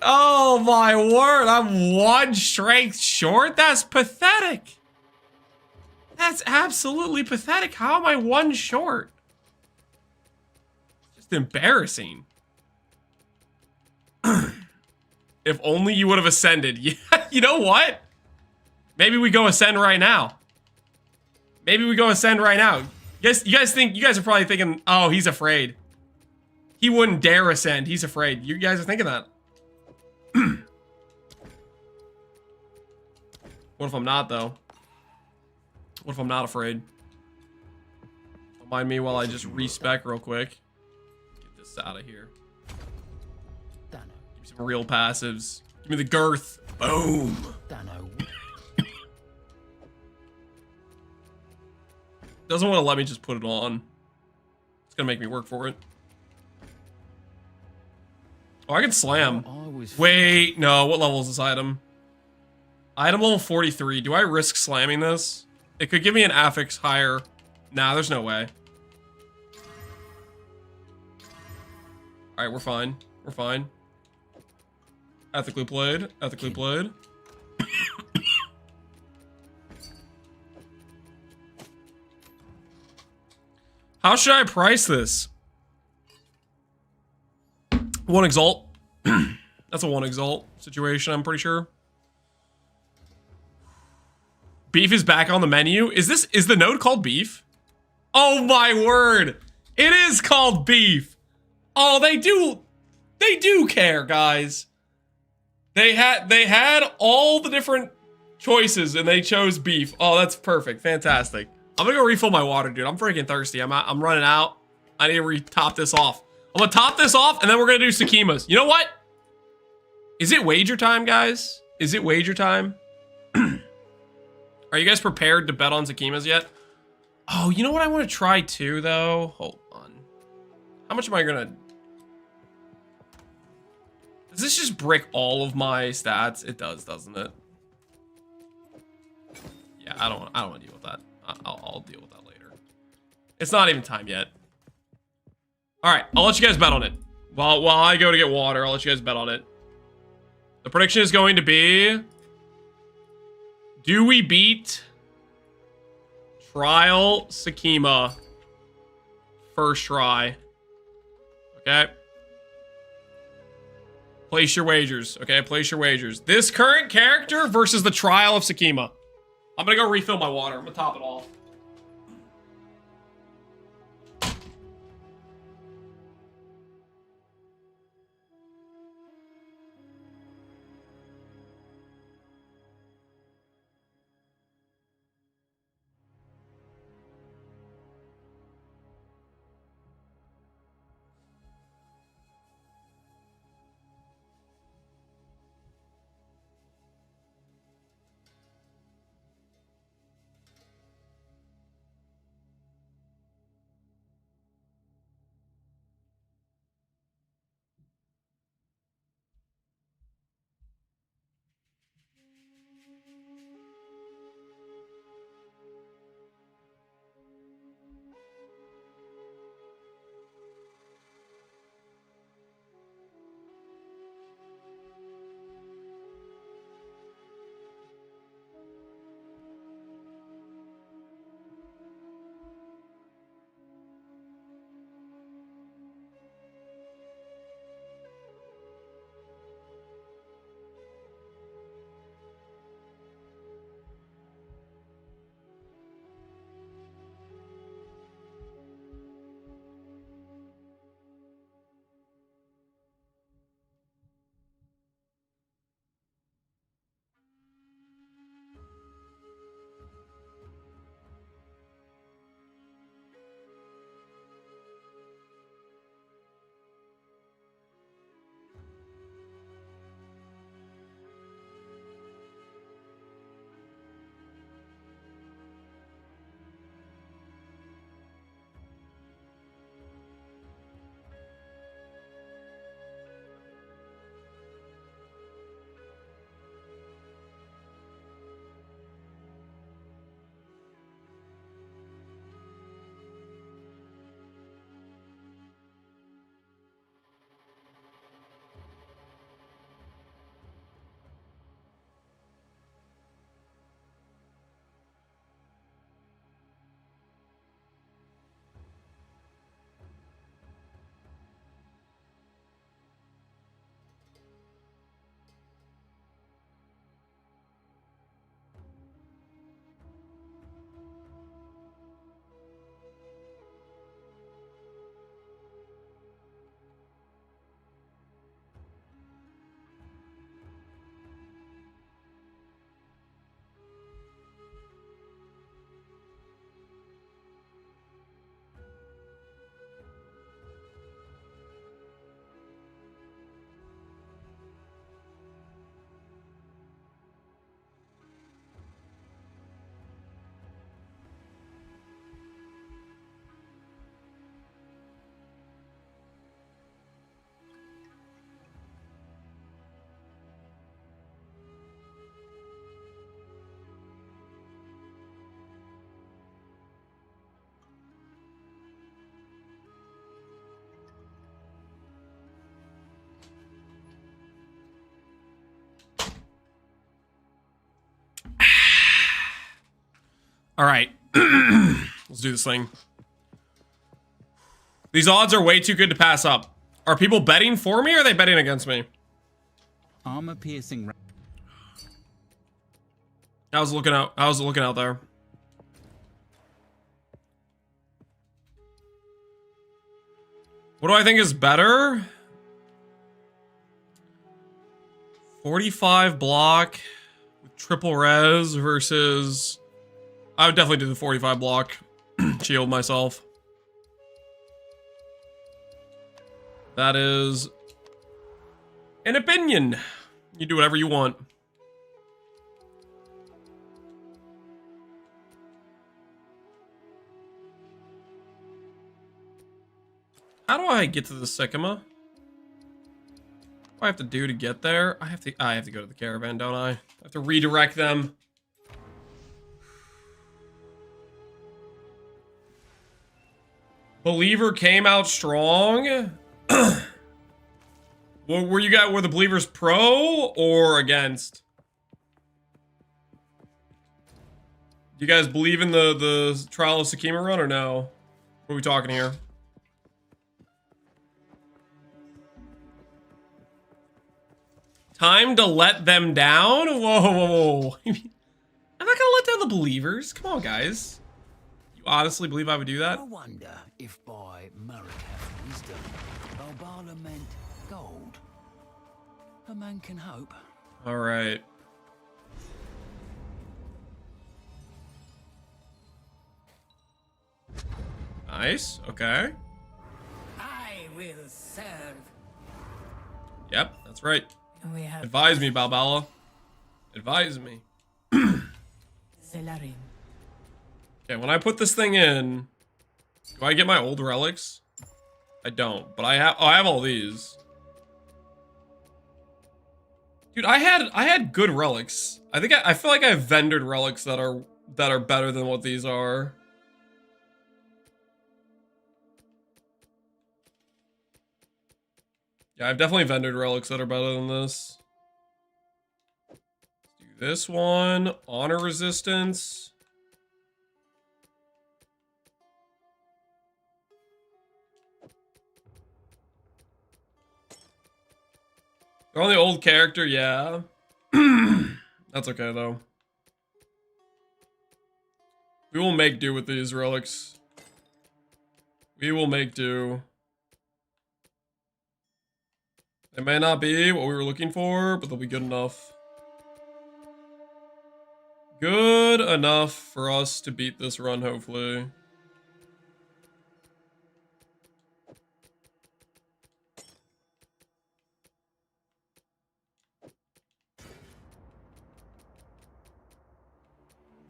[SPEAKER 1] Oh my word, I'm 1 strength short? That's pathetic. That's absolutely pathetic. How am I 1 short? Just embarrassing. If only you would have ascended. Yeah, you know what? Maybe we go ascend right now. Maybe we go ascend right now. You guys are probably thinking, oh, he's afraid. He wouldn't dare ascend. He's afraid. You guys are thinking that. What if I'm not, though? What if I'm not afraid? Don't mind me while I just respec real quick. Get this out of here. Give me some real passives. Give me the girth. Boom. Doesn't want to let me just put it on. It's gonna make me work for it. Oh, I can slam. Wait, no. What level is this item? Item level 43. Do I risk slamming this? It could give me an affix higher. Nah, there's no way. Alright, we're fine. We're fine. Ethically played. Ethically played. How should I price this? 1 exalt. That's a 1 exalt situation, I'm pretty sure. Beef is back on the menu. Is the node called beef? Oh my word. It is called beef. Oh, they do care, guys. They had all the different choices and they chose beef. Oh, that's perfect. Fantastic. I'm gonna go refill my water, dude. I'm freaking thirsty. I'm running out. I need to top this off. I'm gonna top this off and then we're gonna do Sakimas. You know what? Is it wager time, guys? Is it wager time? Are you guys prepared to bet on Sakimas yet? Oh, you know what I want to try too, though? Hold on. How much am I gonna... Does this just brick all of my stats? It does, doesn't it? Yeah, I don't want to deal with that. I'll deal with that later. It's not even time yet. All right, I'll let you guys bet on it. While I go to get water, I'll let you guys bet on it. The prediction is going to be... Do we beat Trial Sakima first try? Okay. Place your wagers. Okay, place your wagers. This current character versus the Trial of Sakima. I'm gonna go refill my water. I'm gonna top it off. All right. Let's do this thing. These odds are way too good to pass up. Are people betting for me or are they betting against me?
[SPEAKER 5] Armor piercing.
[SPEAKER 1] I was looking out there. What do I think is better? 45 block with triple res versus... I would definitely do the 45 block. Shield myself. That is an opinion. You do whatever you want. How do I get to the Sycama? What do I have to do to get there? I have to go to the caravan, don't I? I have to redirect them. Believer came out strong. Well, were the Believers pro or against? Do you guys believe in the Trial of Sakima run or no? What are we talking here? Time to let them down? Whoa, whoa, whoa. I'm not gonna let down the Believers. Come on, guys. You honestly believe I would do that?
[SPEAKER 2] I wonder if by Marika's wisdom, Balbala meant gold. A man can hope.
[SPEAKER 1] All right. Nice. Okay.
[SPEAKER 7] I will serve.
[SPEAKER 1] Yep, that's right.
[SPEAKER 7] We have
[SPEAKER 1] Advise me, Balbala. Advise me.
[SPEAKER 7] Zelarin.
[SPEAKER 1] Okay, when I put this thing in, do I get my old relics? I don't, but I have all these. Dude, I had good relics. I feel like I have vendored relics that are better than what these are. Yeah, I've definitely vendored relics that are better than this. Let's do this one. Honor resistance. They're on the old character, yeah. That's okay, though. We will make do with these relics. We will make do. They may not be what we were looking for, but they'll be good enough. Good enough for us to beat this run, hopefully.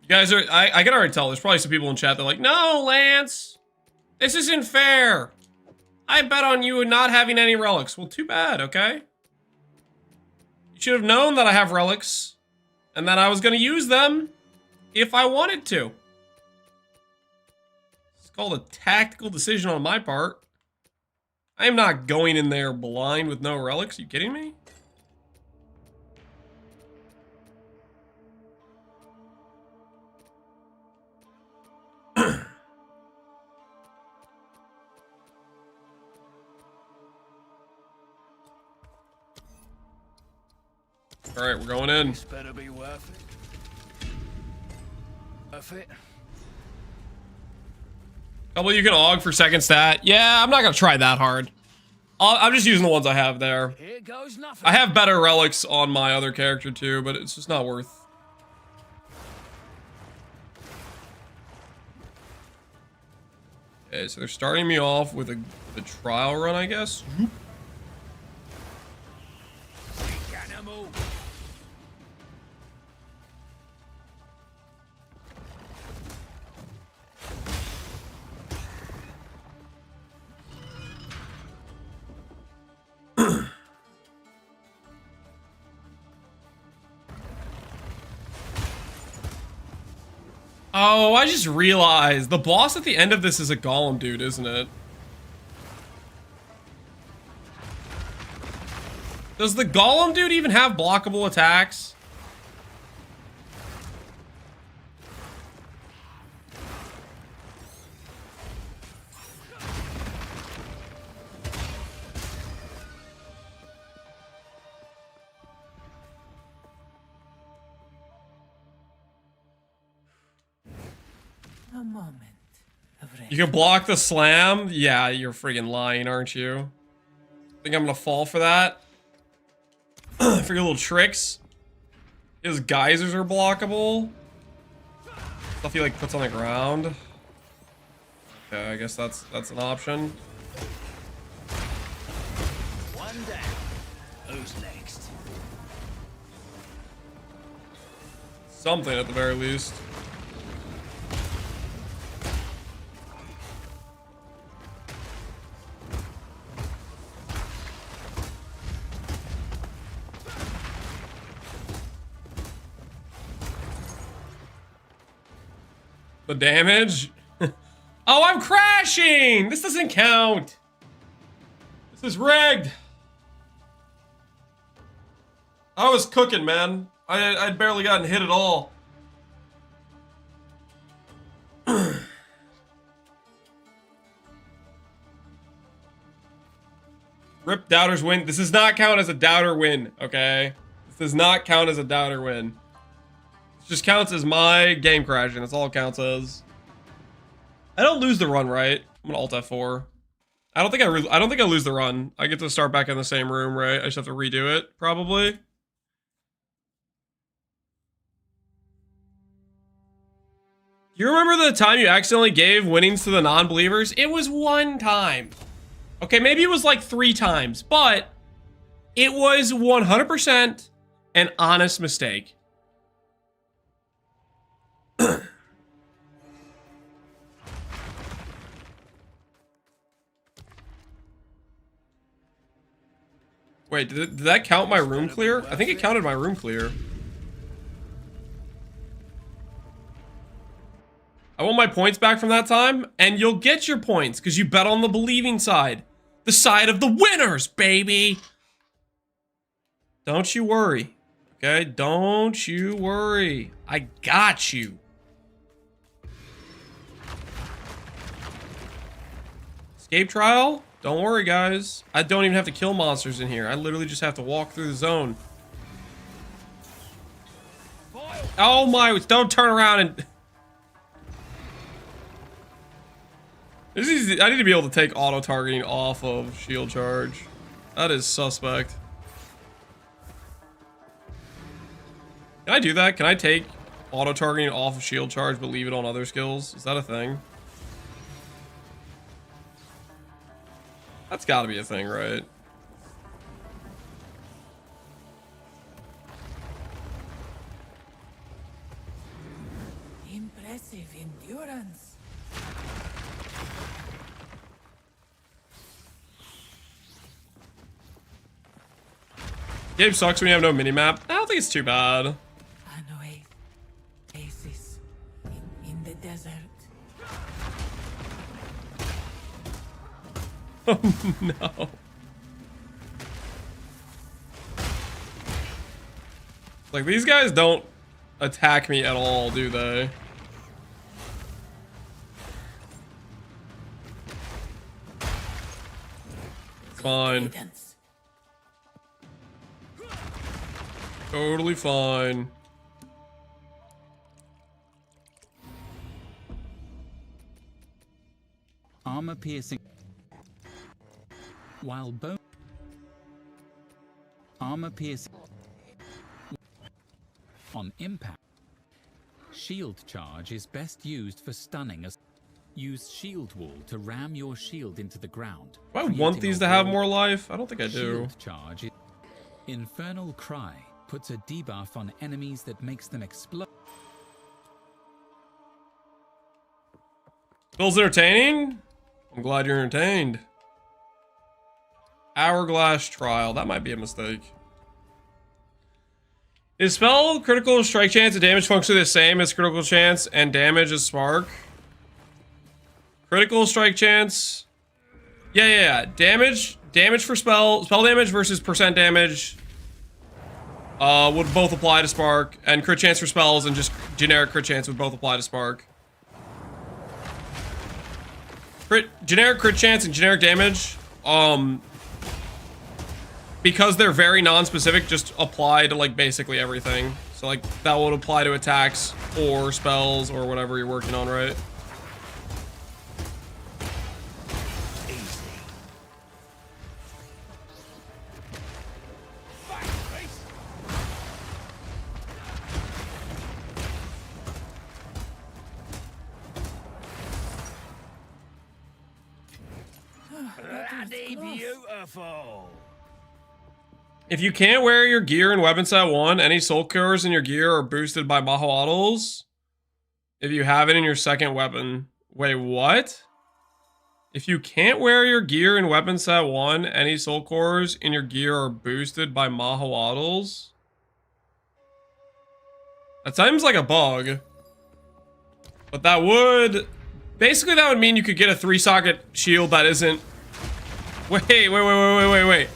[SPEAKER 1] You guys are, I can already tell, there's probably some people in chat that are like, no, Lance, this isn't fair. I bet on you not having any relics. Well, too bad, okay? You should have known that I have relics and that I was going to use them if I wanted to. It's called a tactical decision on my part. I am not going in there blind with no relics. Are you kidding me? All right, we're going in.
[SPEAKER 2] This better be worth it. Worth it.
[SPEAKER 1] Couple you can aug for second stat. Yeah, I'm not gonna try that hard. I'm just using the ones I have there.
[SPEAKER 2] Here goes nothing.
[SPEAKER 1] I have better relics on my other character too, but it's just not worth. Okay, so they're starting me off with the trial run, I guess.
[SPEAKER 2] Animal.
[SPEAKER 1] Oh, I just realized the boss at the end of this is a golem dude, isn't it? Does the golem dude even have blockable attacks?
[SPEAKER 2] moment of rest.
[SPEAKER 1] You can block the slam? Yeah, you're friggin' lying, aren't you? Think I'm gonna fall for that? For your little tricks? His geysers are blockable. Stuff he like puts on the ground. Okay, I guess that's an option.
[SPEAKER 2] One down. Who's next?
[SPEAKER 1] Something at the very least. The damage? Oh, I'm crashing! This doesn't count. This is rigged. I was cooking, man. I'd barely gotten hit at all. Rip Doubter's win. This does not count as a Doubter win, okay? This does not count as a Doubter win. This just counts as my game crashing. That's all it counts as. I don't lose the run, right? I'm gonna Alt F4. I don't think I lose the run. I get to start back in the same room, right? I just have to redo it, probably. You remember the time you accidentally gave winnings to the non-believers? It was one time. Okay, maybe it was like 3 times, but it was 100% an honest mistake. Wait, did that count my room clear? I think it counted my room clear. I want my points back from that time, and you'll get your points because you bet on the believing side. The side of the winners, baby! Don't you worry, okay? Don't you worry. I got you. Escape trial? Don't worry, guys. I don't even have to kill monsters in here. I literally just have to walk through the zone. Oh my, don't turn around and... This is, I need to be able to take auto-targeting off of shield charge. That is suspect. Can I do that? Can I take auto-targeting off of shield charge but leave it on other skills? Is that a thing? That's gotta be a thing, right?
[SPEAKER 2] Impressive endurance.
[SPEAKER 1] Game sucks when you have no minimap. I don't think it's too bad.
[SPEAKER 2] An oasis in the desert.
[SPEAKER 1] Oh no. Like, these guys don't attack me at all, do they? Fine. Totally fine.
[SPEAKER 5] Armor piercing. While bone armor piercing on impact. Shield charge is best used for stunning. Use shield wall to ram your shield into the ground.
[SPEAKER 1] Do I want these to have more life? I don't think I do.
[SPEAKER 5] Shield charge. Infernal Cry puts a debuff on enemies that makes them explode.
[SPEAKER 1] Bill's entertaining? I'm glad you're entertained. Hourglass Trial. That might be a mistake. Is spell critical strike chance and damage functionally the same as critical chance and damage as spark? Critical strike chance. Yeah. Damage for spell damage versus percent damage would both apply to spark, and crit chance for spells and just generic crit chance would both apply to spark. Generic crit chance and generic damage, because they're very non-specific, just apply to like basically everything. So like that would apply to attacks or spells or whatever you're working on, right?
[SPEAKER 2] bloody beautiful.
[SPEAKER 1] If you can't wear your gear and weapon set 1, any soul cores in your gear are boosted by Mahoadals. If you have it in your second weapon. Wait, what? If you can't wear your gear and weapon set 1, any soul cores in your gear are boosted by Mahoadals? That seems like a bug. But that would... Basically, that would mean you could get a 3-socket shield that isn't... Wait.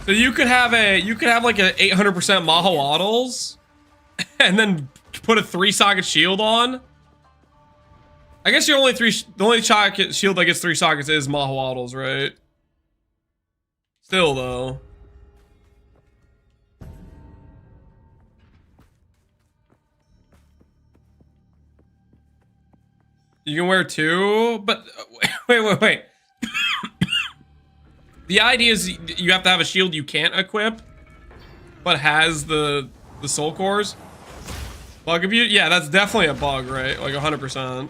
[SPEAKER 1] So you could have like a 800% Mahoadals and then put a 3-socket shield on. I guess the only socket shield that gets 3 sockets is Mahoadals, right? Still though. You can wear 2, but wait. The idea is you have to have a shield you can't equip, but has the soul cores. Bug abuse? Yeah, that's definitely a bug, right? Like 100%.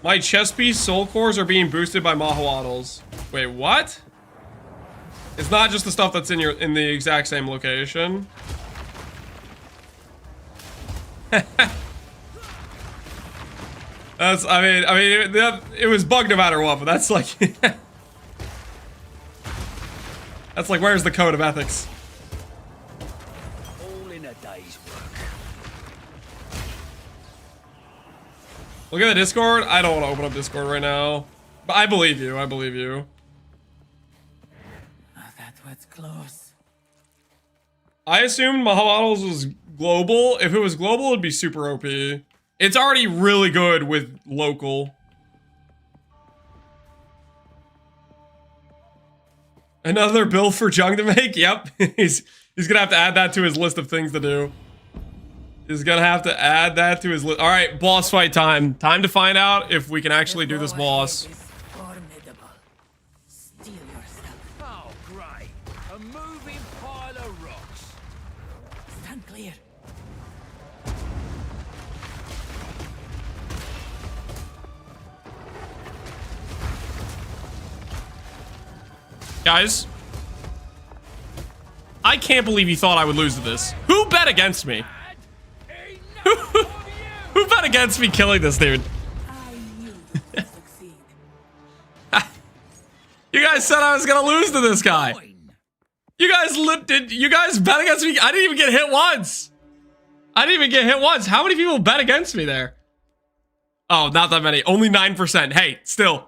[SPEAKER 1] My chest piece soul cores are being boosted by Mahoadals. Wait, what? It's not just the stuff that's in the exact same location. It was bugged no matter what, but that's like... that's like, where's the code of ethics?
[SPEAKER 2] All in a day's work.
[SPEAKER 1] Look at the Discord. I don't want to open up Discord right now. But I believe you.
[SPEAKER 5] That was close.
[SPEAKER 1] I assumed Mahoadals was global. If it was global, it'd be super OP. It's already really good with local. Another build for Jung to make? Yep. He's gonna have to add that to his list of things to do. He's gonna have to add that to his list. Alright, boss fight time. Time to find out if we can actually do this boss.
[SPEAKER 2] Steal yourself. Oh, great. A moving pile of rocks.
[SPEAKER 5] Stand clear.
[SPEAKER 1] Guys, I can't believe you thought I would lose to this. Who bet against me? Who bet against me killing this dude? You guys said I was gonna lose to this guy. You guys bet against me? I didn't even get hit once. How many people bet against me there? Oh, not that many. Only 9%. Hey, still.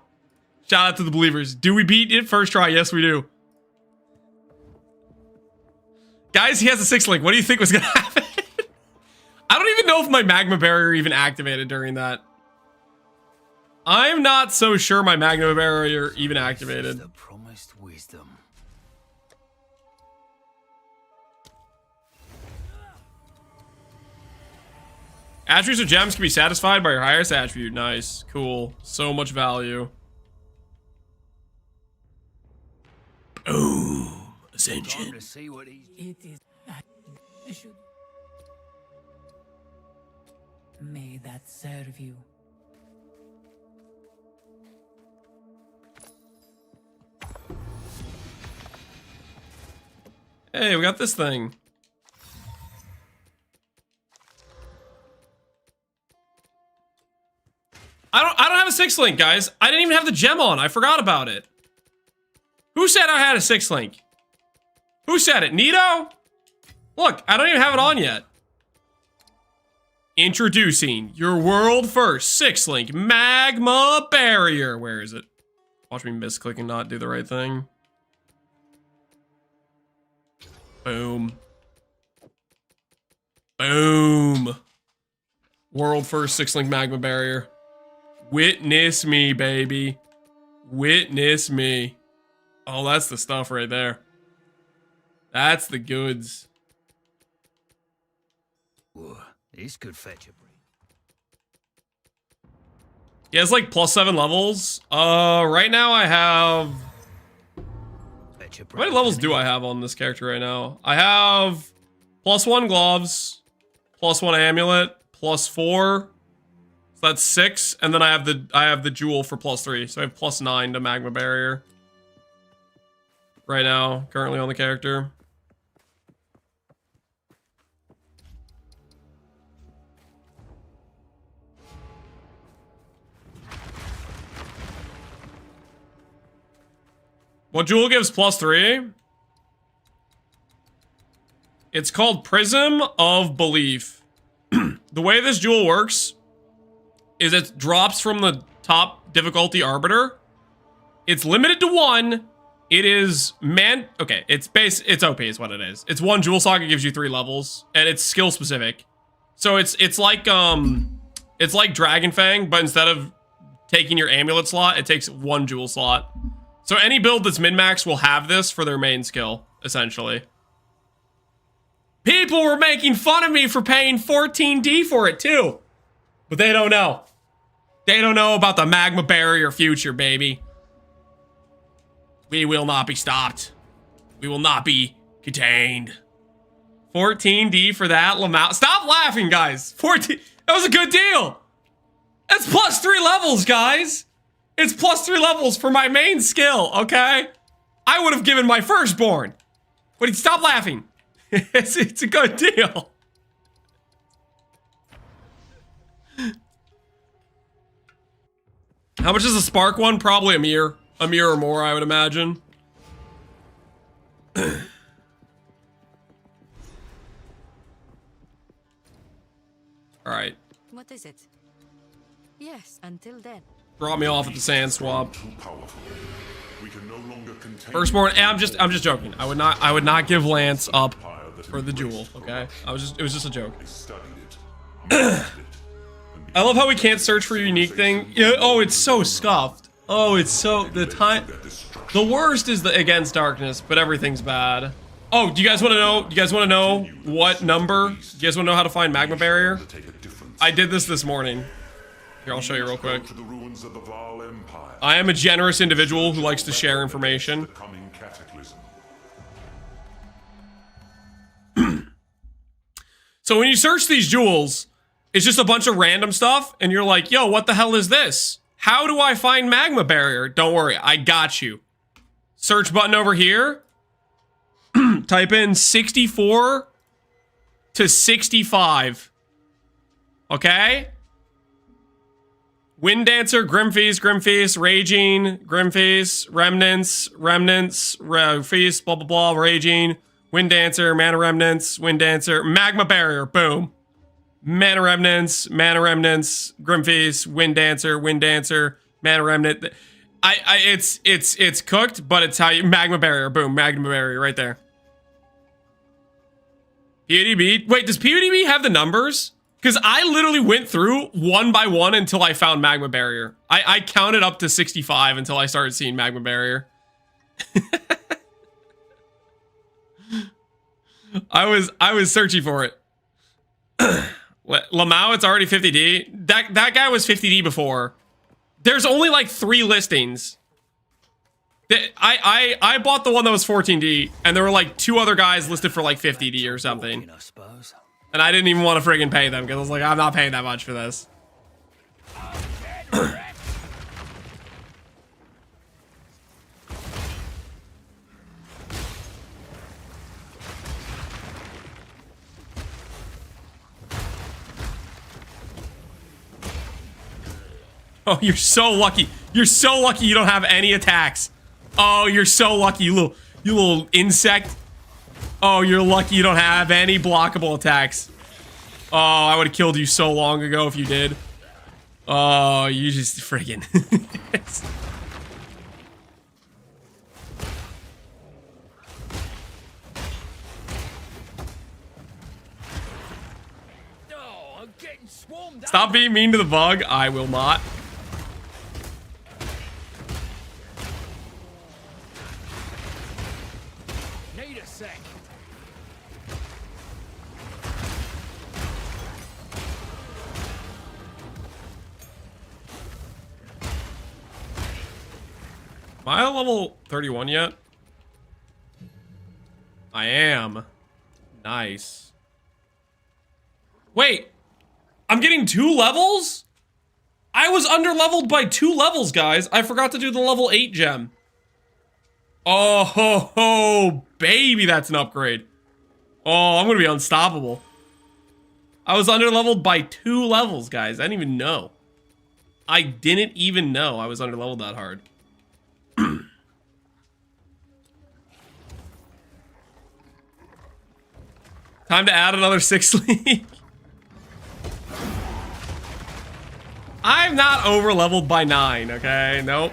[SPEAKER 1] Shout out to the believers. Do we beat it first try? Yes, we do. Guys, he has a 6 link. What do you think was gonna happen? I don't even know if my Magma Barrier even activated during that. I'm not so sure my Magma Barrier even activated.
[SPEAKER 2] The promised wisdom.
[SPEAKER 1] Attributes or gems can be satisfied by your highest attribute. Nice. Cool. So much value. Boom. Ascension.
[SPEAKER 2] Time to see what he's...
[SPEAKER 5] It is. I should. May that serve you.
[SPEAKER 1] Hey, we got this thing. I don't have a 6 link, guys. I didn't even have the gem on. I forgot about it. Who said I had a 6 link? Who said it? Nito? Look, I don't even have it on yet. Introducing your world first 6 link Magma Barrier. Where is it? Watch me misclick and not do the right thing. Boom. Boom. World first 6 link Magma Barrier. Witness me, baby. Witness me. Oh, that's the stuff right there. That's the goods.
[SPEAKER 2] Whoa, this could fetch a break.
[SPEAKER 1] Yeah, it's like +7 levels. Right now I have... How many levels do I have on this character right now? I have +1 gloves, +1 amulet, +4. So So that's 6, and then I have the jewel for +3, so I have +9 to Magma Barrier. Right now, currently on the character. What jewel gives +3? It's called Prism of Belief. The way this jewel works is it drops from the top difficulty arbiter. It's limited to 1. It is okay, it's OP is what it is. It's 1 jewel socket gives you 3 levels, and it's skill specific. So it's like Dragon Fang, but instead of taking your amulet slot, it takes 1 jewel slot. So any build that's min-max will have this for their main skill, essentially. People were making fun of me for paying 14D for it too. But they don't know. They don't know about the Magma Barrier future, baby. We will not be stopped. We will not be contained. 14D for that, Lamau. Stop laughing, guys. 14. That was a good deal. That's +3 levels, guys. It's +3 levels for my main skill, okay? I would have given my firstborn. But stop laughing. It's a good deal. How much is a spark one? Probably a mirror. A mirror or more, I would imagine. Alright.
[SPEAKER 10] What is it? Yes, until then.
[SPEAKER 1] Brought me off at the sand swap.
[SPEAKER 6] Too powerful. We can no longer contain
[SPEAKER 1] Firstborn, and I'm just joking. I would not give Lance up for the jewel, okay? it was just a joke. I love how we can't search for a unique thing. Yeah, oh, it's so scuffed. Oh, it's so the worst is the against darkness, but everything's bad. Oh, do you guys want to know? You guys want to know what number? Do you guys want to know how to find Magma Barrier? I did this morning. Here, I'll show you real quick. I am a generous individual who likes to share information. So when you search these jewels, it's just a bunch of random stuff, and you're like, yo, what the hell is this? How do I find Magma Barrier? Don't worry, I got you. Search button over here. Type in 64 to 65. Okay? Wind Dancer, Grimfeast, Raging, Grimfeast, Remnants, Feast, blah, blah, blah, Raging, Wind Dancer, Mana Remnants, Wind Dancer, Magma Barrier, boom. Mana Remnants, Grimfeast, Wind Dancer, Mana Remnant. It's cooked, but it's how you, Magma Barrier, boom, Magma Barrier right there. PUDB, wait, does PUDB have the numbers? Because I literally went through one by one until I found Magma Barrier. I counted up to 65 until I started seeing Magma Barrier. I was searching for it. Lamau, it's already 50D. That guy was 50D before. There's only like 3 listings. I bought the one that was 14D, and there were like 2 other guys listed for like 50D or something. And I didn't even want to friggin' pay them because I was like, I'm not paying that much for this. Oh, you're so lucky. You're so lucky you don't have any attacks. Oh, you're so lucky, you little insect. Oh, you're lucky you don't have any blockable attacks. Oh, I would have killed you so long ago if you did. Oh, you just friggin'.
[SPEAKER 2] Oh, I'm getting swarmed.
[SPEAKER 1] Stop being mean to the bug. I will not.
[SPEAKER 2] Need a sec.
[SPEAKER 1] Am I at level 31 yet? I am. Nice. Wait. I'm getting 2 levels? I was underleveled by 2 levels, guys. I forgot to do the level 8 gem. Oh, ho, ho, baby, that's an upgrade. Oh, I'm gonna be unstoppable. I was underleveled by 2 levels, guys. I didn't even know. I didn't even know I was underleveled that hard. Time to add another 6 league. I'm not overleveled by 9, okay? Nope.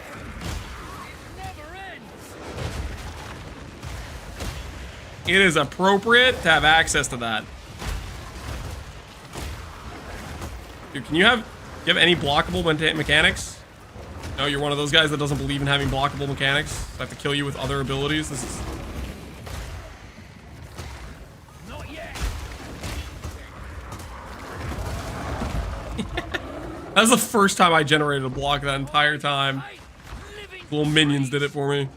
[SPEAKER 1] It is appropriate to have access to that. Dude, can you have any blockable mechanics? No, you're one of those guys that doesn't believe in having blockable mechanics. I have to kill you with other abilities. This is...
[SPEAKER 2] Not yet.
[SPEAKER 1] That was the first time I generated a block that entire time. Little minions did it for me.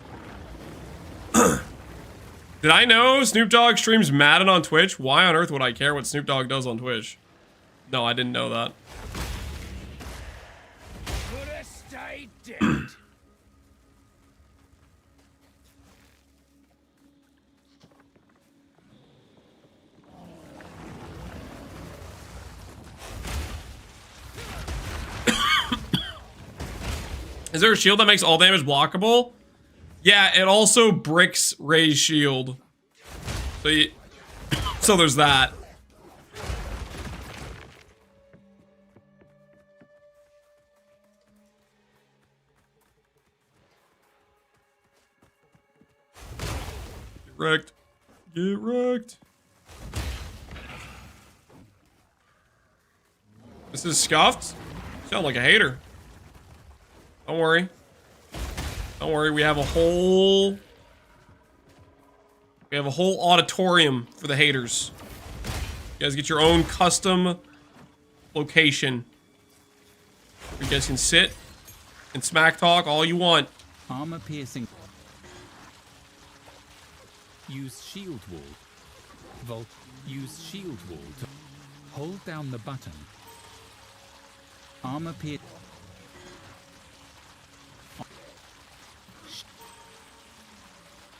[SPEAKER 1] Did I know Snoop Dogg streams Madden on Twitch? Why on earth would I care what Snoop Dogg does on Twitch? No, I didn't know that.
[SPEAKER 2] Could have stayed dead.
[SPEAKER 1] Is there a shield that makes all damage blockable? Yeah, it also bricks Ray's shield. So there's that. Get wrecked. Get wrecked. This is scuffed? Sound like a hater. Don't worry. Don't worry, we have a whole auditorium for the haters. You guys get your own custom location. You guys can sit and smack talk all you want.
[SPEAKER 5] Armor piercing. Use shield wall. Use shield wall to hold down the button. Armor pierce.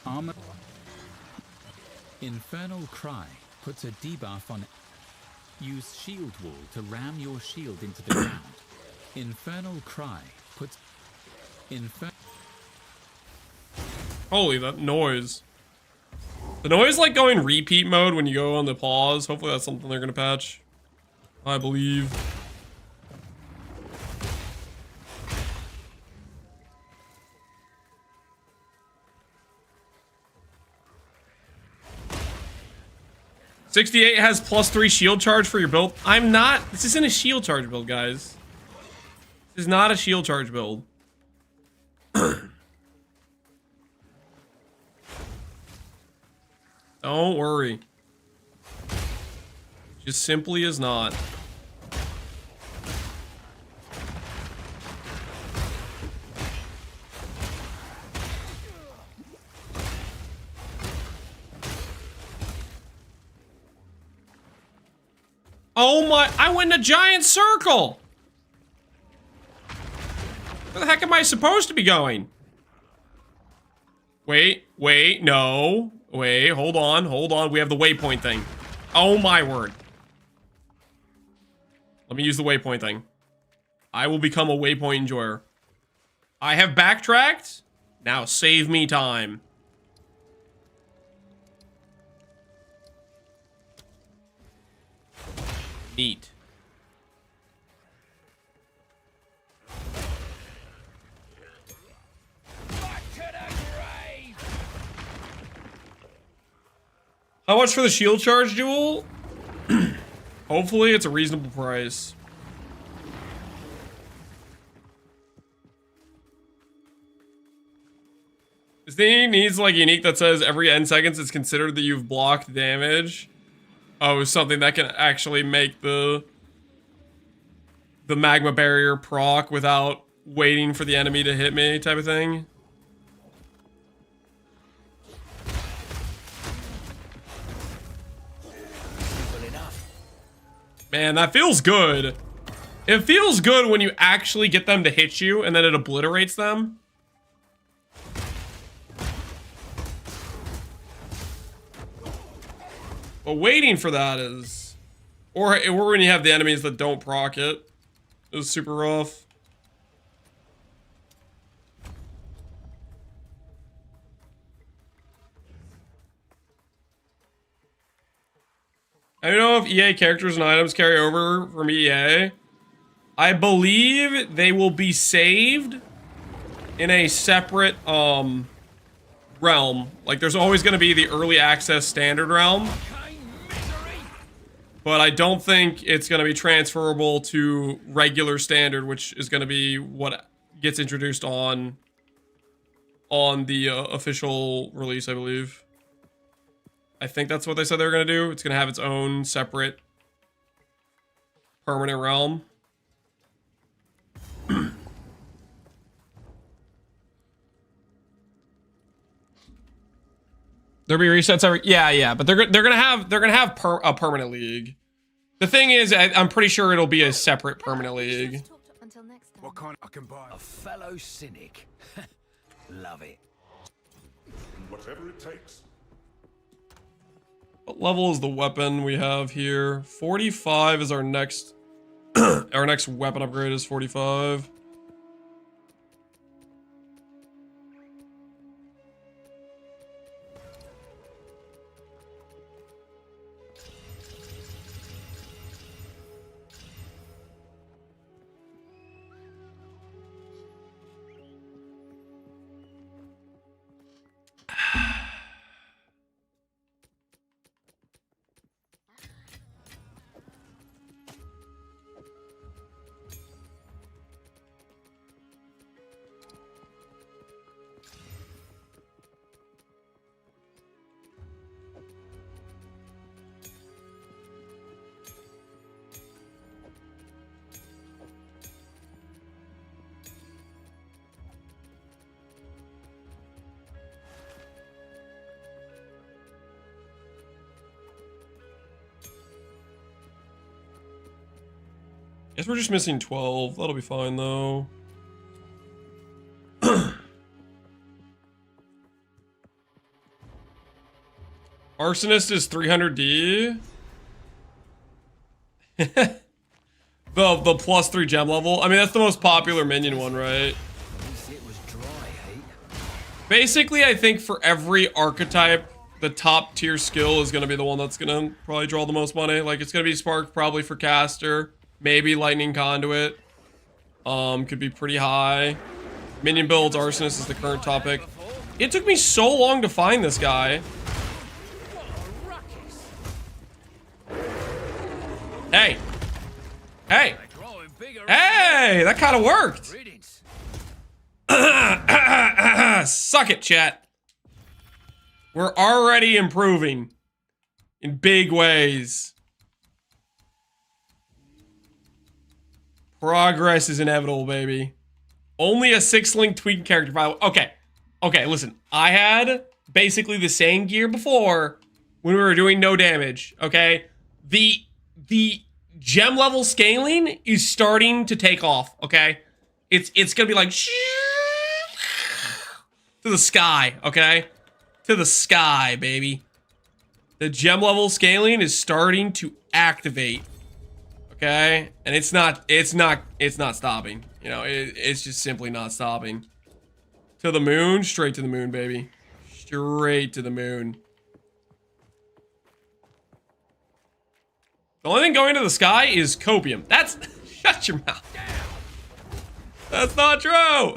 [SPEAKER 5] Armor. Infernal Cry puts a debuff on it. Use shield wall to ram your shield into the ground. Infernal Cry puts...
[SPEAKER 1] Holy, that noise. The noise like going repeat mode when you go on the pause. Hopefully that's something they're gonna patch. I believe. '68 has +3 shield charge for your build. I'm not. This isn't a shield charge build, guys. This is not a shield charge build. Don't worry. Just simply is not. Oh my, I went in a giant circle! Where the heck am I supposed to be going? Wait, no. Wait, hold on. We have the waypoint thing. Oh my word. Let me use the waypoint thing. I will become a waypoint enjoyer. I have backtracked. Now save me time. Neat. How much for the shield charge duel? Hopefully it's a reasonable price. This thing needs like unique that says every N seconds it's considered that you've blocked damage. Oh, something that can actually make the magma barrier proc without waiting for the enemy to hit me type of thing. Man, that feels good. It feels good when you actually get them to hit you and then it obliterates them. But waiting for that is... Or when you have the enemies that don't proc it. Is super rough. I don't know if EA characters and items carry over from EA. I believe they will be saved in a separate realm. Like there's always going to be the early access standard realm. But I don't think it's going to be transferable to regular standard, which is going to be what gets introduced on the official release, I believe. I think that's what they said they were going to do. It's going to have its own separate permanent realm. There'll be resets every... Yeah, but they're gonna have a permanent league. The thing is, I'm pretty sure it'll be a separate permanent league.
[SPEAKER 2] What kind I can buy? A fellow cynic. Love it.
[SPEAKER 6] Whatever it takes.
[SPEAKER 1] What level is the weapon we have here? 45 is our next... our next weapon upgrade is 45. Guess we're just missing 12. That'll be fine, though. Arsonist is 300D. the +3 gem level. I mean, that's the most popular minion one, right? Basically, I think for every archetype, the top tier skill is going to be the one that's going to probably draw the most money. Like, it's going to be Spark probably for caster. Maybe Lightning Conduit. Could be pretty high. Minion builds, Arsonist is the current topic. It took me so long to find this guy. Hey! Hey! Hey! That kind of worked! Suck it, chat. We're already improving. In big ways. Progress is inevitable, baby. Only a 6-link tweak character, by the way. Okay, listen. I had basically the same gear before when we were doing no damage, okay? The gem level scaling is starting to take off, okay? It's gonna be like to the sky, okay? To the sky, baby. The gem level scaling is starting to activate. Okay, and it's not stopping. You know, it's just simply not stopping. To the moon, straight to the moon, baby. Straight to the moon. The only thing going to the sky is copium. That's... Shut your mouth. That's not true.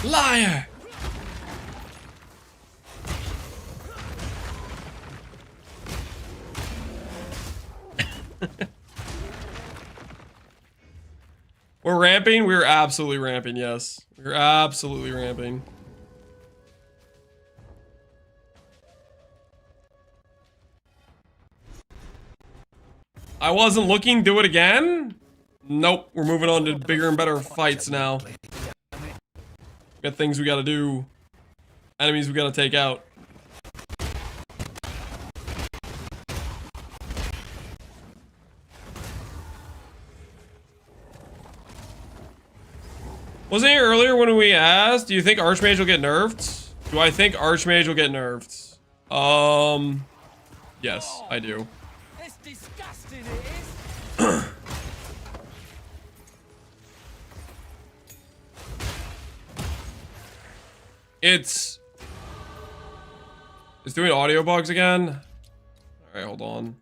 [SPEAKER 1] Liar. We're ramping? We're absolutely ramping, yes. We're absolutely ramping. I wasn't looking, do it again? Nope, we're moving on to bigger and better fights now. Got things we gotta do. Enemies we gotta take out. Wasn't here earlier when we asked, do you think Archmage will get nerfed? Do I think Archmage will get nerfed? Yes, I do.
[SPEAKER 2] It's disgusting, it is.
[SPEAKER 1] It's doing audio bugs again. All right, hold on.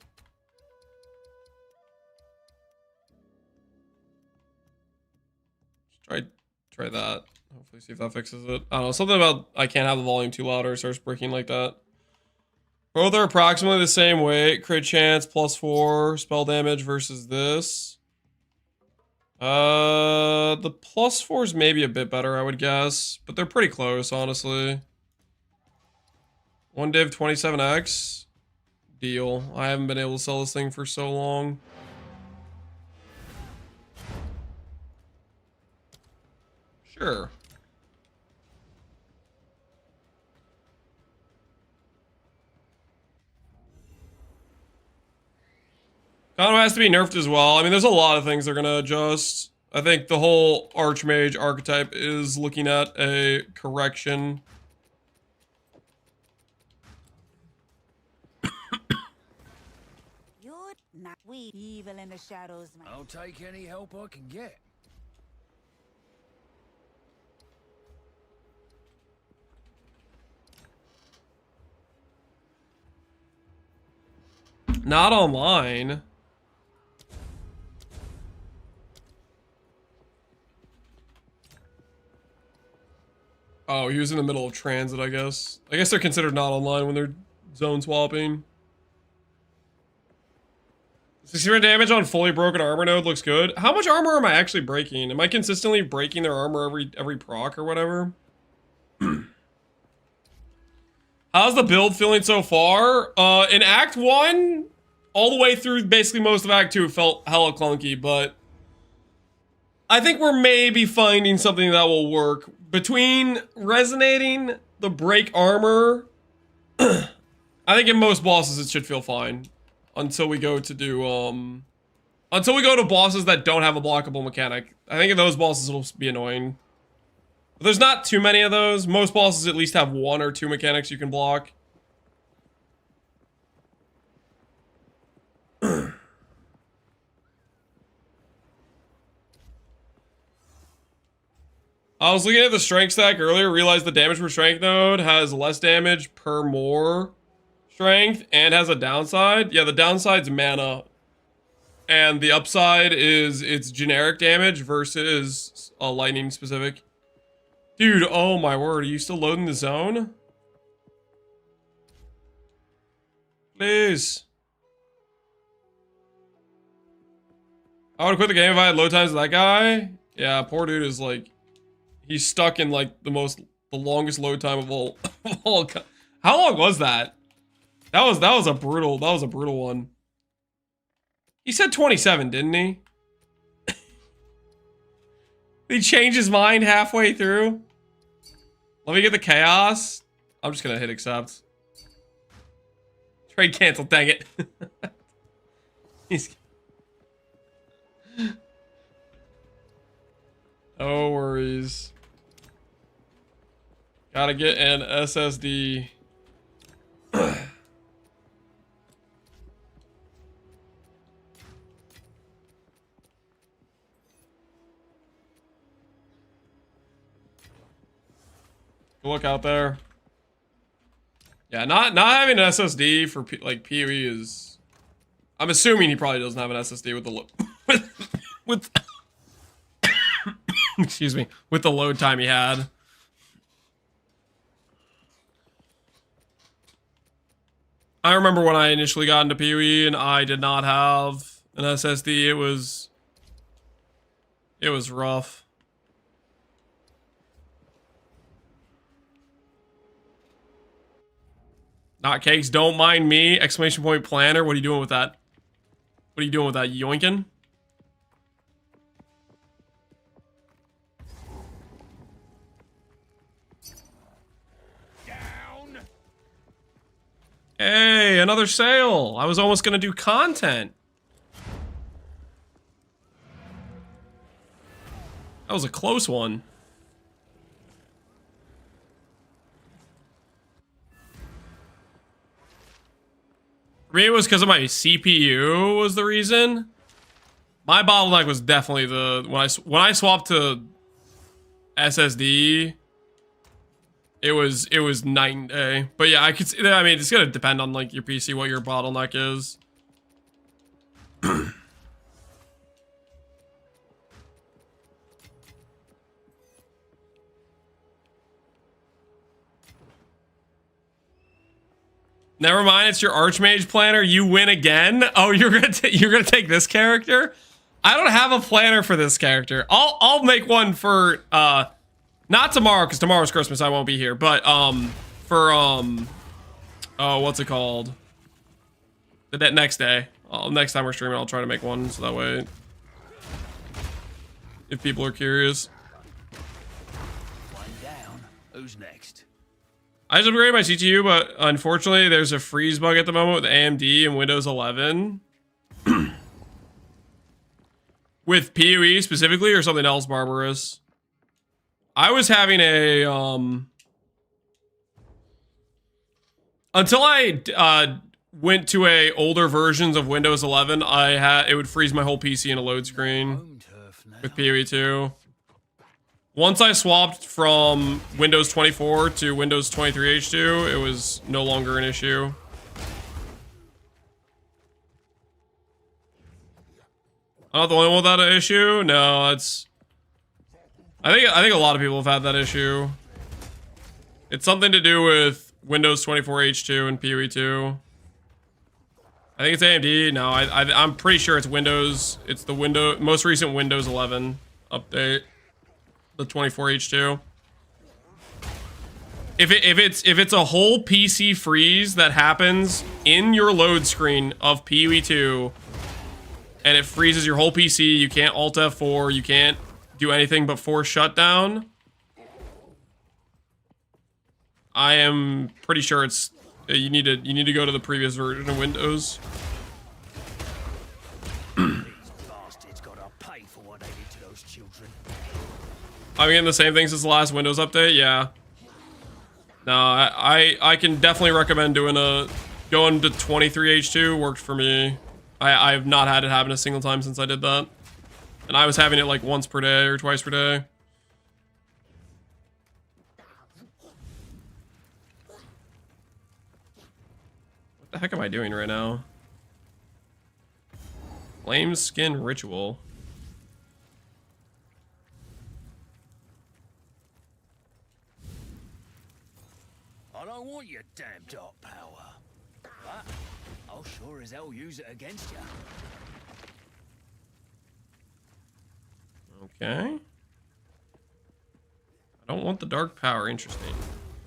[SPEAKER 1] Try that. Hopefully see if that fixes it. I don't know, something about I can't have the volume too loud or it starts breaking like that. Both are approximately the same weight. Crit chance +4 spell damage versus this. The +4 is maybe a bit better, I would guess, but they're pretty close, honestly. 1 div 27x. Deal. I haven't been able to sell this thing for so long. Sure. Kind of has to be nerfed as well. I mean, there's a lot of things they're gonna adjust. I think the whole Archmage archetype is looking at a correction.
[SPEAKER 2] You're not we evil in the shadows, man. I'll take any help I can get.
[SPEAKER 1] Not online. Oh, he was in the middle of transit, I guess. I guess they're considered not online when they're zone swapping. 60% damage on fully broken armor node looks good. How much armor am I actually breaking? Am I consistently breaking their armor every proc or whatever? How's the build feeling so far? In Act 1, all the way through basically most of Act 2 felt hella clunky, but I think we're maybe finding something that will work. Between resonating the break armor, I think in most bosses it should feel fine. Until we go to do, until we go to bosses that don't have a blockable mechanic. I think in those bosses it'll be annoying. But there's not too many of those. Most bosses at least have 1 or 2 mechanics you can block. I was looking at the strength stack earlier, realized the damage per strength node has less damage per more strength and has a downside. Yeah, the downside's mana. And the upside is its generic damage versus lightning specific. Dude, oh my word, are you still loading the zone? Please. I would quit the game if I had load times with that guy. Yeah, poor dude is like, he's stuck in like the longest load time of all. How long was that? That was a brutal one. He said 27, didn't he? He changed his mind halfway through. Let me get the chaos. I'm just gonna hit accept. Trade cancel, dang it. No worries. Gotta get an SSD. Look out there. Yeah, not having an SSD for like PoE is. I'm assuming he probably doesn't have an SSD with the with excuse me, with the load time he had. I remember when I initially got into PoE and I did not have an SSD. It was rough. Not cakes, don't mind me! Exclamation point planner. What are you doing with that? What are you doing with that? Yoinking?
[SPEAKER 6] Down.
[SPEAKER 1] Hey, another sale! I was almost gonna do content. That was a close one. For me, it was because of my CPU was the reason. My bottleneck was definitely when I swapped to SSD. It was night and day. But yeah, I mean, it's gonna depend on like your PC, what your bottleneck is. Never mind, it's your Archmage planner. You win again. Oh, you're gonna take this character. I don't have a planner for this character. I'll make one for not tomorrow because tomorrow's Christmas. I won't be here. But for oh, what's it called? The next day. Next time we're streaming, I'll try to make one so that way, if people are curious.
[SPEAKER 2] One down. Who's next?
[SPEAKER 1] I just upgraded my CPU, but unfortunately, there's a freeze bug at the moment with AMD and Windows 11. With PoE specifically, or something else barbarous. I was having a until I went to a older versions of Windows 11, it would freeze my whole PC in a load screen with PoE 2. Once I swapped from Windows 24 to Windows 23 H2, it was no longer an issue. I'm not the only one without an issue. No, it's. I think a lot of people have had that issue. It's something to do with Windows 24 H2 and PoE 2. I think it's AMD. No, I'm pretty sure it's Windows. It's the most recent Windows 11 update. The 24 H2. If it's a whole PC freeze that happens in your load screen of PoE 2, and it freezes your whole PC, you can't Alt F4, you can't do anything but force shutdown. I am pretty sure it's you need to go to the previous version of Windows. I'm getting the same thing since the last Windows update, yeah. No, I can definitely recommend going to 23 H2, worked for me. I have not had it happen a single time since I did that. And I was having it like once per day or twice per day. What the heck am I doing right now? Flame Skin Ritual.
[SPEAKER 2] I don't want your damn dark power. But I'll sure as hell use it against you.
[SPEAKER 1] Okay. I don't want the dark power. Interesting.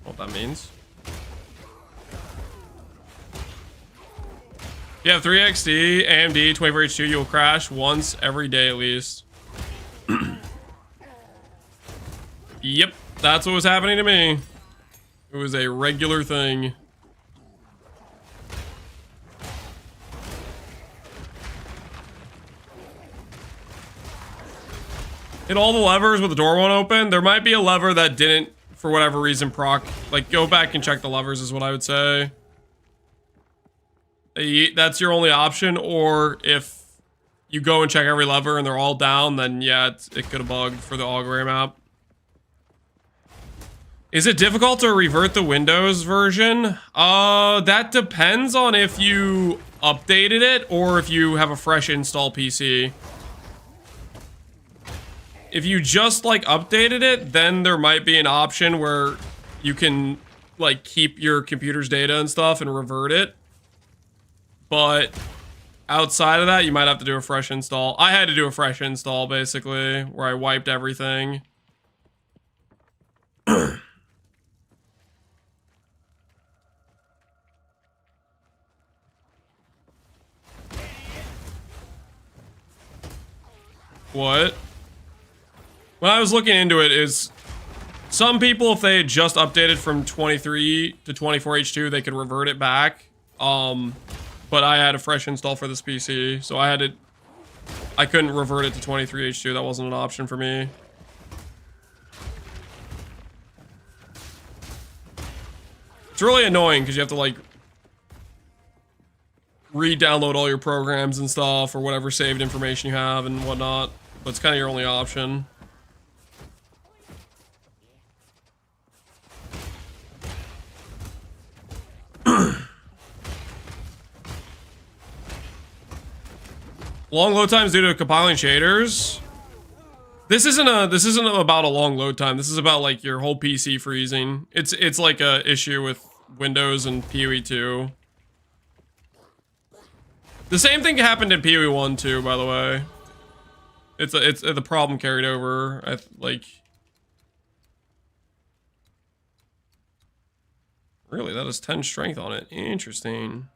[SPEAKER 1] What that means. If you have 3XD, AMD, 24H2, you'll crash once every day at least. Yep, that's what was happening to me. It was a regular thing. Hit all the levers, but the door won't open. There might be a lever that didn't, for whatever reason, proc. Like, go back and check the levers is what I would say. That's your only option, or if you go and check every lever and they're all down, then yeah, it could have bugged for the Augury map. Is it difficult to revert the Windows version? That depends on if you updated it or if you have a fresh install PC. If you just like updated it, then there might be an option where you can like keep your computer's data and stuff and revert it. But outside of that, you might have to do a fresh install. I had to do a fresh install basically, where I wiped everything. What? When I was looking into it, is some people, if they had just updated from 23 to 24H2, they could revert it back. But I had a fresh install for this PC, so I couldn't revert it to 23H2. That wasn't an option for me. It's really annoying because you have to like re-download all your programs and stuff, or whatever saved information you have and whatnot. But it's kind of your only option. Long load times due to compiling shaders. This isn't about a long load time. This is about like your whole PC freezing. It's like a issue with Windows and PoE 2. The same thing happened in PoE 1 too, by the way. It's the problem carried over. Really, that has 10 strength on it. Interesting.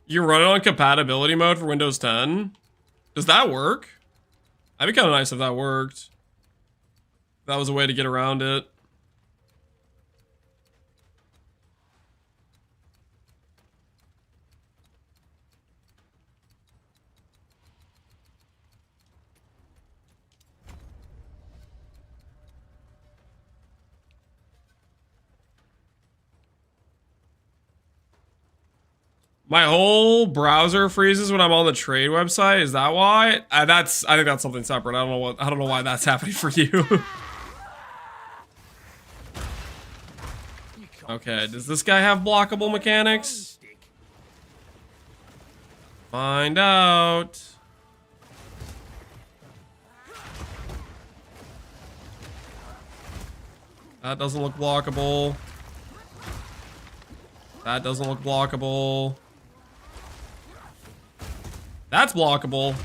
[SPEAKER 1] You run it on compatibility mode for Windows 10? Does that work? That'd be kind of nice if that worked. That was a way to get around it. My whole browser freezes when I'm on the trade website. Is that why? I think that's something separate. I don't know why that's happening for you. Okay, does this guy have blockable mechanics? Find out. That doesn't look blockable. That doesn't look blockable. That's blockable.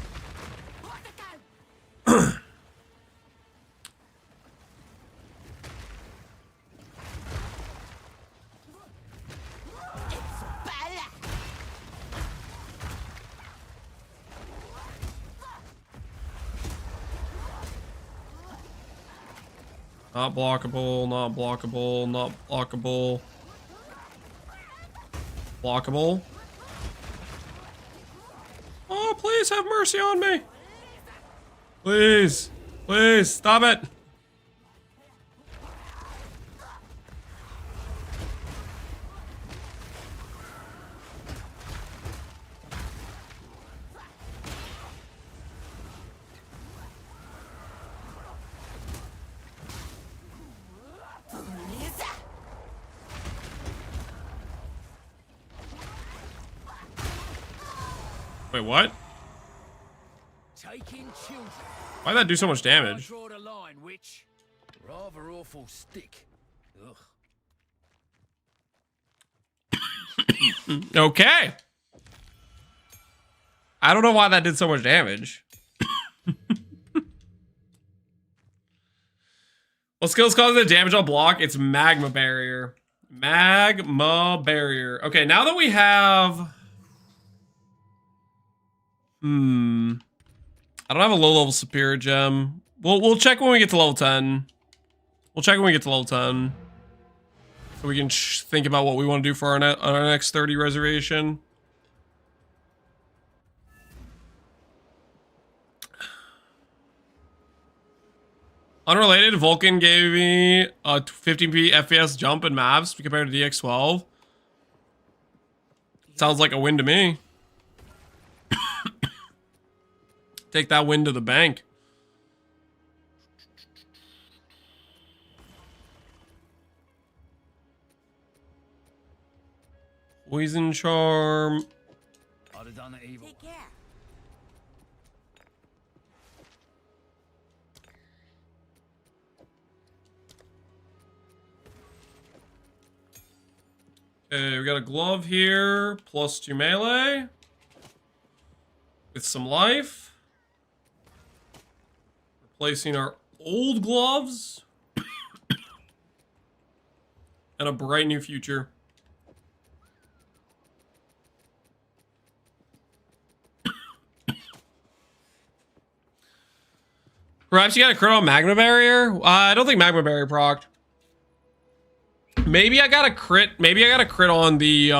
[SPEAKER 1] Not blockable, not blockable, not blockable. Blockable. Oh, please have mercy on me. Please. Please, stop it. Wait, what?
[SPEAKER 2] Taking children.
[SPEAKER 1] Why'd that do so much damage?
[SPEAKER 2] Draw the line, witch. Rather awful stick. Ugh.
[SPEAKER 1] Okay. I don't know why that did so much damage. What skills cause the damage on block? It's Magma Barrier. Magma Barrier. Okay, now that we have... I don't have a low-level superior gem. We'll check when we get to level 10. We'll check when we get to level 10. So we can think about what we want to do for our next 30 reservation. Unrelated, Vulcan gave me a 15p FPS jump in maps compared to DX12. Sounds like a win to me. Take that win to the bank. Poison charm.
[SPEAKER 2] I'd have done it evil.
[SPEAKER 7] Take care.
[SPEAKER 1] Okay, we got a glove here, +2 melee. With some life. Replacing our old gloves. And a bright new future. Perhaps you got a crit on Magma Barrier? I don't think Magma Barrier procced. Maybe I got a crit. Maybe I got a crit on the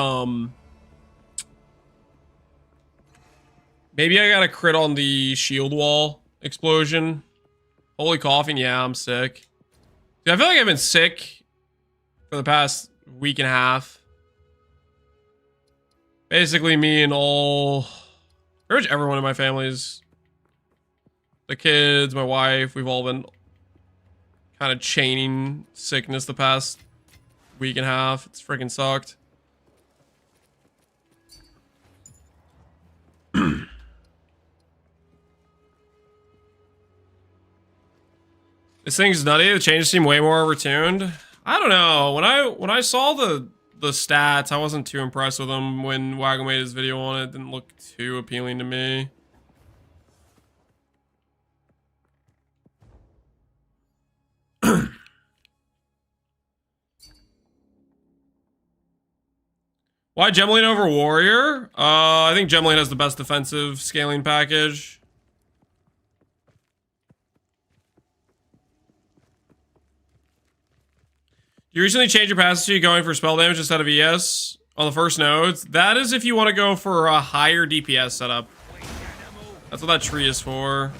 [SPEAKER 1] Maybe I got a crit on the shield wall explosion. Holy coughing, yeah, I'm sick. Dude, I feel like I've been sick for the past week and a half. Basically, me and pretty much everyone in my family's, the kids, my wife, we've all been kind of chaining sickness the past week and a half. It's freaking sucked. This thing's nutty. The changes seem way more overtuned. I don't know. When I saw the stats, I wasn't too impressed with them. When Waggle made his video on it, it didn't look too appealing to me. Why Gemling over Warrior? I think Gemling has the best defensive scaling package. You recently changed your passive going for spell damage instead of ES on the first nodes. That is if you want to go for a higher DPS setup. That's what that tree is for.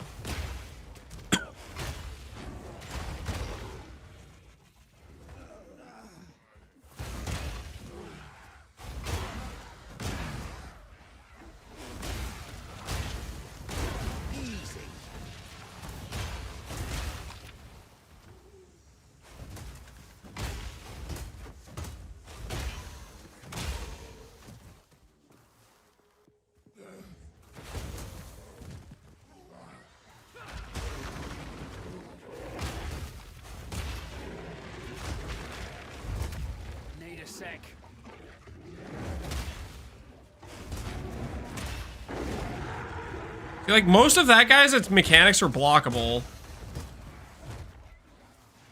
[SPEAKER 1] Like most of that guys, its mechanics are blockable.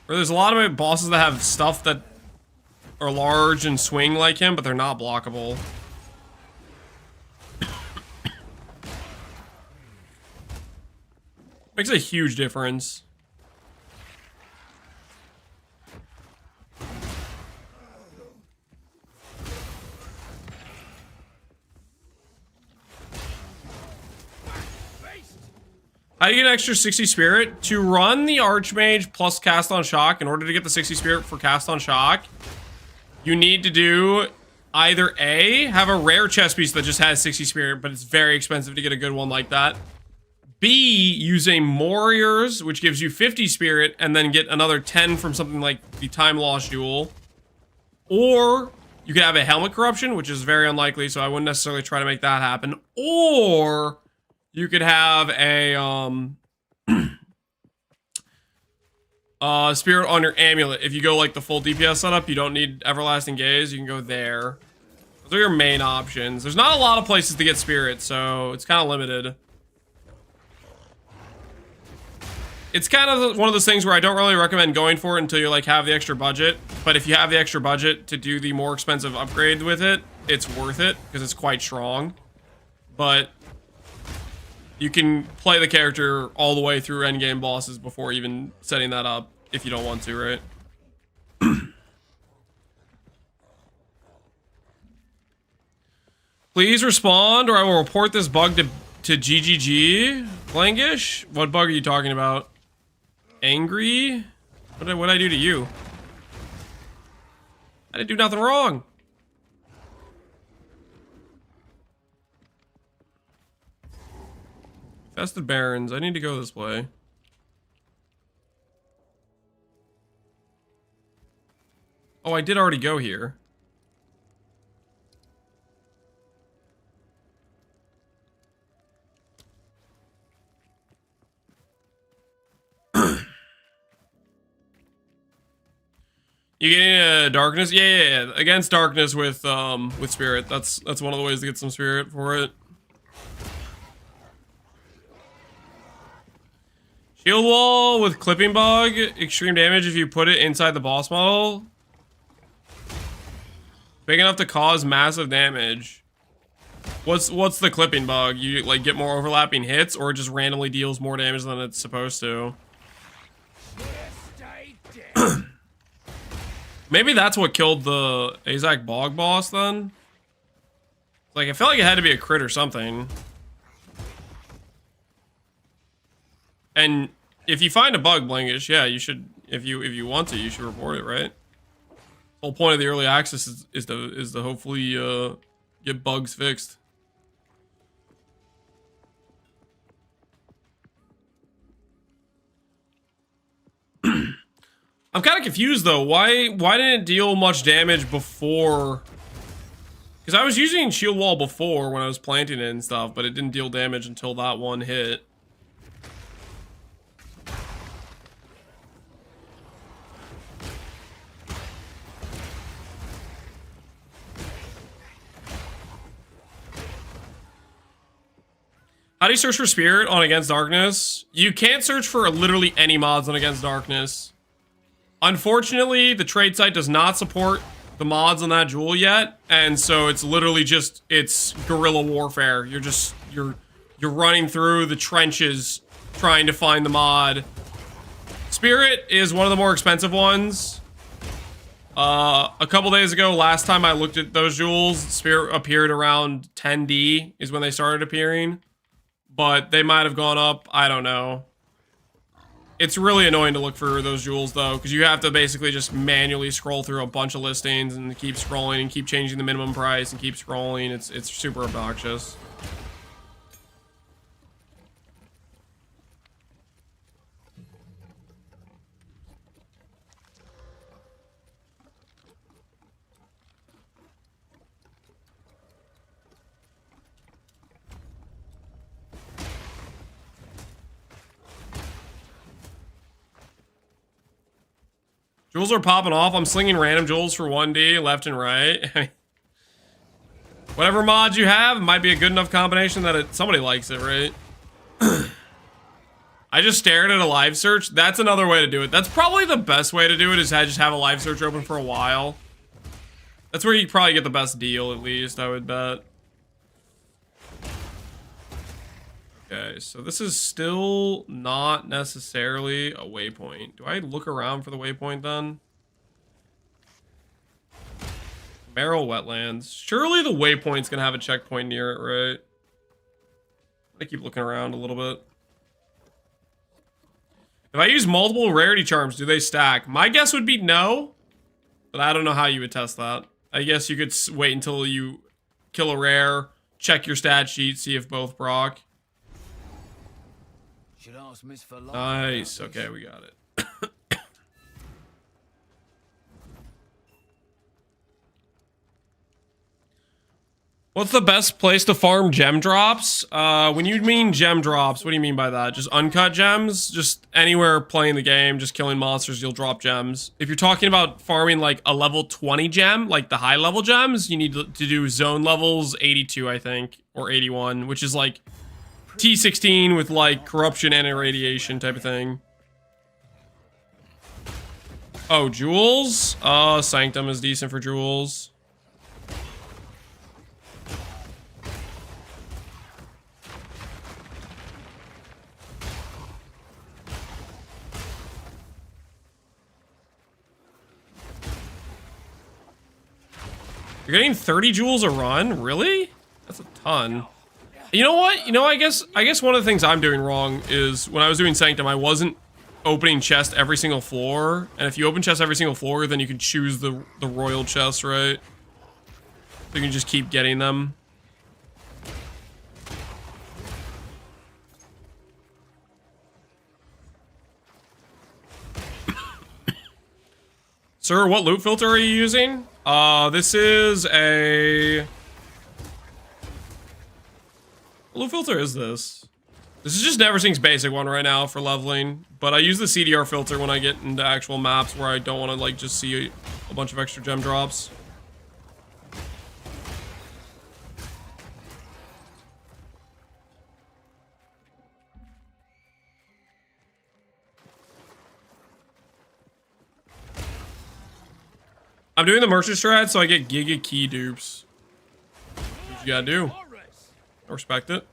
[SPEAKER 1] Or there's a lot of bosses that have stuff that are large and swing like him, but they're not blockable. Makes a huge difference. How do you get an extra 60 spirit? To run the Archmage plus cast on shock, in order to get the 60 spirit for cast on shock, you need to do either A, have a rare chest piece that just has 60 spirit, but it's very expensive to get a good one like that. B, use a Warriors, which gives you 50 spirit, and then get another 10 from something like the Time Lost Jewel. Or you could have a Helmet Corruption, which is very unlikely, so I wouldn't necessarily try to make that happen. Or you could have a spirit on your amulet. If you go like the full DPS setup, you don't need Everlasting Gaze. You can go there. Those are your main options. There's not a lot of places to get spirit, so it's kind of limited. It's kind of one of those things where I don't really recommend going for it until you like have the extra budget. But if you have the extra budget to do the more expensive upgrade with it, it's worth it because it's quite strong. But you can play the character all the way through endgame bosses before even setting that up if you don't want to, right? Please respond or I will report this bug to GGG. Blangish? What bug are you talking about? Angry? What did I do to you? I didn't do nothing wrong. Festive Barrens. I need to go this way. Oh, I did already go here. You getting darkness? Yeah. Against darkness with spirit. That's one of the ways to get some spirit for it. Shield wall with clipping bug, extreme damage if you put it inside the boss model. Big enough to cause massive damage. What's the clipping bug? You like get more overlapping hits, or it just randomly deals more damage than it's supposed to? Maybe that's what killed the Azak Bog boss then? Like, I felt like it had to be a crit or something. And if you find a bug, Blankish, yeah, you should. If you want to, you should report it, right? The whole point of the early access is to hopefully get bugs fixed. I'm kind of confused though. Why didn't it deal much damage before? Because I was using shield wall before when I was planting it and stuff, but it didn't deal damage until that one hit. How do you search for Spirit on Against Darkness? You can't search for literally any mods on Against Darkness. Unfortunately, the trade site does not support the mods on that jewel yet, and so it's literally just, it's guerrilla warfare. You're running through the trenches trying to find the mod. Spirit is one of the more expensive ones. A couple days ago, last time I looked at those jewels, Spirit appeared around 10D is when they started appearing. But they might have gone up, I don't know. It's really annoying to look for those jewels though, because you have to basically just manually scroll through a bunch of listings and keep scrolling and keep changing the minimum price and keep scrolling. It's super obnoxious. Jewels are popping off. I'm slinging random jewels for 1D left and right. Whatever mods you have, it might be a good enough combination that somebody likes it, right? I just stared at a live search. That's another way to do it. That's probably the best way to do it, is just have a live search open for a while. That's where you probably get the best deal, at least, I would bet. Okay, so this is still not necessarily a waypoint. Do I look around for the waypoint then? Merrill Wetlands. Surely the waypoint's gonna have a checkpoint near it, right? I keep looking around a little bit. If I use multiple rarity charms, do they stack? My guess would be no, but I don't know how you would test that. I guess you could wait until you kill a rare, check your stat sheet, see if both proc. Nice. Okay, we got it. What's the best place to farm gem drops? When you mean gem drops, what do you mean by that? Just uncut gems? Just anywhere playing the game, just killing monsters, you'll drop gems. If you're talking about farming like a level 20 gem, like the high level gems, you need to do zone levels 82, I think, or 81, which is like T16 with like corruption and irradiation type of thing. Oh, jewels? Sanctum is decent for jewels. You're getting 30 jewels a run? Really? That's a ton. You know what? You know, I guess one of the things I'm doing wrong is when I was doing Sanctum, I wasn't opening chest every single floor. And if you open chest every single floor, then you can choose the royal chest, right? So you can just keep getting them. Sir, what loot filter are you using? This is a... What loot filter is this? This is just Neversink's basic one right now for leveling, but I use the CDR filter when I get into actual maps where I don't want to like just see a bunch of extra gem drops. I'm doing the merchant strat so I get giga key dupes. What you gotta do. I respect it.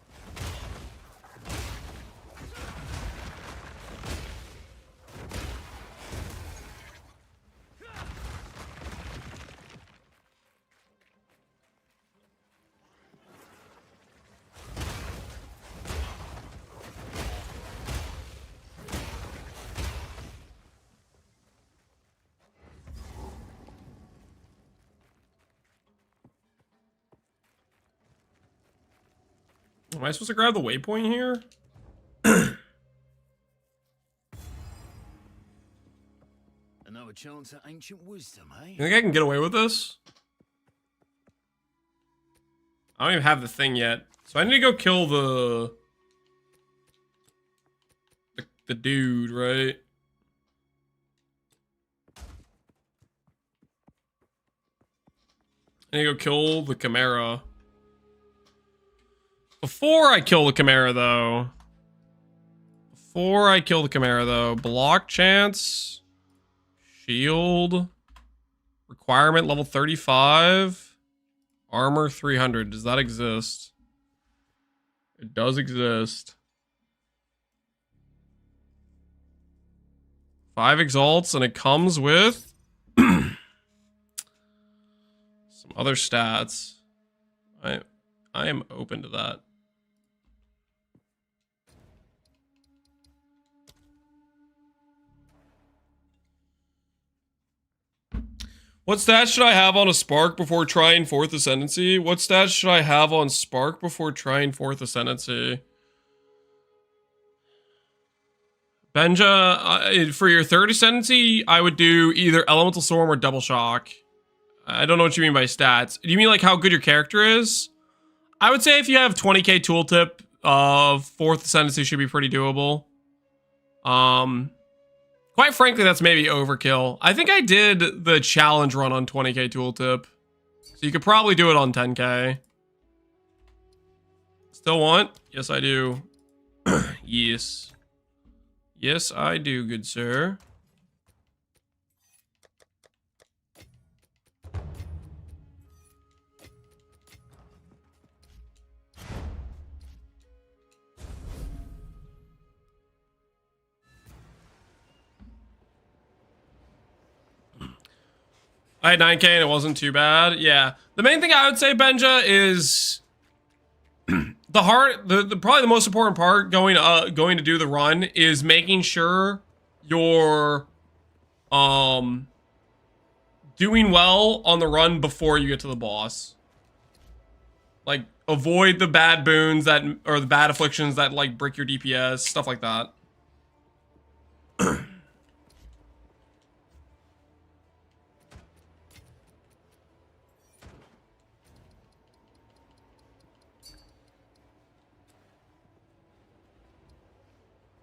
[SPEAKER 1] Am I supposed to grab the waypoint here?
[SPEAKER 2] Another chance at ancient wisdom, eh?
[SPEAKER 1] You think I can get away with this? I don't even have the thing yet. So I need to go kill the dude, right? I need to go kill the Chimera. Before I kill the Chimera, though. Block chance. Shield. Requirement level 35. Armor 300. Does that exist? It does exist. 5 exalts, and it comes with some other stats. I am open to that. What stats should I have on a Spark before trying 4th Ascendancy? What stats should I have on Spark before trying 4th Ascendancy? Benja, for your 3rd Ascendancy, I would do either Elemental Storm or Double Shock. I don't know what you mean by stats. Do you mean like how good your character is? I would say if you have 20k tooltip, 4th Ascendancy should be pretty doable. Quite frankly, that's maybe overkill. I think I did the challenge run on 20k tooltip. So you could probably do it on 10k. Still want? Yes, I do. Yes. Yes, I do, good sir. I had 9k and it wasn't too bad. Yeah. The main thing I would say, Benja, is the probably the most important part going to do the run is making sure you're doing well on the run before you get to the boss. Like avoid the bad boons that or the bad afflictions that like brick your DPS, stuff like that.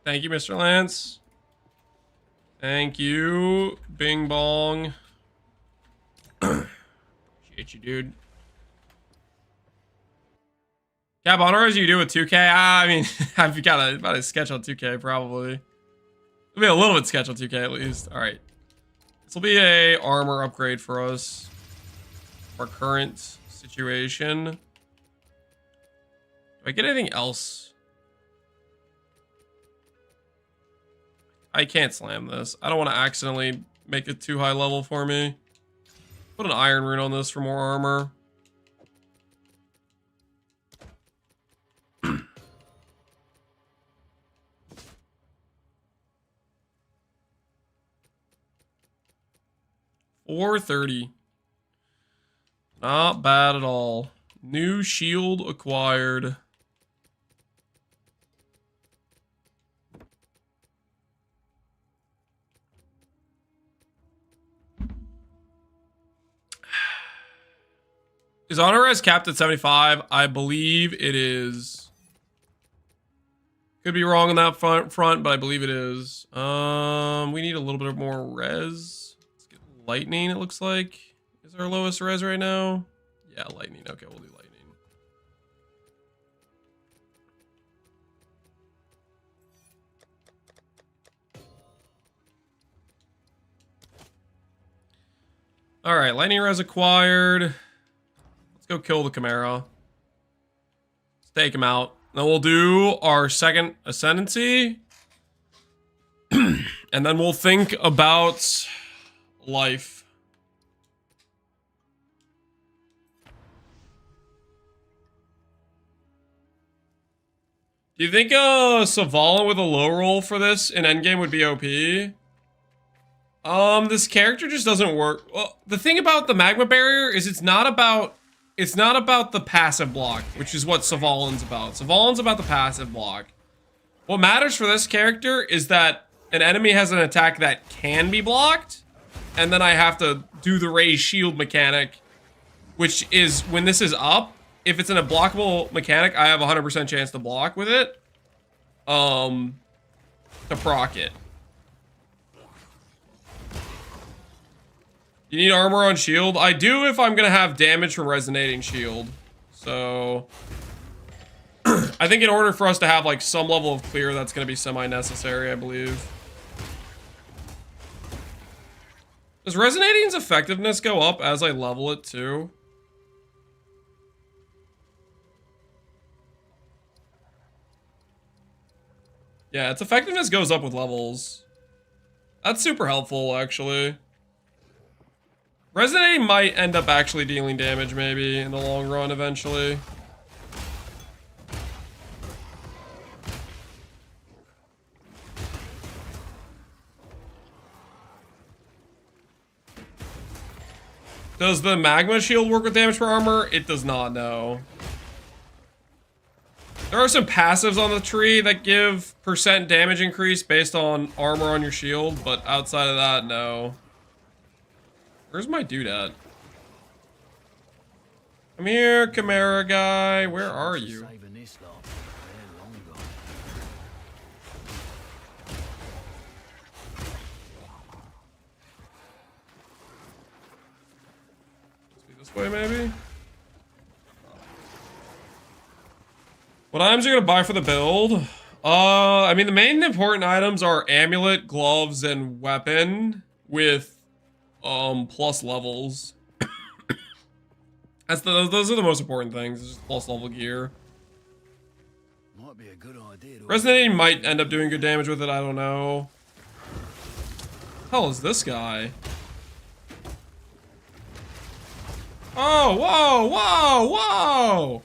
[SPEAKER 1] Thank you, Mr. Lance. Thank you, Bing Bong. Appreciate you, dude. Cap, honor as you do with 2K. I mean, I've got about a sketch on 2K, probably. It'll be a little bit sketch on 2K at least. All right. This will be a armor upgrade for us. Our current situation. Do I get anything else? I can't slam this. I don't want to accidentally make it too high level for me. Put an iron rune on this for more armor. $430. Not bad at all. New shield acquired. Is honor res capped at 75? I believe it is. Could be wrong on that front, but I believe it is. We need a little bit more res. Let's get lightning, it looks like. Is our lowest res right now? Yeah, lightning. Okay, we'll do lightning. Alright, lightning res acquired. Go kill the Chimera. Let's take him out. Then we'll do our 2nd Ascendancy. And then we'll think about life. Do you think Savala with a low roll for this in endgame would be OP? This character just doesn't work. Well, the thing about the Magma Barrier is it's not it's not about the passive block, which is what Savalin's about. Savalin's about the passive block. What matters for this character is that an enemy has an attack that can be blocked, and then I have to do the raise shield mechanic, which is when this is up, if it's in a blockable mechanic, I have a 100% chance to block with it. To proc it. You need armor on shield? I do if I'm gonna have damage from resonating shield. So I think in order for us to have like some level of clear, that's gonna be semi-necessary, I believe. Does resonating's effectiveness go up as I level it too? Yeah, its effectiveness goes up with levels. That's super helpful, actually. Resonating might end up actually dealing damage, maybe, in the long run, eventually. Does the magma shield work with damage per armor? It does not, no. There are some passives on the tree that give % damage increase based on armor on your shield, but outside of that, no. Where's my dude at? Come here, Chimera guy. Where are you? This way, maybe? What items are you gonna buy for the build? I mean, the main important items are amulet, gloves, and weapon with plus levels. Those are the most important things. Just plus level gear.
[SPEAKER 2] Might be a good idea.
[SPEAKER 1] Resonating might end up doing good damage with it. I don't know. Hell is this guy? Oh, whoa, whoa, whoa!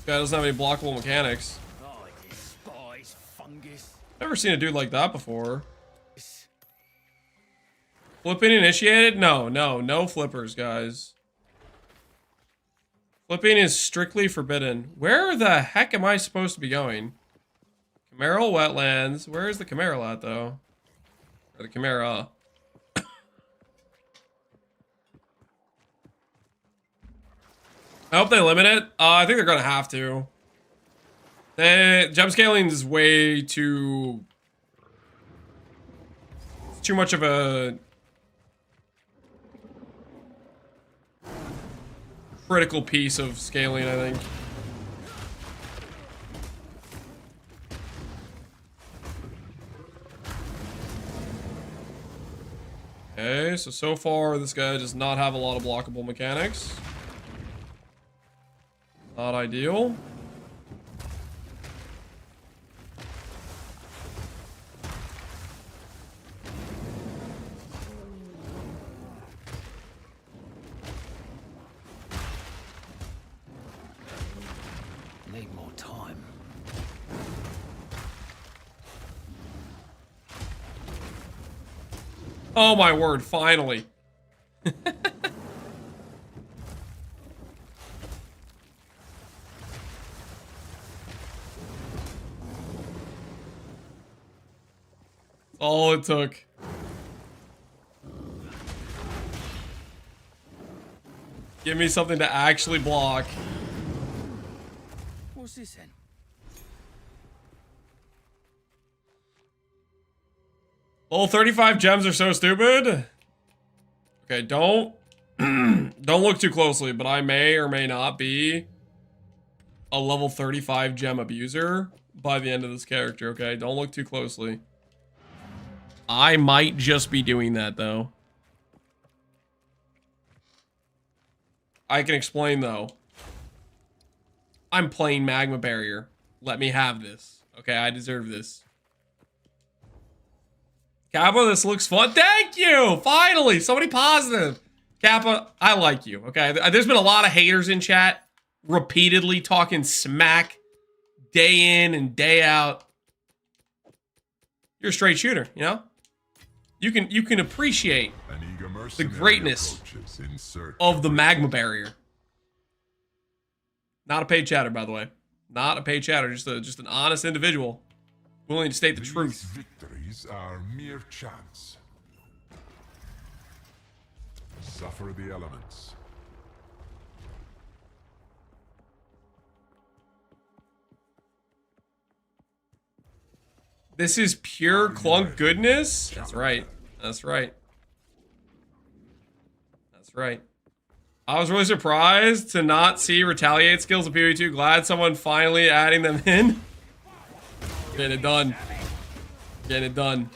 [SPEAKER 1] Guy doesn't have any blockable mechanics.
[SPEAKER 2] I despise fungus.
[SPEAKER 1] Never seen a dude like that before. Flipping initiated? No flippers, guys. Flipping is strictly forbidden. Where the heck am I supposed to be going? Chimeral wetlands. Where is the Chimeral at, though? Or the Chimera. I hope they limit it. I think they're gonna have to. Gem scaling is way too... It's too much of a... critical piece of scaling, I think. Okay, so far this guy does not have a lot of blockable mechanics. Not ideal.
[SPEAKER 2] Need more time.
[SPEAKER 1] Oh my word, finally. All it took. Give me something to actually block.
[SPEAKER 2] What's this then?
[SPEAKER 1] Level 35 gems are so stupid. Okay, don't look too closely, but I may or may not be a level 35 gem abuser by the end of this character, okay? Don't look too closely. I might just be doing that, though. I can explain, though. I'm playing Magma Barrier. Let me have this. Okay, I deserve this. Kappa, this looks fun. Thank you! Finally! Somebody positive. Kappa, I like you, okay? There's been a lot of haters in chat repeatedly talking smack, day in and day out, you're a straight shooter, you know? You can appreciate the greatness of the Magma Barrier. Not a paid chatter, by the way. Not a paid chatter, just an honest individual willing to state the truth.
[SPEAKER 6] Victories are mere chance. Suffer the elements.
[SPEAKER 1] This is pure clunk goodness? That's right. That's right. That's right. I was really surprised to not see retaliate skills in PvE2. Glad someone finally adding them in. Getting it done. Getting it done.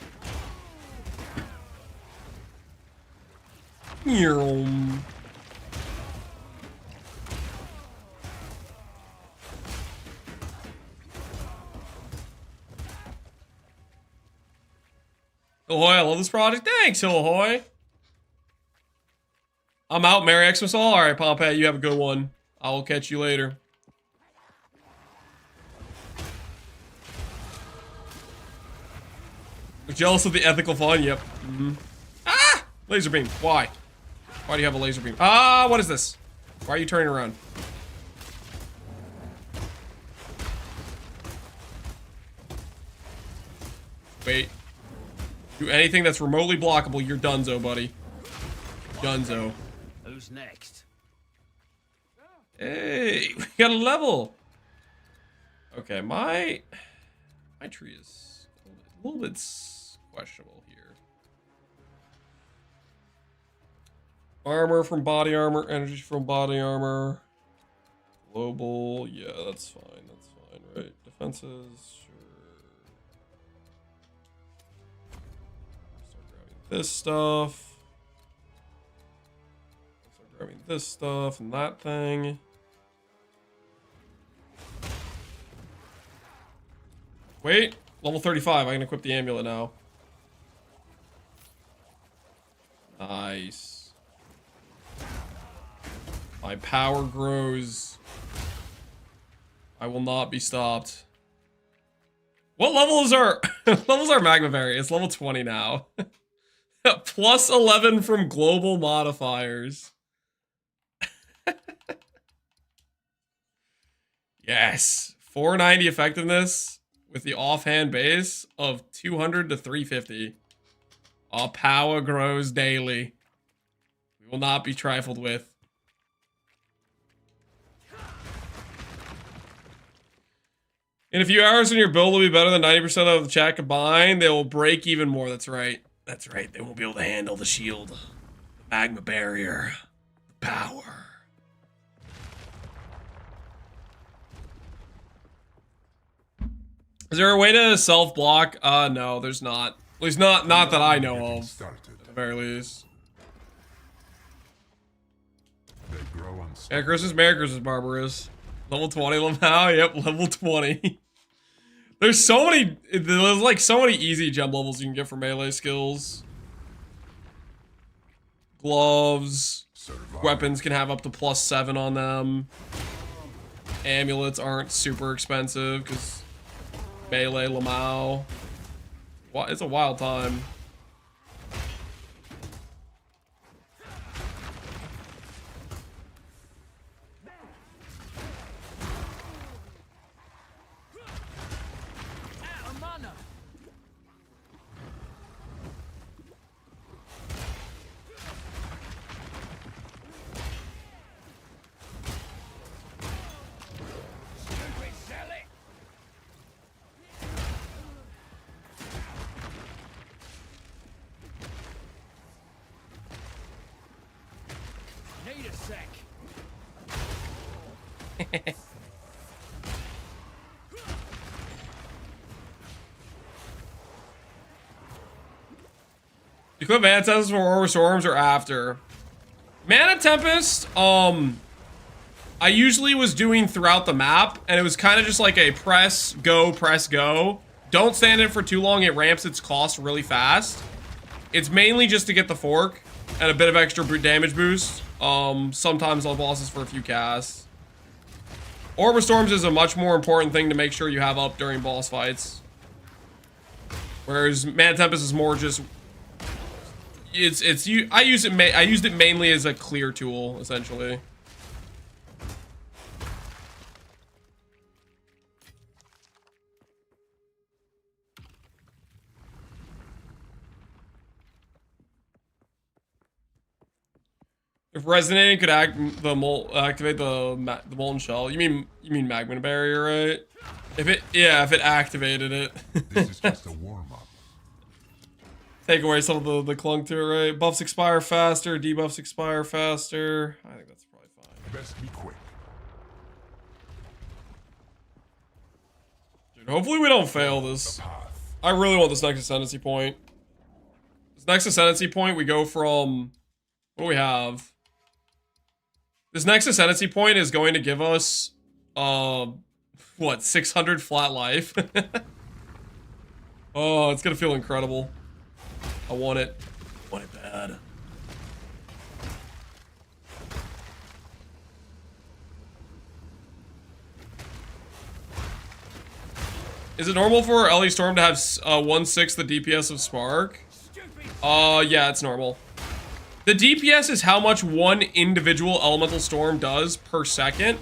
[SPEAKER 1] Ahoy, I love this project. Thanks, Ahoy. I'm out, Merry Xmas all. Alright, Pompey, you have a good one. I will catch you later. Jealous of the ethical fun? Yep. Ah! Laser beam. Why? Why do you have a laser beam? Ah, what is this? Why are you turning around? Wait. Do anything that's remotely blockable, you're donezo, buddy. Donezo.
[SPEAKER 2] Who's next?
[SPEAKER 1] Hey, we got a level. Okay, my tree is a little bit questionable here. Armor from body armor, energy from body armor. Global, yeah, that's fine. That's fine, right? Defenses, sure. Start grabbing this stuff. Start grabbing this stuff and that thing. Wait, level 35. I can equip the amulet now. Nice. My power grows. I will not be stopped. What level is our level's our Magma Barrier? It's level 20 now. Plus 11 from global modifiers. Yes. 490 effectiveness with the offhand base of 200 to 350. Our power grows daily. We will not be trifled with. In a few hours, when your build will be better than 90% of the chat combined, they will break even more. That's right. That's right. They won't be able to handle the shield. The Magma Barrier. The power. Is there a way to self-block? No, there's not. At least not that I know of. At the very least. Merry Christmas, Barbarous. Level 20 now? Yep, level 20. There's so many, there's like so many easy jump levels you can get for melee skills. Gloves. Weapons can have up to +7 on them. Amulets aren't super expensive because melee Lamau. It's a wild time.
[SPEAKER 2] Need a sec.
[SPEAKER 1] Equip Mana Tempest for War Storms or after? Mana Tempest, I usually was doing throughout the map, and it was kind of just like a press, go. Don't stand in for too long, it ramps its cost really fast. It's mainly just to get the fork and a bit of extra damage boost. Sometimes I'll bosses for a few casts. Orb of Storms is a much more important thing to make sure you have up during boss fights. Whereas Mana Tempest is more just I used it mainly as a clear tool, essentially. If resonating could activate the molten shell, you mean Magma Barrier, right? If it activated it.
[SPEAKER 6] This is just a warm-up.
[SPEAKER 1] Take away some of the clunk to it, right? Buffs expire faster, debuffs expire faster. I think that's probably fine.
[SPEAKER 6] Best be quick.
[SPEAKER 1] Dude, hopefully we don't fail this. I really want this next Ascendancy point. This next Ascendancy point, we go from... What do we have? This next Ascendancy point is going to give us... what, 600 flat life? Oh, it's gonna feel incredible. I want it. I want it bad. Is it normal for LE Storm to have 1/6 the DPS of Spark? Yeah, it's normal. The DPS is how much one individual Elemental Storm does per second.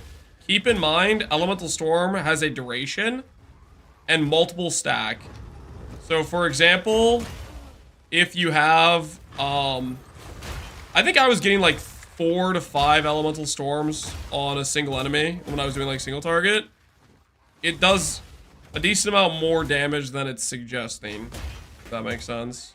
[SPEAKER 1] Keep in mind, Elemental Storm has a duration and multiple stack. So, for example, if you have, I think I was getting like 4 to 5 Elemental Storms on a single enemy when I was doing like single target. It does a decent amount more damage than it's suggesting, if that makes sense.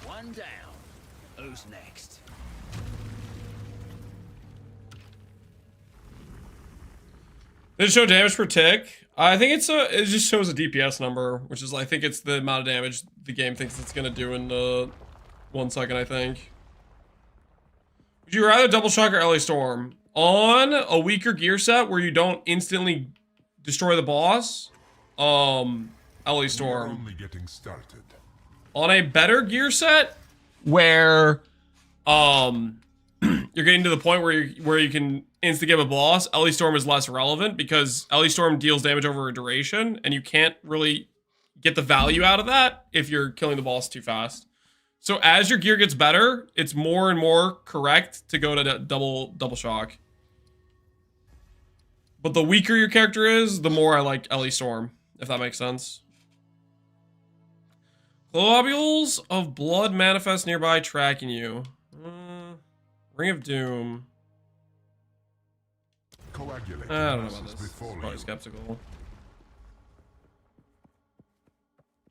[SPEAKER 2] One down. Who's next?
[SPEAKER 1] Did it show damage per tick? I think it just shows a DPS number, which is I think it's the amount of damage the game thinks it's gonna do in 1 second, I think. Would you rather double shock or LA Storm? On a weaker gear set where you don't instantly destroy the boss, LA Storm.
[SPEAKER 6] We're only getting started.
[SPEAKER 1] On a better gear set where you're getting to the point where you can insta-give a boss, LE Storm is less relevant because LE Storm deals damage over a duration and you can't really get the value out of that if you're killing the boss too fast. So as your gear gets better, it's more and more correct to go to double shock. But the weaker your character is, the more I like LE Storm, if that makes sense. Globules of blood manifest nearby, tracking you. Ring of Doom. I don't know about this. Probably skeptical.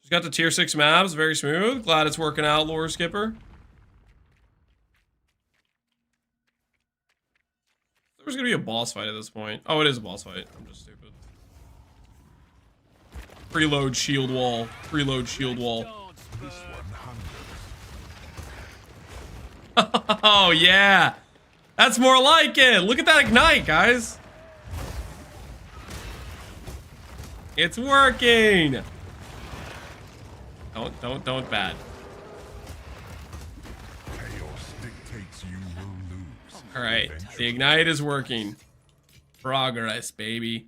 [SPEAKER 1] Just got the tier 6 maps, very smooth. Glad it's working out, Lore Skipper. There's gonna be a boss fight at this point. Oh, it is a boss fight. I'm just stupid. Preload shield wall. Preload shield wall. Oh, yeah. That's more like it. Look at that ignite, guys. It's working. Don't bad.
[SPEAKER 6] Chaos dictates you will lose.
[SPEAKER 1] All right. The ignite is working. Progress, baby.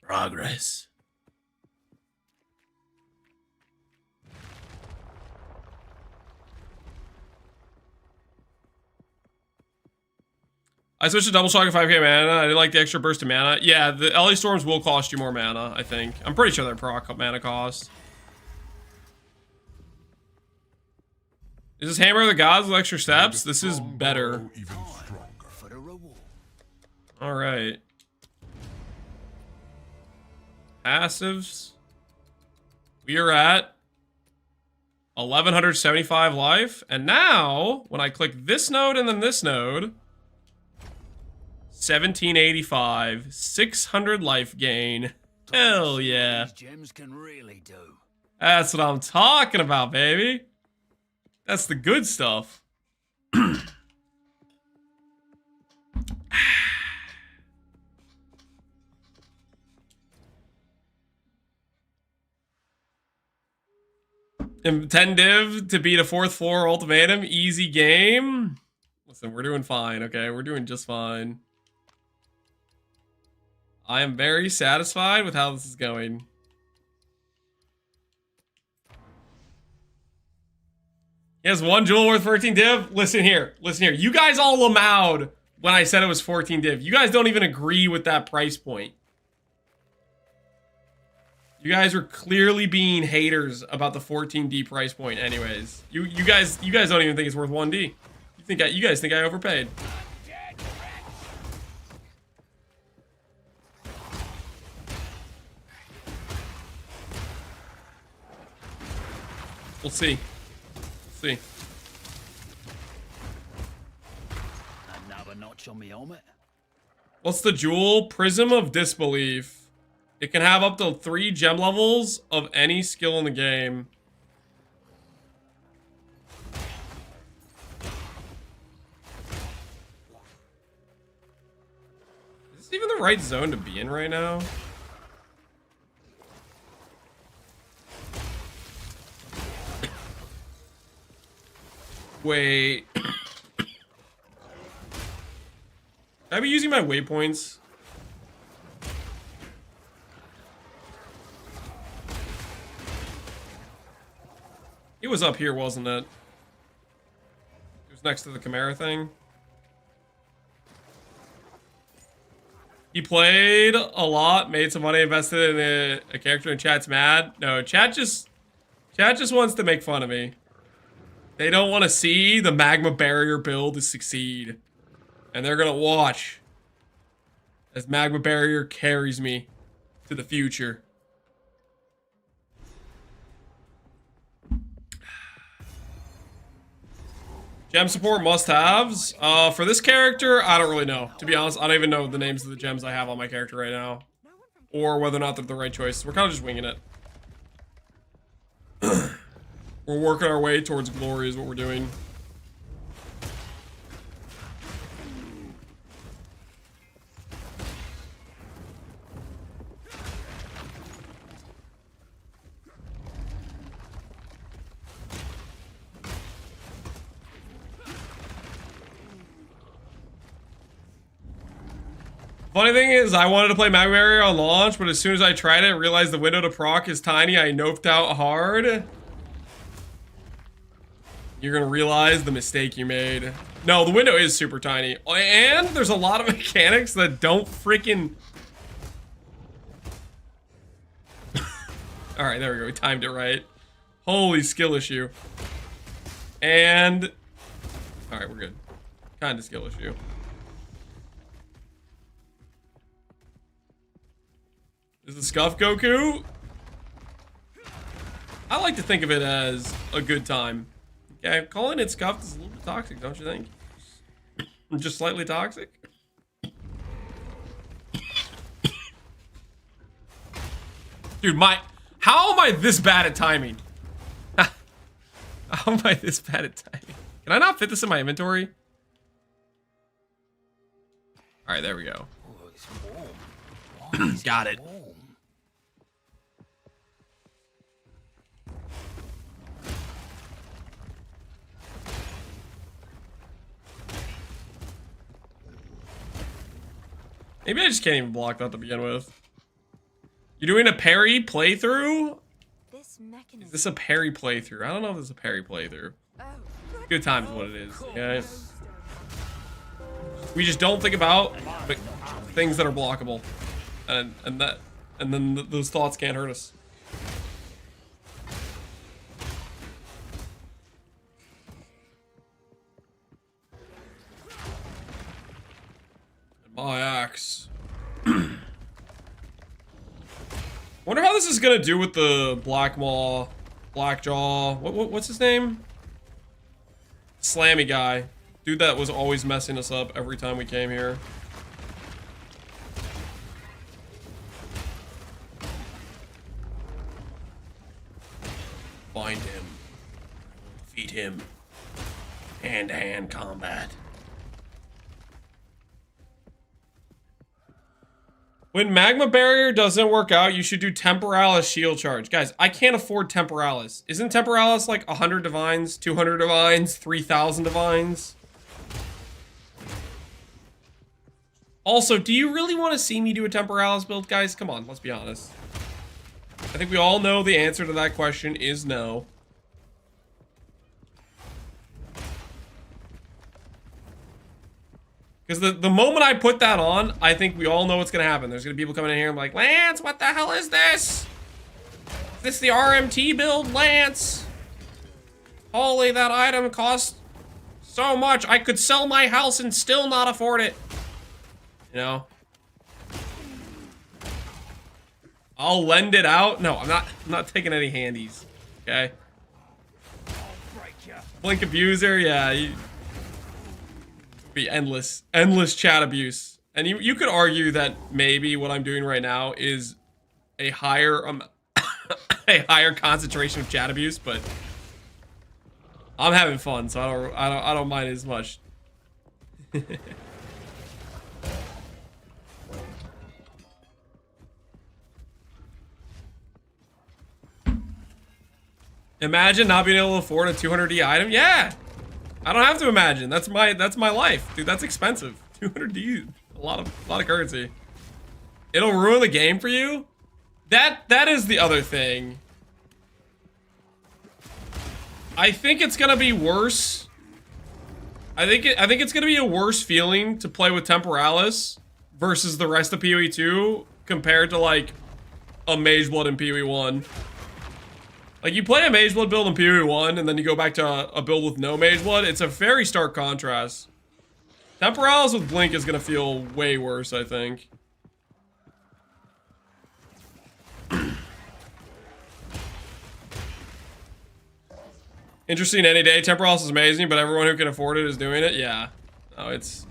[SPEAKER 1] Progress. I switched to double shock at 5k mana. I didn't like the extra burst of mana. Yeah, the LA Storms will cost you more mana, I think. I'm pretty sure they're proc mana cost. Is this Hammer of the Gods with extra steps? This is better. Alright. Passives. We are at 1175 life. And now, when I click this node and then this node, 1785, 600 life gain. Hell yeah.
[SPEAKER 2] These gems can really do.
[SPEAKER 1] That's what I'm talking about, baby. That's the good stuff. And 10 div to beat a 4th floor ultimatum. Easy game. Listen, we're doing fine, okay? We're doing just fine. I am very satisfied with how this is going. He has 1 jewel worth 14 div. Listen here. Listen here. You guys all lamowed when I said it was 14 div. You guys don't even agree with that price point. You guys are clearly being haters about the 14D price point anyways. You guys don't even think it's worth 1D. You guys think I overpaid. We'll see. See.
[SPEAKER 2] Another notch on me helmet.
[SPEAKER 1] What's the jewel? Prism of Disbelief. It can have up to 3 gem levels of any skill in the game. Is this even the right zone to be in right now? Wait. Should I be using my waypoints? It was up here, wasn't it? It was next to the Chimera thing. He played a lot, made some money, invested in a character, and chat's mad. No, chat just wants to make fun of me. They don't want to see the Magma Barrier build succeed. And they're gonna watch as Magma Barrier carries me to the future. Gem support must-haves. For this character, I don't really know. To be honest, I don't even know the names of the gems I have on my character right now. Or whether or not they're the right choice. We're kind of just winging it. We're working our way towards glory is what we're doing. Funny thing is, I wanted to play Magma Barrier on launch, but as soon as I tried it, I realized the window to proc is tiny. I noped out hard. You're gonna realize the mistake you made. No, the window is super tiny. And there's a lot of mechanics that don't freaking... Alright, there we go. We timed it right. Holy skill issue. And... Alright, we're good. Kind of skill issue. Is the Scuff Goku? I like to think of it as a good time. Okay, calling it scuffed is a little bit toxic, don't you think? Just slightly toxic? Dude, how am I this bad at timing? How am I this bad at timing? Can I not fit this in my inventory? Alright, there we go.
[SPEAKER 2] Oh, it's warm.
[SPEAKER 1] Got it.
[SPEAKER 2] Warm.
[SPEAKER 1] Maybe I just can't even block that to begin with. You're doing a parry playthrough?
[SPEAKER 10] This mechanism.
[SPEAKER 1] Is this a parry playthrough? I don't know if this is a parry playthrough. Good times is what it is, okay? We just don't think about the things that are blockable. And then those thoughts can't hurt us. My axe. Wonder how this is gonna do with the Blackjaw. What's his name? Slammy guy. Dude that was always messing us up every time we came here. Find him. Defeat him. Hand-to-hand combat. When Magma Barrier doesn't work out, you should do Temporalis Shield Charge. Guys, I can't afford Temporalis. Isn't Temporalis like 100 Divines, 200 Divines, 3,000 Divines? Also, do you really want to see me do a Temporalis build, guys? Come on, let's be honest. I think we all know the answer to that question is no. Because the moment I put that on, I think we all know what's going to happen. There's going to be people coming in here and be like, Lance, what the hell is this? Is this the RMT build, Lance? Holy, that item costs so much. I could sell my house and still not afford it. You know? I'll lend it out. No, I'm not taking any handies. Okay? Blink abuser, yeah. Be endless chat abuse. And you could argue that maybe what I'm doing right now is a higher a higher concentration of chat abuse, but I'm having fun, so I don't mind as much. Imagine not being able to afford a 200D item. Yeah. I don't have to imagine. That's my life. Dude, that's expensive. 200D. A lot of currency. It'll ruin the game for you? That is the other thing. I think it's gonna be worse. I think it's gonna be a worse feeling to play with Temporalis versus the rest of PoE 2 compared to like a Mageblood in PoE 1. Like, you play a Mageblood build in PoE 1, and then you go back to a build with no Mageblood. It's a very stark contrast. Temporalis with Blink is going to feel way worse, I think. Interesting any day. Temporalis is amazing, but everyone who can afford it is doing it. Yeah. No, it's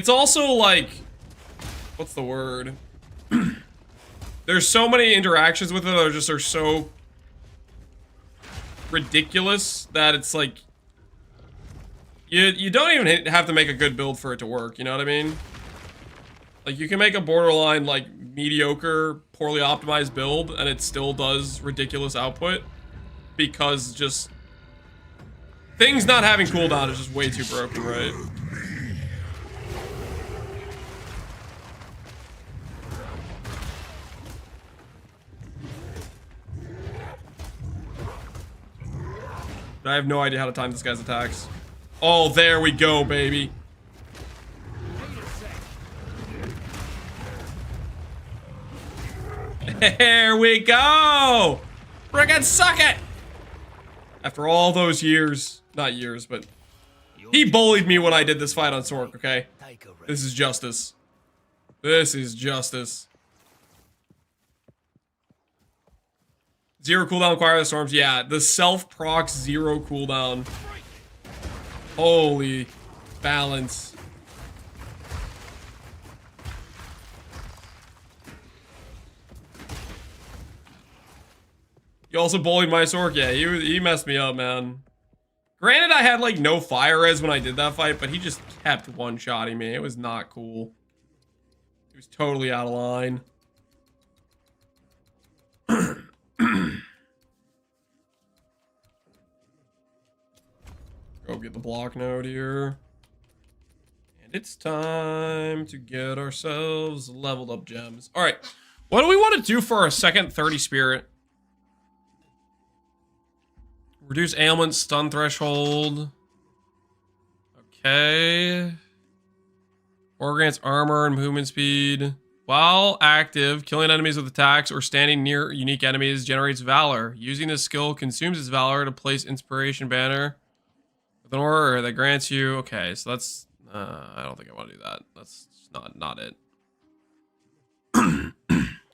[SPEAKER 1] also like... What's the word? There's so many interactions with it that are so ridiculous that it's like you don't even have to make a good build for it to work, you know what I mean? Like, you can make a borderline like mediocre, poorly optimized build and it still does ridiculous output because just things not having cooldown is just way too broken, right? I have no idea how to time this guy's attacks. Oh, there we go, baby. There we go! Friggin' suck it! After all those years, not years, but he bullied me when I did this fight on Sork, okay? This is justice. This is justice. 0 cooldown acquire the storms. Yeah, the self procs 0 cooldown. Holy balance. You also bullied my Sork. Yeah, he messed me up, man. Granted, I had like no fire res when I did that fight, but he just kept one-shotting me. It was not cool. He was totally out of line. Go get the block node here. And it's time to get ourselves leveled up gems. All right. What do we want to do for our second 30 spirit? Reduce ailment, stun threshold. Okay. Or grants armor and movement speed. While active, killing enemies with attacks or standing near unique enemies generates valor. Using this skill consumes its valor to place inspiration banner with an aura that grants you. Okay, so that's I don't think I want to do that. That's just not it.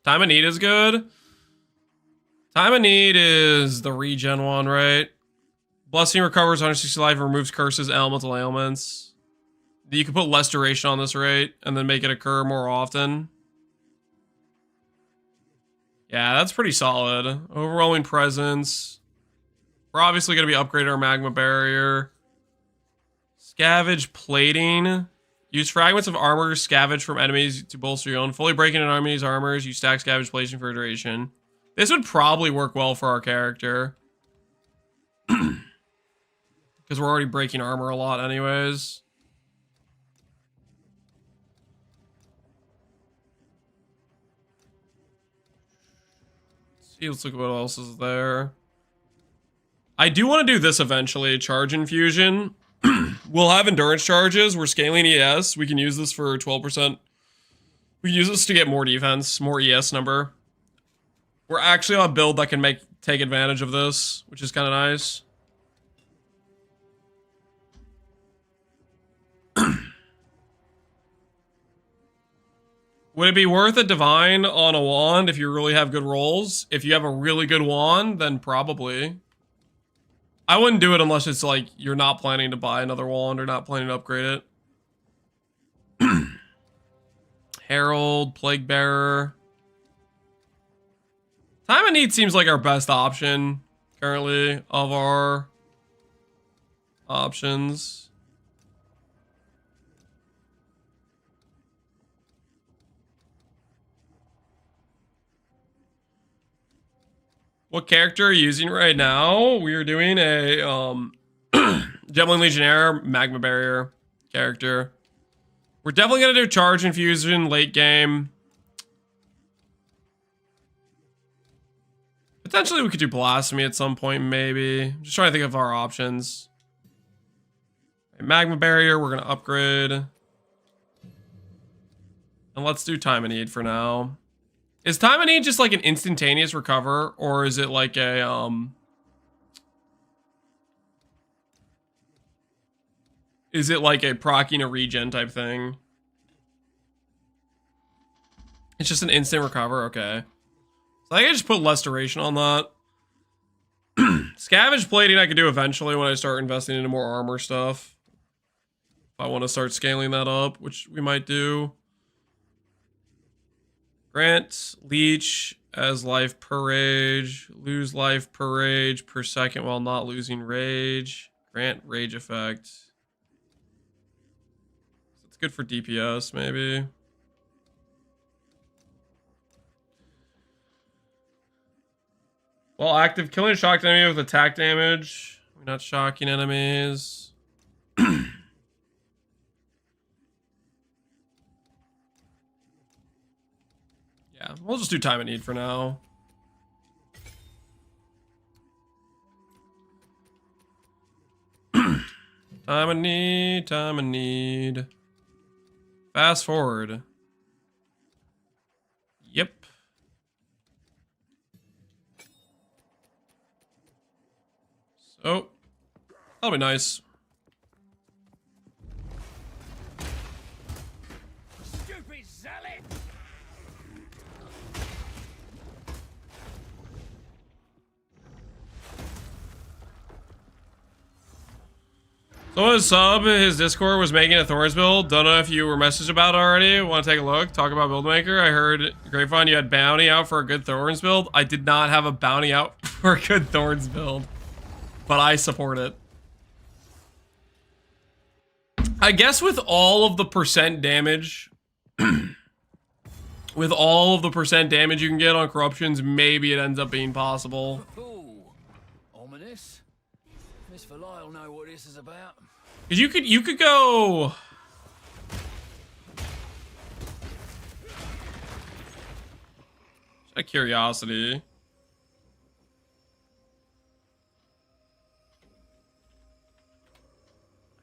[SPEAKER 1] Time of Need is good. Time of Need is the regen one, right? Blessing recovers 160 life and removes curses, elemental ailments. You can put less duration on this rate and then make it occur more often. Yeah, that's pretty solid. Overwhelming presence. We're obviously going to be upgrading our Magma Barrier. Scavenge plating. Use fragments of armor scavenged from enemies to bolster your own. Fully breaking an enemy's armors, you stack scavenge plating for duration. This would probably work well for our character. Because we're already breaking armor a lot anyways. Let's look at what else is there. I do want to do this eventually, charge infusion. We'll have endurance charges. We're scaling ES. We can use this for 12%. We can use this to get more defense, more ES number. We're actually on a build that can take advantage of this, which is kind of nice. Would it be worth a divine on a wand if you really have good rolls? If you have a really good wand, then probably. I wouldn't do it unless it's like you're not planning to buy another wand or not planning to upgrade it. Herald, Plague Bearer. Time of Need seems like our best option currently of our options. What character are you using right now? We are doing a Gemling Legionnaire Magma Barrier character. We're definitely going to do Charge Infusion late game. Potentially we could do Blasphemy at some point, maybe. Just trying to think of our options. Magma Barrier, we're going to upgrade. And let's do Time of Need for now. Is Time of Need just like an instantaneous recover, or is it like a, is it like a proccing a regen type thing? It's just an instant recover, okay. So I can just put less duration on that. Scavenge plating I could do eventually when I start investing into more armor stuff. If I want to start scaling that up, which we might do. Grant leech as life per rage. Lose life per rage per second while not losing rage. Grant rage effect. It's good for DPS, maybe. While active, killing a shocked enemy with attack damage. We're not shocking enemies. Yeah, we'll just do Time of Need for now. Time of Need, Time of Need. Fast forward. Yep. So, that'll be nice.
[SPEAKER 2] Stupid zealot!
[SPEAKER 1] Someone sub his Discord was making a Thorns build. Don't know if you were messaged about it already. Want to take a look? Talk about Buildmaker. I heard Grapevine you had bounty out for a good Thorns build. I did not have a bounty out for a good Thorns build, but I support it. I guess with all of the percent damage, with all of the percent damage you can get on corruptions, maybe it ends up being possible.
[SPEAKER 2] Ooh, ominous. Miss Verlai will know what this is about.
[SPEAKER 1] Cause you could go. Just out of curiosity.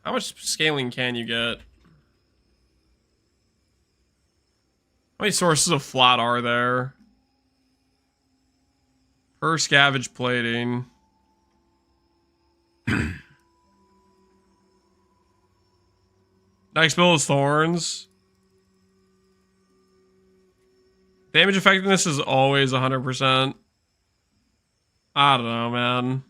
[SPEAKER 1] How much scaling can you get? How many sources of flat are there? Per scavenge plating. Next build is Thorns. Damage effectiveness is always 100%. I don't know, man.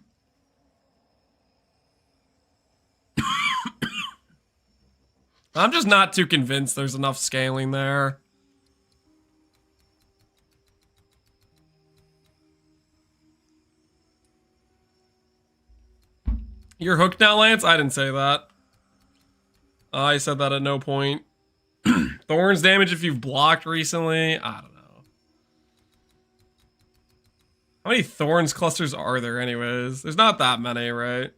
[SPEAKER 1] I'm just not too convinced there's enough scaling there. You're hooked now, Lance? I didn't say that. I said that at no point. Thorns damage if you've blocked recently? I don't know. How many Thorns clusters are there anyways? There's not that many, right?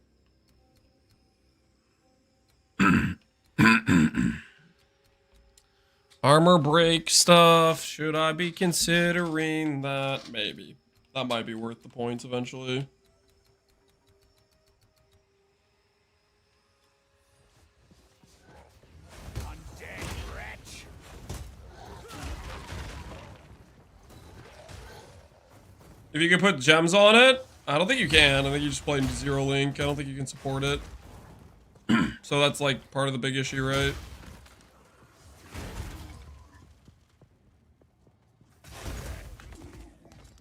[SPEAKER 1] Armor break stuff. Should I be considering that? Maybe. That might be worth the points eventually. If you can put gems on it, I don't think you can. I think you just play Zero Link. I don't think you can support it. So that's like part of the big issue, right?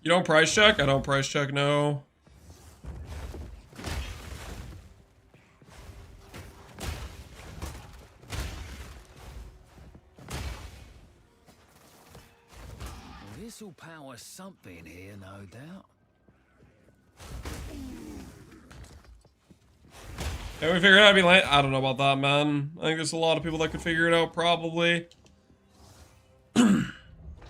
[SPEAKER 1] You don't price check? I don't price check, no.
[SPEAKER 2] This'll power something here, no doubt.
[SPEAKER 1] Can we figure it out to be late? I don't know about that, man. I think there's a lot of people that could figure it out, probably.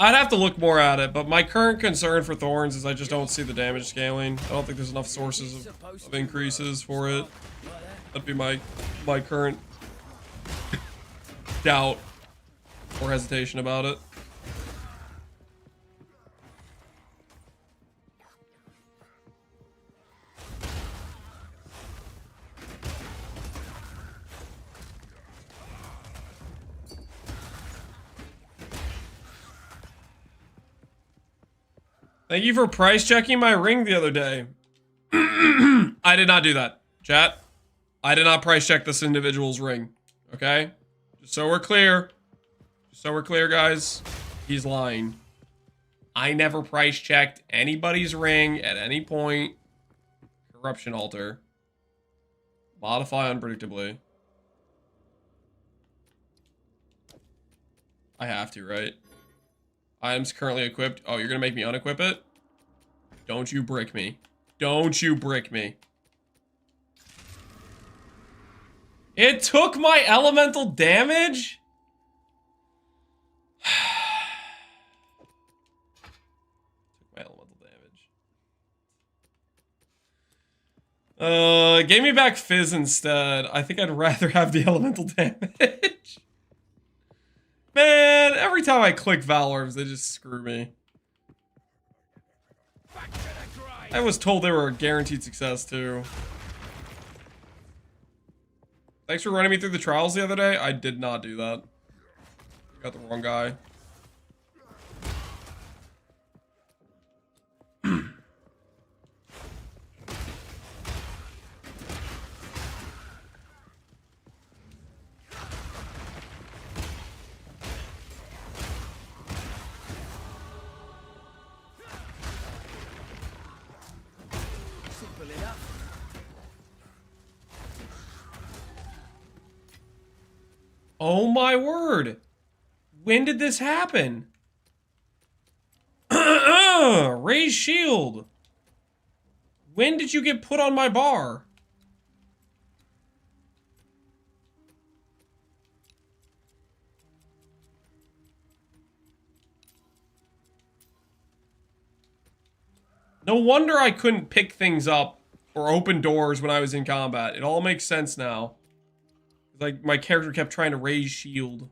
[SPEAKER 1] I'd have to look more at it, but my current concern for Thorns is I just don't see the damage scaling. I don't think there's enough sources of increases for it. That'd be my current doubt or hesitation about it. Thank you for price checking my ring the other day. I did not do that, chat. I did not price check this individual's ring. Okay? Just so we're clear. Just so we're clear, guys. He's lying. I never price checked anybody's ring at any point. Corruption altar. Modify unpredictably. I have to, right? Items currently equipped. Oh, you're gonna make me unequip it? Don't you brick me. Don't you brick me. It took my elemental damage? Took my elemental damage. Gave me back Fizz instead. I think I'd rather have the elemental damage. Man, every time I click Valorms, they just screw me. I was told they were a guaranteed success, too. Thanks for running me through the trials the other day. I did not do that. You got the wrong guy. Oh my word. When did this happen? Raise shield. When did you get put on my bar? No wonder I couldn't pick things up or open doors when I was in combat. It all makes sense now. Like, my character kept trying to raise shield.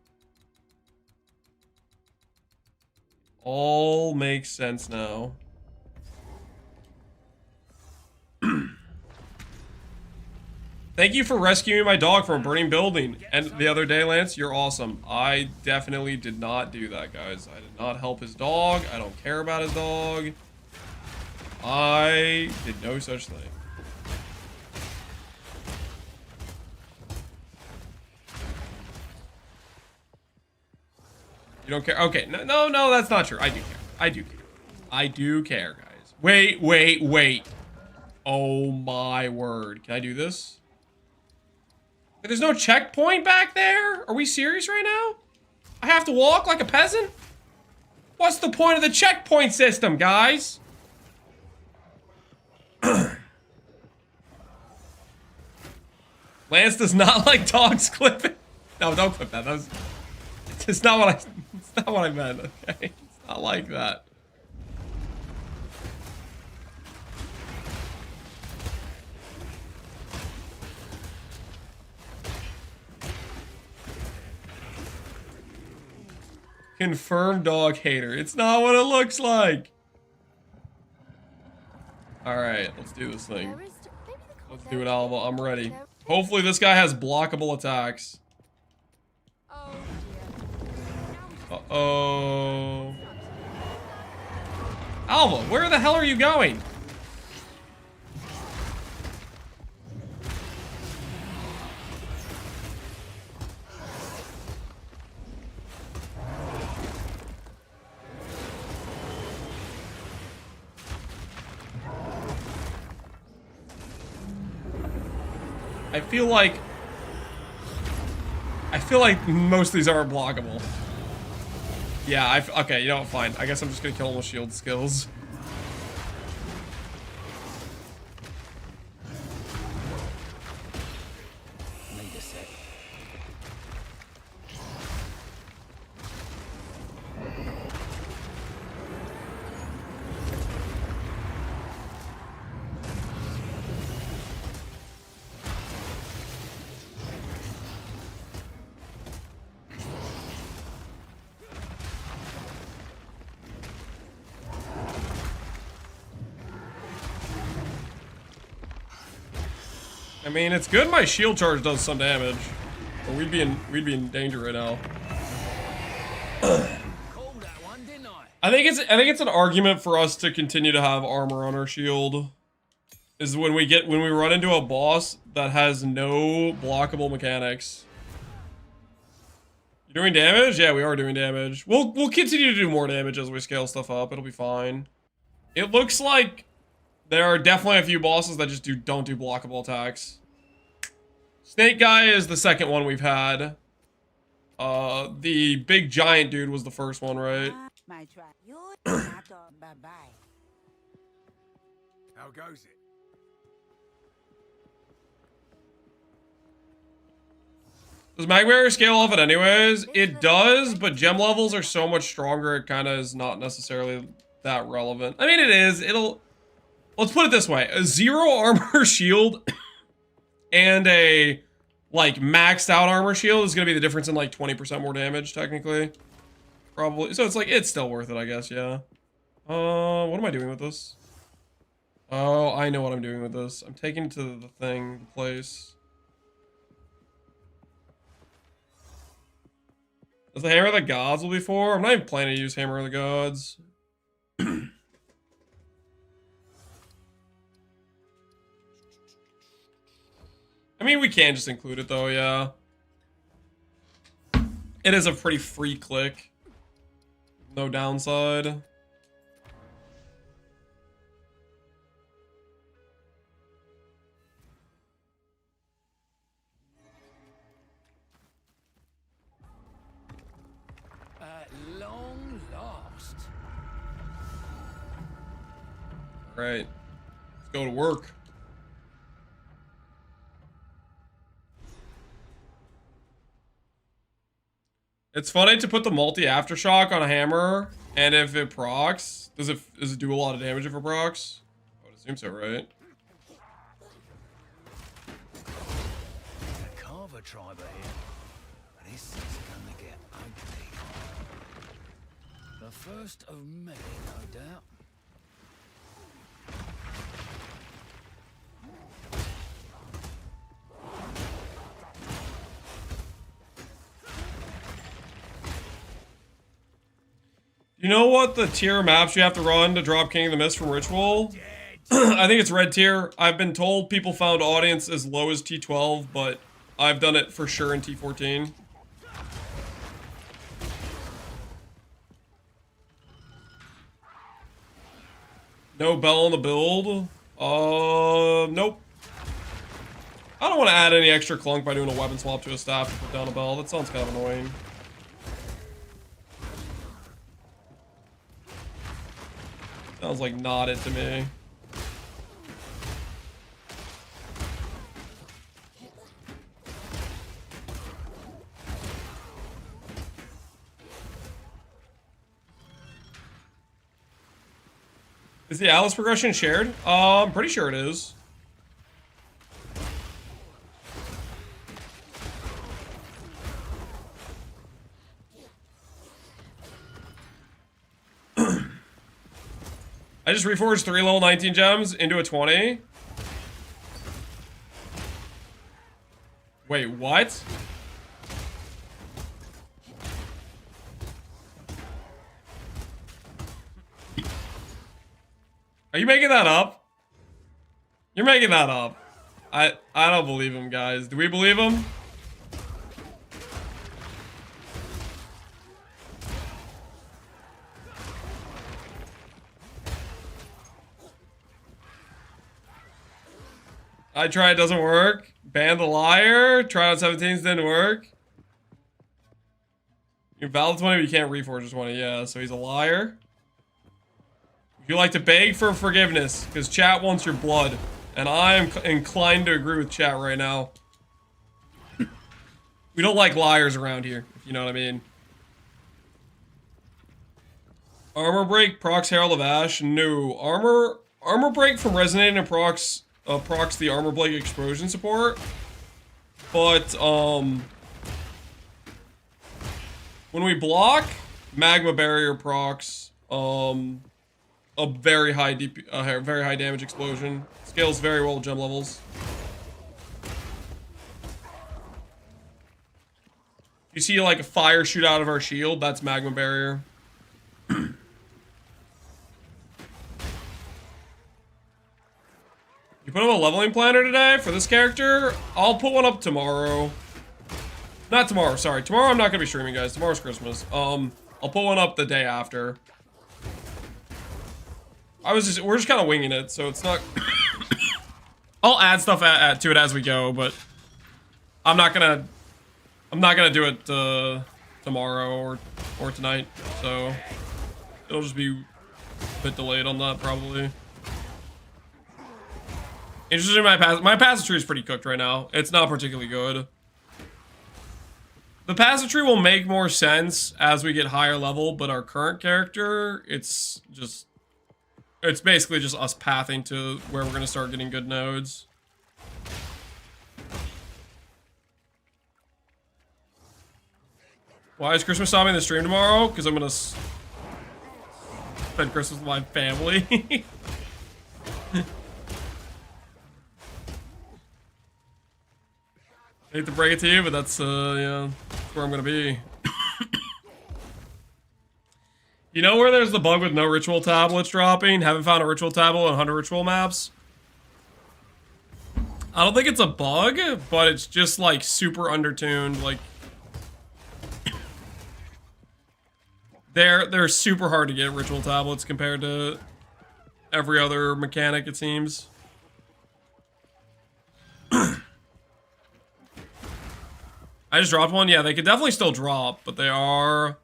[SPEAKER 1] All makes sense now. Thank you for rescuing my dog from a burning building. And the other day, Lance, you're awesome. I definitely did not do that, guys. I did not help his dog. I don't care about his dog. I did no such thing. You don't care? Okay, no, that's not true. I do care. I do care. I do care, guys. Wait. Oh my word. Can I do this? There's no checkpoint back there? Are we serious right now? I have to walk like a peasant? What's the point of the checkpoint system, guys? Lance does not like dogs clipping. No, don't clip that. It's not what I meant, okay? It's not like that. Confirmed dog hater. It's not what it looks like. Alright, let's do this thing. Let's do it, Alva. I'm ready. Hopefully this guy has blockable attacks. Uh-oh. Alva, where the hell are you going? I feel like most of these are blockable. Yeah, okay, you know what, fine. I guess I'm just gonna kill him with shield skills.
[SPEAKER 2] Need a sec.
[SPEAKER 1] I mean, it's good my shield charge does some damage. Or we'd be in danger right now. I think it's an argument for us to continue to have armor on our shield. Is when we run into a boss that has no blockable mechanics. You doing damage? Yeah, we are doing damage. We'll continue to do more damage as we scale stuff up. It'll be fine. It looks like there are definitely a few bosses that just don't do blockable attacks. Snake guy is the second one we've had. The big giant dude was the first one, right?
[SPEAKER 6] How goes it?
[SPEAKER 1] Does Magma Barrier scale off it anyways? It does, but gem levels are so much stronger, it kind of is not necessarily that relevant. I mean, it is. Let's put it this way. A 0 armor shield and a, like, maxed out armor shield is going to be the difference in, like, 20% more damage, technically. Probably. So it's, like, it's still worth it, I guess, yeah. What am I doing with this? Oh, I know what I'm doing with this. I'm taking it to the thing, the place. Is the Hammer of the Gods will be for? I'm not even planning to use Hammer of the Gods. I mean, we can just include it though, yeah. It is a pretty free click. No downside.
[SPEAKER 2] At long last.
[SPEAKER 1] All right, let's go to work. It's funny to put the multi aftershock on a hammer, and if it procs, does it do a lot of damage if it procs? I would assume so, right?
[SPEAKER 2] The Carver tribe are here. This is gonna get ugly. The first of many, no doubt.
[SPEAKER 1] You know what the tier maps you have to run to drop King of the Mist from Ritual? I think it's red tier. I've been told people found audience as low as T12, but I've done it for sure in T14. No bell on the build. Nope. I don't want to add any extra clunk by doing a weapon swap to a staff to put down a bell. That sounds kind of annoying. Sounds like not it to me. Is the Atlas progression shared? I'm pretty sure it is. I just reforged 3 level 19 gems into a 20. Wait, what? Are you making that up? You're making that up. I don't believe him, guys. Do we believe him? I tried, it doesn't work. Ban the liar. Try on 17s, didn't work. You're valid 20, but you can't reforge a 20. Yeah, so he's a liar. If you like to beg for forgiveness, because chat wants your blood. And I am inclined to agree with chat right now. We don't like liars around here, if you know what I mean. Armor break, procs Herald of Ash. No. Armor break from resonating and procs the armor break explosion support. But when we block, Magma Barrier procs a very high very high damage explosion. Scales very well with gem levels. You see like a fire shoot out of our shield, that's Magma Barrier. You put up a leveling planner today for this character? I'll put one up tomorrow. Not tomorrow, sorry. Tomorrow I'm not gonna be streaming, guys. Tomorrow's Christmas. I'll put one up the day after. We're just kind of winging it, so it's not... I'll add stuff to it as we go, but I'm not gonna do it tomorrow or tonight, so it'll just be a bit delayed on that probably. Interested in my passage tree is pretty cooked right now. It's not particularly good. The passage tree will make more sense as we get higher level, but our current character, it's basically just us pathing to where we're gonna start getting good nodes. Why is Christmas stopping the stream tomorrow? Because I'm gonna spend Christmas with my family. I hate to break it to you, but that's yeah, that's where I'm gonna be. You know where there's the bug with no ritual tablets dropping? Haven't found a ritual tablet on 100 ritual maps? I don't think it's a bug, but it's just like super undertuned. Like they're super hard to get ritual tablets compared to every other mechanic, it seems. I just dropped one. Yeah, they could definitely still drop, but they are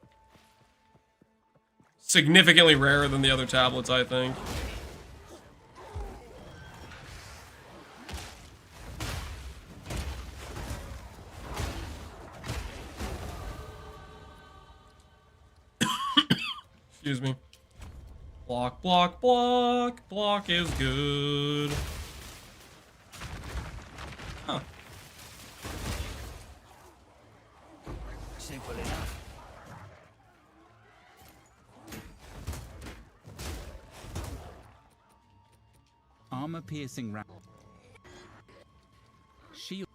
[SPEAKER 1] significantly rarer than the other tablets, I think. Excuse me. Block, block, block. Block is good. Huh.
[SPEAKER 2] Simple enough.
[SPEAKER 5] Armor piercing round. Shield.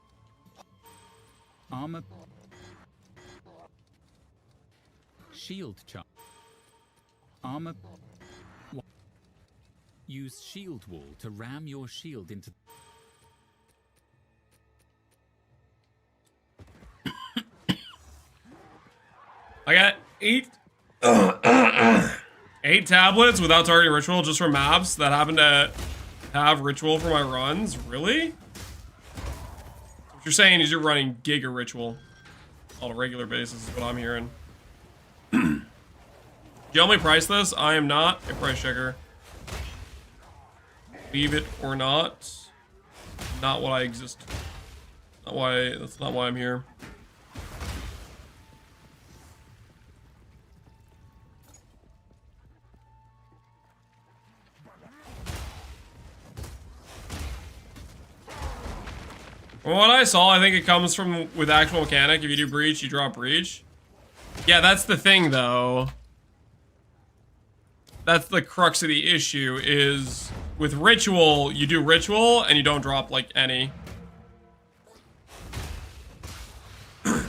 [SPEAKER 5] Armor. Shield charge. Armor. Use shield wall to ram your shield into.
[SPEAKER 1] I got 8 8 tablets without targeting ritual just for maps that happen to have ritual for my runs? Really? What you're saying is you're running Giga Ritual on a regular basis is what I'm hearing. Do you help me price this? I am not a price checker. Leave it or not. Not what I exist. Not why. That's not why I'm here. From what I saw, I think it comes from with actual mechanic. If you do breach, you drop breach. Yeah, that's the thing, though. That's the crux of the issue, is with ritual, you do ritual and you don't drop like any.
[SPEAKER 2] You're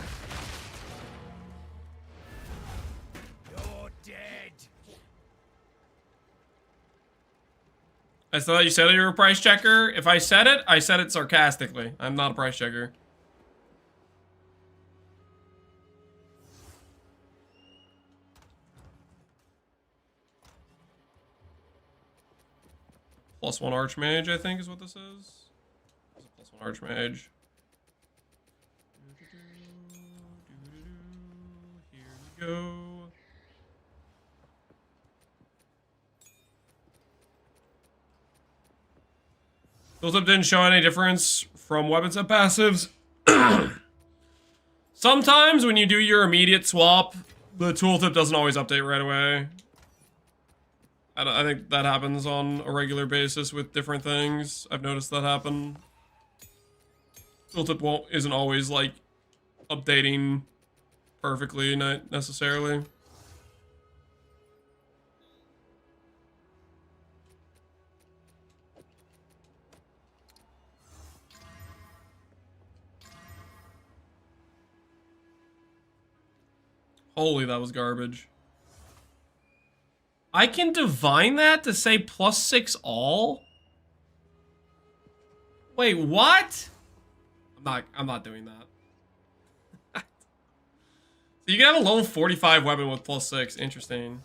[SPEAKER 2] dead.
[SPEAKER 1] I thought you said you were a price checker. If I said it sarcastically. I'm not a price checker. +1 Archmage, I think is what this is. It's a +1 Archmage. Here we go. Tooltip didn't show any difference from weapons and passives. Sometimes when you do your immediate swap, the tooltip doesn't always update right away. I think that happens on a regular basis with different things. I've noticed that happen. Tooltip isn't always like updating perfectly, not necessarily. Holy, that was garbage. I can divine that to say +6 all? Wait, what? I'm not doing that. So you can have a level 45 weapon with +6. Interesting.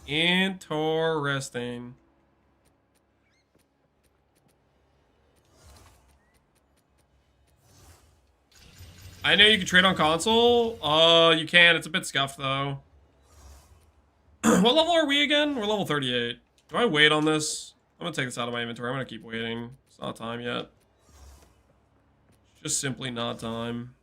[SPEAKER 1] Interesting. I know you can trade on console. You can. It's a bit scuffed though. What level are we again? We're level 38. Do I wait on this? I'm gonna take this out of my inventory. I'm gonna keep waiting. It's not time yet. It's just simply not time.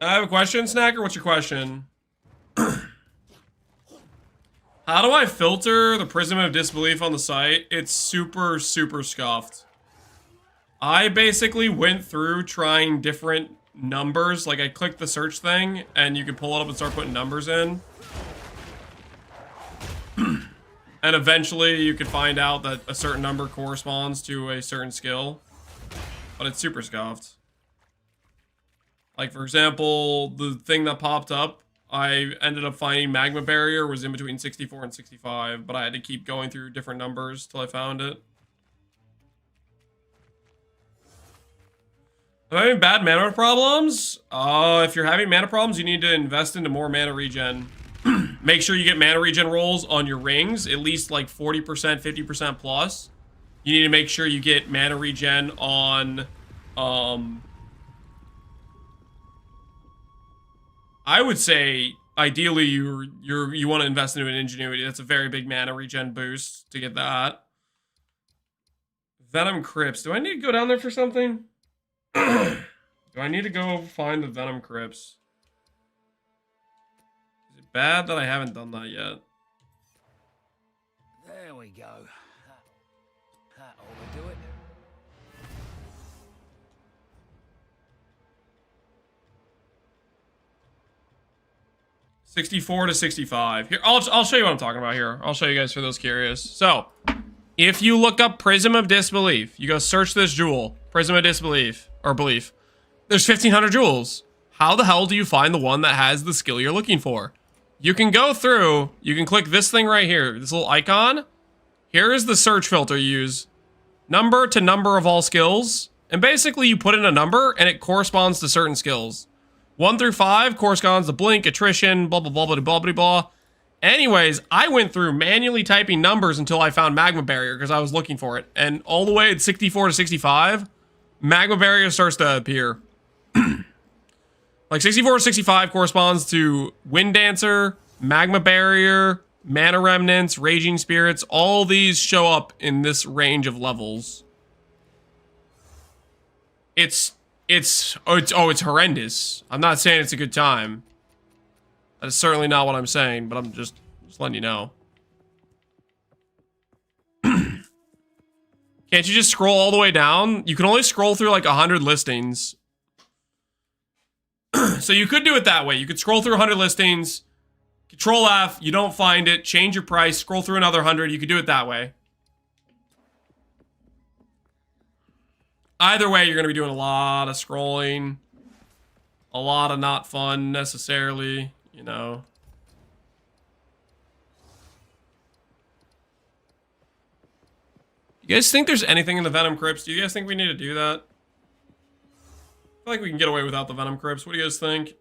[SPEAKER 1] I have a question, Snacker. What's your question? How do I filter the Prism of Disbelief on the site? It's super, super scuffed. I basically went through trying different numbers. Like, I clicked the search thing, and you can pull it up and start putting numbers in. And eventually, you can find out that a certain number corresponds to a certain skill. But it's super scuffed. Like, for example, the thing that popped up, I ended up finding Magma Barrier was in between 64 and 65, but I had to keep going through different numbers till I found it. Am I having bad mana problems? If you're having mana problems, you need to invest into more mana regen. Make sure you get mana regen rolls on your rings, at least like 40%, 50% plus. You need to make sure you get mana regen on, I would say, ideally, you want to invest into an Ingenuity. That's a very big mana regen boost to get that. Venom Crypts. Do I need to go down there for something? Do I need to go find the Venom Crypts? Is it bad that I haven't done that yet?
[SPEAKER 2] There we go. That ought to do it.
[SPEAKER 1] 64 to 65. Here, I'll show you what I'm talking about here. I'll show you guys for those curious. So, if you look up Prism of Disbelief, you go search this jewel, Prism of Disbelief, or Belief. There's 1,500 jewels. How the hell do you find the one that has the skill you're looking for? You can go through, you can click this thing right here, this little icon. Here is the search filter you use. Number to number of all skills. And basically you put in a number and it corresponds to certain skills. 1 through 5 corresponds to blink, attrition, blah, blah, blah, blah, blah, blah, blah. Anyways, I went through manually typing numbers until I found Magma Barrier because I was looking for it. And all the way at 64 to 65, Magma Barrier starts to appear. Like 64 to 65 corresponds to Wind Dancer, Magma Barrier, Mana Remnants, Raging Spirits. All these show up in this range of levels. It's horrendous. I'm not saying it's a good time. That's certainly not what I'm saying, but I'm just letting you know. Can't you just scroll all the way down? You can only scroll through like 100 listings. So you could do it that way. You could scroll through 100 listings, Control F, you don't find it, change your price, scroll through another 100. You could do it that way. Either way, you're going to be doing a lot of scrolling. A lot of not fun, necessarily, you know. You guys think there's anything in the Venom Crypts? Do you guys think we need to do that? I feel like we can get away without the Venom Crypts. What do you guys think?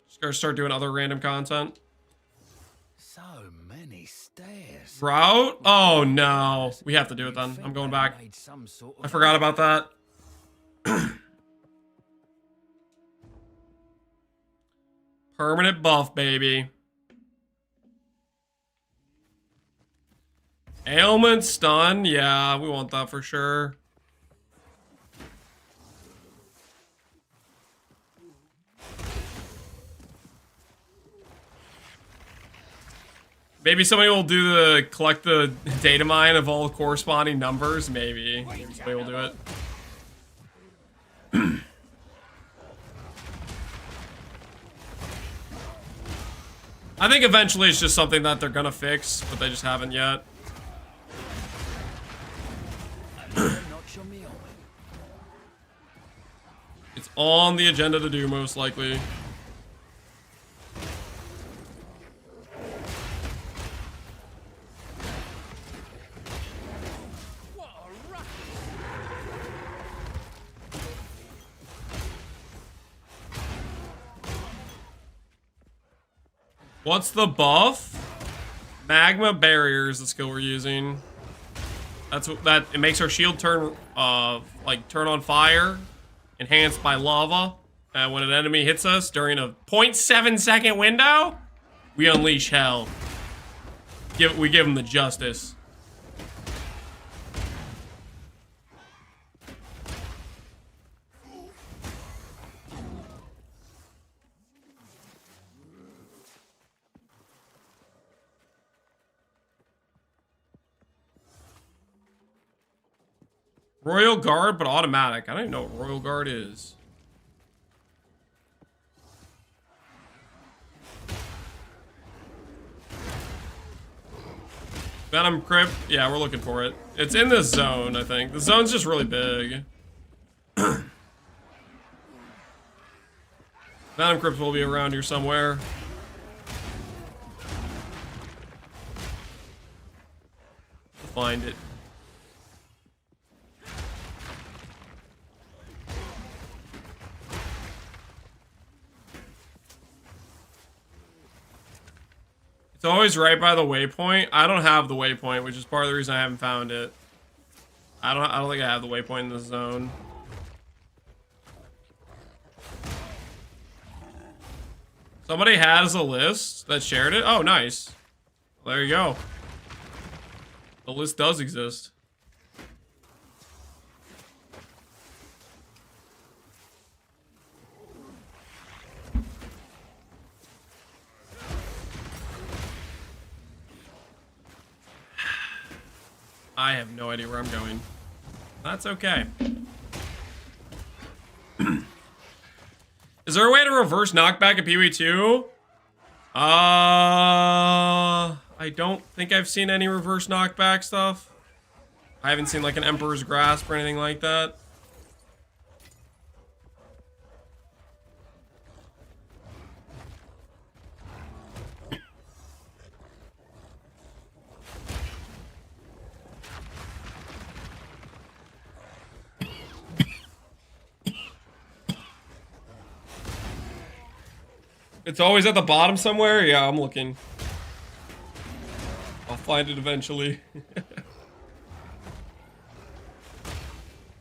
[SPEAKER 1] Just gotta start doing other random content.
[SPEAKER 2] So many stairs.
[SPEAKER 1] Route? Oh no. We have to do it then. I'm going back. I forgot about that. Permanent buff, baby. Ailment, stun. Yeah, we want that for sure. Maybe somebody will do collect the data mine of all corresponding numbers. Maybe somebody will do it. I think eventually it's just something that they're gonna fix, but they just haven't yet. It's on the agenda to do, most likely. What's the buff? Magma Barrier is the skill we're using. That's what it makes our shield turn turn on fire, enhanced by lava. And when an enemy hits us during a 0.7 second window, we unleash hell. We give them the justice. Royal Guard, but automatic. I don't even know what Royal Guard is. Venom Crypt. Yeah, we're looking for it. It's in this zone, I think. The zone's just really big. Venom Crypt will be around here somewhere. Find it. It's always right by the waypoint. I don't have the waypoint, which is part of the reason I haven't found it. I don't think I have the waypoint in this zone. Somebody has a list that shared it. Oh, nice. Well, there you go. The list does exist. I have no idea where I'm going. That's okay. Is there a way to reverse knockback at PvE2? I don't think I've seen any reverse knockback stuff. I haven't seen like an Emperor's Grasp or anything like that. It's always at the bottom somewhere? Yeah, I'm looking. I'll find it eventually.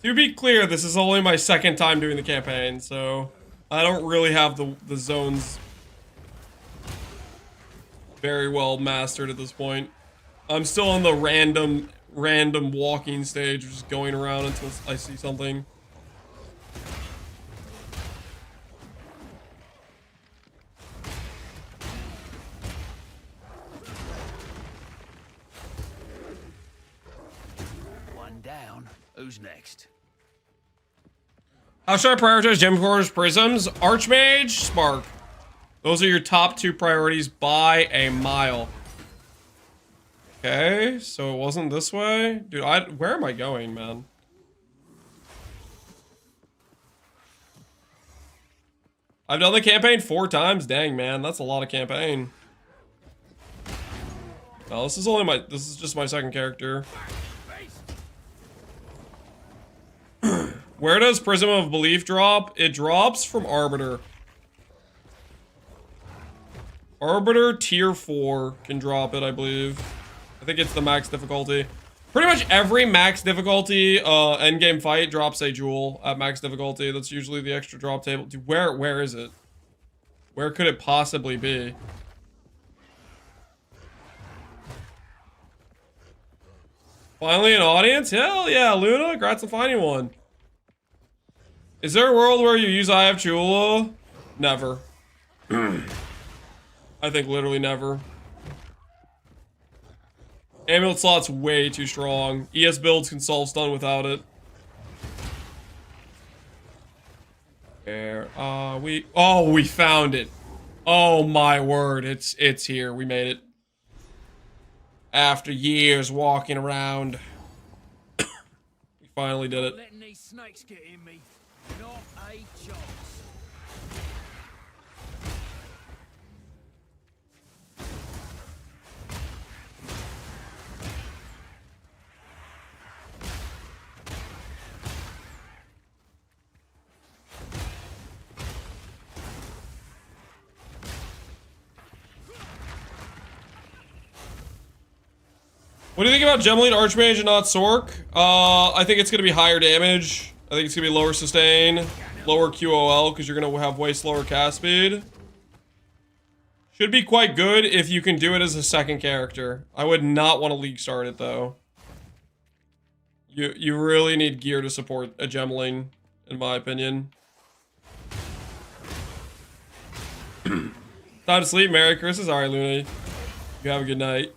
[SPEAKER 1] To be clear, this is only my second time doing the campaign, so I don't really have the zones very well mastered at this point. I'm still on the random walking stage, just going around until I see something.
[SPEAKER 2] One down. Who's next?
[SPEAKER 1] How should I prioritize gem cores, prisms? Archmage, Spark. Those are your top 2 priorities by a mile. Okay, so it wasn't this way? Dude, where am I going, man? I've done the campaign 4 times. Dang, man, that's a lot of campaign. Well, this is just my second character. Where does Prism of Belief drop? It drops from Arbiter. Arbiter tier 4 can drop it, I believe. I think it's the max difficulty. Pretty much every max difficulty endgame fight drops a jewel at max difficulty. That's usually the extra drop table. Dude, where is it? Where could it possibly be? Finally an audience? Hell yeah, Luna. Congrats on finding one. Is there a world where you use Eye of Chula? Never. I think literally never. Amulet slot's way too strong. ES builds can solve stun without it. Where are we? Oh, we found it. Oh my word, it's here. We made it. After years walking around. We finally did it.
[SPEAKER 2] Letting these snakes get in me. Not a chance.
[SPEAKER 1] What do you think about Gemling Archmage and not Sork? I think it's going to be higher damage. I think it's going to be lower sustain, lower QOL, because you're going to have way slower cast speed. Should be quite good if you can do it as a second character. I would not want to league start it, though. You really need gear to support a Gemling, in my opinion. Time to sleep. Merry Christmas. Alright, Luna. You have a good night.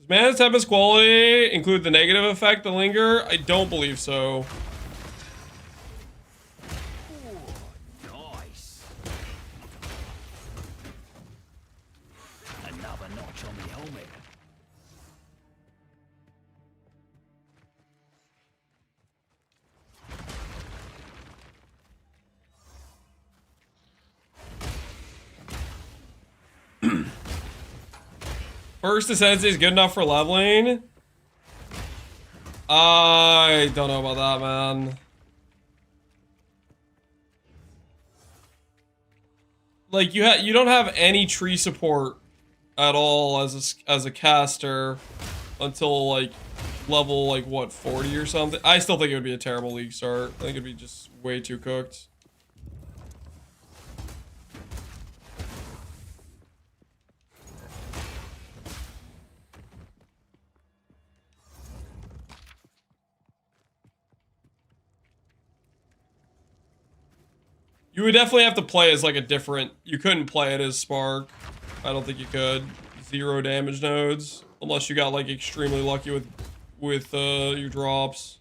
[SPEAKER 1] Does Mana's Tempest quality include the negative effect, the linger? I don't believe so.
[SPEAKER 2] Nice. Another notch on the helmet.
[SPEAKER 1] First Ascendancy is good enough for leveling? I don't know about that, man. Like, you don't have any tree support at all as a caster until, like, level, like, what, 40 or something? I still think it would be a terrible league start. I think it'd be just way too cooked. You would definitely have to play as like a different... You couldn't play it as Spark. I don't think you could. 0 damage nodes. Unless you got like extremely lucky with your drops.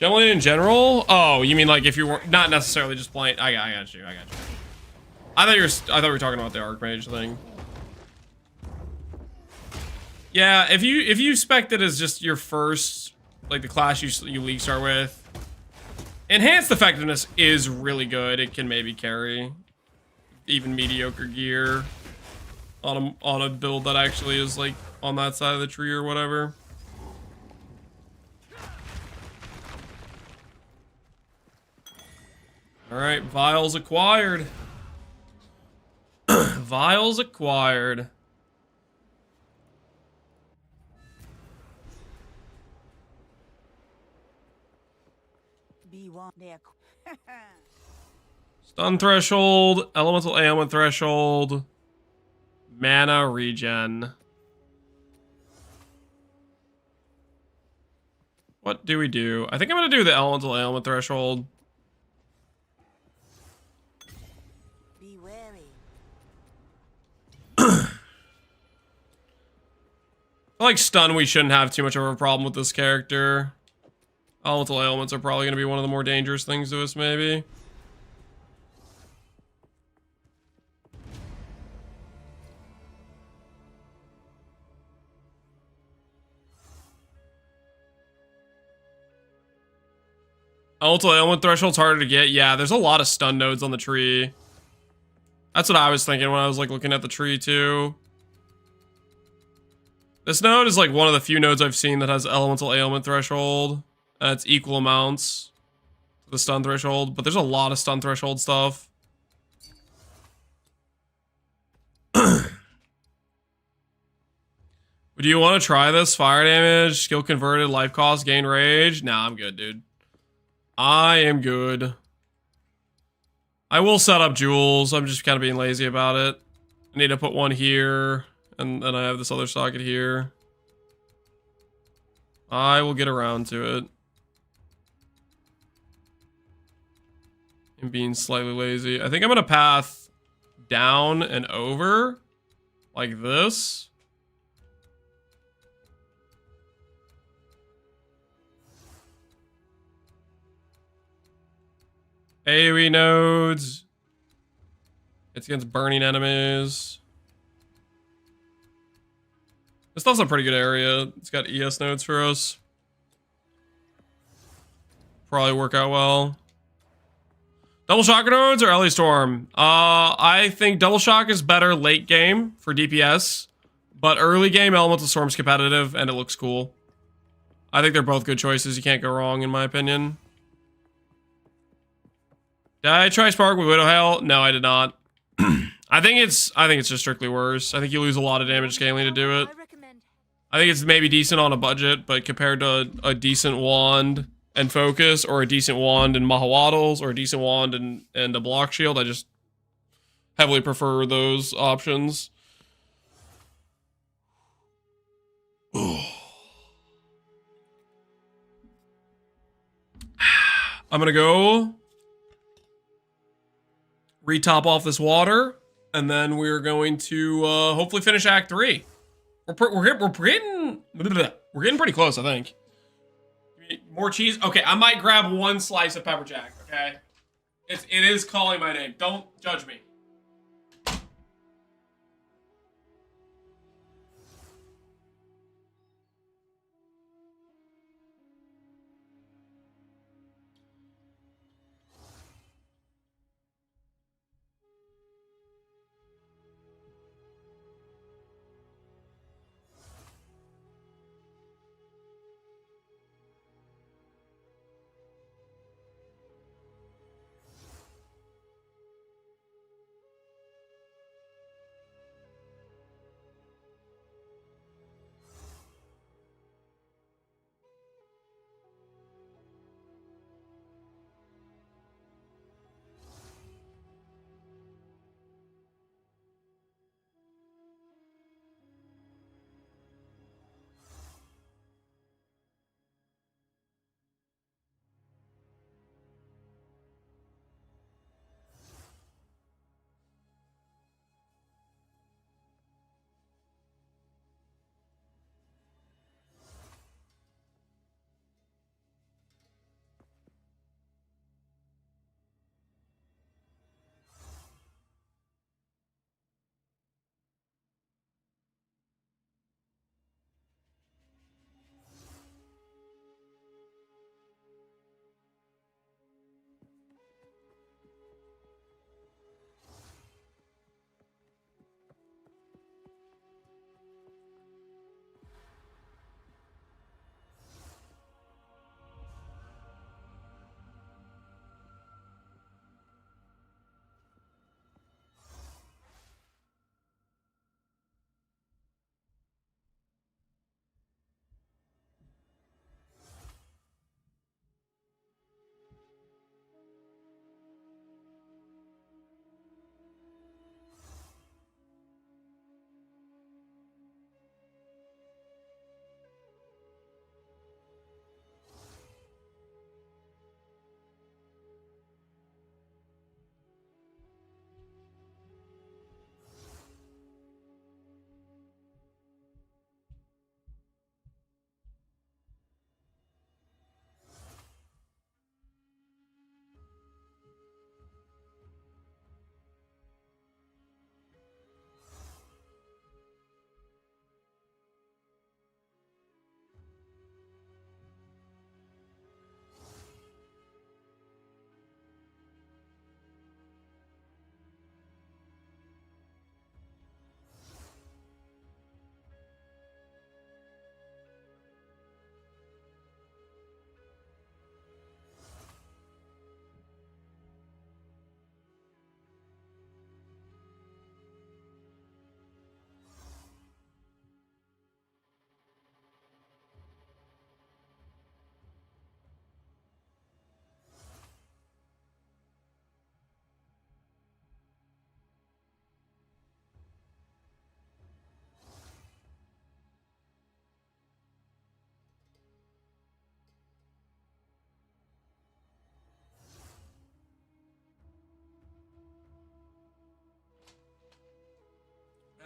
[SPEAKER 1] Gemling in general? Oh, you mean like if you were not necessarily just playing? I got you. I thought we were talking about the Archmage thing. Yeah, if you spec it as just your first, like the class you league start with, enhanced effectiveness is really good. It can maybe carry even mediocre gear on a build that actually is like on that side of the tree or whatever. All right, vials acquired. Vials acquired. Stun threshold, elemental ailment threshold, mana regen. What do we do? I think I'm gonna do the elemental ailment threshold.
[SPEAKER 10] Be wary.
[SPEAKER 1] I feel like stun, we shouldn't have too much of a problem with this character. Elemental ailments are probably going to be one of the more dangerous things to us, maybe. Elemental ailment threshold's harder to get. Yeah, there's a lot of stun nodes on the tree. That's what I was thinking when I was like looking at the tree too. This node is like one of the few nodes I've seen that has elemental ailment threshold. And it's equal amounts to the stun threshold, but there's a lot of stun threshold stuff. Would you want to try this? Fire damage, skill converted, life cost, gain rage? Nah, I'm good, dude. I am good. I will set up jewels. I'm just kind of being lazy about it. I need to put one here, and then I have this other socket here. I will get around to it. I'm being slightly lazy. I think I'm gonna path down and over like this. AoE nodes. It's against burning enemies. This stuff's a pretty good area. It's got ES nodes for us. Probably work out well. Double shock nodes or Ellie Storm? I think double shock is better late game for DPS, but early game Elemental Storm's competitive and it looks cool. I think they're both good choices. You can't go wrong in my opinion. Did I try Spark with Widow Hail? No, I did not. I think it's just strictly worse. I think you lose a lot of damage scaling to do it. I think it's maybe decent on a budget, but compared to a decent wand and focus, or a decent wand and Mahawaddles, or a decent wand and a block shield, I just heavily prefer those options. I'm gonna go retop off this water, and then we're going to hopefully finish Act 3. We're getting pretty close, I think. More cheese? Okay, I might grab one slice of pepper jack, okay? It is calling my name. Don't judge me.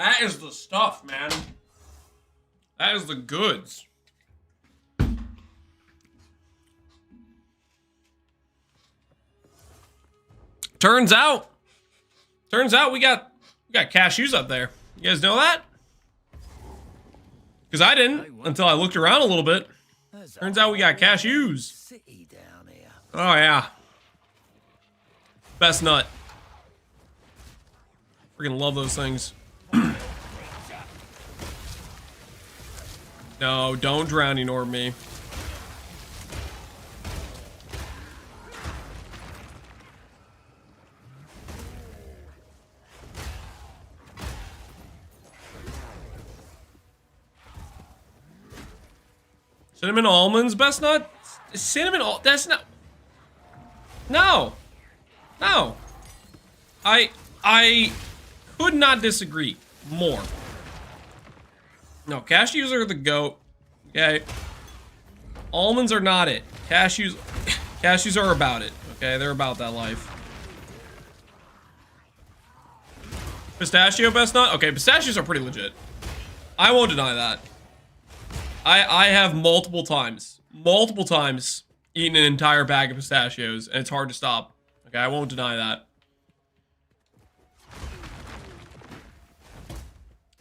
[SPEAKER 1] That is the stuff, man. That is the goods. Turns out we got cashews up there. You guys know that? Because I didn't until I looked around a little bit. Turns out we got cashews.
[SPEAKER 2] City down here.
[SPEAKER 1] Oh yeah. Best nut. Freaking love those things. No, don't drowning orb me. Cinnamon almonds, best nut? Cinnamon that's not. No. No. I could not disagree more. No, cashews are the goat. Okay. Almonds are not it. Cashews are about it. Okay, they're about that life. Pistachio best nut? Okay, pistachios are pretty legit. I won't deny that. I have multiple times eaten an entire bag of pistachios, and it's hard to stop. Okay, I won't deny that.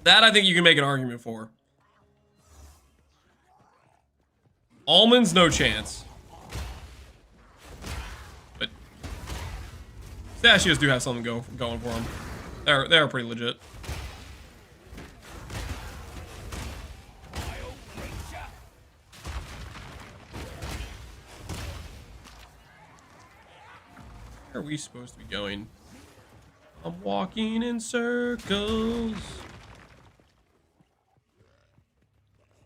[SPEAKER 1] That I think you can make an argument for. Almonds, no chance. But pistachios do have something going for them. They're pretty legit. Where are we supposed to be going? I'm walking in circles.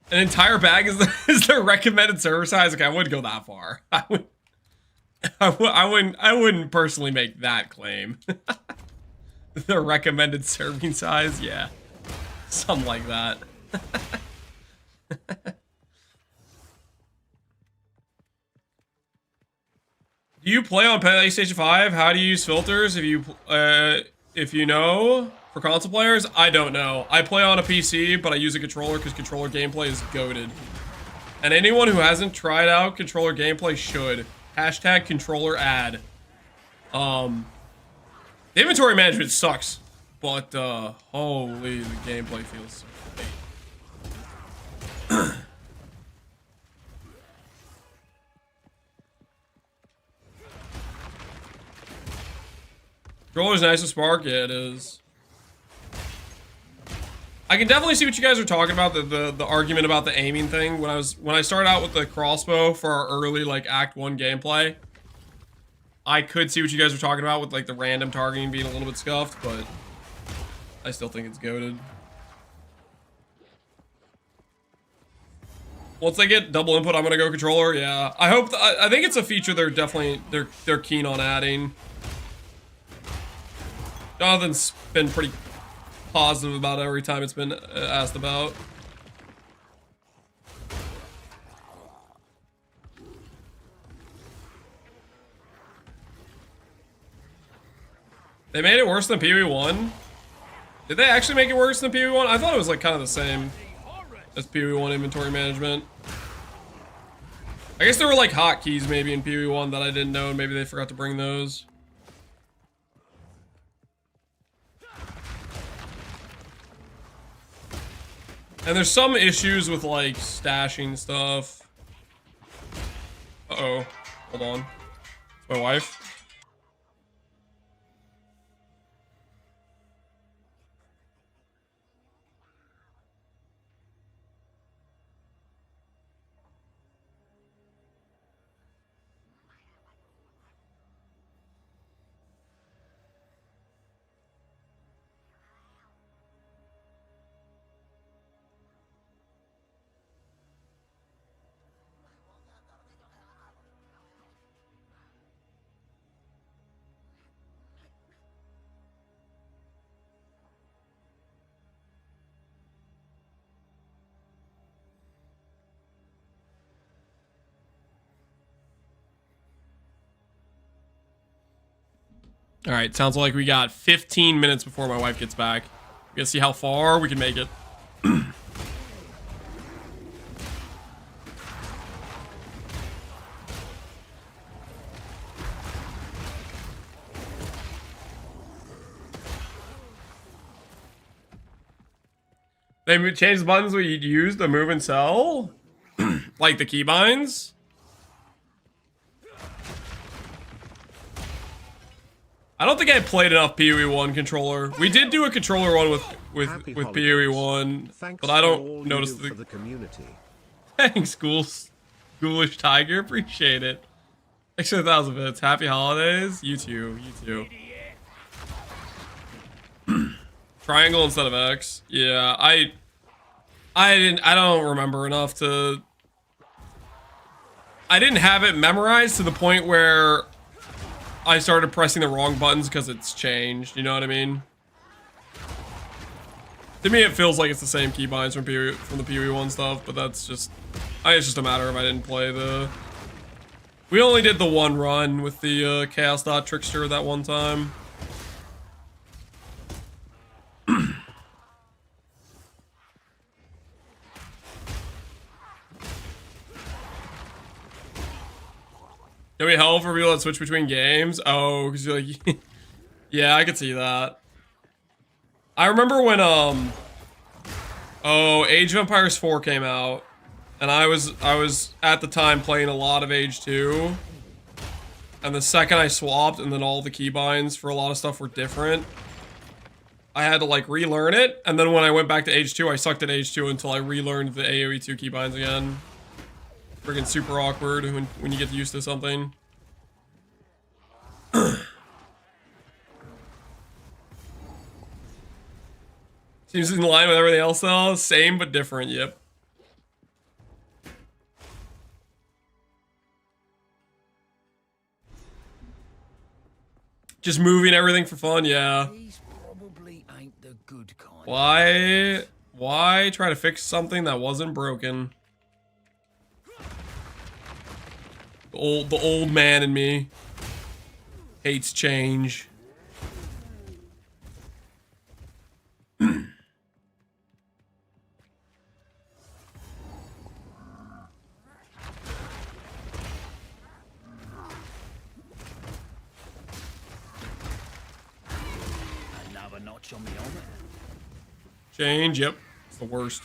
[SPEAKER 1] An entire bag is the recommended server size. Okay, I wouldn't go that far. I wouldn't personally make that claim. The recommended serving size, yeah, something like that. Do you play on PlayStation 5? How do you use filters? If you know, for console players, I don't know. I play on a PC, but I use a controller because controller gameplay is goated. And anyone who hasn't tried out controller gameplay should. Hashtag controller ad. The inventory management sucks, but holy, the gameplay feels so great. Controller's nice with Spark, yeah, it is. I can definitely see what you guys are talking about, the argument about the aiming thing. When I started out with the crossbow for our early like Act 1 gameplay, I could see what you guys were talking about with like the random targeting being a little bit scuffed, but I still think it's goated. Once they get double input, I'm gonna go controller. Yeah, I hope. I think it's a feature they're keen on adding. Jonathan's been pretty positive about it every time it's been asked about. They made it worse than PoE1? Did they actually make it worse than PoE1? I thought it was like kind of the same as PoE1 inventory management. I guess there were like hotkeys maybe in PoE1 that I didn't know, and maybe they forgot to bring those. And there's some issues with like stashing stuff. Uh-oh. Hold on. It's my wife. All right, sounds like we got 15 minutes before my wife gets back. We gotta see how far we can make it. They changed the buttons we use to move and sell? Like the keybinds? I don't think I played enough PoE 1 controller. We did do a controller one with PoE 1, but I don't notice the
[SPEAKER 11] community.
[SPEAKER 1] Thanks, Ghoulish Tiger. Appreciate it. Extra 1,000 bits. Happy holidays. You too. You too. Triangle instead of X. Yeah, I don't remember enough to. I didn't have it memorized to the point where I started pressing the wrong buttons because it's changed. You know what I mean? To me, it feels like it's the same keybinds from the PoE 1 stuff, but that's just. It's just a matter of I didn't play the. We only did the one run with the Chaos Dot Trickster that one time. Can we help for people that switch between games? Oh, because you're like, yeah, I could see that. I remember when Age of Empires 4 came out, and I was at the time playing a lot of Age 2, and the second I swapped, and then all the keybinds for a lot of stuff were different, I had to like relearn it, and then when I went back to Age 2, I sucked at Age 2 until I relearned the AoE 2 keybinds again. Friggin' super awkward when you get used to something. Seems in line with everything else though. Same but different, yep. Just moving everything for fun, yeah.
[SPEAKER 2] These probably ain't the good kind.
[SPEAKER 1] Why try to fix something that wasn't broken? The old man in me hates change.
[SPEAKER 2] Another notch on the helmet.
[SPEAKER 1] Change, yep. It's the worst.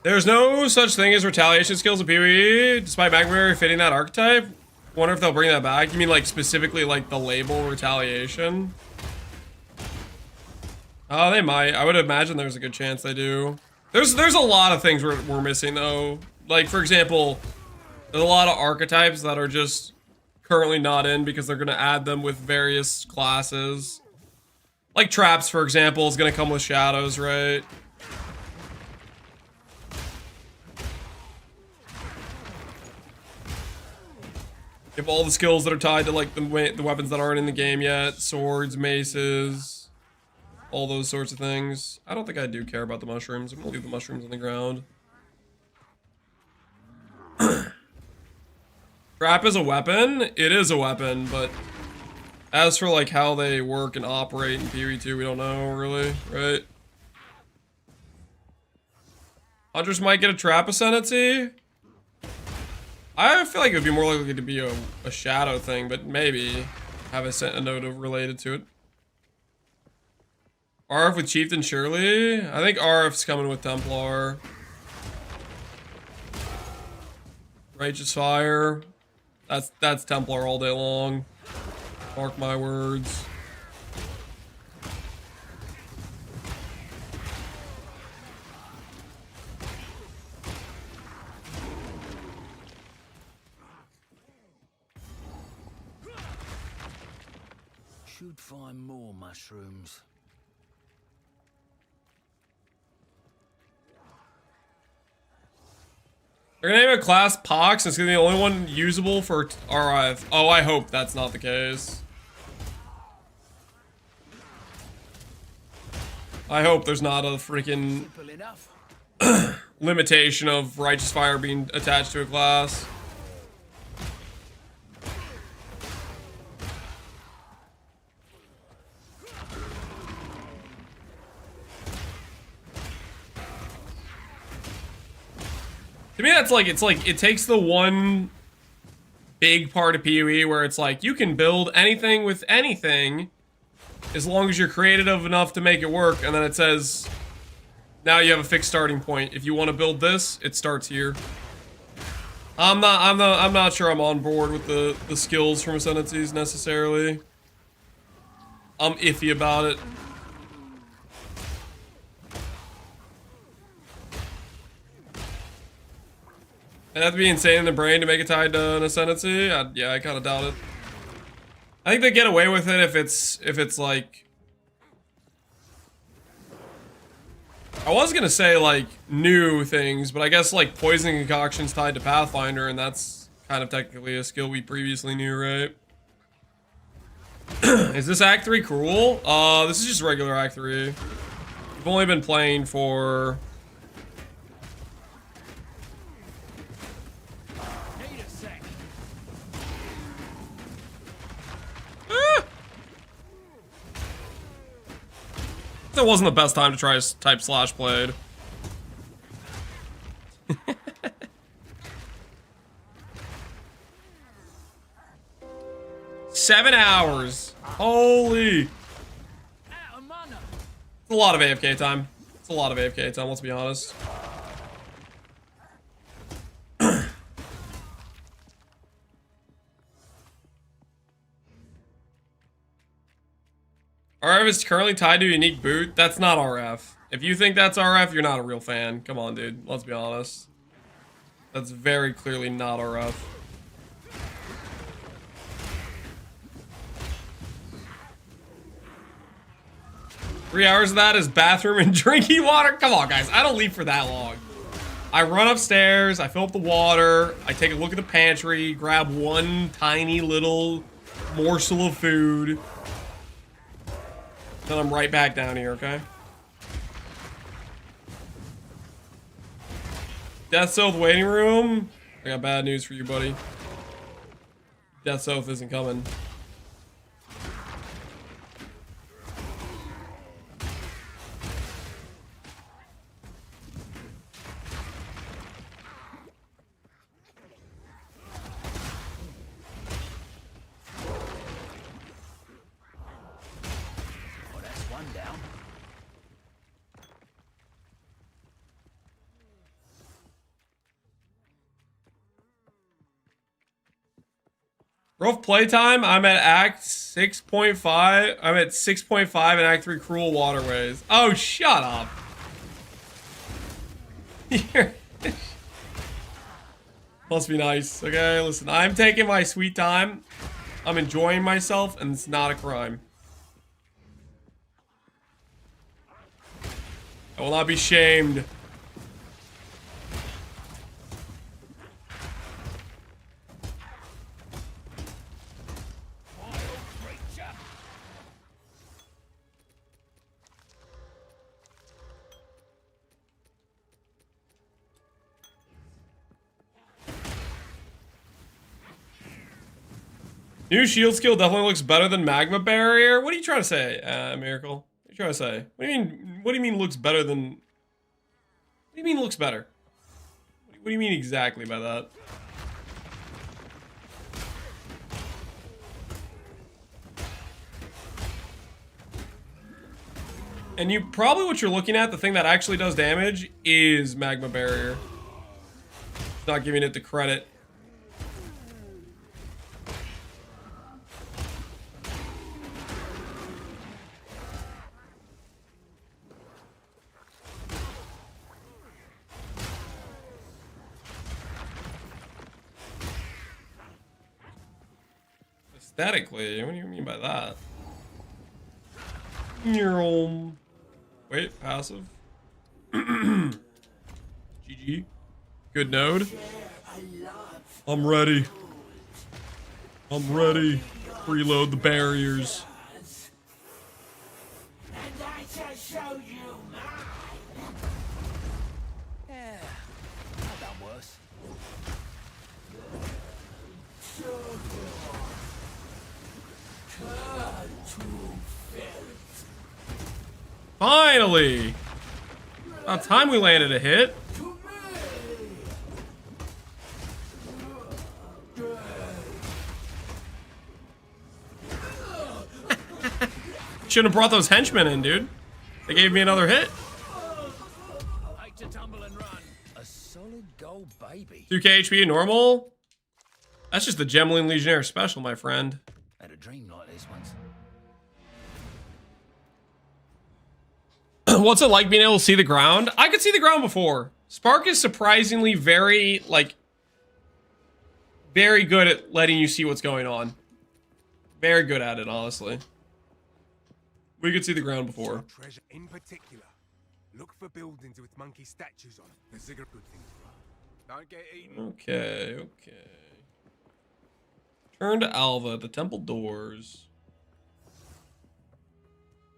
[SPEAKER 1] There's no such thing as retaliation skills in PoE, despite Magma Barrier fitting that archetype. Wonder if they'll bring that back. You mean like specifically like the label retaliation? Oh, they might. I would imagine there's a good chance they do. There's a lot of things we're missing though. Like for example, there's a lot of archetypes that are just currently not in because they're gonna add them with various classes. Like traps, for example, is gonna come with shadows, right? You have all the skills that are tied to like the weapons that aren't in the game yet. Swords, maces, all those sorts of things. I don't think I do care about the mushrooms. I'm gonna leave the mushrooms on the ground. Trap is a weapon? It is a weapon, but as for like how they work and operate in PoE 2, we don't know really, right? Hunters might get a trap ascendancy. I feel like it would be more likely to be a shadow thing, but maybe have a note related to it. RF with Chieftain, surely? I think RF's coming with Templar. Righteous Fire. That's Templar all day long. Mark my words.
[SPEAKER 2] Should find more mushrooms.
[SPEAKER 1] They're gonna name a class Pox, and it's gonna be the only one usable for RF. Oh, I hope that's not the case. I hope there's not a freaking
[SPEAKER 2] Simple enough.
[SPEAKER 1] limitation of Righteous Fire being attached to a class. To me, that's like, it takes the one big part of PoE where it's like, you can build anything with anything as long as you're creative enough to make it work, and then it says, now you have a fixed starting point. If you want to build this, it starts here. I'm not sure I'm on board with the skills from Ascendancies necessarily. I'm iffy about it. It'd have to be insane in the brain to make it tied to an Ascendancy. Yeah, I kind of doubt it. I think they get away with it if it's like, I was gonna say like new things, but I guess like poisoning concoctions tied to Pathfinder, and that's kind of technically a skill we previously knew, right? Is this Act 3 cruel? This is just regular Act 3. We've only been playing for... That wasn't the best time to try to type slash played. 7 hours. Holy. It's a lot of AFK time. It's a lot of AFK time, let's be honest. RF is currently tied to a unique boot. That's not RF. If you think that's RF, you're not a real fan. Come on, dude. Let's be honest. That's very clearly not RF. Three hours of that is bathroom and drinking water? Come on, guys. I don't leave for that long. I run upstairs, I fill up the water, I take a look at the pantry, grab one tiny little morsel of food. Then I'm right back down here, okay? Death South waiting room? I got bad news for you, buddy. Death South isn't coming. Rough playtime, I'm at Act 6.5. I'm at 6.5 in Act 3 Cruel Waterways. Oh, shut up. Must be nice. Okay, listen, I'm taking my sweet time. I'm enjoying myself, and it's not a crime. I will not be shamed. New shield skill definitely looks better than Magma Barrier. What are you trying to say, Miracle? What are you trying to say? What do you mean? What do you mean looks better than? What do you mean looks better? What do you mean exactly by that? And you probably what you're looking at, the thing that actually does damage, is Magma Barrier. Not giving it the credit. Aesthetically, what do you mean by that? Wait, passive. GG. Good node. I'm ready. I'm ready. Preload the barriers.
[SPEAKER 3] And I shall show you
[SPEAKER 1] Finally! About time we landed a hit. Shouldn't have brought those henchmen in, dude. They gave me another hit.
[SPEAKER 2] Like to tumble and run. A solid gold baby.
[SPEAKER 1] 2k HP normal? That's just the Gemling Legionnaire special, my friend.
[SPEAKER 2] Had a dream like this once.
[SPEAKER 1] What's it like being able to see the ground? I could see the ground before. Spark is surprisingly very, like, very good at letting you see what's going on. Very good at it, honestly. We could see the ground before.
[SPEAKER 3] Treasure in particular. Look for buildings with monkey statues on them. There's a good thing. Don't get eaten.
[SPEAKER 1] Okay, okay. Turn to Alva at the temple doors.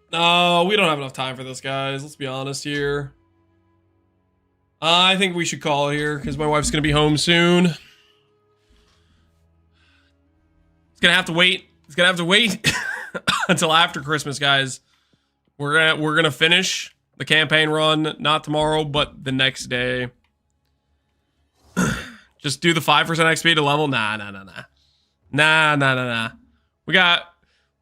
[SPEAKER 1] No, we don't have enough time for this, guys. Let's be honest here. I think we should call it here because my wife's gonna be home soon. It's gonna have to wait. It's gonna have to wait until after Christmas, guys. We're gonna finish the campaign run, not tomorrow, but the next day. Just do the 5% XP to level. Nah. We got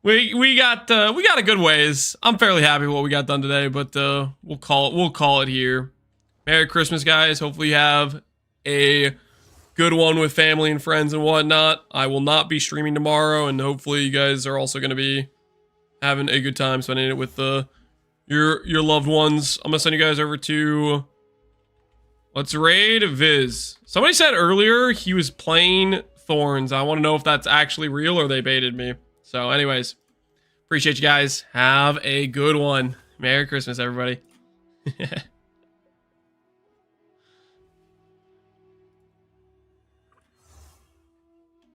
[SPEAKER 1] a good ways. I'm fairly happy with what we got done today, but we'll call it here. Merry Christmas, guys. Hopefully you have a good one with family and friends and whatnot. I will not be streaming tomorrow, and hopefully you guys are also going to be having a good time spending it with your loved ones. I'm gonna send you guys over to, let's raid Viz. Somebody said earlier he was playing Thorns. I want to know if that's actually real or they baited me. So anyways, appreciate you guys. Have a good one. Merry Christmas, everybody.